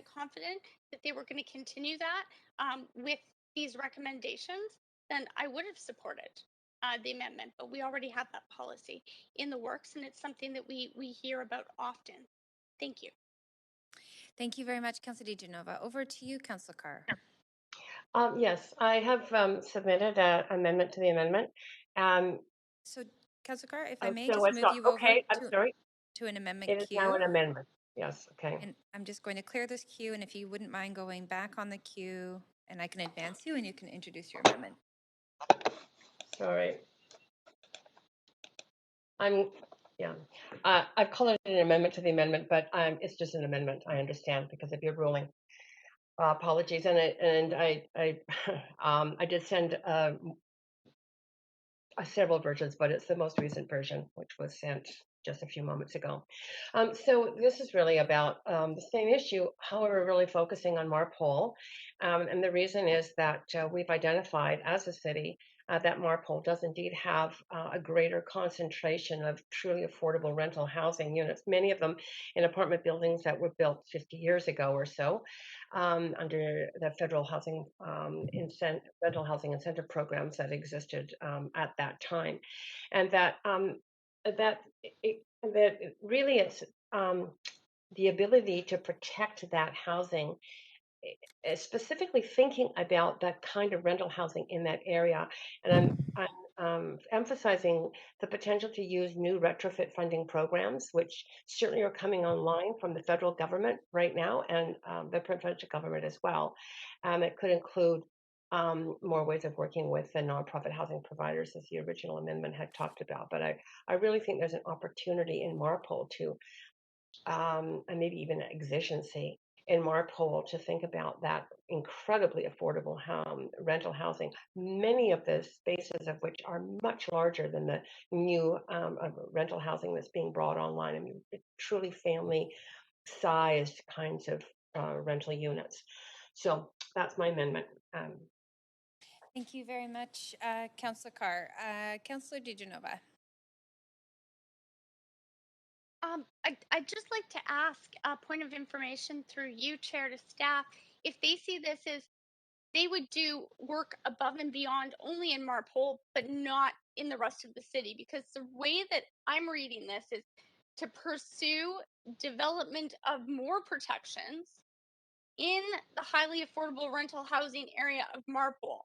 confident that they were going to continue that with these recommendations, then I would have supported the amendment. But we already have that policy in the works, and it's something that we hear about often. Thank you. Thank you very much, Councillor DiGenova. Over to you, Councillor Carr. Yes, I have submitted an amendment to the amendment. So, Councillor Carr, if I may So just it's move not, you over okay, I'm sorry. to an amendment It is queue. now an amendment. Yes, okay. And I'm just going to clear this queue, and if you wouldn't mind going back on the queue, and I can advance you, and you can introduce your amendment. Sorry. I've called it an amendment to the amendment, but it's just an amendment. I understand because of your ruling. Apologies, and I did send several versions, but it's the most recent version, which was sent just a few moments ago. So this is really about the same issue, however, really focusing on Marpole. And the reason is that we've identified as a city that Marpole does indeed have a greater concentration of truly affordable rental housing units, many of them in apartment buildings that were built 50 years ago or so. Under the federal housing rental housing incentive programs that existed at that time, and that really it's the ability to protect that housing, specifically thinking about that kind of rental housing in that area. And I'm emphasizing the potential to use new retrofit funding programs, which certainly are coming online from the federal government right now and the provincial government as well. It could include more ways of working with the nonprofit housing providers, as the original amendment had talked about. But I really think there's an opportunity in Marpole to, and maybe even an exigency in Marpole to think about that incredibly affordable rental housing, many of the spaces of which are much larger than the new rental housing that's being brought online. I mean, truly family-sized kinds of rental units. So that's my amendment. Thank you very much, Councillor Carr. Councillor DiGenova. I'd just like to ask a point of information through you, Chair, to staff, if they see this as they would do work above and beyond only in Marpole, but not in the rest of the city. Because the way that I'm reading this is to pursue development of more protections in the highly affordable rental housing area of Marpole.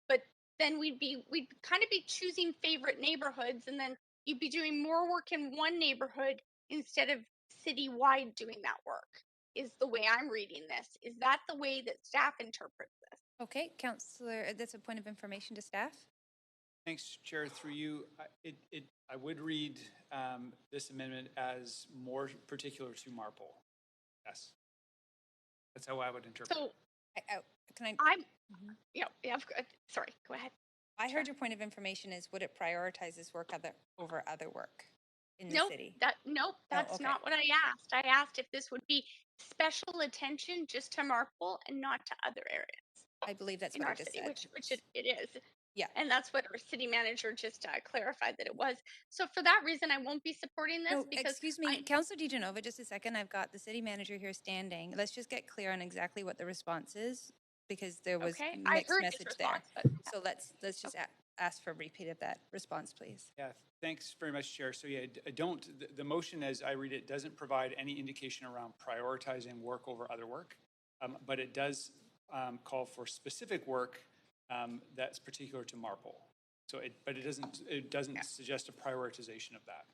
But then we'd kind of be choosing favorite neighborhoods, and then you'd be doing more work in one neighborhood instead of citywide doing that work, is the way I'm reading this. Is that the way that staff interprets this? Okay, Councillor, that's a point of information to staff. Thanks, Chair. Through you, I would read this amendment as more particular to Marpole. Yes, that's how I would interpret. So, can I? Yeah. Sorry, go ahead. I heard your point of information is would it prioritize this work over other work in the city? That's okay. not what I asked. I asked if this would be special attention just to Marpole and not to other areas. I believe that's in what our I just city, said. which it is. Yeah. And that's what our city manager just clarified that it was. So for that reason, I won't be supporting this because. Excuse me, Councillor DiGenova, just a second. I've got the city manager here standing. Let's just get clear on exactly what the response is, because there was mixed message there. So let's just ask for a repeat of that response, please. Yeah, thanks very much, Chair. So yeah, the motion as I read it doesn't provide any indication around prioritizing work over other work, but it does call for specific work that's particular to Marpole. So but it doesn't suggest a prioritization of that.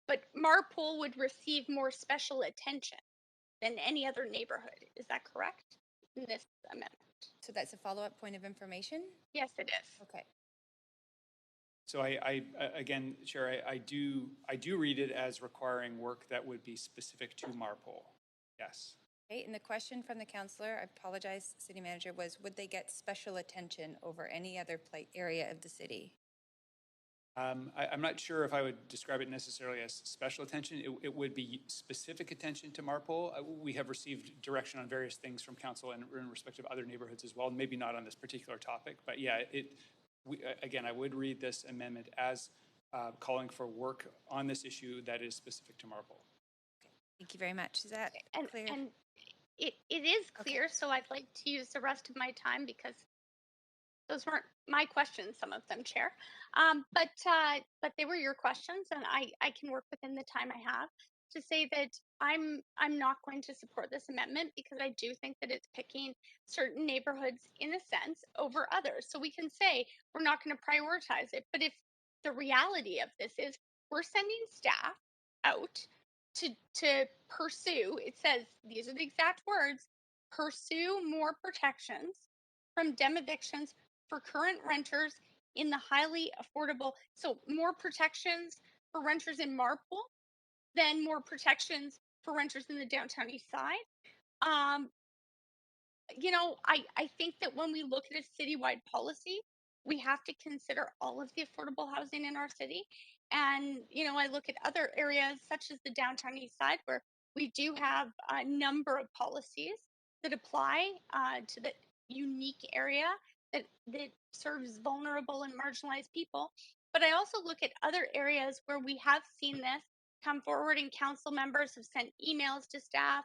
But Marpole would receive more special attention than any other neighborhood. Is that correct in this amendment? So that's a follow-up point of information? Yes, it is. Okay. So I again, Chair, I do read it as requiring work that would be specific to Marpole. Yes. Okay, and the question from the councillor, I apologize, city manager, was would they get special attention over any other area of the city? I'm not sure if I would describe it necessarily as special attention. It would be specific attention to Marpole. We have received direction on various things from council and in respect of other neighborhoods as well, maybe not on this particular topic, but yeah, again, I would read this amendment as calling for work on this issue that is specific to Marpole. Thank you very much. Is that clear? And it is clear, so I'd like to use the rest of my time because those weren't my questions, some of them, Chair. But they were your questions, and I can work within the time I have to say that I'm not going to support this amendment because I do think that it's picking certain neighborhoods in a sense over others. So we can say we're not going to prioritize it, but if the reality of this is we're sending staff out to pursue, it says these are the exact words, pursue more protections from demevictions for current renters in the highly affordable, so more protections for renters in Marpole than more protections for renters in the downtown east side. You know, I think that when we look at a citywide policy, we have to consider all of the affordable housing in our city. And, you know, I look at other areas such as the downtown east side where we do have a number of policies that apply to the unique area that serves vulnerable and marginalized people. But I also look at other areas where we have seen this come forward and council members have sent emails to staff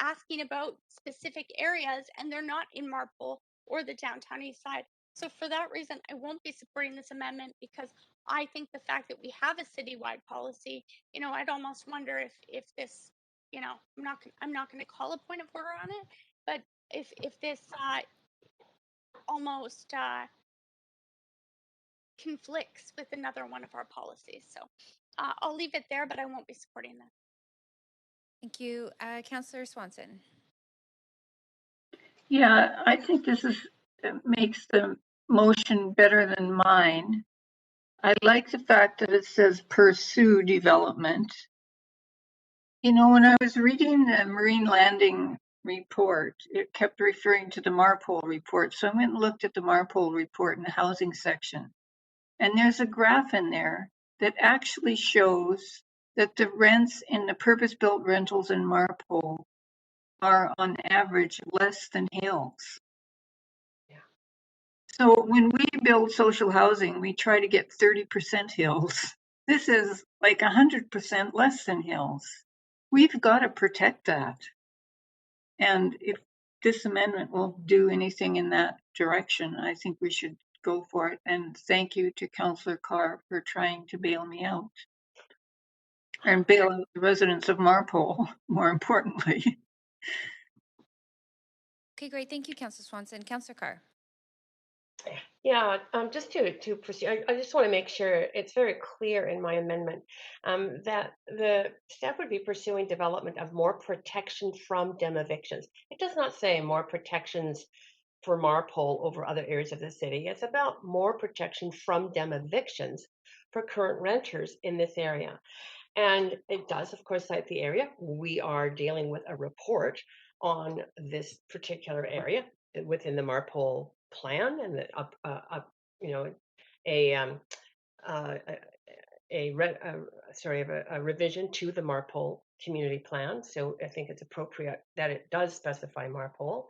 asking about specific areas, and they're not in Marpole or the downtown east side. So for that reason, I won't be supporting this amendment because I think the fact that we have a citywide policy, you know, I'd almost wonder if this, you know, I'm not going to call a point of order on it, but if this almost conflicts with another one of our policies. So I'll leave it there, but I won't be supporting that. Thank you. Councillor Swanson. Yeah, I think this makes the motion better than mine. I like the fact that it says pursue development. You know, when I was reading the Marine Landing report, it kept referring to the Marpole report. So I went and looked at the Marpole report in the housing section. And there's a graph in there that actually shows that the rents in the purpose-built rentals in Marpole are on average less than Hills. Yeah. So when we build social housing, we try to get 30% Hills. This is like 100% less than Hills. We've got to protect that. And if this amendment will do anything in that direction, I think we should go for it. And thank you to Councillor Carr for trying to bail me out. And bail out the residents of Marpole, more importantly. Okay, great. Thank you, Councillor Swanson. Councillor Carr. Yeah, just to proceed, I just want to make sure it's very clear in my amendment that the staff would be pursuing development of more protection from demevictions. It does not say more protections for Marpole over other areas of the city. It's about more protection from demevictions for current renters in this area. And it does, of course, cite the area. We are dealing with a report on this particular area within the Marpole plan, and the you know, a revision to the Marpole community plan. So I think it's appropriate that it does specify Marpole.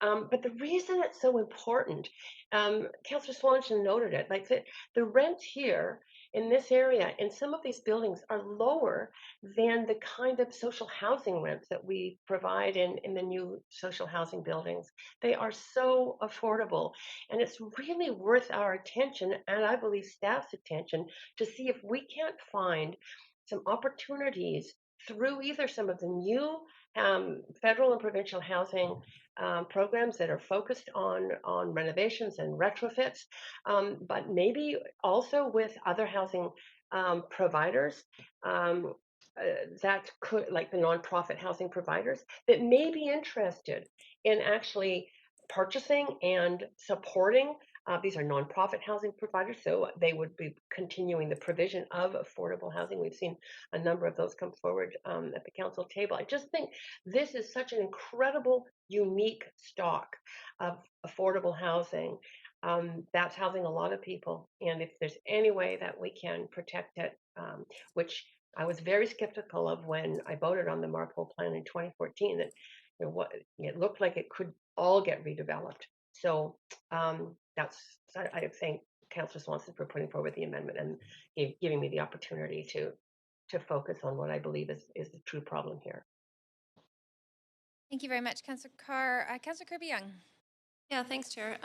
But the reason it's so important, Councillor Swanson noted it, like the rents here in this area in some of these buildings are lower than the kind of social housing rents that we provide in the new social housing buildings. They are so affordable, and it's really worth our attention, and I believe staff's attention, to see if we can't find some opportunities through either some of the new federal and provincial housing programs that are focused on renovations and retrofits, but maybe also with other housing providers that could, like the nonprofit housing providers, that may be interested in actually purchasing and supporting. These are nonprofit housing providers, so they would be continuing the provision of affordable housing. We've seen a number of those come forward at the council table. I just think this is such an incredible, unique stock of affordable housing that's housing a lot of people. And if there's any way that we can protect it, which I was very skeptical of when I voted on the Marpole plan in 2014, that it looked like it could all get redeveloped. So I thank Councillor Swanson for putting forward the amendment and giving me the opportunity to focus on what I believe is the true problem here. Thank you very much, Councillor Carr. Councillor Kirby-Young. Yeah, thanks, Chair.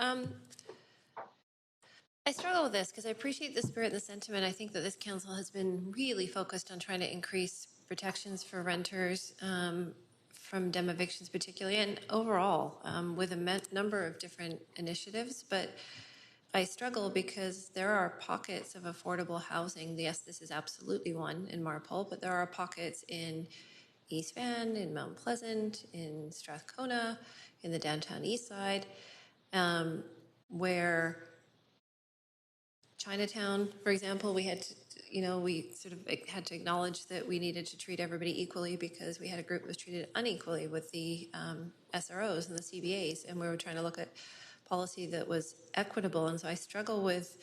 I struggle with this because I appreciate the spirit and the sentiment. I think that this council has been really focused on trying to increase protections for renters from dem evictions particularly, and overall with a number of different initiatives. But I struggle because there are pockets of affordable housing. Yes, this is absolutely one in Marpole, but there are pockets in East Van, in Mount Pleasant, in Strathcona, in the downtown east side, where Chinatown, for example, we had to, we sort of had to acknowledge that we needed to treat everybody equally because we had a group that was treated unequally with the SROs and the CBAs, and we were trying to look at policy that was equitable. And so I struggle with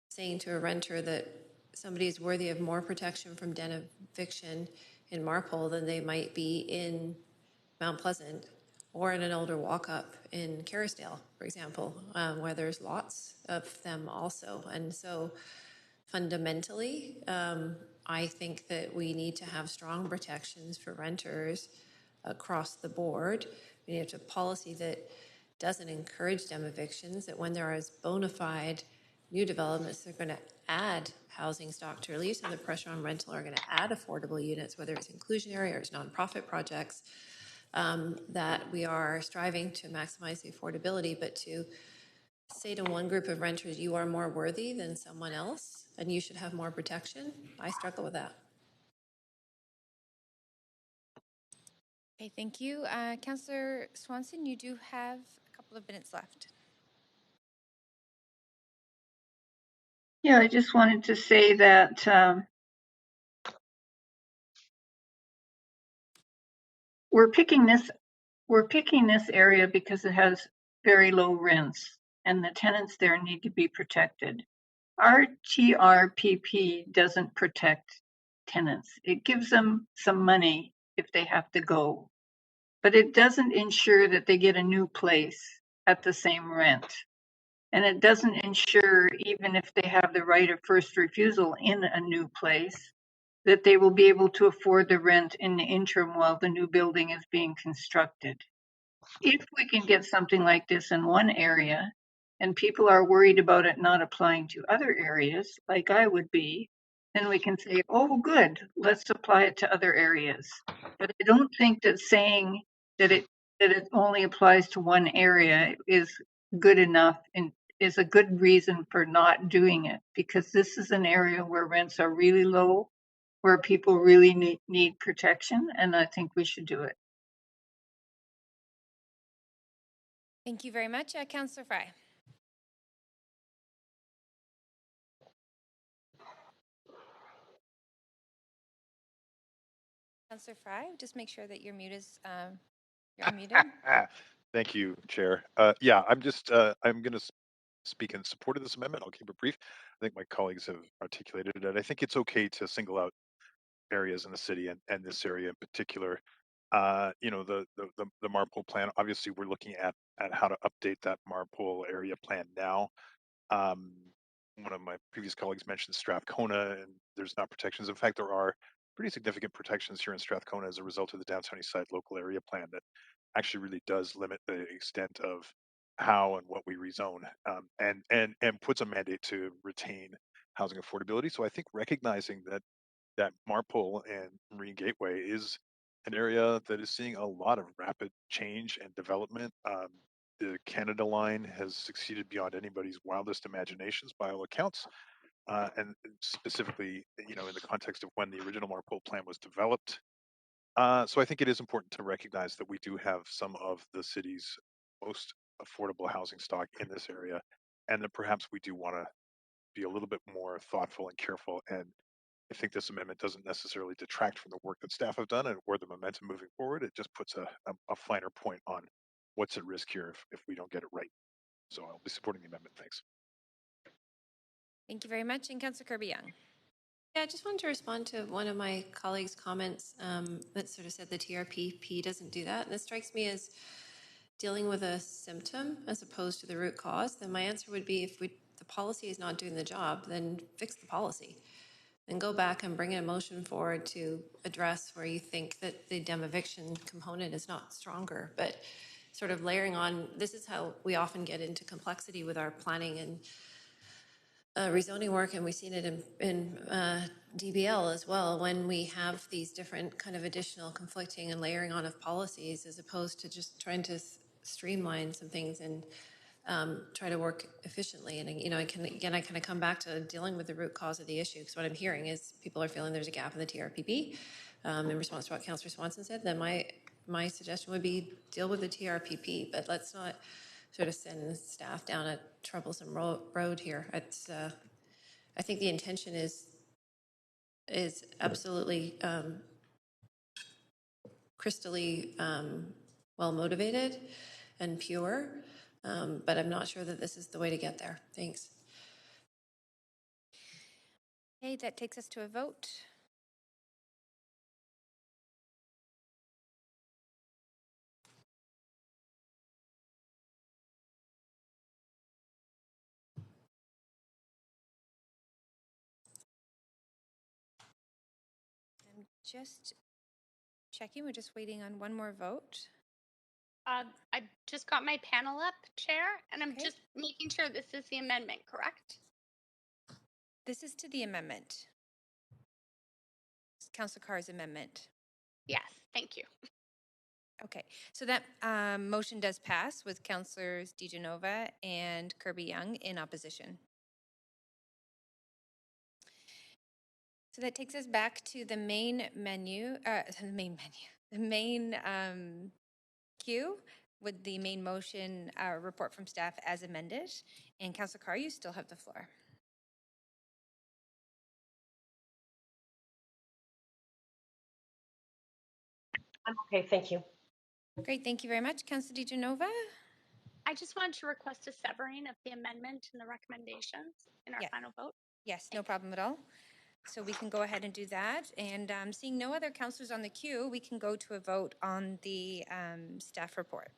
saying to a renter that somebody is worthy of more protection from den eviction in Marpole than they might be in Mount Pleasant or in an older walk-up in Kerrisdale, for example, where there's lots of them also. And so fundamentally, I think that we need to have strong protections for renters across the board. We need to have a policy that doesn't encourage dem evictions, that when there is bona fide new developments, they're going to add housing stock to release, and the pressure on rental are going to add affordable units, whether it's inclusionary or it's nonprofit projects, that we are striving to maximize the affordability, but to say to one group of renters, you are more worthy than someone else and you should have more protection, I struggle with that. Okay, thank you. Councillor Swanson, you do have a couple of minutes left. Yeah, I just wanted to say that we're picking this area because it has very low rents and the tenants there need to be protected. Our TRPP doesn't protect tenants. It gives them some money if they have to go, but it doesn't ensure that they get a new place at the same rent. And it doesn't ensure, even if they have the right of first refusal in a new place, that they will be able to afford the rent in the interim while the new building is being constructed. If we can get something like this in one area and people are worried about it not applying to other areas, like I would be, then we can say, oh, good, let's apply it to other areas. But I don't think that saying that it only applies to one area is good enough and is a good reason for not doing it, because this is an area where rents are really low, where people really need protection, and I think we should do it. Thank you very much. Councillor Fry. Councillor Fry, just make sure that your mute is you're unmuted. Thank you, Chair. Yeah, I'm going to speak in support of this amendment. I'll keep it brief. I think my colleagues have articulated it. I think it's okay to single out areas in the city and this area in particular. The Marpole plan, obviously we're looking at how to update that Marpole area plan now. One of my previous colleagues mentioned Strathcona, and there's not protections. In fact, there are pretty significant protections here in Strathcona as a result of the Downtown East Side local area plan that actually really does limit the extent of how and what we rezone, and puts a mandate to retain housing affordability. So I think recognizing that Marpole and Marine Gateway is an area that is seeing a lot of rapid change and development. The Canada Line has succeeded beyond anybody's wildest imaginations by all accounts. And specifically, in the context of when the original Marpole plan was developed. So I think it is important to recognize that we do have some of the city's most affordable housing stock in this area, and that perhaps we do want to be a little bit more thoughtful and careful. And I think this amendment doesn't necessarily detract from the work that staff have done or the momentum moving forward. It just puts a finer point on what's at risk here if we don't get it right. So I'll be supporting the amendment. Thanks. Thank you very much. And Councillor Kirby-Young. Yeah, I just wanted to respond to one of my colleagues' comments that sort of said the TRPP doesn't do that. And it strikes me as dealing with a symptom as opposed to the root cause. Then my answer would be if the policy is not doing the job, then fix the policy. Then go back and bring a motion forward to address where you think that the dem eviction component is not stronger. But sort of layering on, this is how we often get into complexity with our planning and rezoning work, and we've seen it in DBL as well, when we have these different kind of additional conflicting and layering on of policies, as opposed to just trying to streamline some things and try to work efficiently. And I kind of come back to dealing with the root cause of the issue, because what I'm hearing is people are feeling there's a gap in the TRPP. In response to what Councillor Swanson said, then my suggestion would be deal with the TRPP, but let's not sort of send staff down a troublesome road here. It's, I think the intention is absolutely crystally well motivated and pure, but I'm not sure that this is the way to get there. Thanks. Okay, that takes us to a vote. I'm just checking. We're just waiting on one more vote. I just got my panel up, Chair, and I'm just making sure this is the amendment, correct? This is to the amendment. It's Councillor Carr's amendment. Yes, thank you. Okay, so that motion does pass with Councillors DiGenova and Kirby-Young in opposition. So that takes us back to the main menu, the main queue with the main motion report from staff as amended. And Councillor Carr, you still have the floor. I'm okay, thank you. Great, thank you very much. Councillor DiGenova? I just wanted to request a severing of the amendment and the recommendations in our final vote. Yes, no problem at all. So we can go ahead and do that. And seeing no other councillors on the queue, we can go to a vote on the staff report.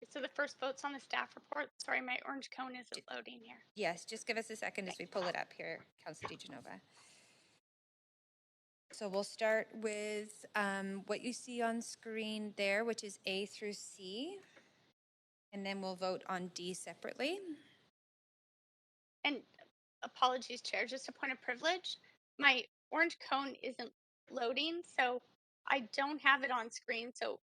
So the first vote's on the staff report. Sorry, my orange cone isn't loading here. Yes, just give us a second as we pull it up here, Councillor DiGenova. So we'll start with what you see on screen there, which is A through C. And then we'll vote on D separately. And apologies, Chair, just a point of privilege. My orange cone isn't loading, so I don't have it on screen. So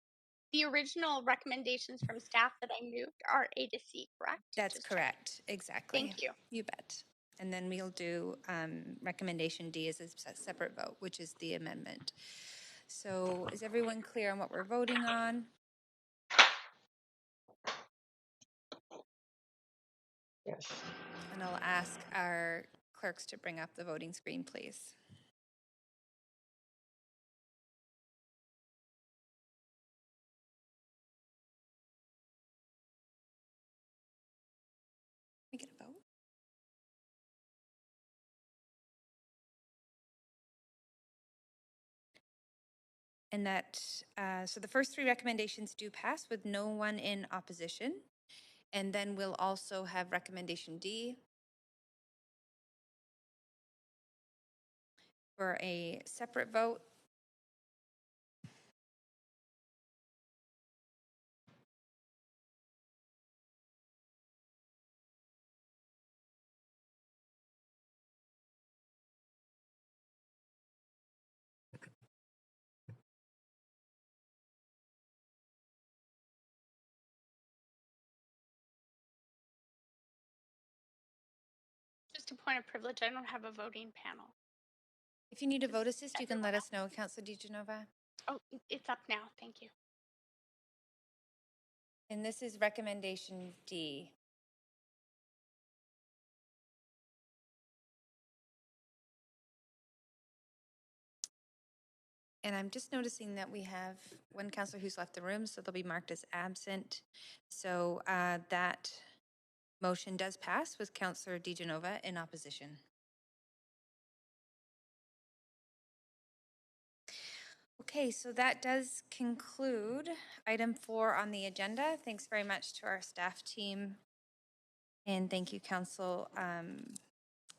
the original recommendations from staff that I moved are A to C, correct? That's correct, exactly. Thank you. You bet. And then we'll do recommendation D as a separate vote, which is the amendment. So is everyone clear on what we're voting on? Yes. And I'll ask our clerks to bring up the voting screen, please. We get a vote. And that, so the first three recommendations do pass with no one in opposition. And then we'll also have recommendation D for a separate vote. Just a point of privilege, I don't have a voting panel. If you need a vote assist, you can let us know, Councillor DiGenova. Oh, it's up now. Thank you. And this is recommendation D. And I'm just noticing that we have one counselor who's left the room, so they'll be marked as absent. So that motion does pass with Counselor DiGenova in opposition. Okay, so that does conclude item 4 on the agenda. Thanks very much to our staff team. And thank you, Council.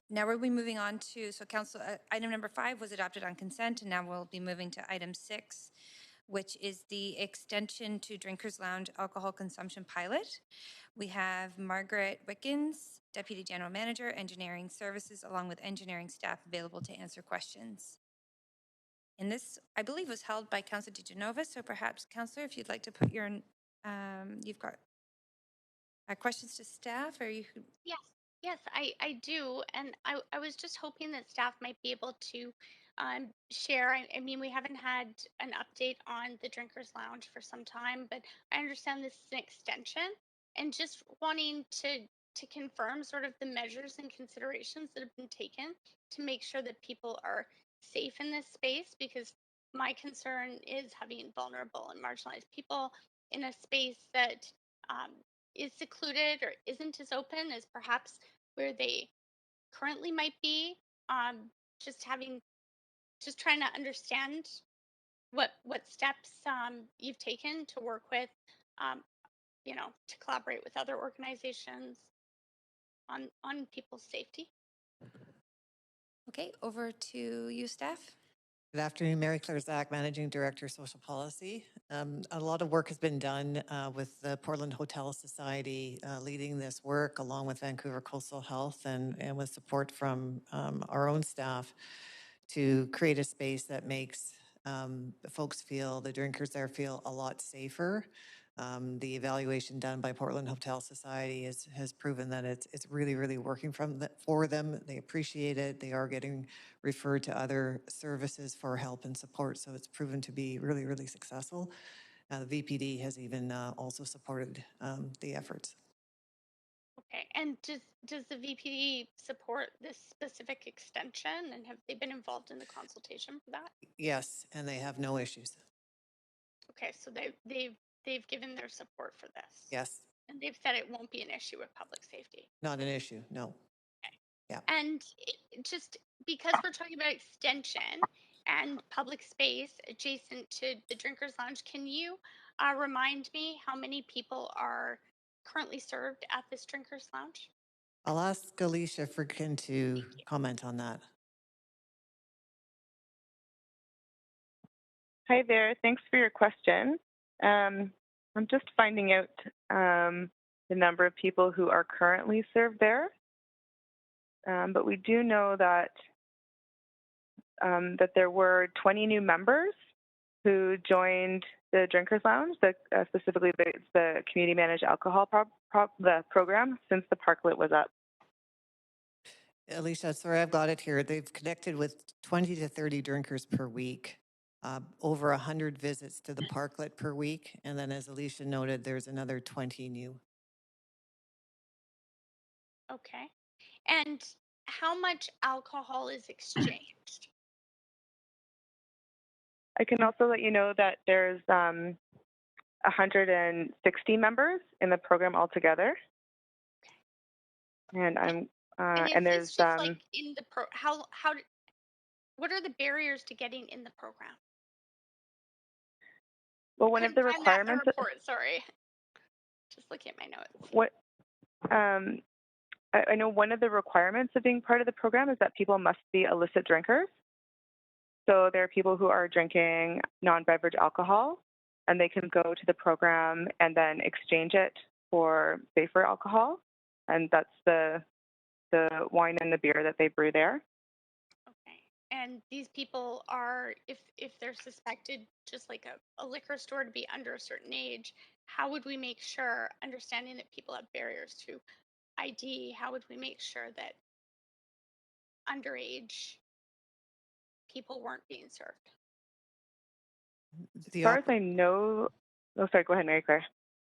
Now we'll be moving on to, so Council, item number 5 was adopted on consent, and now we'll be moving to item 6, which is the extension to Drinkers Lounge alcohol consumption pilot. We have Margaret Wickens, Deputy General Manager, Engineering Services, along with engineering staff available to answer questions. And this, I believe, was held by Councillor DiGenova, so perhaps, Councillor, if you'd like to put your, you've got questions to staff, or you? Yes, I do. And I was just hoping that staff might be able to share. I mean, we haven't had an update on the Drinkers Lounge for some time, but I understand this is an extension, and just wanting to confirm sort of the measures and considerations that have been taken to make sure that people are safe in this space, because my concern is having vulnerable and marginalized people in a space that is secluded or isn't as open as perhaps where they currently might be. Just trying to understand what steps you've taken to work with, to collaborate with other organizations on people's safety. Okay, over to you, staff. Good afternoon, Mary Claire Zach, Managing Director, Social Policy. A lot of work has been done with the Portland Hotel Society leading this work, along with Vancouver Coastal Health and with support from our own staff to create a space that makes folks feel, the drinkers there feel a lot safer. The evaluation done by Portland Hotel Society has proven that it's really, really working for them. They appreciate it. They are getting referred to other services for help and support. So it's proven to be really, really successful. The VPD has even also supported the efforts. Okay, and does the VPD support this specific extension, and have they been involved in the consultation for that? Yes, and they have no issues. Okay, so they've given their support for this. Yes. And they've said it won't be an issue with public safety. Not an issue, no. Okay. Yeah. And just because we're talking about extension and public space adjacent to the Drinkers Lounge, can you remind me how many people are currently served at this Drinkers Lounge? I'll ask Alicia Friedkin to comment on that. Hi there. Thanks for your question. I'm just finding out the number of people who are currently served there. But we do know that that there were 20 new members who joined the Drinkers Lounge, specifically the community managed alcohol the program, since the parklet was up. Alicia, sorry, I've got it here. They've connected with 20 to 30 drinkers per week, over 100 visits to the parklet per week. And then as Alicia noted, there's another 20 new. Okay. And how much alcohol is exchanged? I can also let you know that there's 160 members in the program altogether. Okay. And I'm and there's just like in the what are the barriers to getting in the program? Well, one of the requirements. Sorry, just looking at my notes. What I know one of the requirements of being part of the program is that people must be illicit drinkers. So there are people who are drinking non-beverage alcohol, and they can go to the program and then exchange it for safer alcohol, and that's the wine and the beer that they brew there. Okay, and these people are, if they're suspected, just like a liquor store, to be under a certain age, how would we make sure, understanding that people have barriers to ID, how would we make sure that underage people weren't being served? As far as I know, oh, sorry, go ahead, Mary Claire.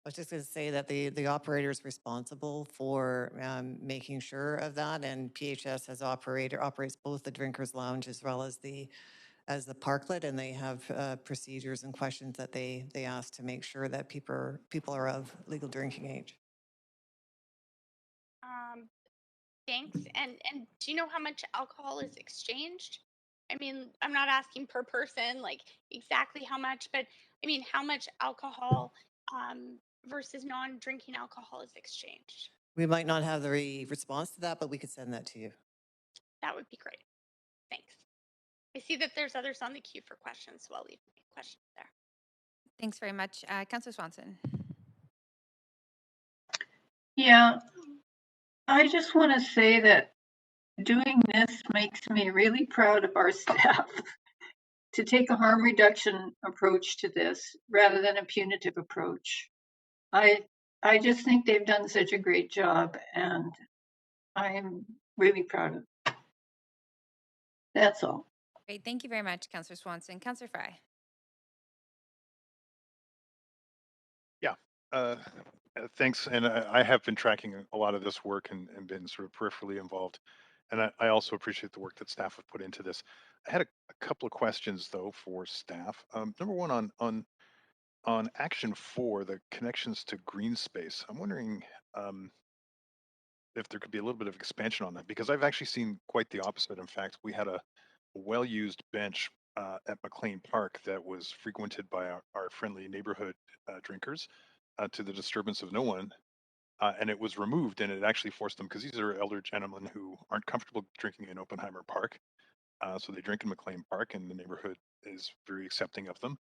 I was just going to say that the operator is responsible for making sure of that, and PHS operates both the Drinkers Lounge as well as the as the parklet, and they have procedures and questions that they ask to make sure that people are of legal drinking age. Thanks. And do you know how much alcohol is exchanged? I mean, I'm not asking per person, like exactly how much, but I mean, how much alcohol versus non-drinking alcohol is exchanged? We might not have the response to that, but we could send that to you. That would be great. Thanks. I see that there's others on the queue for questions, so I'll leave my questions there. Thanks very much. Councillor Swanson. Yeah, I just want to say that doing this makes me really proud of our staff to take a harm reduction approach to this rather than a punitive approach. I just think they've done such a great job, and I am really proud of it. That's all. Great. Thank you very much, Councillor Swanson. Councillor Fry. Yeah, thanks. And I have been tracking a lot of this work and been sort of peripherally involved. And I also appreciate the work that staff have put into this. I had a couple of questions though for staff. Number one, on action 4, the connections to green space. I'm wondering if there could be a little bit of expansion on that, because I've actually seen quite the opposite. In fact, we had a well-used bench at McLean Park that was frequented by our friendly neighborhood drinkers to the disturbance of no one. And it was removed, and it actually forced them, because these are elder gentlemen who aren't comfortable drinking in Oppenheimer Park. So they drink in McLean Park, and the neighborhood is very accepting of them.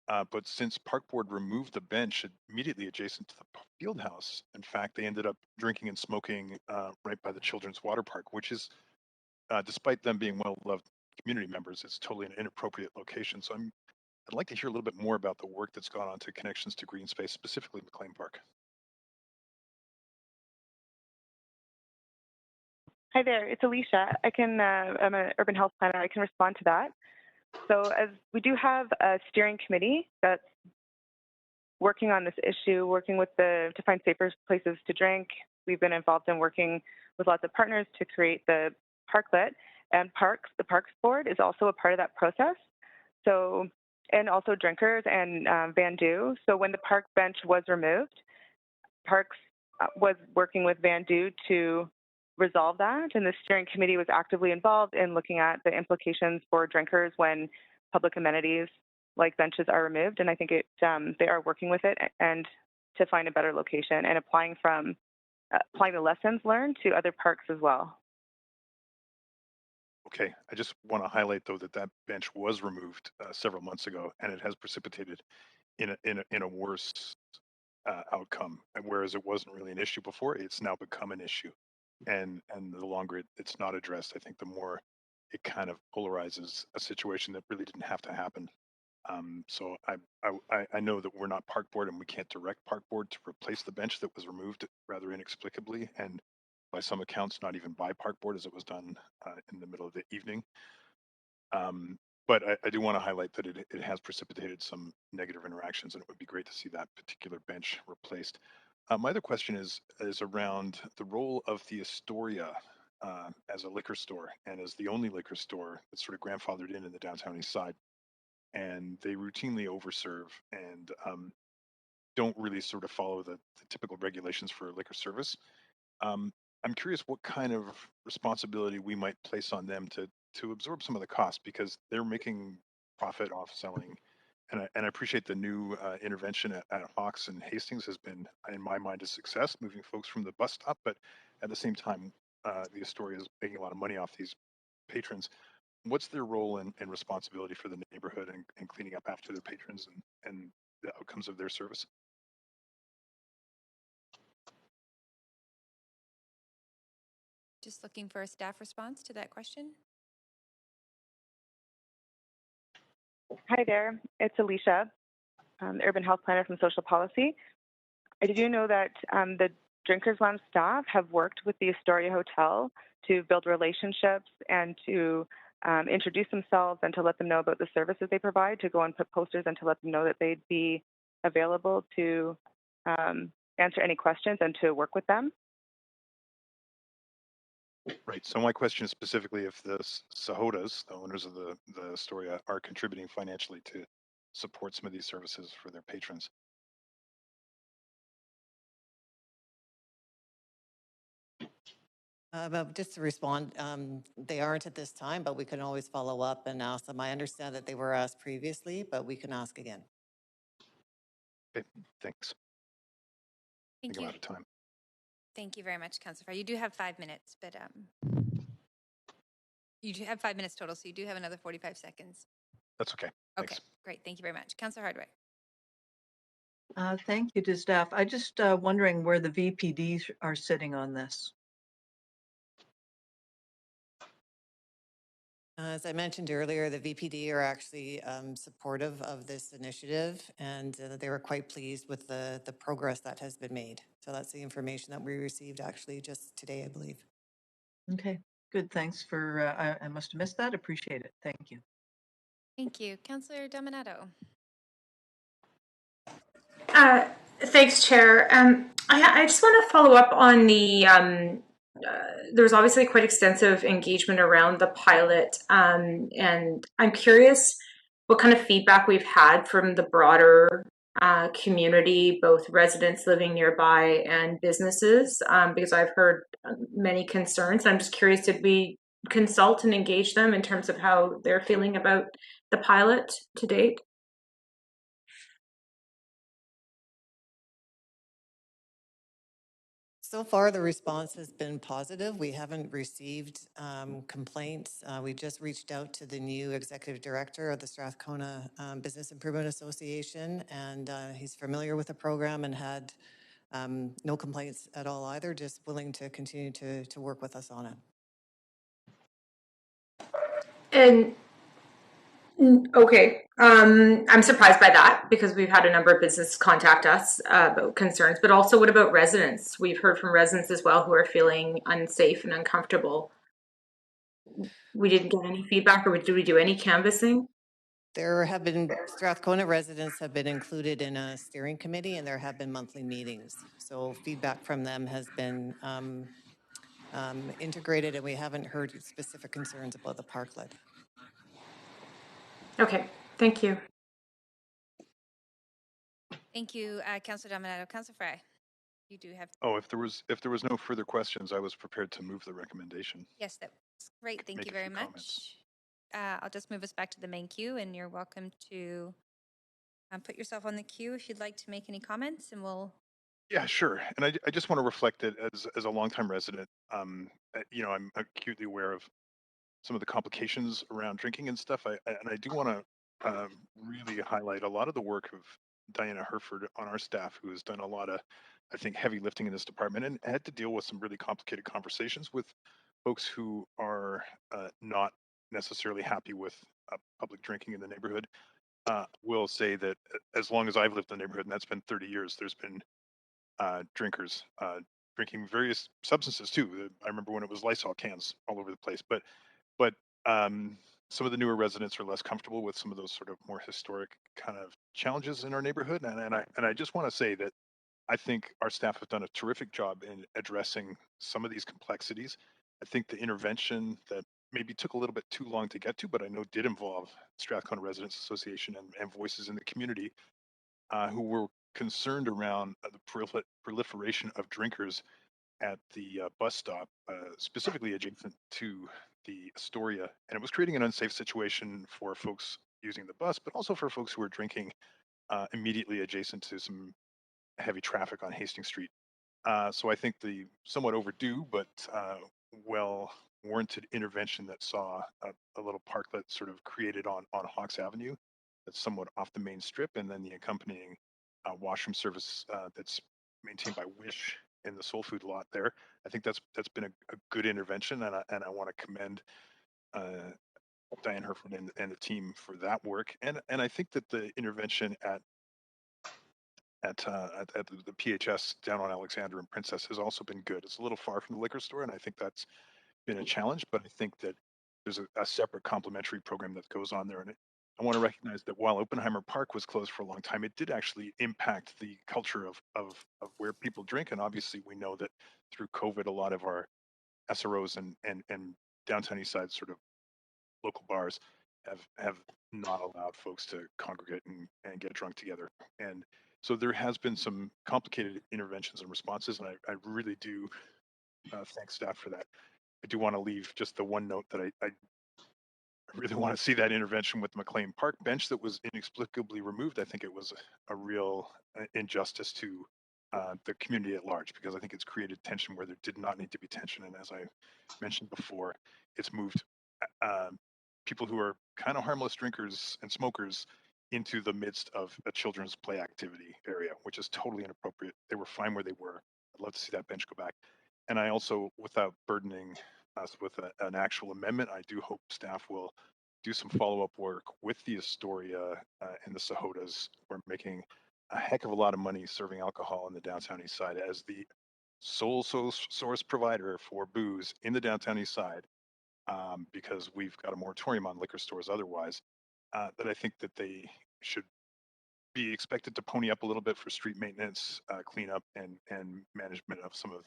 But since Park Board removed the bench immediately adjacent to the field house, in fact, they ended up drinking and smoking right by the Children's Water Park, which is, despite them being well-loved community members, it's totally an inappropriate location. So I'd like to hear a little bit more about the work that's gone on to connections to green space, specifically McLean Park. Hi there, it's Alicia. I'm an urban health planner. I can respond to that. So as we do have a steering committee that's working on this issue, working with to find safer places to drink. We've been involved in working with lots of partners to create the parklet, and the Parks Board is also a part of that process. So, and also drinkers and Vandu. So when the park bench was removed, Parks was working with Vandu to resolve that, and the steering committee was actively involved in looking at the implications for drinkers when public amenities like benches are removed. And I think they are working with it and to find a better location and applying the lessons learned to other parks as well. Okay, I just want to highlight though that bench was removed several months ago, and it has precipitated in a worse outcome. And whereas it wasn't really an issue before, it's now become an issue. And the longer it's not addressed, I think the more it kind of polarizes a situation that really didn't have to happen. So I know that we're not Park Board, and we can't direct Park Board to replace the bench that was removed rather inexplicably, and by some accounts not even by Park Board, as it was done in the middle of the evening. But I do want to highlight that it has precipitated some negative interactions, and it would be great to see that particular bench replaced. My other question is around the role of the Astoria as a liquor store and as the only liquor store that's sort of grandfathered in the downtown east side. And they routinely overserve and don't really sort of follow the typical regulations for liquor service. I'm curious what kind of responsibility we might place on them to absorb some of the costs, because they're making profit off selling. And I appreciate the new intervention at Hawks and Hastings has been, in my mind, a success, moving folks from the bus stop. But at the same time, the Astoria is making a lot of money off these patrons. What's their role and responsibility for the neighborhood and cleaning up after their patrons and the outcomes of their service? Just looking for a staff response to that question. Hi there, it's Alicia, urban health planner from Social Policy. I do know that the Drinkers Lounge staff have worked with the Astoria Hotel to build relationships and to introduce themselves and to let them know about the services they provide, to go and put posters and to let them know that they'd be available to answer any questions and to work with them. Right. So my question is specifically if the Sahotas, the owners of the Astoria, are contributing financially to support some of these services for their patrons. But just to respond, they aren't at this time, but we can always follow up and ask them. I understand that they were asked previously, but we can ask again. Okay, thanks. Thank I'm you. out of time. Thank you very much, Councillor Frye. You do have 5 minutes, but you do have 5 minutes total, so you do have another 45 seconds. That's okay. Okay, Thanks. great. Thank you very much. Councillor Hardwick. Thank you to staff. I just wondering where the VPDs are sitting on this. As I mentioned earlier, the VPD are actually supportive of this initiative, and they were quite pleased with the progress that has been made. So that's the information that we received actually just today, I believe. Okay, good. Thanks for, I must have missed that. Appreciate it. Thank you. Thank you. Councillor Dominato. Thanks, Chair. I just want to follow up on the, there was obviously quite extensive engagement around the pilot, and I'm curious what kind of feedback we've had from the broader community, both residents living nearby and businesses, because I've heard many concerns. I'm just curious, did we consult and engage them in terms of how they're feeling about the pilot to date? So far, the response has been positive. We haven't received complaints. We just reached out to the new executive director of the Strathcona Business Improvement Association, and he's familiar with the program and had no complaints at all either, just willing to continue to work with us on it. And okay, I'm surprised by that because we've had a number of businesses contact us about concerns, but also what about residents? We've heard from residents as well who are feeling unsafe and uncomfortable. We didn't get any feedback, or did we do any canvassing? There have been, Strathcona residents have been included in a steering committee, and there have been monthly meetings. So feedback from them has been integrated, and we haven't heard specific concerns about the parklet. Okay, thank you. Thank you, Councillor Dominato. Councillor Frye, you do have. Oh, if there was no further questions, I was prepared to move the recommendation. Yes, that's great. Thank you very much. I'll just move us back to the main queue, and you're welcome to put yourself on the queue if you'd like to make any comments, and we'll. Yeah, sure. And I just want to reflect that as a longtime resident, you know, I'm acutely aware of some of the complications around drinking and stuff. And I do want to really highlight a lot of the work of Diana Herford on our staff, who has done a lot of, I think, heavy lifting in this department and had to deal with some really complicated conversations with folks who are not necessarily happy with public drinking in the neighborhood. Will say that as long as I've lived in the neighborhood, and that's been 30 years, there's been drinkers drinking various substances too. I remember when it was Lysol cans all over the place, but some of the newer residents are less comfortable with some of those sort of more historic kind of challenges in our neighborhood. And I just want to say that I think our staff have done a terrific job in addressing some of these complexities. I think the intervention that maybe took a little bit too long to get to, but I know did involve Strathcona Residents Association and voices in the community who were concerned around the proliferation of drinkers at the bus stop, specifically adjacent to the Astoria. And it was creating an unsafe situation for folks using the bus, but also for folks who were drinking immediately adjacent to some heavy traffic on Hastings Street. So I think the somewhat overdue, but well warranted intervention that saw a little parklet sort of created on Hawks Avenue that's somewhat off the main strip, and then the accompanying washroom service that's maintained by Wish in the Soul Food lot there. I think that's been a good intervention, and I want to commend Diane Herford and the team for that work. And I think that the intervention at the PHS down on Alexander and Princess has also been good. It's a little far from the liquor store, and I think that's been a challenge, but I think that there's a separate complementary program that goes on there. And I want to recognize that while Oppenheimer Park was closed for a long time, it did actually impact the culture of where people drink. And obviously we know that through COVID, a lot of our SROs and downtown east side sort of local bars have not allowed folks to congregate and get drunk together. And so there has been some complicated interventions and responses, and I really do thank staff for that. I do want to leave just the one note that I really want to see that intervention with McLean Park bench that was inexplicably removed. I think it was a real injustice to the community at large, because I think it's created tension where there did not need to be tension. And as I mentioned before, it's moved people who are kind of harmless drinkers and smokers into the midst of a children's play activity area, which is totally inappropriate. They were fine where they were. I'd love to see that bench go back. And I also, without burdening us with an actual amendment, I do hope staff will do some follow-up work with the Astoria and the Sahotas. We're making a heck of a lot of money serving alcohol in the downtown east side as the sole source provider for booze in the downtown east side, because we've got a moratorium on liquor stores otherwise, that I think that they should be expected to pony up a little bit for street maintenance, cleanup, and management of some of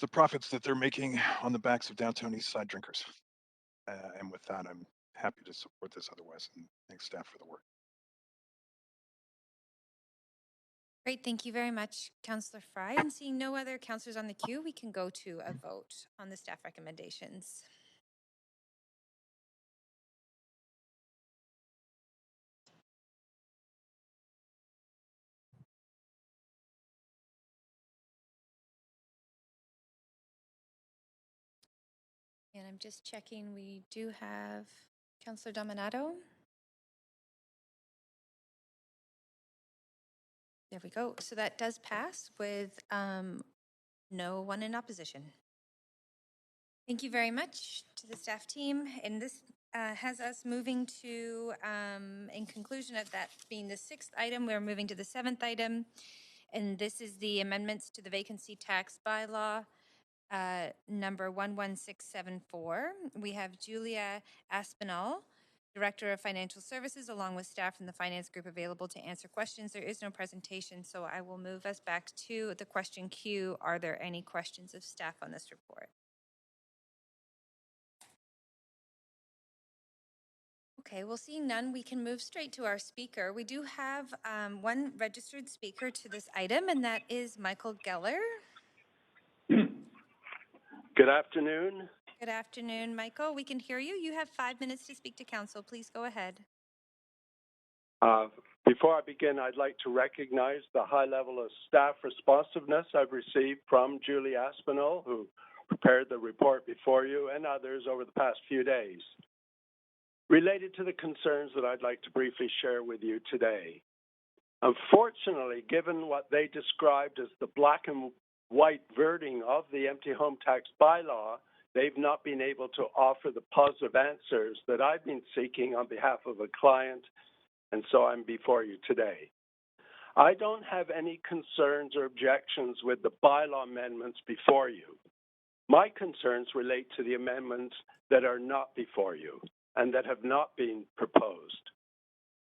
the profits that they're making on the backs of downtown east side drinkers. And with that, I'm happy to support this otherwise, and thanks staff for the work. Great, thank you very much, Councillor Fry. And seeing no other councillors on the queue, we can go to a vote on the staff recommendations. And I'm just checking, we do have Councillor Dominato. There we go. So that does pass with no one in opposition. Thank you very much to the staff team. And this has us moving to, in conclusion of that being the 6th item, we're moving to the 7th item. And this is the amendments to the vacancy tax bylaw, number 11674. We have Julia Aspinall, Director of Financial Services, along with staff from the finance group available to answer questions. There is no presentation, so I will move us back to the question queue. Are there any questions of staff on this report? Okay, well, seeing none, we can move straight to our speaker. We do have one registered speaker to this item, and that is Michael Geller. Good afternoon. Good afternoon, Michael. We can hear you. You have 5 minutes to speak to council. Please go ahead. Before I begin, I'd like to recognize the high level of staff responsiveness I've received from Julie Aspinall, who prepared the report before you, and others over the past few days, related to the concerns that I'd like to briefly share with you today. Unfortunately, given what they described as the black and white wording of the empty home tax bylaw, they've not been able to offer the positive answers that I've been seeking on behalf of a client, and so I'm before you today. I don't have any concerns or objections with the bylaw amendments before you. My concerns relate to the amendments that are not before you and that have not been proposed.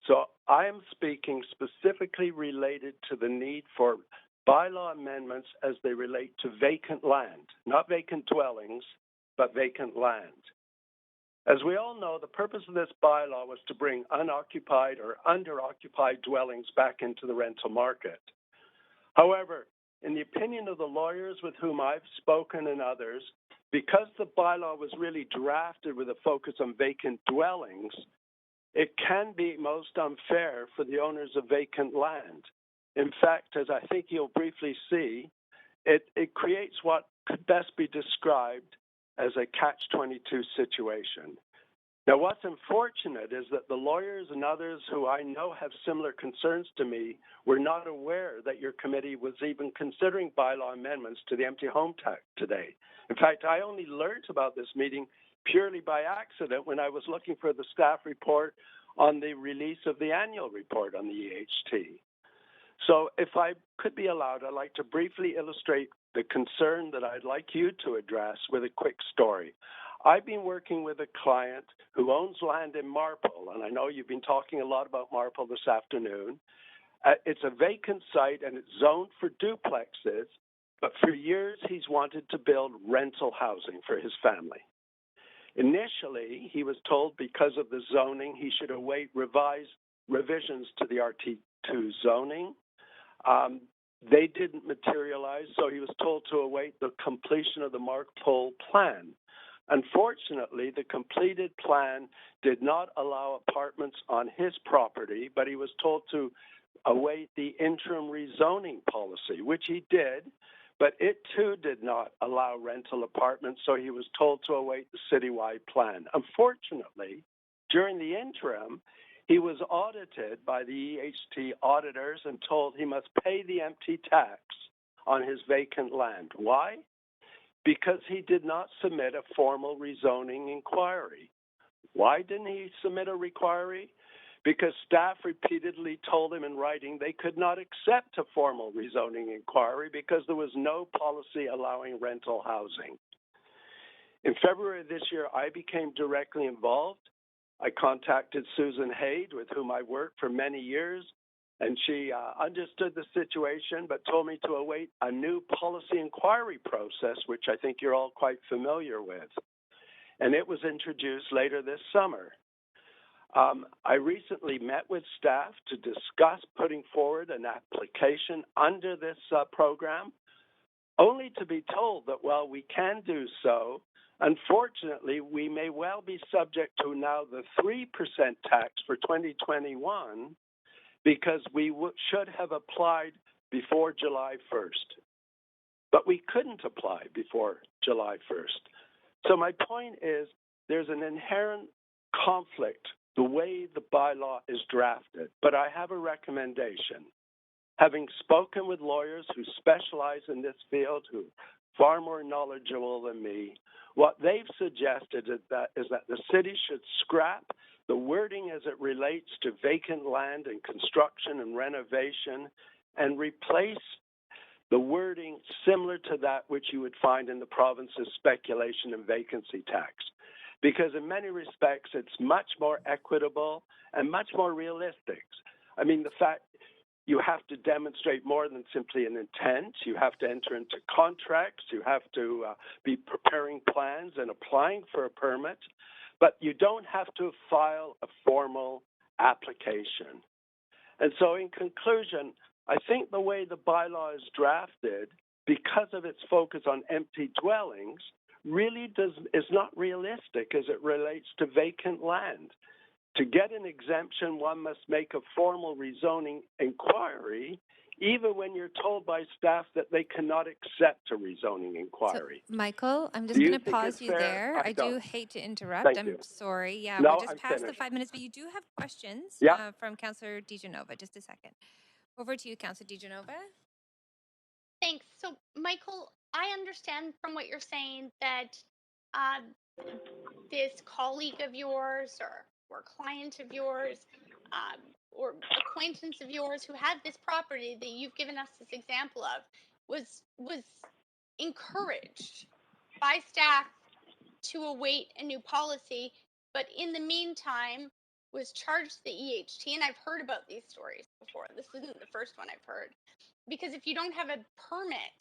So I am speaking specifically related to the need for bylaw amendments as they relate to vacant land, not vacant dwellings, but vacant land. As we all know, the purpose of this bylaw was to bring unoccupied or underoccupied dwellings back into the rental market. However, in the opinion of the lawyers with whom I've spoken and others, because the bylaw was really drafted with a focus on vacant dwellings, it can be most unfair for the owners of vacant land. In fact, as I think you'll briefly see, it creates what could best be described as a catch-22 situation. Now, what's unfortunate is that the lawyers and others who I know have similar concerns to me were not aware that your committee was even considering bylaw amendments to the empty home tax today. In fact, I only learned about this meeting purely by accident when I was looking for the staff report on the release of the annual report on the EHT. So if I could be allowed, I'd like to briefly illustrate the concern that I'd like you to address with a quick story. I've been working with a client who owns land in Marple, and I know you've been talking a lot about Marple this afternoon. It's a vacant site, and it's zoned for duplexes, but for years he's wanted to build rental housing for his family. Initially, he was told because of the zoning, he should await revisions to the RT2 zoning. They didn't materialize, so he was told to await the completion of the Marpole plan. Unfortunately, the completed plan did not allow apartments on his property, but he was told to await the interim rezoning policy, which he did, but it too did not allow rental apartments, so he was told to await the citywide plan. Unfortunately, during the interim, he was audited by the EHT auditors and told he must pay the empty tax on his vacant land. Why? Because he did not submit a formal rezoning inquiry. Why didn't he submit a inquiry? Because staff repeatedly told him in writing they could not accept a formal rezoning inquiry because there was no policy allowing rental housing. In February of this year, I became directly involved. I contacted Susan Haid, with whom I worked for many years, and she understood the situation but told me to await a new policy inquiry process, which I think you're all quite familiar with. And it was introduced later this summer. I recently met with staff to discuss putting forward an application under this program, only to be told that while we can do so, unfortunately, we may well be subject to now the 3% tax for 2021 because we should have applied before July 1st. But we couldn't apply before July 1st. So my point is there's an inherent conflict the way the bylaw is drafted, but I have a recommendation. Having spoken with lawyers who specialize in this field, who are far more knowledgeable than me, what they've suggested is that the city should scrap the wording as it relates to vacant land and construction and renovation and replace the wording similar to that which you would find in the province's speculation and vacancy tax. Because in many respects, it's much more equitable and much more realistic. I mean, the fact you have to demonstrate more than simply an intent. You have to enter into contracts. You have to be preparing plans and applying for a permit. But you don't have to file a formal application. And so in conclusion, I think the way the bylaw is drafted, because of its focus on empty dwellings, really is not realistic as it relates to vacant land. To get an exemption, one must make a formal rezoning inquiry, even when you're told by staff that they cannot accept a rezoning inquiry. So, Michael, I'm just going to pause you there. I do hate to interrupt. I'm sorry. Yeah, No, we're just I'm past finished. the 5 minutes, but you do have questions from Councillor DiGenova. Just a second. Over to you, Councillor DiGenova. Thanks. So, Michael, I understand from what you're saying that this colleague of yours or client of yours or acquaintance of yours who had this property that you've given us this example of was encouraged by staff to await a new policy, but in the meantime was charged the EHT. And I've heard about these stories before. This isn't the first one I've heard. Because if you don't have a permit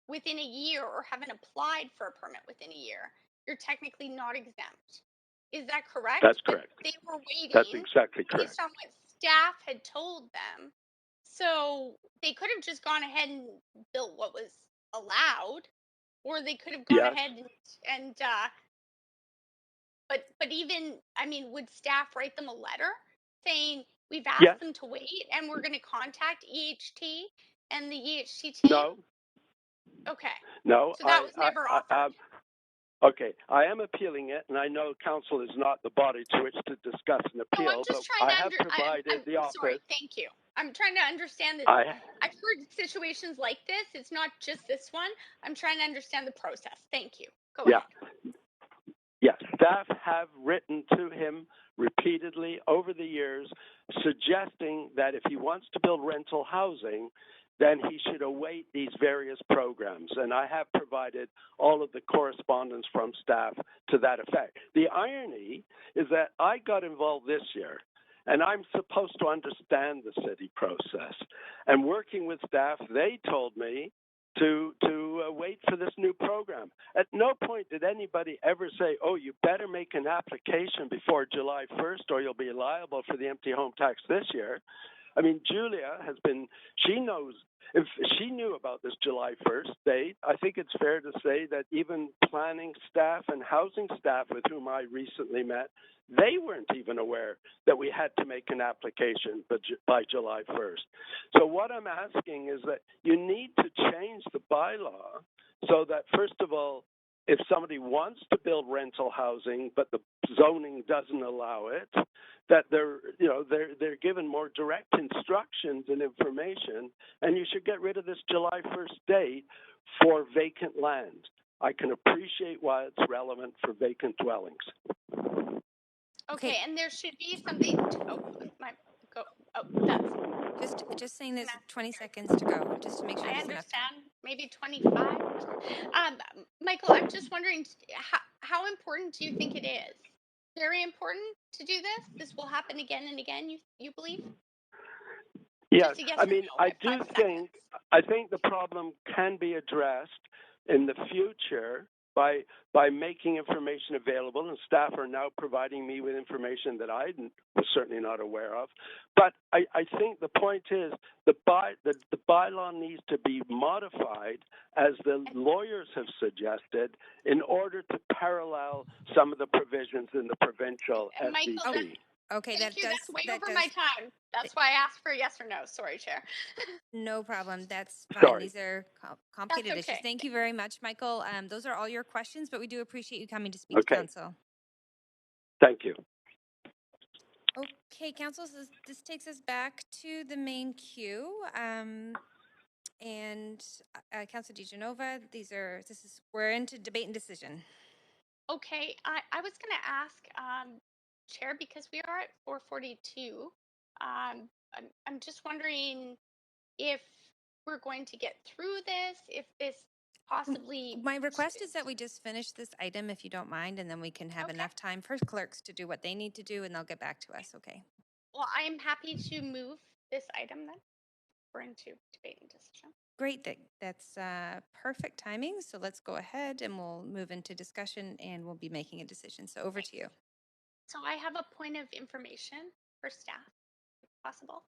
within a year or haven't applied for a permit within a year, you're technically not exempt. Is that correct? That's correct. But they were waiting. That's exactly correct. Based on what staff had told them. So they could have just gone ahead and built what was allowed, or they could have gone ahead and but even, I mean, would staff write them a letter saying we've asked them to wait and we're going to contact EHT and the EHT team? No. Okay. No. So that was never offered. Okay, I am appealing it, and I know council is not the body to which to discuss an appeal. No, I'm just trying I to have provided the office. Sorry, thank you. I'm trying to understand that. I've heard situations like this. It's not just this one. I'm trying to understand the process. Thank you. Go ahead. Yes, staff have written to him repeatedly over the years, suggesting that if he wants to build rental housing, then he should await these various programs. And I have provided all of the correspondence from staff to that effect. The irony is that I got involved this year, and I'm supposed to understand the city process. And working with staff, they told me to wait for this new program. At no point did anybody ever say, "Oh, you better make an application before July 1st, or you'll be liable for the empty home tax this year." I mean, Julia has been. She knows. If she knew about this July 1st date, I think it's fair to say that even planning staff and housing staff with whom I recently met, they weren't even aware that we had to make an application by July 1st. So what I'm asking is that you need to change the bylaw so that, first of all, if somebody wants to build rental housing but the zoning doesn't allow it, that they're given more direct instructions and information, and you should get rid of this July 1st date for vacant land. I can appreciate why it's relevant for vacant dwellings. Okay, and there should be something. That's just saying there's 20 seconds to go, just to make sure I there's enough time. understand. Maybe 25. Michael, I'm just wondering, how important do you think it is? Very important to do this. This will happen again and again. You believe? Yes, Yes I mean, I think the problem can be addressed in the future by making information available, and staff are now providing me with information that I was certainly not aware of. But I think the point is the bylaw needs to be modified, as the lawyers have suggested, in order to parallel some of the provisions in the provincial SDC. Okay, Thank you. That's way over my time. That's why I asked for a yes or no. Sorry, Chair. No problem. That's fine. Sorry. These are complicated That's okay. issues. Thank you very much, Michael. Those are all your questions, but we do appreciate you coming to speak to Council. Thank you. Okay, Council, so this takes us back to the main queue. And Councilor DiGenova, we're into debate and decision. Okay, I was going to ask, Chair, because we are at 4:42. I'm just wondering if we're going to get through this, if this possibly. My request is that we just finish this item, if you don't mind, and then we can have enough time for clerks to do what they need to do, and they'll get back to us. Okay. Well, I am happy to move this item then. We're into debate and decision. Great, that's perfect timing. So let's go ahead and we'll move into discussion, and we'll be making a decision. So over to you. So I have a point of information for staff, if possible.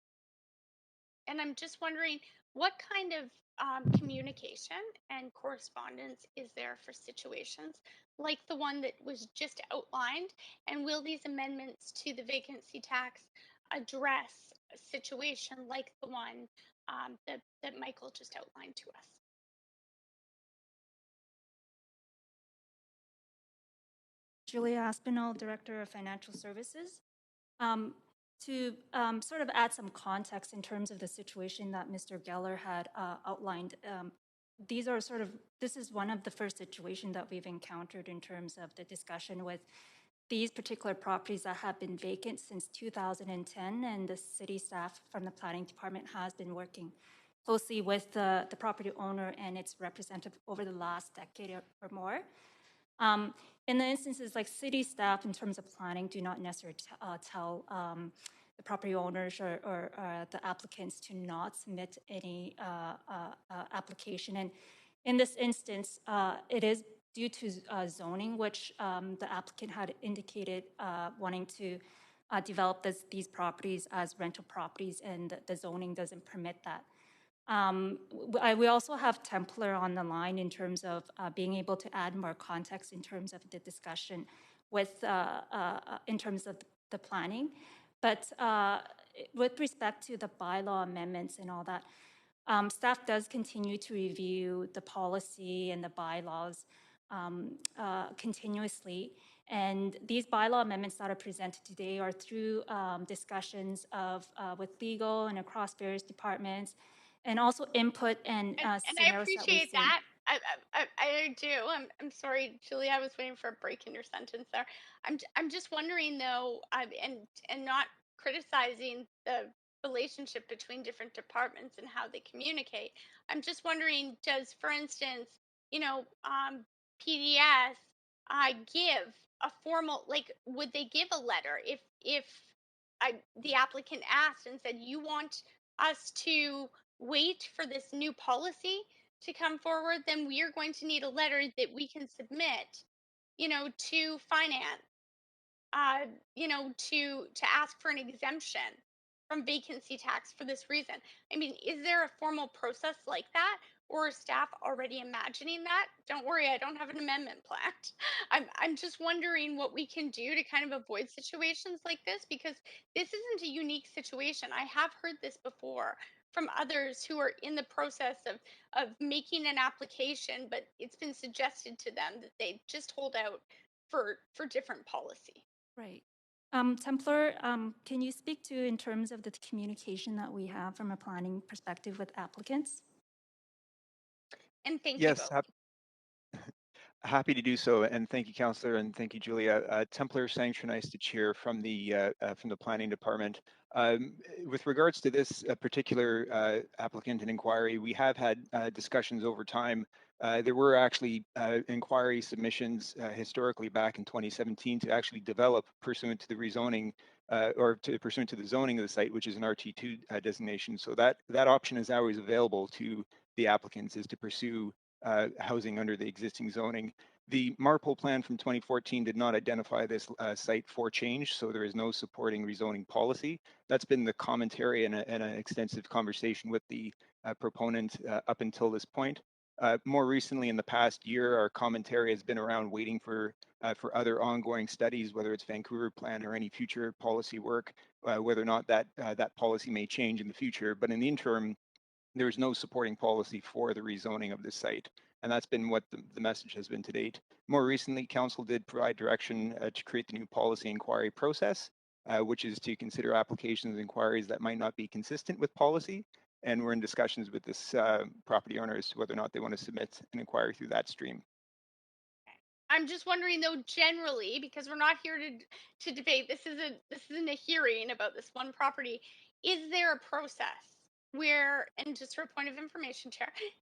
And I'm just wondering, what kind of communication and correspondence is there for situations like the one that was just outlined? And will these amendments to the vacancy tax address a situation like the one that Michael just outlined to us? Julia Aspinall, Director of Financial Services. To sort of add some context in terms of the situation that Mr. Geller had outlined, this is one of the first situations that we've encountered in terms of the discussion with these particular properties that have been vacant since 2010, and the city staff from the planning department has been working closely with the property owner and its representative over the last decade or more. In the instances like city staff, in terms of planning, do not necessarily tell the property owners or the applicants to not submit any application. And in this instance, it is due to zoning, which the applicant had indicated wanting to develop these properties as rental properties, and the zoning doesn't permit that. We also have Templar on the line in terms of being able to add more context in terms of the discussion with in terms of the planning. But with respect to the bylaw amendments and all that, staff does continue to review the policy and the bylaws continuously. And these bylaw amendments that are presented today are through discussions with legal and across various departments, and also input and I appreciate that. I do. I'm sorry, Julia. I was waiting for a break in your sentence there. I'm just wondering though, and not criticizing the relationship between different departments and how they communicate. I'm just wondering, does, for instance, PDS give a formal, would they give a letter if the applicant asked and said, you want us to wait for this new policy to come forward, then we are going to need a letter that we can submit, to finance, to ask for an exemption from vacancy tax for this reason. I mean, is there a formal process like that, or is staff already imagining that? Don't worry, I don't have an amendment planned. I'm just wondering what we can do to kind of avoid situations like this, because this isn't a unique situation. I have heard this before from others who are in the process of making an application, but it's been suggested to them that they just hold out for different policy. Right. Templar, can you speak to in terms of the communication that we have from a planning perspective with applicants? And thank you Yes, both. happy to do so, and thank you, Councillor, and thank you, Julia. Templar Sanctionice to chair from the planning department. With regards to this particular applicant and inquiry, we have had discussions over time. There were actually inquiry submissions historically back in 2017 to actually develop pursuant to the rezoning pursuant to the zoning of the site, which is an RT2 designation. So that option is always available to the applicants, is to pursue housing under the existing zoning. The MARPOL plan from 2014 did not identify this site for change, so there is no supporting rezoning policy. That's been the commentary and an extensive conversation with the proponent up until this point. More recently, in the past year, our commentary has been around waiting for other ongoing studies, whether it's Vancouver plan or any future policy work, whether or not that policy may change in the future. But in the interim, there is no supporting policy for the rezoning of this site. And that's been what the message has been to date. More recently, Council did provide direction to create the new policy inquiry process, which is to consider applications and inquiries that might not be consistent with policy. And we're in discussions with this property owner as to whether or not they want to submit an inquiry through that stream. I'm just wondering, though, generally, because we're not here to debate. This isn't a hearing about this one property. Is there a process where, and just for a point of information, Chair,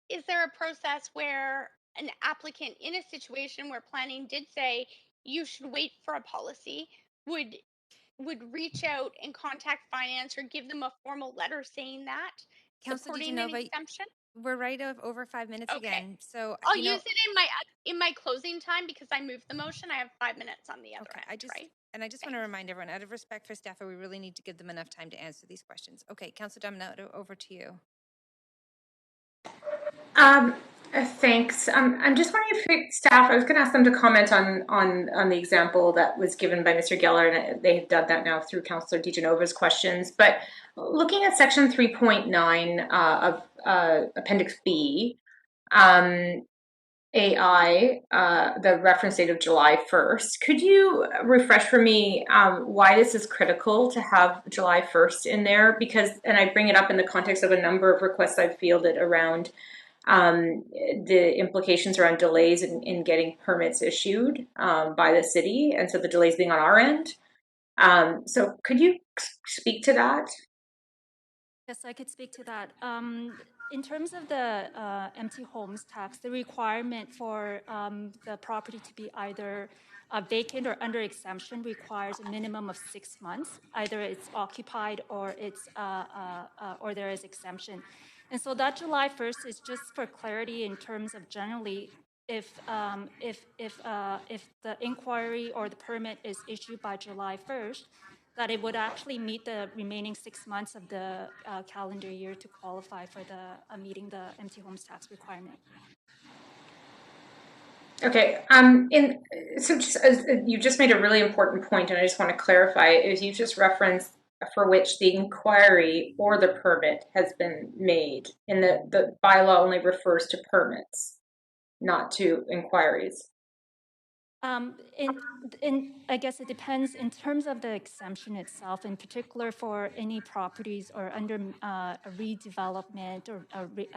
is there a process where an applicant in a situation where planning did say you should wait for a policy would reach out and contact finance or give them a formal letter saying that, Councillor supporting an DiGenova, exemption? we're right over 5 minutes Okay. again. So I'll use it in my closing time because I moved the motion. I have 5 minutes on the other end, right? And I just want to remind everyone, out of respect for staff, we really need to give them enough time to answer these questions. Okay, Councillor Dominato, over to you. Thanks. I'm just wondering if staff, I was going to ask them to comment on the example that was given by Mr. Geller, and they've done that now through Councillor DiGenova's questions. But looking at section 3.9 of Appendix B, AI, the reference date of July 1st, could you refresh for me why this is critical to have July 1st in there? Because, and I bring it up in the context of a number of requests I've fielded around the implications around delays in getting permits issued by the city, and so the delays being on our end. So could you speak to that? Yes, I could speak to that. In terms of the empty homes tax, the requirement for the property to be either vacant or under exemption requires a minimum of 6 months. Either it's occupied or it's or there is exemption. And so that July 1st is just for clarity in terms of generally if the inquiry or the permit is issued by July 1st, that it would actually meet the remaining 6 months of the calendar year to qualify for the meeting the empty homes tax requirement. Okay. So just you just made a really important point, and I just want to clarify: is you just referenced for which the inquiry or the permit has been made, and the bylaw only refers to permits, not to inquiries. I guess it depends in terms of the exemption itself, in particular for any properties or under a redevelopment or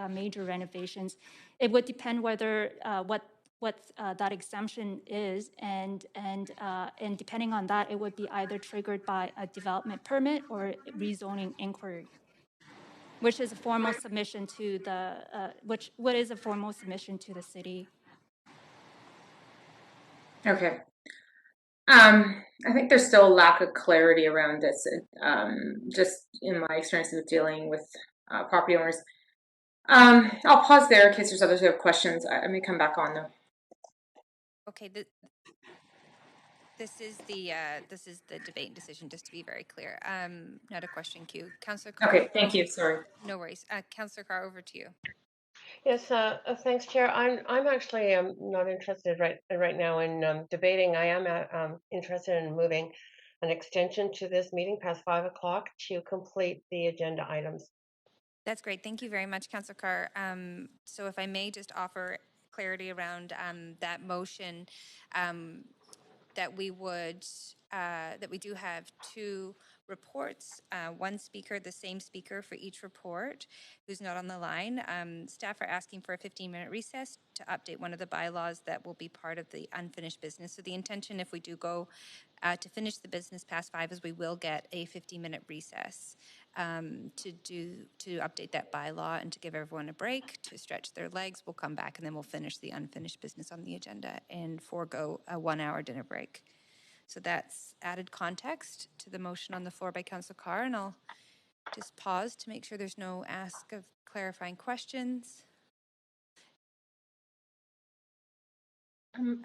major renovations. It would depend whether what that exemption is, and depending on that, it would be either triggered by a development permit or rezoning inquiry, which is a formal submission to the what is a formal submission to the city. Okay. I think there's still a lack of clarity around this, just in my experience with dealing with property owners. I'll pause there in case there's others who have questions. I may come back on though. Okay, this is the debate and decision, just to be very clear. Not a question queue. Councillor Carr. Okay, thank you. Sorry. No worries. Councillor Carr, over to you. Yes, thanks, Chair. I'm actually not interested right now in debating. I am interested in moving an extension to this meeting past 5 o'clock to complete the agenda items. That's great. Thank you very much, Councillor Carr. So if I may just offer clarity around that motion, that we do have two reports, one speaker, the same speaker for each report, who's not on the line. Staff are asking for a 15-minute recess to update one of the bylaws that will be part of the unfinished business. So the intention, if we do go to finish the business past 5, is we will get a 15-minute recess to update that bylaw and to give everyone a break to stretch their legs. We'll come back and then we'll finish the unfinished business on the agenda and forego a 1-hour dinner break. So that's added context to the motion on the floor by Councillor Carr, and I'll just pause to make sure there's no ask of clarifying questions.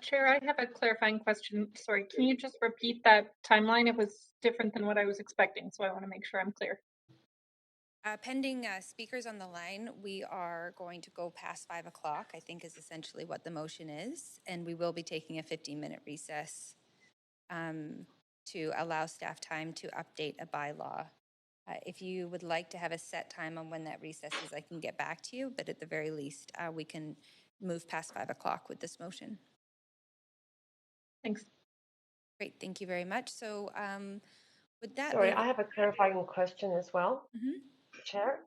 Chair, I have a clarifying question. Sorry, can you just repeat that timeline? It was different than what I was expecting, so I want to make sure I'm clear. Pending speakers on the line, we are going to go past 5 o'clock, I think is essentially what the motion is, and we will be taking a 15-minute recess to allow staff time to update a bylaw. If you would like to have a set time on when that recess is, I can get back to you, but at the very least, we can move past 5 o'clock with this motion. Thanks. Great, thank you very much. So with that— Sorry, I have a clarifying question as well, Chair.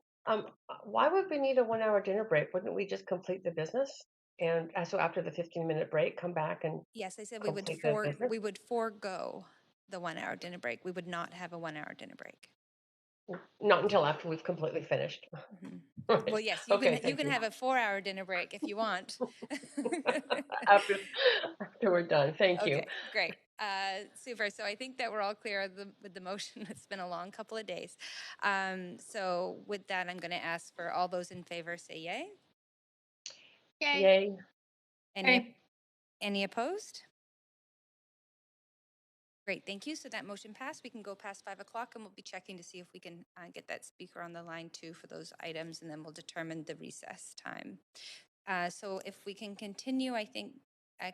Why would we need a 1-hour dinner break? Wouldn't we just complete the business? And so after the 15-minute break, come back and yes, I said we would forego the 1-hour dinner break. We would not have a 1-hour dinner break. Not until after we've completely finished. Right. Well, yes, you can have a 4-hour dinner break if you want. after we're done. Thank you. Okay, great. Super. So I think that we're all clear with the motion. It's been a long couple of days. So with that, I'm going to ask for all those in favor say yay. Yay. Any opposed? Great, thank you. So that motion passed. We can go past 5 o'clock and we'll be checking to see if we can get that speaker on the line too for those items, and then we'll determine the recess time. So if we can continue, I think,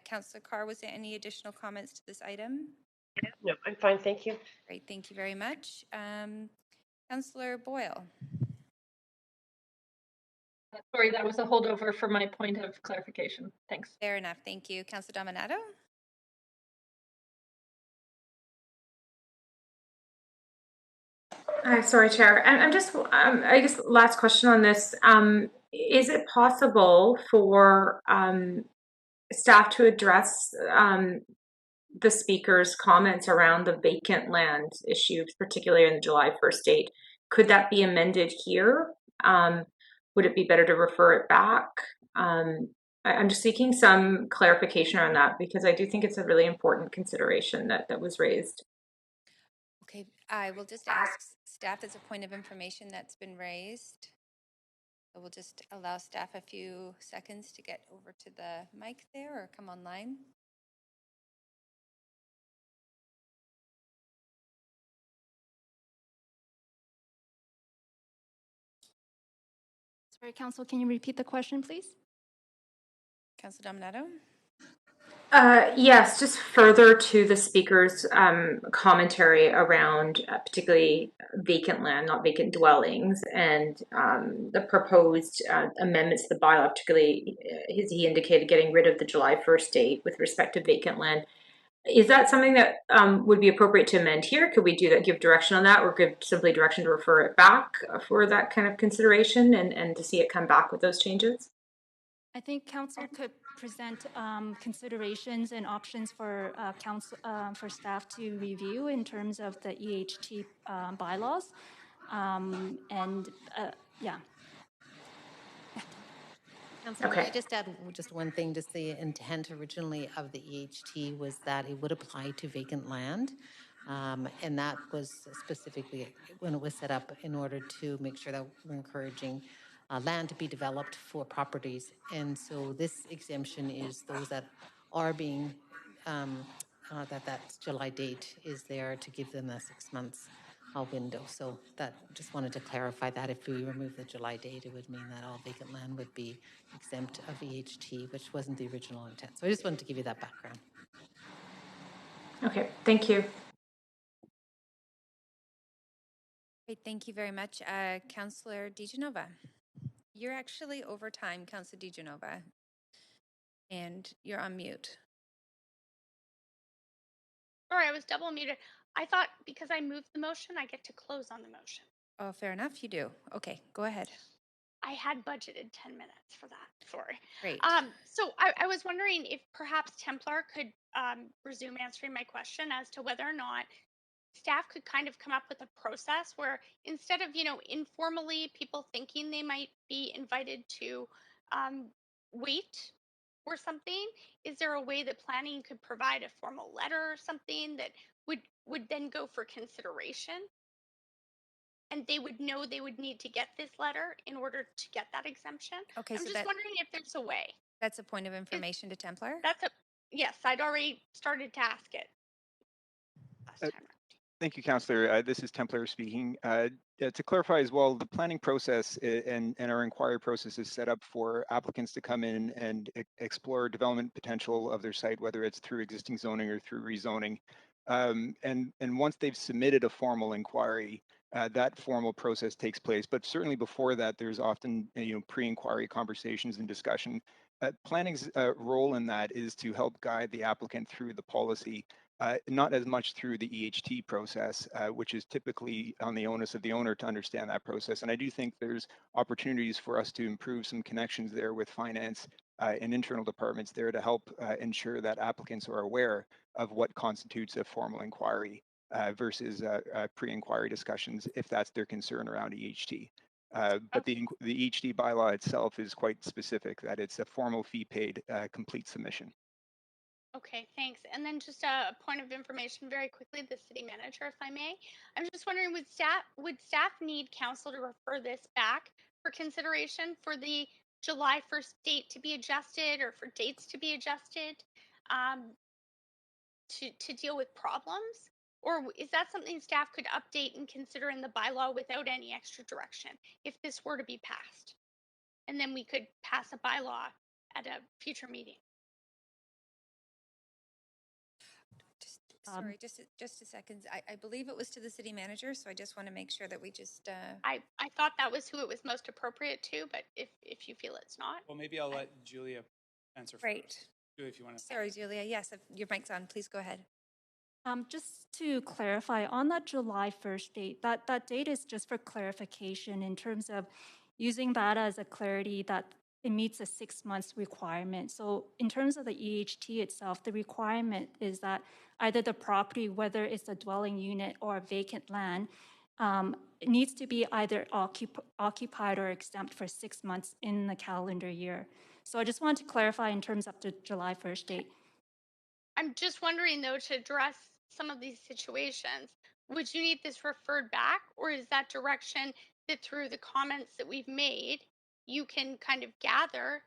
Councillor Carr, was there any additional comments to this item? No, I'm fine, thank you. Great, thank you very much. Councillor Boyle. Sorry, that was a holdover for my point of clarification. Thanks. Fair enough, thank you. Councillor Dominato? Sorry, Chair. I'm just, I guess, last question on this. Is it possible for staff to address the speaker's comments around the vacant land issue, particularly in the July 1st date? Could that be amended here? Would it be better to refer it back? I'm just seeking some clarification on that because I do think it's a really important consideration that was raised. Okay, I will just ask staff as a point of information that's been raised. So we'll just allow staff a few seconds to get over to the mic there or come online. Sorry, Council, can you repeat the question, please? Councillor Dominato? Yes, just further to the speaker's commentary around particularly vacant land, not vacant dwellings, and the proposed amendments to the bylaw, particularly as he indicated, getting rid of the July 1st date with respect to vacant land. Is that something that would be appropriate to amend here? Could we do that, give direction on that, or give simply direction to refer it back for that kind of consideration and to see it come back with those changes? I think Council could present considerations and options for for staff to review in terms of the EHT bylaws, yeah. Councillor, okay. Can I just add just one thing? Just the intent originally of the EHT was that it would apply to vacant land. And that was specifically when it was set up in order to make sure that we're encouraging land to be developed for properties. And so this exemption is those that are being, that July date is there to give them a 6 months window. So that, just wanted to clarify that if we remove the July date, it would mean that all vacant land would be exempt of EHT, which wasn't the original intent. So I just wanted to give you that background. Okay, thank you. Great, thank you very much. Councillor DiGenova. You're actually over time, Councillor DiGenova, and you're on mute. Sorry, I was double muted. I thought because I moved the motion, I get to close on the motion. Oh, fair enough, you do. Okay, go ahead. I had budgeted 10 minutes for that. Sorry. Great. So I was wondering if perhaps Templar could resume answering my question as to whether or not staff could kind of come up with a process where instead of, informally people thinking they might be invited to wait or something, is there a way that planning could provide a formal letter or something that would then go for consideration? And they would know they would need to get this letter in order to get that exemption. Okay, I'm so just wondering if there's a way. That's a point of information to Templar? Yes, I'd already started to ask it last time around. Thank you, Councillor. This is Templar speaking. To clarify as well, the planning process and our inquiry process is set up for applicants to come in and explore development potential of their site, whether it's through existing zoning or through rezoning. And once they've submitted a formal inquiry, that formal process takes place. But certainly before that, there's often pre-inquiry conversations and discussion. Planning's role in that is to help guide the applicant through the policy. Not as much through the EHT process, which is typically on the onus of the owner to understand that process. And I do think there's opportunities for us to improve some connections there with finance and internal departments there to help ensure that applicants are aware of what constitutes a formal inquiry versus pre-inquiry discussions, if that's their concern around EHT. But the EHT bylaw itself is quite specific, that it's a formal fee-paid complete submission. Okay, thanks. And then just a point of information very quickly, the city manager, if I may. I'm just wondering, would staff need council to refer this back for consideration for the July 1st date to be adjusted or for dates to be adjusted to deal with problems? Or is that something staff could update and consider in the bylaw without any extra direction if this were to be passed? And then we could pass a bylaw at a future meeting. Sorry, just a second. I believe it was to the city manager, so I just want to make sure that we just. I thought that was who it was most appropriate to, but if you feel it's not. Well, maybe I'll let Julia answer Great. first. Julia, if you want to. Sorry, Julia. Yes, your mic's on. Please go ahead. Just to clarify, on that July 1st date, that date is just for clarification in terms of using that as a clarity that it meets a 6 months requirement. So in terms of the EHT itself, the requirement is that either the property, whether it's a dwelling unit or a vacant land, it needs to be either occupied or exempt for 6 months in the calendar year. So I just wanted to clarify in terms of the July 1st date. I'm just wondering, though, to address some of these situations, would you need this referred back, or is that direction that through the comments that we've made, you can kind of gather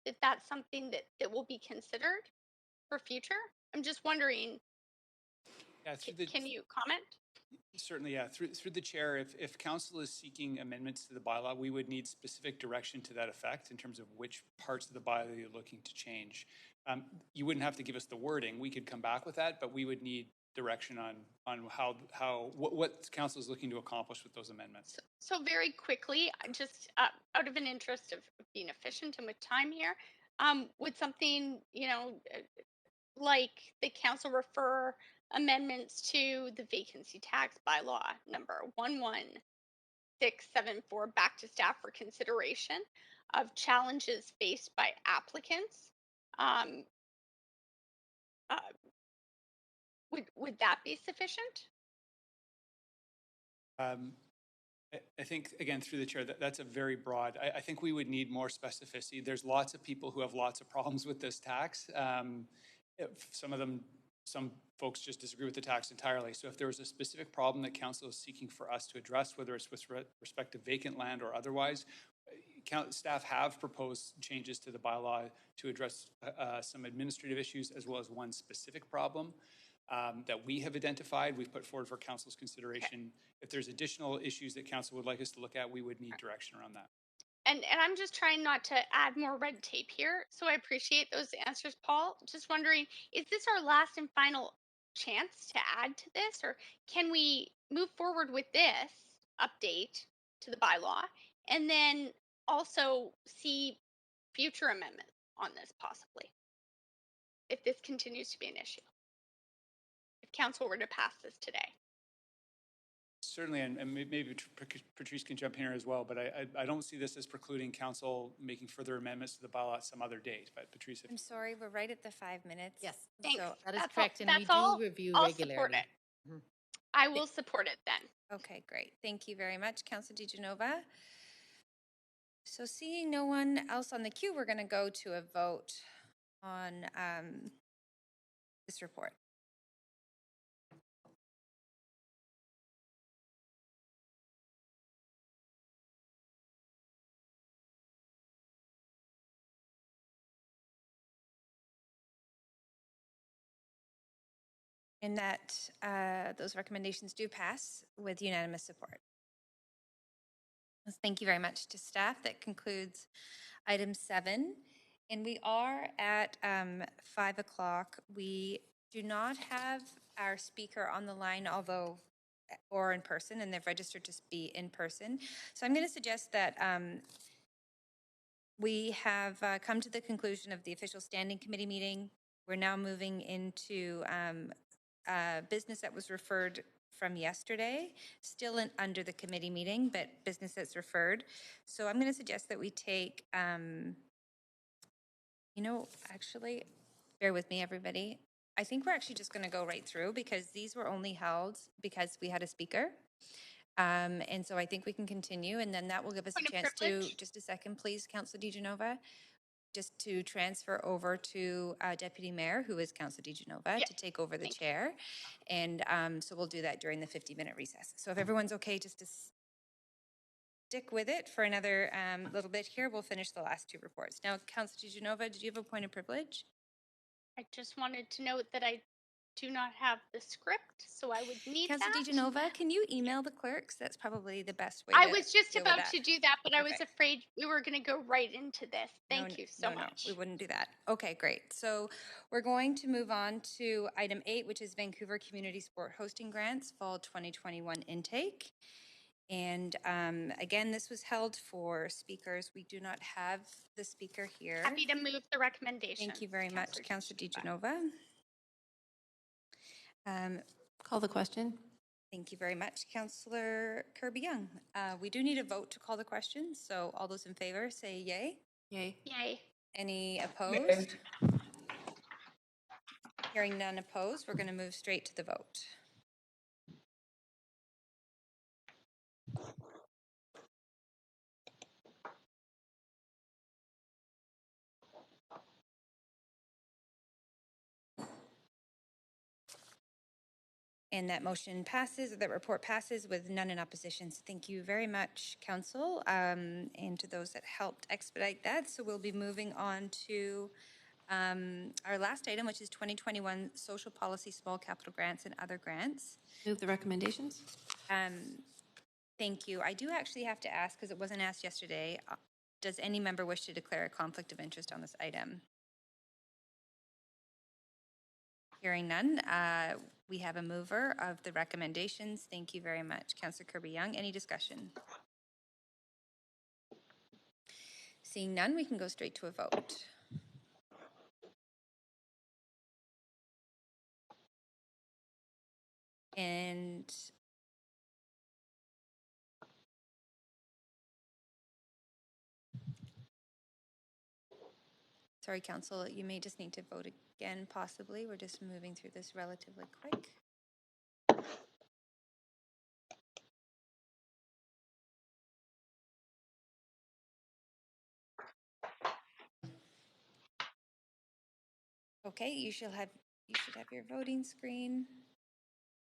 that that's something that will be considered for future? I'm just wondering, can you comment? Certainly, yeah. Through the chair, if council is seeking amendments to the bylaw, we would need specific direction to that effect in terms of which parts of the bylaw you're looking to change. You wouldn't have to give us the wording. We could come back with that, but we would need direction on what council is looking to accomplish with those amendments. So very quickly, just out of an interest of being efficient and with time here, would something, like the council refer amendments to the vacancy tax bylaw number 11674 back to staff for consideration of challenges faced by applicants? Would that be sufficient? I think, again, through the chair, that's a very broad. I think we would need more specificity. There's lots of people who have lots of problems with this tax. Some folks just disagree with the tax entirely. So if there was a specific problem that council is seeking for us to address, whether it's with respect to vacant land or otherwise, staff have proposed changes to the bylaw to address some administrative issues as well as one specific problem that we have identified. We've put forward for council's consideration. If there's additional issues that council would like us to look at, we would need direction around that. And I'm just trying not to add more red tape here. So I appreciate those answers, Paul. Just wondering, is this our last and final chance to add to this, or can we move forward with this update to the bylaw and then also see future amendments on this possibly, if this continues to be an issue, if council were to pass this today? Certainly, and maybe Patrice can jump in here as well, but I don't see this as precluding council making further amendments to the bylaw at some other date. But Patrice, I'm sorry, we're right at the 5 minutes. Yes. Thanks. So that is That's correct, all, and we that's all. do review I'll regularly. support it. Mhm. I will support it then. Okay, great. Thank you very much, Councilor DiGenova. So seeing no one else on the queue, we're going to go to a vote on this report. And that those recommendations do pass with unanimous support. Thank you very much to staff. That concludes item 7. And we are at 5 o'clock. We do not have our speaker on the line, although, or in person, and they've registered to be in person. So I'm going to suggest that we have come to the conclusion of the official standing committee meeting. We're now moving into business that was referred from yesterday, still under the committee meeting, but business that's referred. So I'm going to suggest that we take, actually, bear with me, everybody. I think we're actually just going to go right through because these were only held because we had a speaker. And so I think we can continue, and then that will give us a chance to, just a second, please, Councilor DiGenova, just to transfer over to Deputy Mayor, who is Councilor DiGenova, to take over the chair. And so we'll do that during the 50-minute recess. So if everyone's okay, just to stick with it for another little bit here, we'll finish the last 2 reports. Now, Councilor DiGenova, did you have a point of privilege? I just wanted to note that I do not have the script, so I would need Councilor that. DiGenova, can you email the clerks? That's probably the best way I to was just deal about with to that. do that, but I was Okay. afraid we were going to go right into this. Thank you so much. No, we wouldn't do that. Okay, great. So we're going to move on to item 8, which is Vancouver Community Sport Hosting Grants Fall 2021 intake. And again, this was held for speakers. We do not have the speaker here. Happy to move the recommendation. Thank you very much, Councilor DiGenova. Call the question. Thank you very much, Councillor Kirby-Young. We do need a vote to call the question, so all those in favor say yay. Yay. Yay. Any opposed? Hearing none opposed, we're going to move straight to the vote. And that motion passes, or that report passes with none in opposition. So thank you very much, Council, and to those that helped expedite that. So we'll be moving on to our last item, which is 2021 Social Policy Small Capital Grants and Other Grants. Move the recommendations. Thank you. I do actually have to ask, because it wasn't asked yesterday, does any member wish to declare a conflict of interest on this item? Hearing none, we have a mover of the recommendations. Thank you very much. Councillor Kirby-Young, any discussion? Seeing none, we can go straight to a vote. And sorry, Council, you may just need to vote again, possibly. We're just moving through this relatively quick. Okay, you should have your voting screen.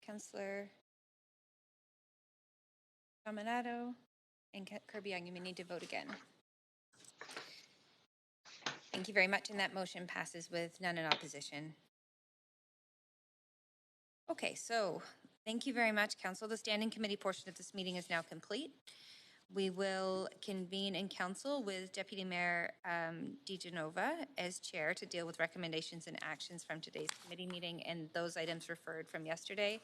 Councillor Dominato and Kirby-Young, you may need to vote again. Thank you very much, and that motion passes with none in opposition. Okay, so thank you very much, Council. The standing committee portion of this meeting is now complete. We will convene in council with Deputy Mayor DeGenova as chair to deal with recommendations and actions from today's committee meeting and those items referred from yesterday.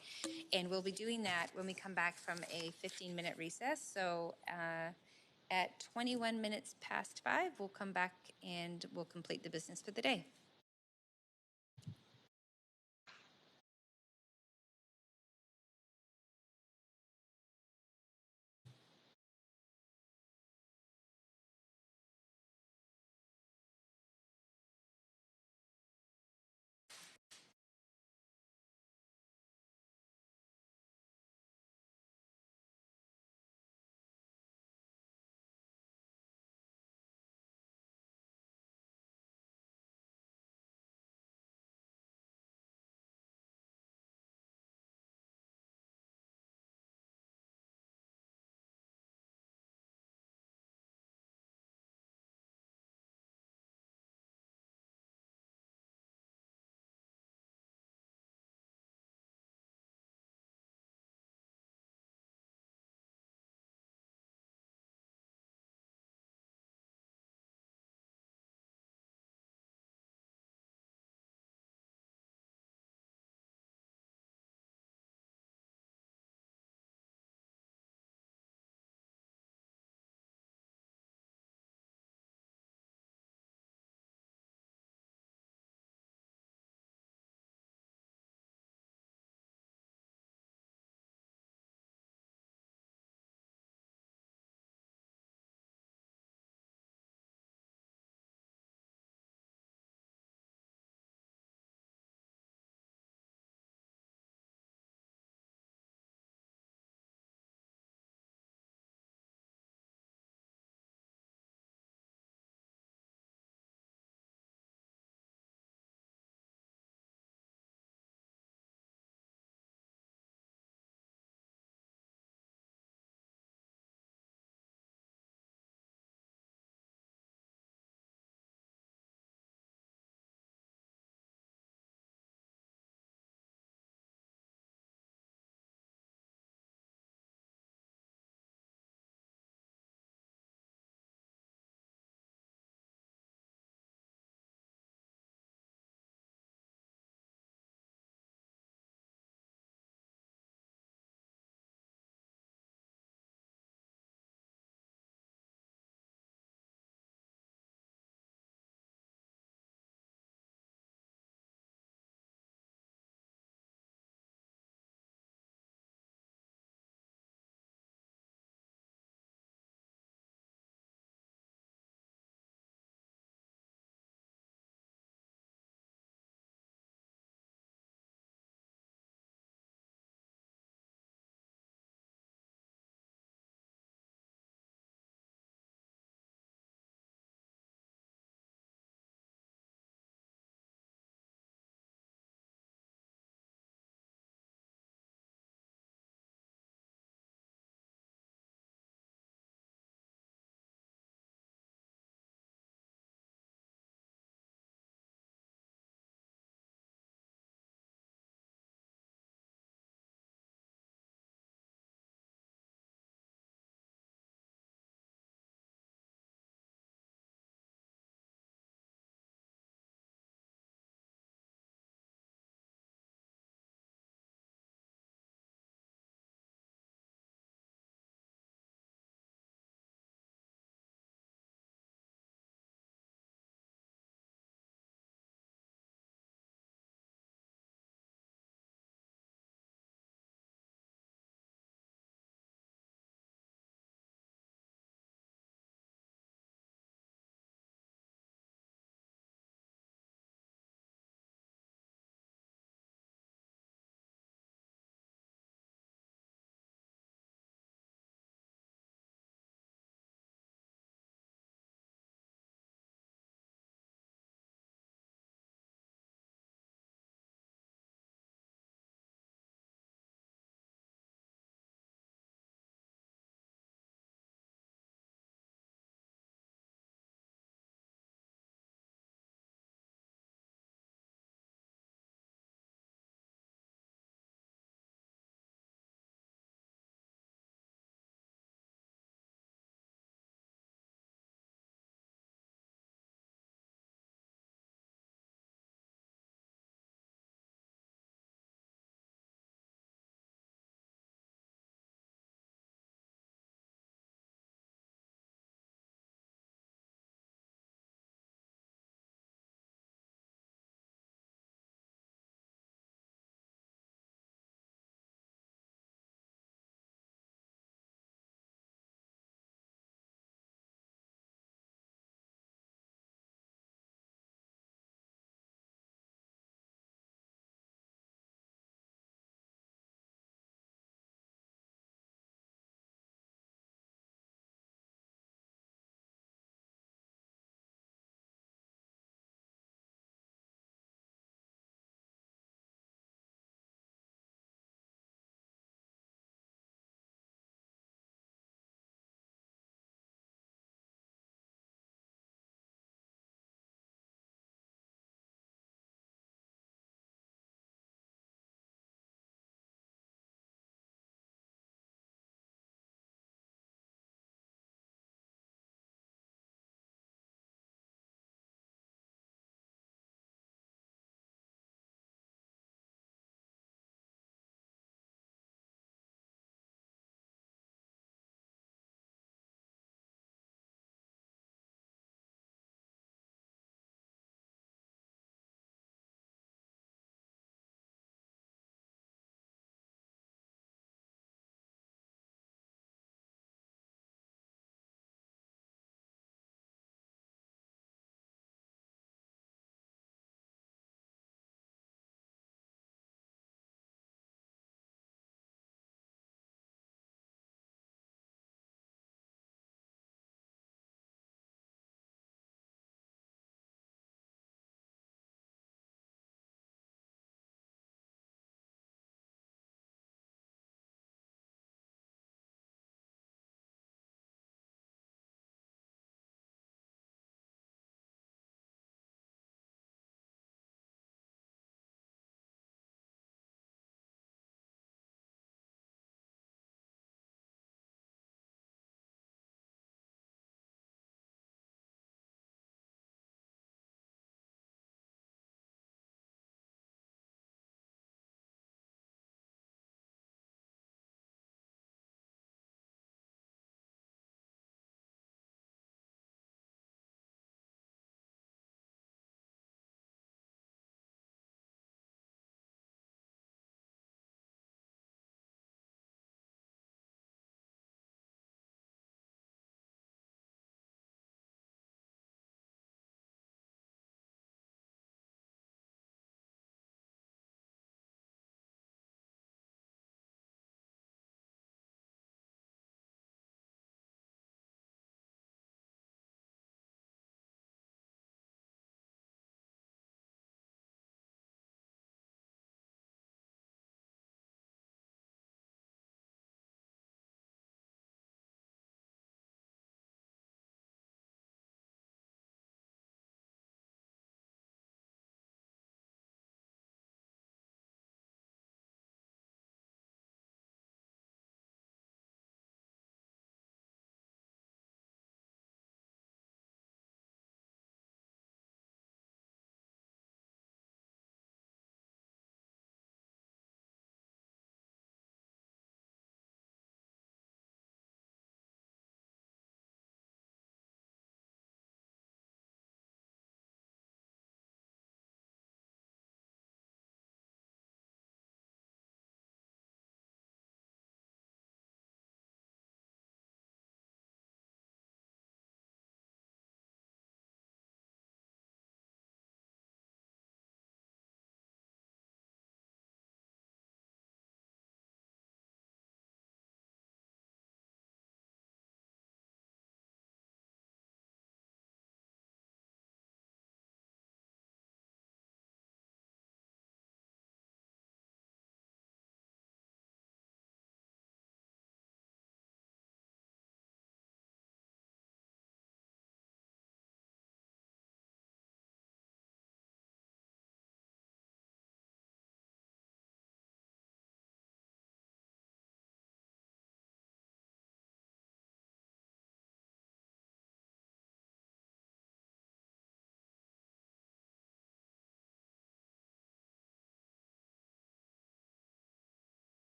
And we'll be doing that when we come back from a 15-minute recess. So at 21 minutes past 5, we'll come back and we'll complete the business for the day.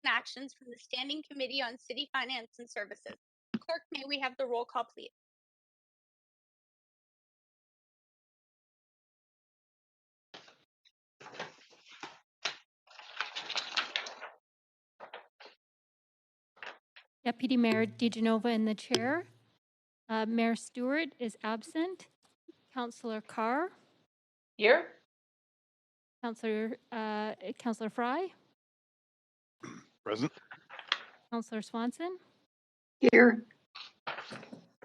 and actions from the Standing Committee on City Finance and Services. Clerk, may we have the roll call, please? Deputy Mayor DeGenova in the chair. Mayor Stewart is absent. Councillor Carr. Here. Councillor Fry. Present. Councillor Swanson. Here.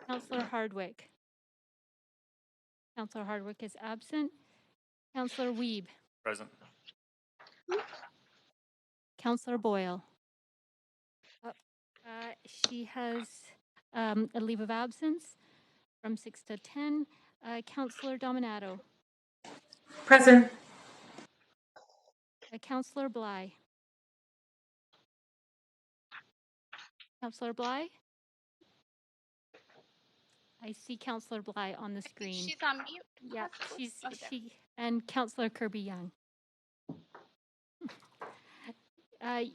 Councillor Hardwick. Councillor Hardwick is absent. Councillor Wiebe. Present. Councillor Boyle. She has a leave of absence from 6 to 10. Councillor Dominato. Present. Councillor Bly. Councillor Bly? I see Councillor Bly on the screen. She's on mute. Yeah, possibly. and Councillor Kirby-Yung.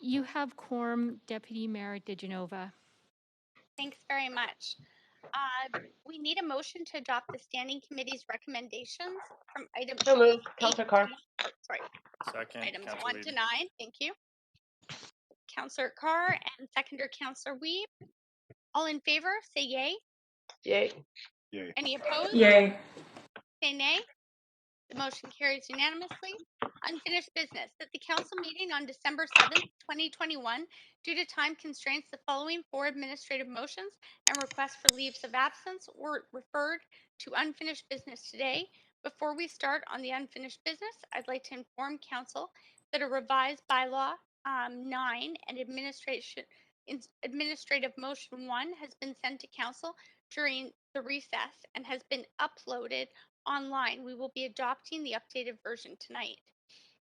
You have quorum, Deputy Mayor DeGenova. Thanks very much. We need a motion to adopt the Standing Committee's recommendations from items. So moved. Councillor Carr. Sorry. Second. Items Councillor 1 Wiebe. to 9. Thank you. Councillor Carr and seconder Councillor Wiebe. All in favor, say yay. Yay. Yay. Any opposed? Yay. Say nay. The motion carries unanimously. Unfinished business. At the council meeting on December 7th, 2021, due to time constraints, the following 4 administrative motions and requests for leaves of absence were referred to unfinished business today. Before we start on the unfinished business, I'd like to inform council that a revised bylaw 9 and administrative motion 1 has been sent to council during the recess and has been uploaded online. We will be adopting the updated version tonight.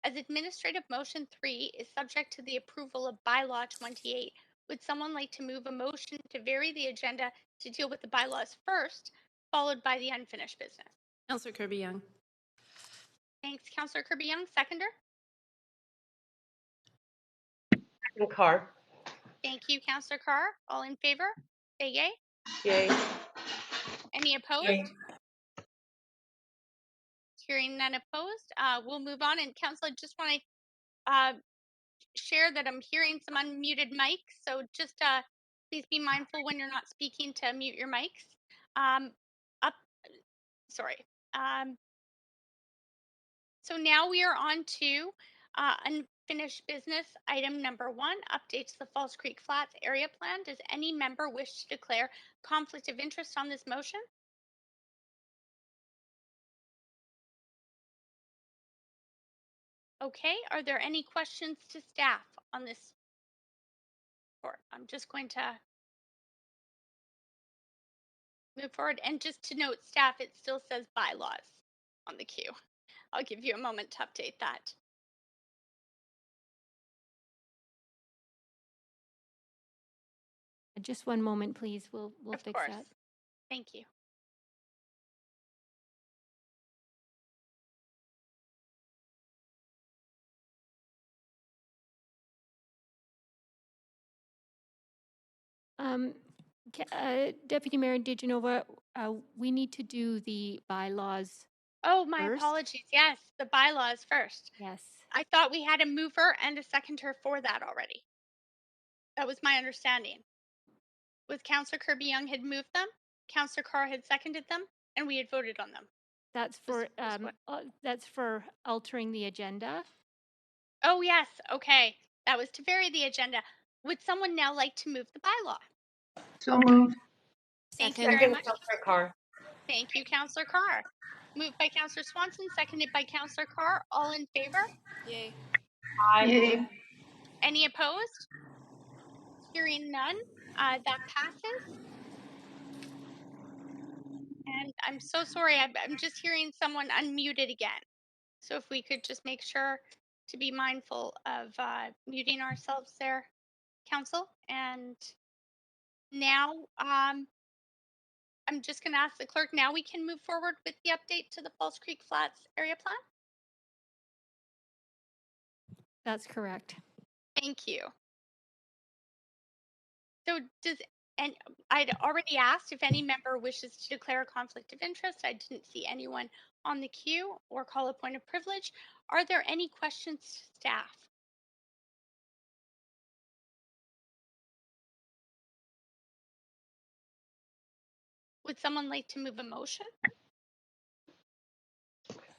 As administrative motion 3 is subject to the approval of bylaw 28, would someone like to move a motion to vary the agenda to deal with the bylaws first, followed by the unfinished business? Councillor Kirby-Yung. Thanks, Councillor Kirby-Yung. Seconder? Carr. Thank you, Councillor Carr. All in favor? Say yay. Yay. Any opposed? Yay. Hearing none opposed, we'll move on. And council, I just want to share that I'm hearing some unmuted mics. So just please be mindful when you're not speaking to mute your mics. So now we are on to unfinished business. Item number 1, updates to the Falls Creek Flats area plan. Does any member wish to declare conflict of interest on this motion? Okay, are there any questions to staff on this report? I'm just going to move forward. And just to note, staff, it still says bylaws on the queue. I'll give you a moment to update that. Just one moment, please. We'll Of fix course. that. Thank you. Deputy Mayor DeGenova, we need to do the bylaws. Oh, my first. apologies. Yes, the bylaws first. Yes. I thought we had a mover and a seconder for that already. That was my understanding. With Councillor Kirby-Yung had moved them, Councillor Carr had seconded them, and we had voted on them. That's for altering the agenda. Oh, yes. Okay. That was to vary the agenda. Would someone now like to move the bylaw? So moved. Thank you very much. Councillor Carr. Thank you, Councillor Carr. Moved by Councillor Swanson, seconded by Councillor Carr. All in favor? Yay. Yay. Any opposed? Hearing none, that passes. And I'm so sorry, I'm just hearing someone unmuted again. So if we could just make sure to be mindful of muting ourselves there, Council. And now I'm just going to ask the clerk, now we can move forward with the update to the Falls Creek Flats area plan. That's correct. Thank you. So and I'd already asked if any member wishes to declare a conflict of interest. I didn't see anyone on the queue or call a point of privilege. Are there any questions to staff? Would someone like to move a motion?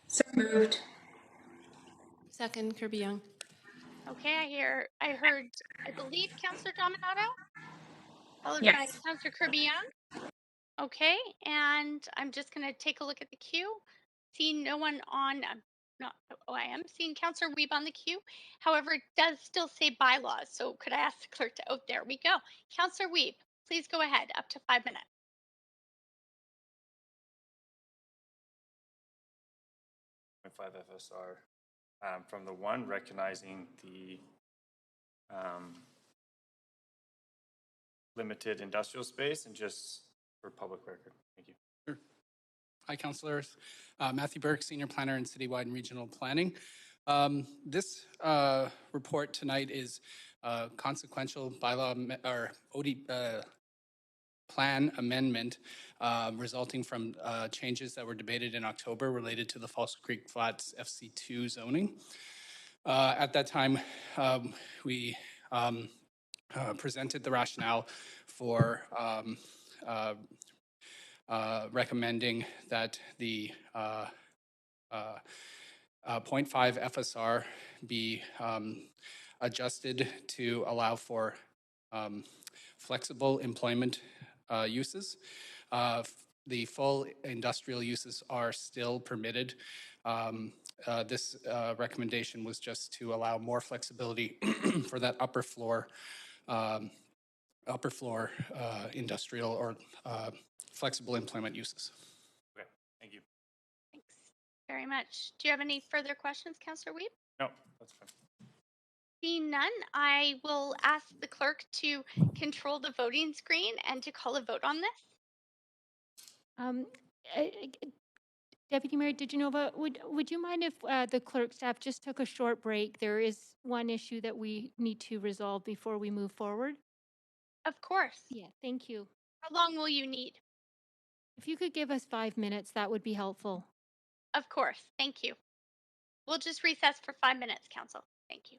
So moved. Second, Kirby Young. Okay, I heard, I believe Councillor Dominato, followed by Yes. Councillor Kirby Young. Okay, and I'm just going to take a look at the queue. Seeing no one on, not, oh, I am seeing Councillor Weeb on the queue. However, it does still say bylaws. So could I ask the clerk to, oh, there we go. Councillor Weeb, please go ahead, up to 5 minutes. Five FSR. From the one, recognizing the limited industrial space, and just for public record. Thank you. Sure. Hi, councillors. Matthew Burke, Senior Planner in Citywide and Regional Planning. This report tonight is consequential bylaw or OD plan amendment resulting from changes that were debated in October related to the Fossil Creek Flats FC2 zoning. At that time, we presented the rationale for recommending that the 0.5 FSR be adjusted to allow for flexible employment uses. The full industrial uses are still permitted. This recommendation was just to allow more flexibility for that upper floor industrial or flexible employment uses. Okay, thank you. Thanks very much. Do you have any further questions, Councillor Weeb? No, that's fine. Seeing none, I will ask the clerk to control the voting screen and to call a vote on this. Deputy Mayor DiGenova, would you mind if the clerk staff just took a short break? There is one issue that we need to resolve before we move forward. Of course. Yeah, thank you. How long will you need? If you could give us 5 minutes, that would be helpful. Of course. Thank you. We'll just recess for 5 minutes, Council. Thank you.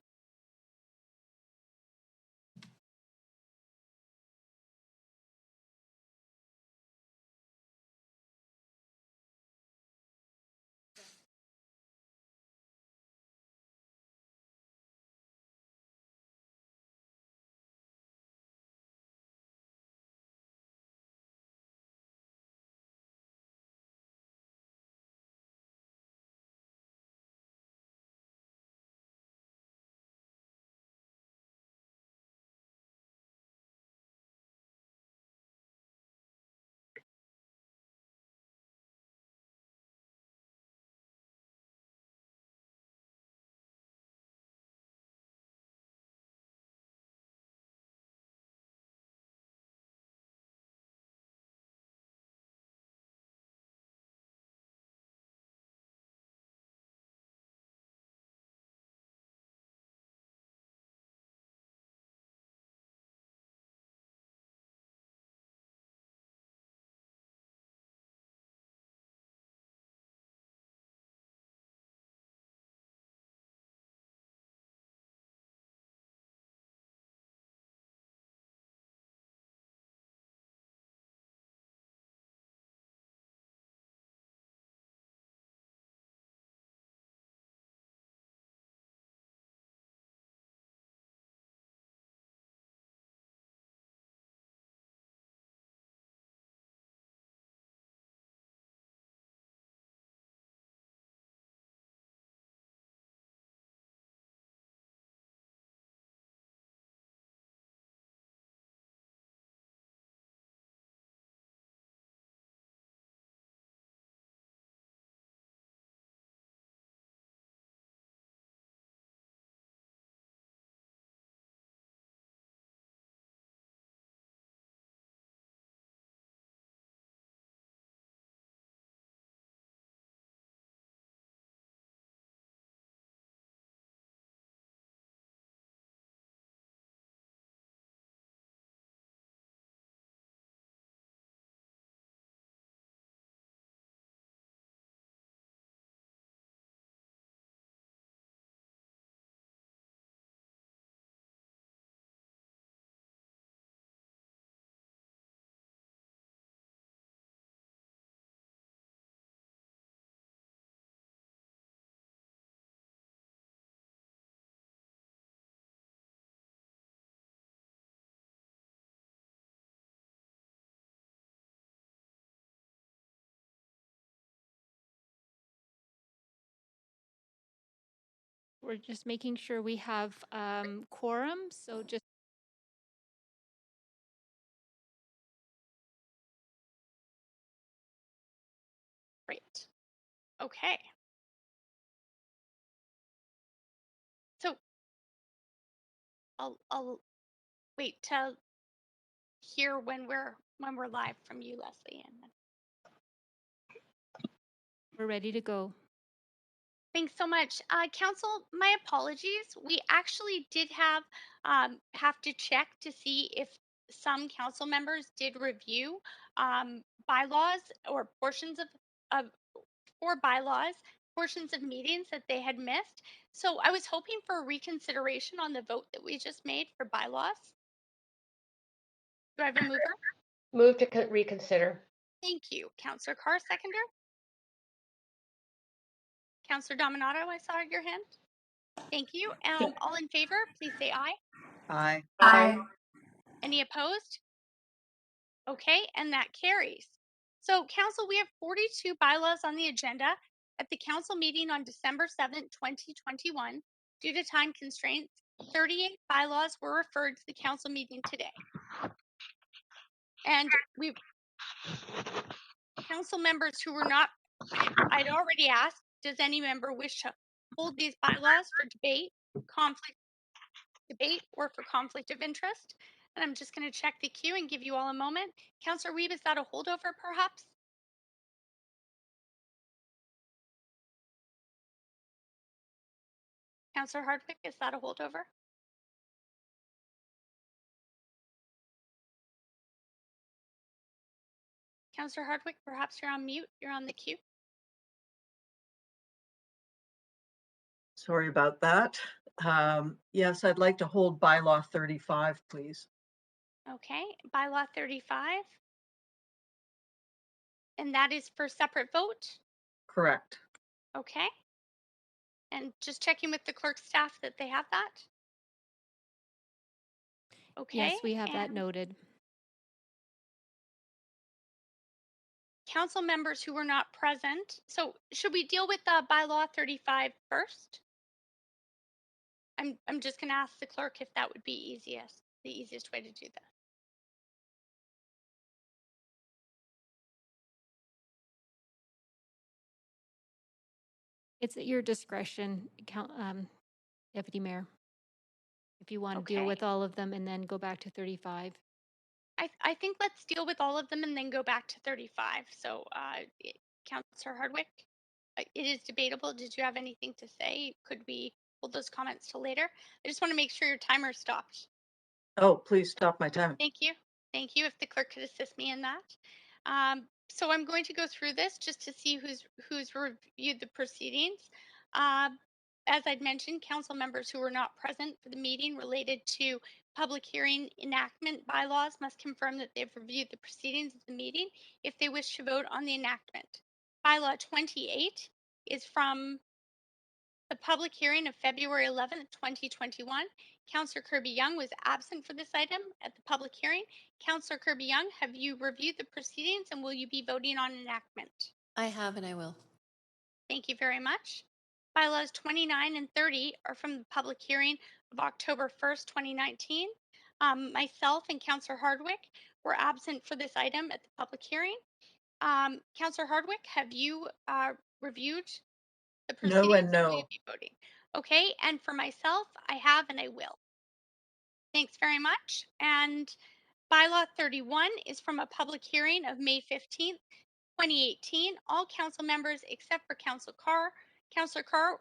We're just making sure we have quorum, so just Great. Okay. So I'll wait to hear when we're live from you, Leslie. And we're ready to go. thanks so much. Council, my apologies. We actually did have to check to see if some council members did review bylaws or portions of or bylaws, portions of meetings that they had missed. So I was hoping for reconsideration on the vote that we just made for bylaws. Do I have a mover? Move to reconsider. Thank you. Councillor Carr, seconder. Councillor Dominato, I saw your hand. Thank you. All in favor, please say aye. Aye. Aye. Any opposed? Okay, and that carries. So council, we have 42 bylaws on the agenda at the council meeting on December 7th, 2021. Due to time constraints, 38 bylaws were referred to the council meeting today. And council members who were not, I'd already asked, does any member wish to hold these bylaws for debate, or for conflict of interest? And I'm just going to check the queue and give you all a moment. Councillor Wiebe, is that a holdover perhaps? Councillor Hardwick, is that a holdover? Councillor Hardwick, perhaps you're on mute. You're on the queue. Sorry about that. Yes, I'd like to hold bylaw 35, please. Okay, bylaw 35. And that is for separate vote? Correct. Okay. And just checking with the clerk's staff that they have that? Okay. Yes, we have that noted. Council members who were not present. So should we deal with bylaw 35 first? I'm just going to ask the clerk if that would be the easiest way to do that. It's at your discretion, Deputy Mayor, if you want to deal with all of them and then go back to 35. I think let's deal with all of them and then go back to 35. So, Councillor Hardwick, it is debatable. Did you have anything to say? Could we hold those comments till later? I just want to make sure your timer stopped. Oh, please stop my time. Thank you. Thank you. If the clerk could assist me in that. So I'm going to go through this just to see who's reviewed the proceedings. As I'd mentioned, council members who were not present for the meeting related to public hearing enactment bylaws must confirm that they've reviewed the proceedings of the meeting if they wish to vote on the enactment. Bylaw 28 is from the public hearing of February 11th, 2021. Councillor Kirby-Yung was absent for this item at the public hearing. Councillor Kirby-Yung, have you reviewed the proceedings and will you be voting on enactment? I have and I will. Thank you very much. Bylaws 29 and 30 are from the public hearing of October 1st, 2019. Myself and Councillor Hardwick were absent for this item at the public hearing. Councillor Hardwick, have you reviewed the proceedings? No and Will you no. be voting? Okay, and for myself, I have and I will. Thanks very much. And bylaw 31 is from a public hearing of May 15th, 2018. All council members except for Councillor Carr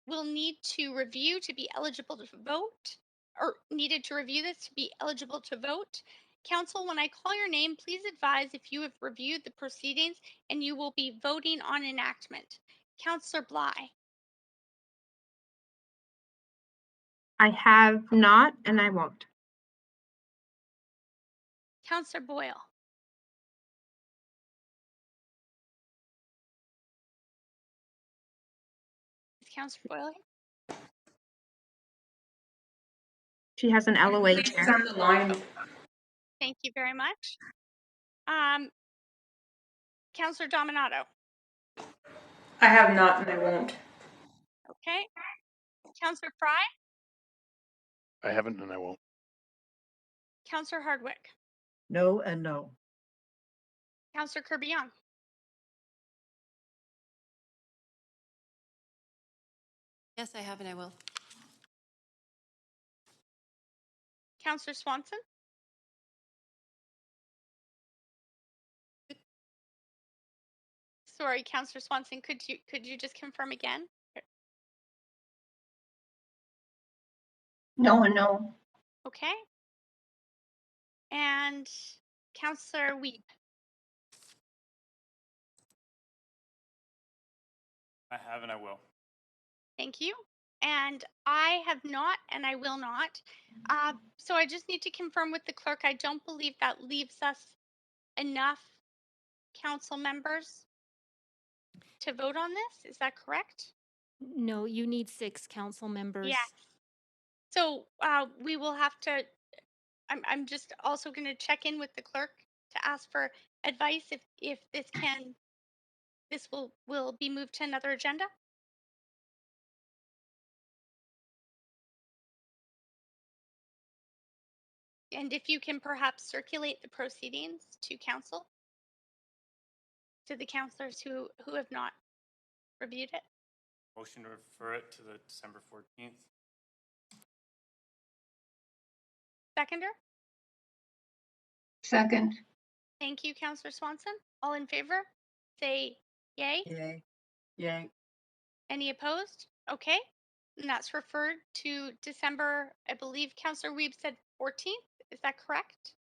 will need to review to be eligible to vote, or needed to review this to be eligible to vote. Council, when I call your name, please advise if you have reviewed the proceedings and you will be voting on enactment. Councillor Bly. I have not, and I won't. Councillor Boyle. Is Councillor Boyle here? She has an LOA, Chair. On the line. Thank you very much. Councillor Dominato. I have not, and I won't. Okay. Councillor Fry, I haven't and I won't. Councillor Hardwick, No and no. Councillor Kirby-Young, Yes, I have and I will. Councillor Swanson, sorry, Councillor Swanson, could you just confirm again? No and no. Okay. And Councillor Weeb. I have and I will. Thank you. And I have not, and I will not. So I just need to confirm with the clerk. I don't believe that leaves us enough council members to vote on this. Is that correct? No, you need 6 council members. Yes. So we will have to, I'm just also going to check in with the clerk to ask for advice if this will be moved to another agenda. And if you can perhaps circulate the proceedings to council, to the councillors who have not reviewed it. Motion to refer it to the December 14th. Seconder? Second. Thank you, Councillor Swanson. All in favor, say yay. Yay. Yay. Any opposed? Okay. And that's referred to December, I believe Councillor Weeb said 14th. Is that correct?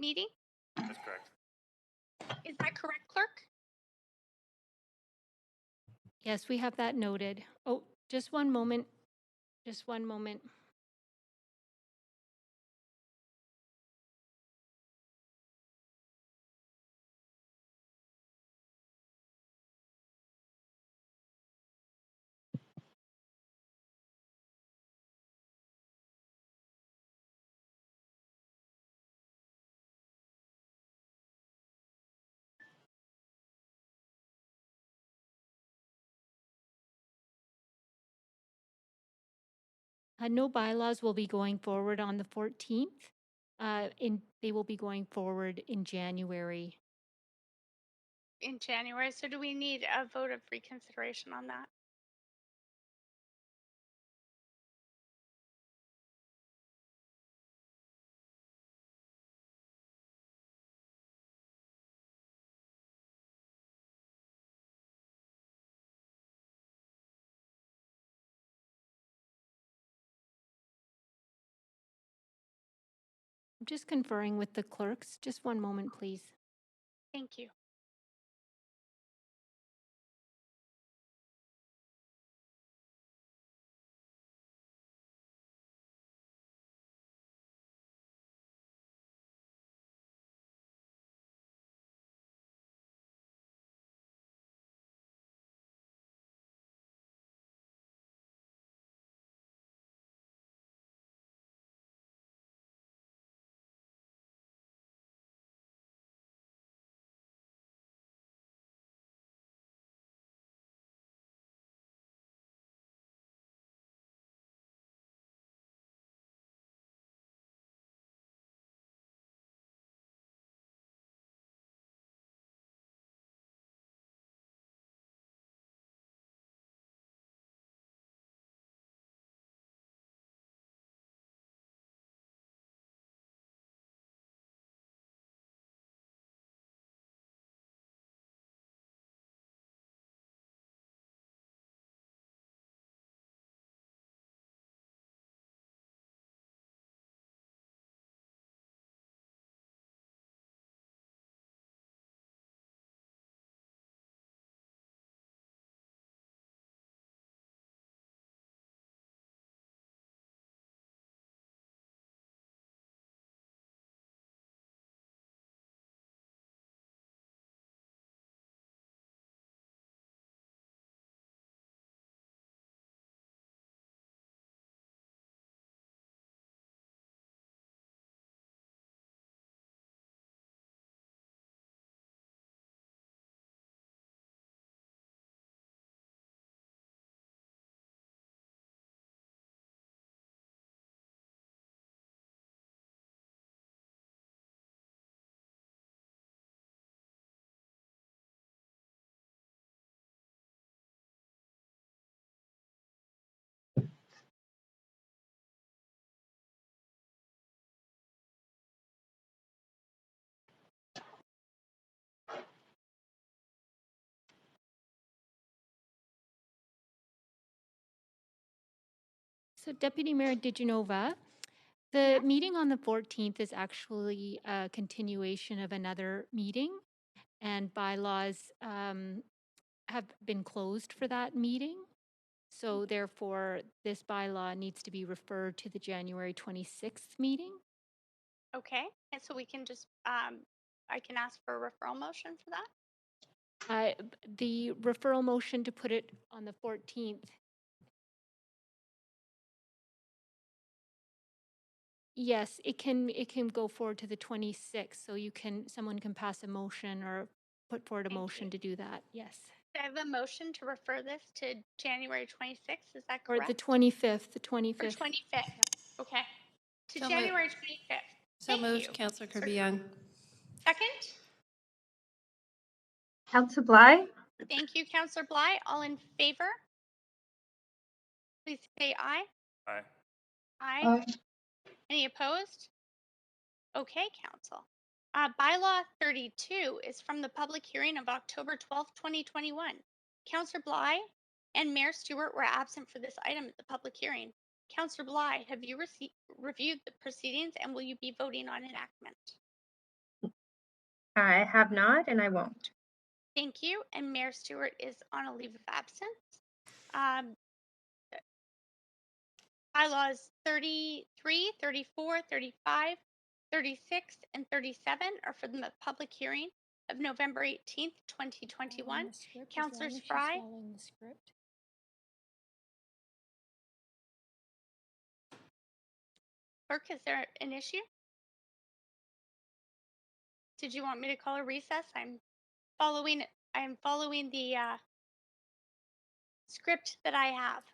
Meeting? That's correct. Is that correct, clerk? Yes, we have that noted. Oh, just one moment. Just one moment. No bylaws will be going forward on the 14th. They will be going forward in January. In January. So do we need a vote of reconsideration on that? I'm just conferring with the clerks. Just one moment, please. Thank you. So Deputy Mayor DeGenova, the meeting on the 14th is actually a continuation of another meeting, and bylaws have been closed for that meeting. So therefore, this bylaw needs to be referred to the January 26th meeting. Okay, and so we can just, I can ask for a referral motion for that? The referral motion to put it on the 14th. Yes, it can go forward to the 26th. So someone can pass a motion or put forward a motion to do that. Yes. I have a motion to refer this to January 26th. Is that Or correct? the 25th, the Or 25th. 25th. Okay. To So January 25th. So Thank moved, you. Councillor Kirby-Young. Second? Councillor Bly? Thank you, Councillor Bly. All in favor? Please say aye. Aye. Aye. Any opposed? Okay, Council. Bylaw 32 is from the public hearing of October 12th, 2021. Councillor Bly and Mayor Stewart were absent for this item at the public hearing. Councillor Bly, have you reviewed the proceedings and will you be voting on enactment? I have not, and I won't. Thank you. And Mayor Stewart is on a leave of absence. Bylaws 33, 34, 35, 36, and 37 are for the public hearing of November 18th, 2021. Councillors Fry. Clerk, is there an issue? Did you want me to call a recess? I'm following the script that I have.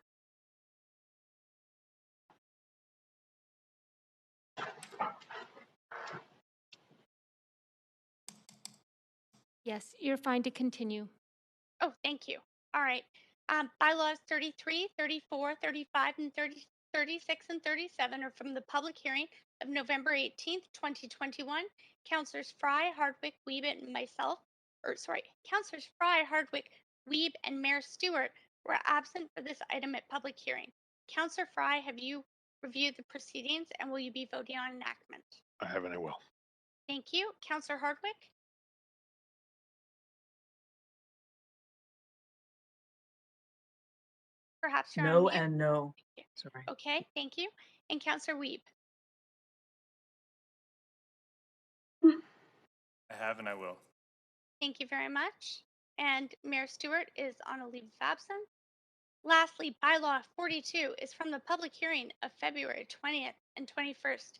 Yes, you're fine to continue. Oh, thank you. All right. Bylaws 33, 34, 35, and 36, and 37 are from the public hearing of November 18th, 2021. Councillors Fry, Hardwick, Wiebe, and Councillors Fry, Hardwick, Wiebe, and Mayor Stewart were absent for this item at public hearing. Councillor Fry, have you reviewed the proceedings and will you be voting on enactment? I have and I will. Thank you. Councillor Hardwick? Perhaps you're on No mute. and no. Sorry. Okay, thank you. And Councillor Wiebe? I have and I will. Thank you very much. And Mayor Stewart is on a leave of absence. Lastly, bylaw 42 is from the public hearing of February 20th and 21st,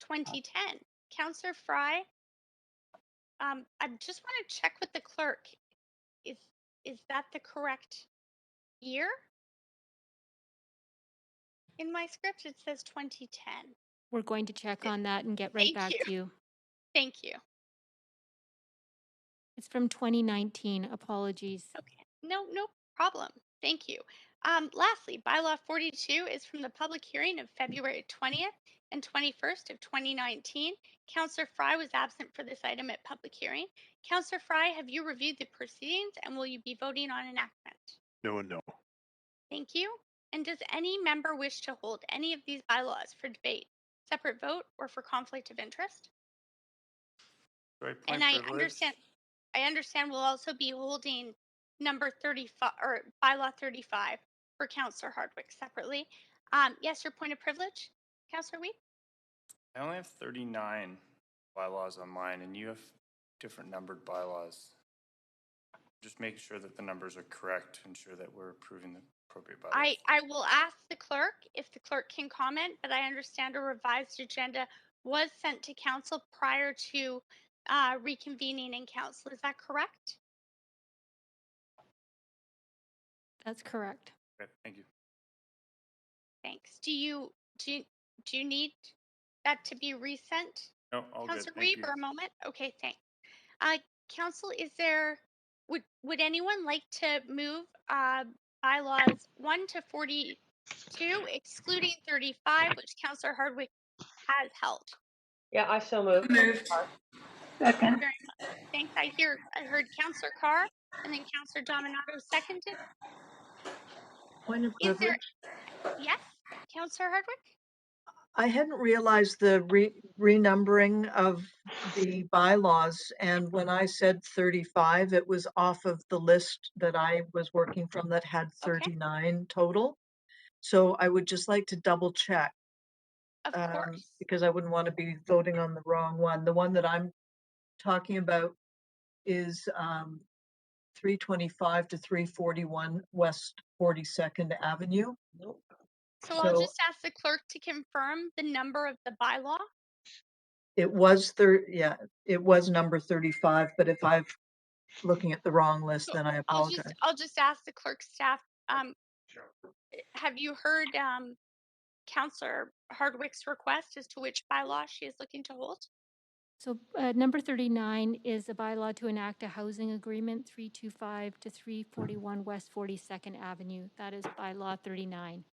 2010. Councillor Fry, I just want to check with the clerk. Is that the correct year? In my script, it says 2010. We're going to check on that and get right back to you. Thank you. It's from 2019. Apologies. Okay. No problem. Thank you. Lastly, bylaw 42 is from the public hearing of February 20th and 21st of 2019. Councillor Fry was absent for this item at public hearing. Councillor Fry, have you reviewed the proceedings and will you be voting on enactment? No and no. Thank you. And does any member wish to hold any of these bylaws for debate, separate vote, or for conflict of interest? Sorry, And I understand we'll also be holding number 35 or bylaw 35 for Councillor Hardwick separately. Yes, your point of privilege, Councillor Wiebe? I only have 39 bylaws on mine and you have different numbered bylaws. Just make sure that the numbers are correct to ensure that we're approving the appropriate bylaws. I will ask the clerk if the clerk can comment, but I understand a revised agenda was sent to council prior to reconvening in council. Is that correct? That's correct. Okay, thank you. Thanks. Do you need that to be resent? No, all good. Councillor Thank Wiebe, you. for a moment? Okay, thanks. Council, would anyone like to move bylaws 1 to 42, excluding 35, which Councillor Hardwick has held? Yeah, I so moved. Thank you very much. Thanks. I heard Councillor Carr and then Councillor Dominato seconded. Point of Is there? privilege. Yes. Councillor Hardwick? I hadn't realized the renumbering of the bylaws, and when I said 35, it was off of the list that I was working from that had 39 total. So I would just like to double check. Of course. Because I wouldn't want to be voting on the wrong one. The one that I'm talking about is 325 to 341 West 42nd Avenue. So I'll just ask the clerk to confirm the number of the bylaw. It was it was number 35, but if I'm looking at the wrong list, then I apologize. I'll just ask the clerk staff, have you heard Councillor Hardwick's request as to which bylaw she is looking to hold? So number 39 is a bylaw to enact a housing agreement, 325 to 341 West 42nd Avenue. That is bylaw 39.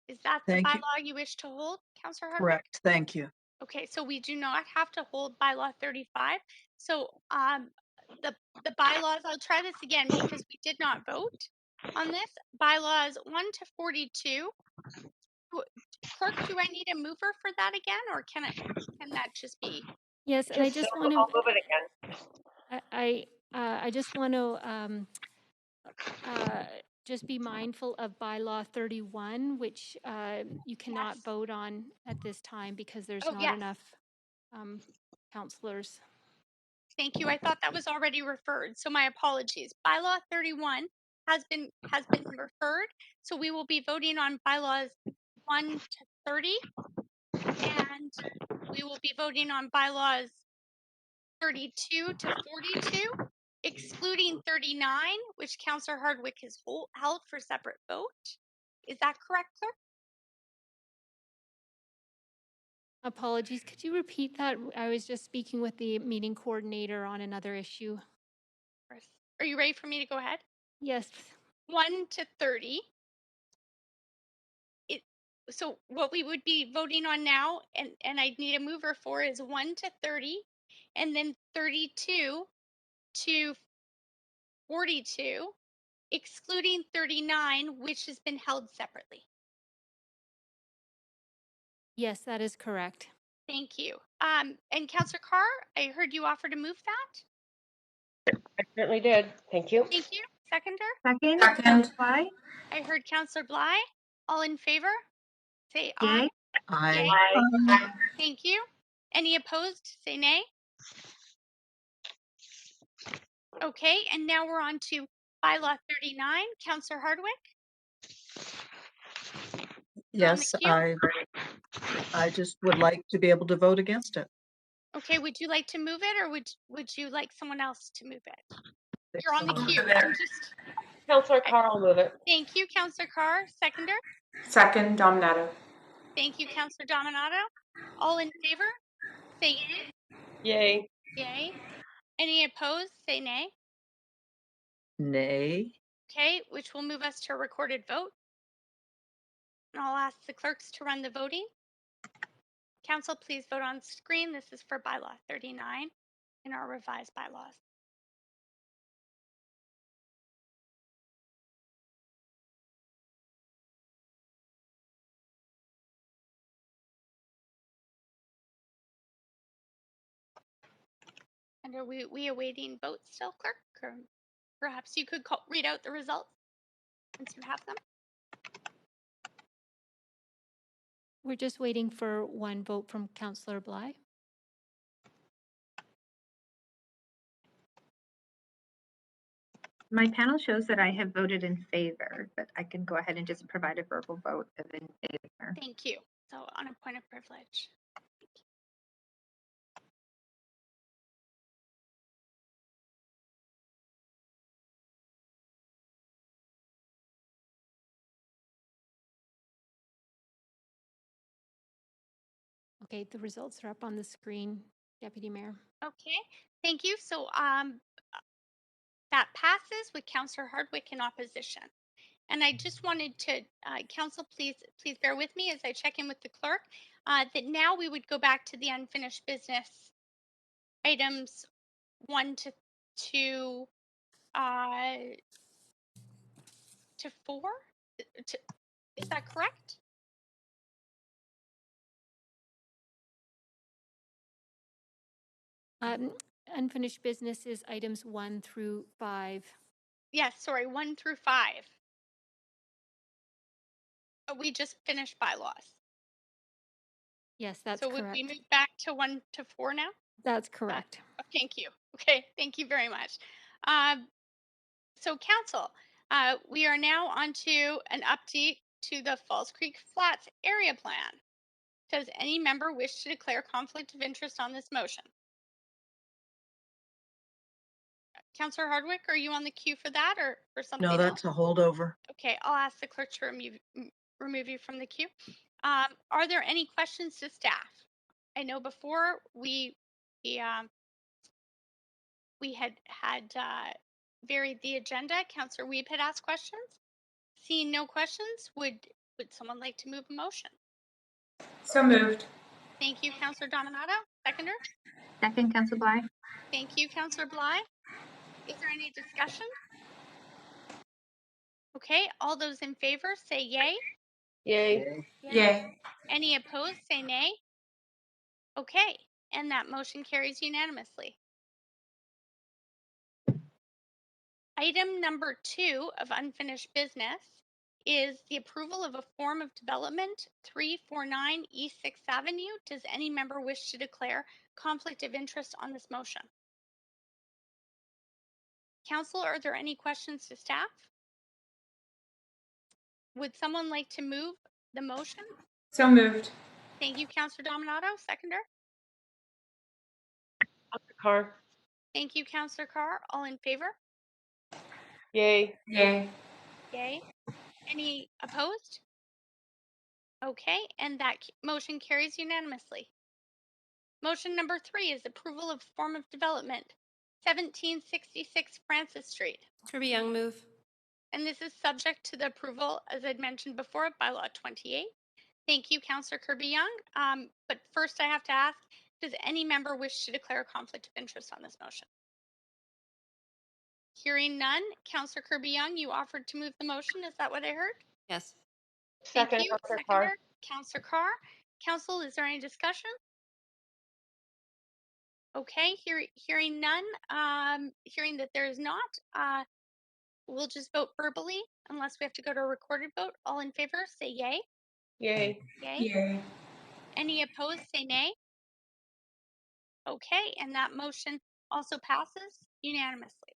Is that the bylaw you wish to hold, Councillor Hardwick? Correct. Thank you. Okay, so we do not have to hold bylaw 35. So the bylaws, I'll try this again because we did not vote on this. Bylaws 1 to 42. Clerk, do I need a mover for that again, or can that just be? Yes, and I just want to. I'll move it again. I just want to just be mindful of bylaw 31, which you cannot vote on at this time because there's not enough councillors. Thank you. I thought that was already referred, so my apologies. Bylaw 31 has been referred, so we will be voting on bylaws 1 to 30, and we will be voting on bylaws 32 to 42, excluding 39, which Councillor Hardwick has held for separate vote. Is that correct, clerk? Apologies. Could you repeat that? I was just speaking with the meeting coordinator on another issue. Are you ready for me to go ahead? Yes. 1 to 30. So what we would be voting on now, and I'd need a mover for, is 1 to 30, and then 32 to 42, excluding 39, which has been held separately. Yes, that is correct. Thank you. And Councillor Carr, I heard you offer to move that. I certainly did. Thank you. Thank you. Seconder? Second. I heard Councillor Bly. All in favor? Say aye. Yay. Aye. Yay. Thank you. Any opposed? Say nay. Okay, and now we're on to bylaw 39. Councillor Hardwick? Yes, I just would like to be able to vote against it. Okay, would you like to move it, or would you like someone else to move it? You're on the someone queue. Councillor Carr will move it. Thank you, Councillor Carr. Seconder? Second, Dominato. Thank you, Councillor Dominato. All in favor? Say yay. Yay. Yay. Any opposed? Say nay. Nay. Okay, which will move us to a recorded vote. And I'll ask the clerks to run the voting. Council, please vote on screen. This is for bylaw 39 in our revised bylaws. And are we awaiting votes still, clerk? Or perhaps you could read out the results once you have them. We're just waiting for one vote from Councillor Bly. My panel shows that I have voted in favor, but I can go ahead and just provide a verbal vote of in favor. Thank you. So on a point of privilege. Okay, the results are up on the screen, Deputy Mayor. Okay, thank you. So that passes with Councillor Hardwick in opposition. And I just wanted to, Council, please bear with me as I check in with the clerk, that now we would go back to the unfinished business items 1 to 4. Is that correct? Unfinished business is items 1 through 5. Yes, sorry, 1 through 5. We just finished bylaws. Yes, that's So would correct. we move back to 1 to 4 now? That's correct. Thank you. Okay, thank you very much. So council, we are now on to an update to the Falls Creek Flats area plan. Does any member wish to declare conflict of interest on this motion? Councillor Hardwick, are you on the queue for that or for something No, else? that's a holdover. Okay, I'll ask the clerk to remove you from the queue. Are there any questions to staff? I know before we had varied the agenda. Councillor Weeb had asked questions. Seeing no questions, would someone like to move a motion? So moved. Thank you, Councillor Dominato. Seconder? Second, Council Bly. Thank you, Councillor Bly. Is there any discussion? Okay, all those in favor say yay. Yay. Yay. Any opposed say nay. Okay, and that motion carries unanimously. Item number 2 of unfinished business is the approval of a form of development 349 East 6th Avenue. Does any member wish to declare conflict of interest on this motion? Council, are there any questions to staff? Would someone like to move the motion? So moved. Thank you, Councillor Dominato. Seconder? Carr. Thank you, Councillor Carr. All in favor? Yay. Yay. Yay. Any opposed? Okay, and that motion carries unanimously. Motion number 3 is approval of form of development, 1766 Francis Street. Kirby-Young move. And this is subject to the approval, as I'd mentioned before, of bylaw 28. Thank you, Councillor Kirby-Young. But first I have to ask, does any member wish to declare a conflict of interest on this motion? Hearing none, Councillor Kirby-Young, you offered to move the motion. Is that what I heard? Yes. Thank Second, you. Councillor Seconder, Carr. Councillor Carr. Council, is there any discussion? Okay, hearing none, hearing that there is not, we'll just vote verbally unless we have to go to a recorded vote. All in favor, say yay. Yay. Yay. Yay. Any opposed, say nay. Okay, and that motion also passes unanimously.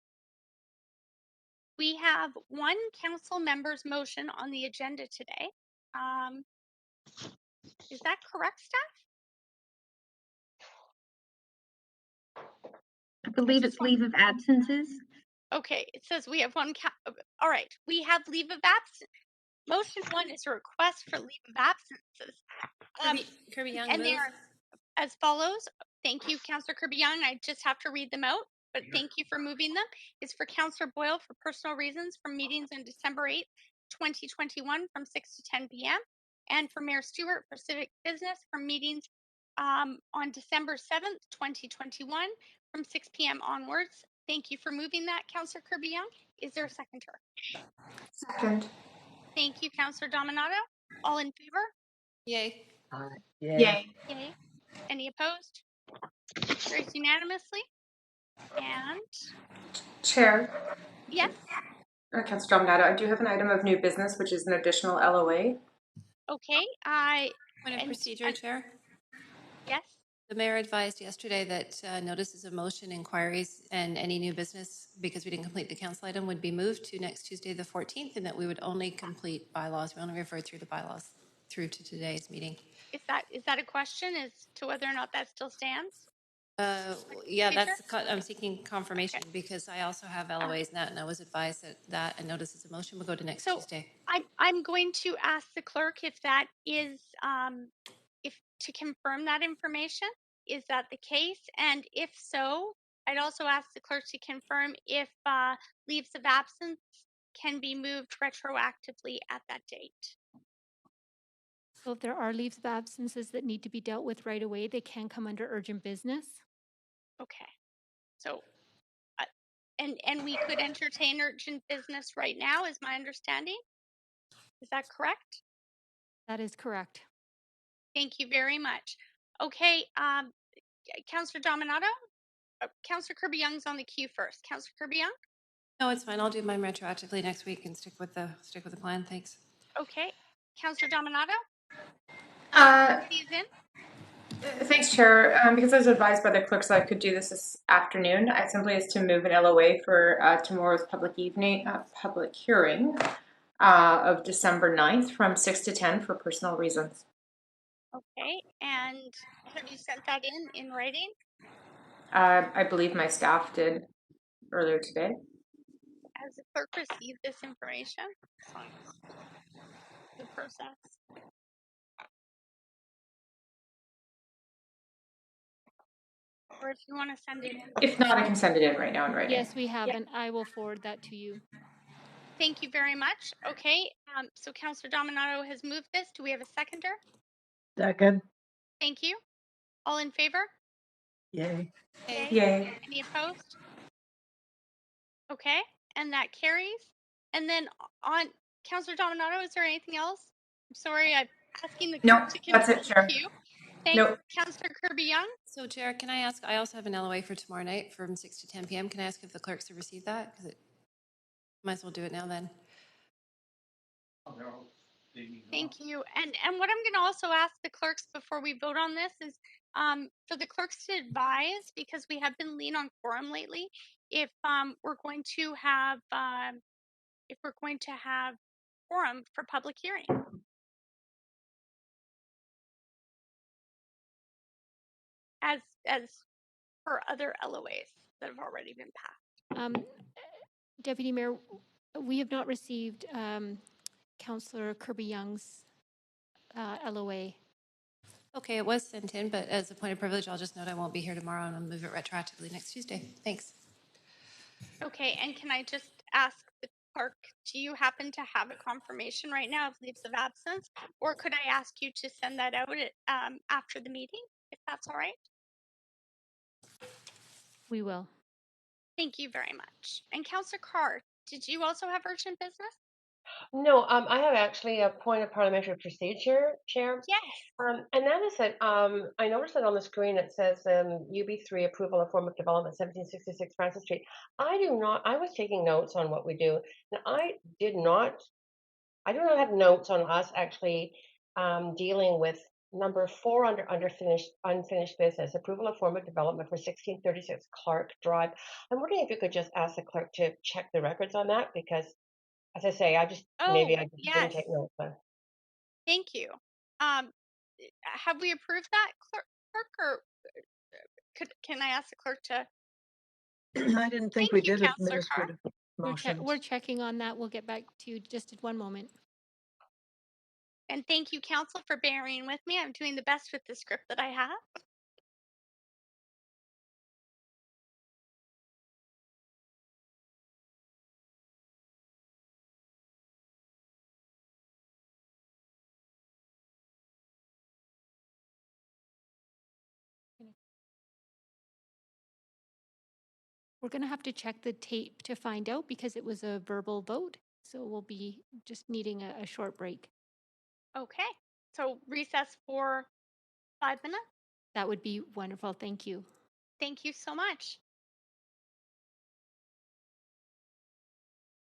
We have one council member's motion on the agenda today. Is that correct, staff? I believe it's leave of absences. Okay, it says we have one. All right, we have leave of absence. Motion 1 is a request for leave of absences. Kirby-Young And move. they're as follows. Thank you, Councillor Kirby-Young. I just have to read them out, but thank you for moving them. It's for Councillor Boyle for personal reasons from meetings on December 8th, 2021 from 6 to 10 p.m. And for Mayor Stewart for civic business from meetings on December 7th, 2021 from 6 p.m. onwards. Thank you for moving that, Councillor Kirby-Young. Is there a seconder? Second. Thank you, Councillor Dominato. All in favor? Yay. Yay. Yay. Any opposed? Carries unanimously. And Chair, yes, Councilor Dominato, I do have an item of new business, which is an additional LOA. okay. Point of procedure, Chair. Yes. The mayor advised yesterday that notices of motion, inquiries, and any new business, because we didn't complete the council item, would be moved to next Tuesday, the 14th, and that we would only complete bylaws. We only refer through the bylaws through to today's meeting. Is that a question as to whether or not that still stands? Yeah, I'm seeking confirmation because I also have LOAs in that, and I was advised that a notices of motion will go to next Tuesday. I'm going to ask the clerk if that is, if to confirm that information. Is that the case? And if so, I'd also ask the clerk to confirm if leaves of absence can be moved retroactively at that date. So if there are leaves of absences that need to be dealt with right away, they can come under urgent business. Okay. So, and we could entertain urgent business right now, is my understanding. Is that correct? That is correct. Thank you very much. Okay, Councillor Dominato, Councillor Kirby-Young's on the queue first. Councillor Kirby-Young? No, it's fine. I'll do mine retroactively next week and stick with the plan. Thanks. Okay. Councillor Dominato? He's in. Thanks, Chair. Because I was advised by the clerks that I could do this afternoon, I simply asked to move an LOA for tomorrow's public hearing of December 9th from 6 to 10 for personal reasons. Okay. And have you sent that in writing? I believe my staff did earlier today. Has the clerk received this information? The process. Or if you want to send it in. If not, I can send it in right now in writing. Yes, we have, and I will forward that to you. Thank you very much. Okay, so Councillor Dominato has moved this. Do we have a seconder? Second. Thank you. All in favor? Yay. Yay. Any opposed? Okay, and that carries. And then on Councillor Dominato, is there anything else? I'm sorry, I'm asking the clerk to that's it, control Chair. the queue. Thanks, Nope. Councillor Kirby-Young. So, Chair, can I ask? I also have an LOA for tomorrow night from 6 to 10 p.m. Can I ask if the clerks have received that? Because it might as well do it now then. Thank you. And what I'm going to also ask the clerks before we vote on this is for the clerks to advise, because we have been lean on quorum lately, if we're going to have quorum for public hearing. As for other LOAs that have already been passed. Deputy Mayor, we have not received Councillor Kirby-Young's LOA. Okay, it was sent in, but as a point of privilege, I'll just note I won't be here tomorrow and I'll move it retroactively next Tuesday. Thanks. Okay, and can I just ask the clerk, do you happen to have a confirmation right now of leaves of absence? Or could I ask you to send that out after the meeting, if that's all right? We will. Thank you very much. And Councillor Carr, did you also have urgent business? No, I have actually a point of parliamentary procedure, Chair. Yes. And that is that I noticed that on the screen it says UB3 approval of form of development 1766 Francis Street. I was taking notes on what we do. Now, I do not have notes on us actually dealing with number 4 under unfinished business, approval of form of development for 1636 Clark Drive. I'm wondering if you could just ask the clerk to check the records on that, because as I say, maybe I just didn't take notes. But Thank you. Have we approved that, clerk, or can I ask the clerk to? I didn't think Thank we you, did Councillor Carr. administrative motions. We're checking on that. We'll get back to you just in one moment. And thank you, Council, for bearing with me. I'm doing the best with the script that I have. We're going to have to check the tape to find out because it was a verbal vote. So we'll be just needing a short break. Okay, so recess for 5 minutes. That would be wonderful. Thank you. Thank you so much.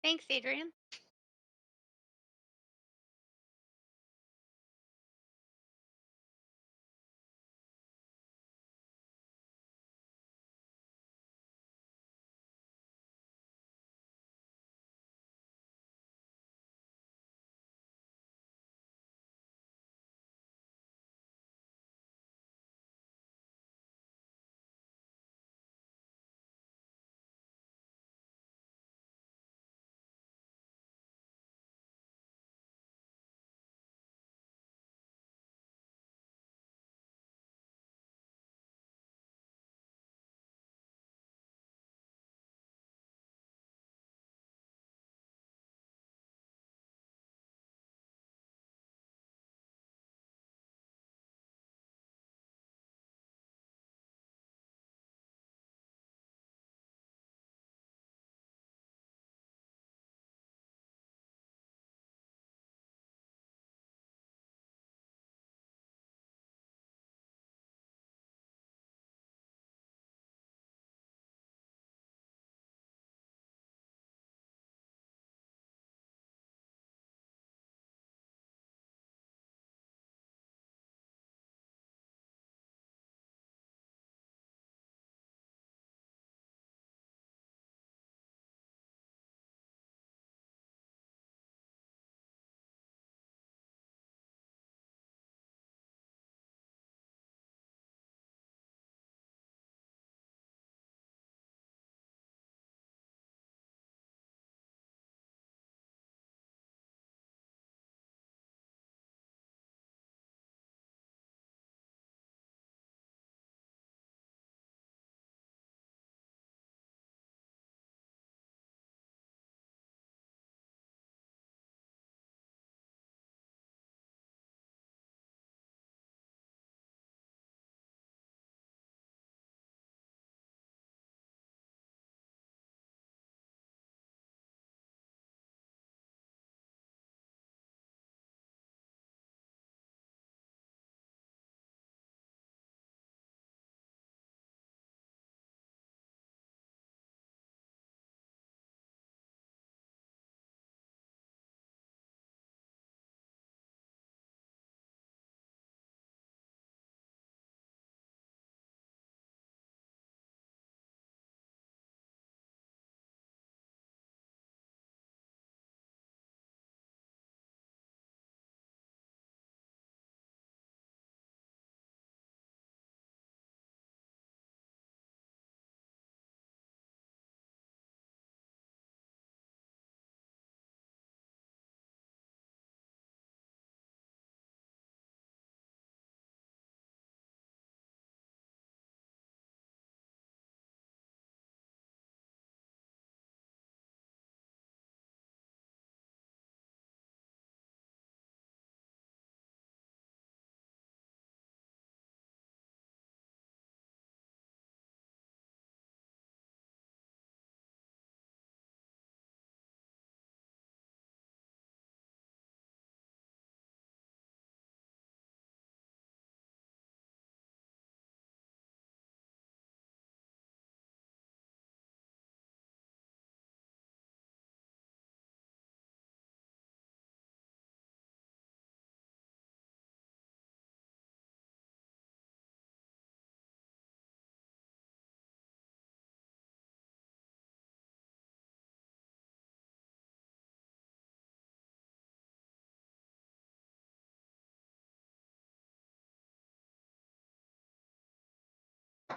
Thanks, Adrian.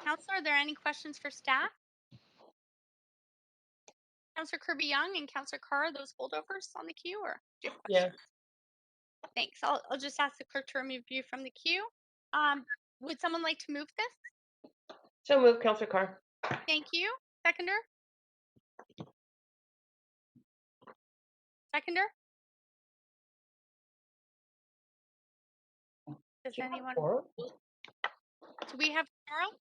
Councillor, are there any questions for staff? Councillor Kirby-Young and Councillor Carr, are those holdovers on the queue, or do you have questions? Yeah. Thanks. I'll just ask the clerk to remove you from the queue. Would someone like to move this? So move, Councillor Carr. Thank you. Seconder? Seconder? Does anyone? Do we have quorum?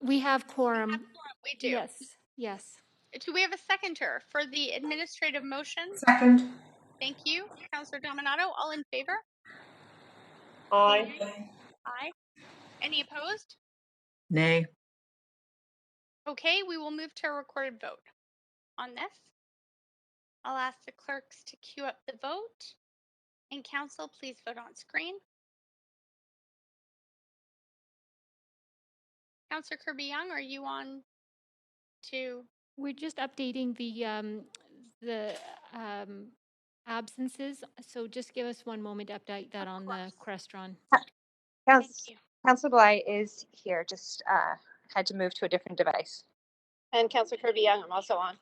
We have quorum. We do. Yes, yes. Do we have a seconder for the administrative motion? Second. Thank you. Councillor Dominato, all in favor? Aye. Aye. Any opposed? Nay. Okay, we will move to a recorded vote on this. I'll ask the clerks to queue up the vote. And council, please vote on screen. Councillor Kirby-Young, are you on to? We're just updating the absences. So just give us one moment to update that on the Crestron. Councillor Bly is here, just had to move to a different device. And Councillor Kirby-Young, I'm also on.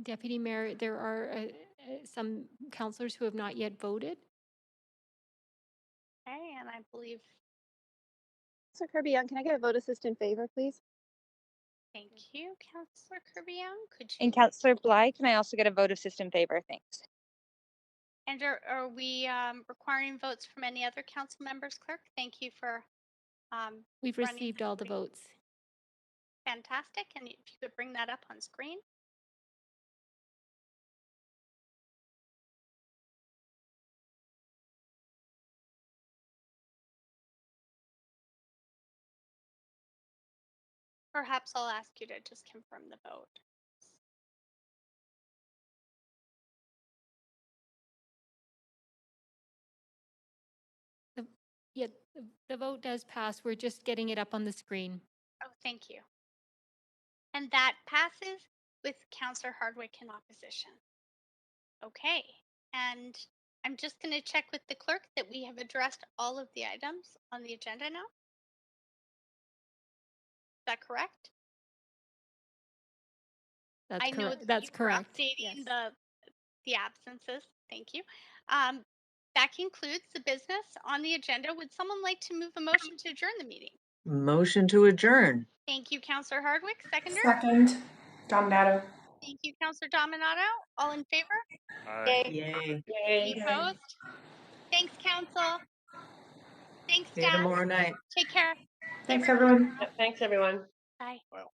Deputy Mayor, there are some councillors who have not yet voted. Okay, and I believe. Councillor Kirby-Young, can I get a vote assist in favor, please? Thank you, Councillor Kirby-Young. Could you? And Councillor Bly, can I also get a vote of system favor? Thanks. And are we requiring votes from any other council members, clerk? Thank you for. We've received all the votes. Fantastic. And if you could bring that up on screen. Perhaps I'll ask you to just confirm the vote. Yeah, the vote does pass. We're just getting it up on the screen. Oh, thank you. And that passes with Councillor Hardwick in opposition. Okay, and I'm just going to check with the clerk that we have addressed all of the items on the agenda now. Is that correct? That's know correct. that That's you were correct. updating the absences. Thank you. That concludes the business on the agenda. Would someone like to move a motion to adjourn the meeting? Motion to adjourn. Thank you, Councillor Hardwick. Seconder? Second. Dominato. Thank you, Councillor Dominato. All in favor? Aye. Yay. Any opposed? Thanks, Council. Thanks, See you staff. tomorrow night. Take care. Thanks, everyone. Thanks, everyone. Bye. Well.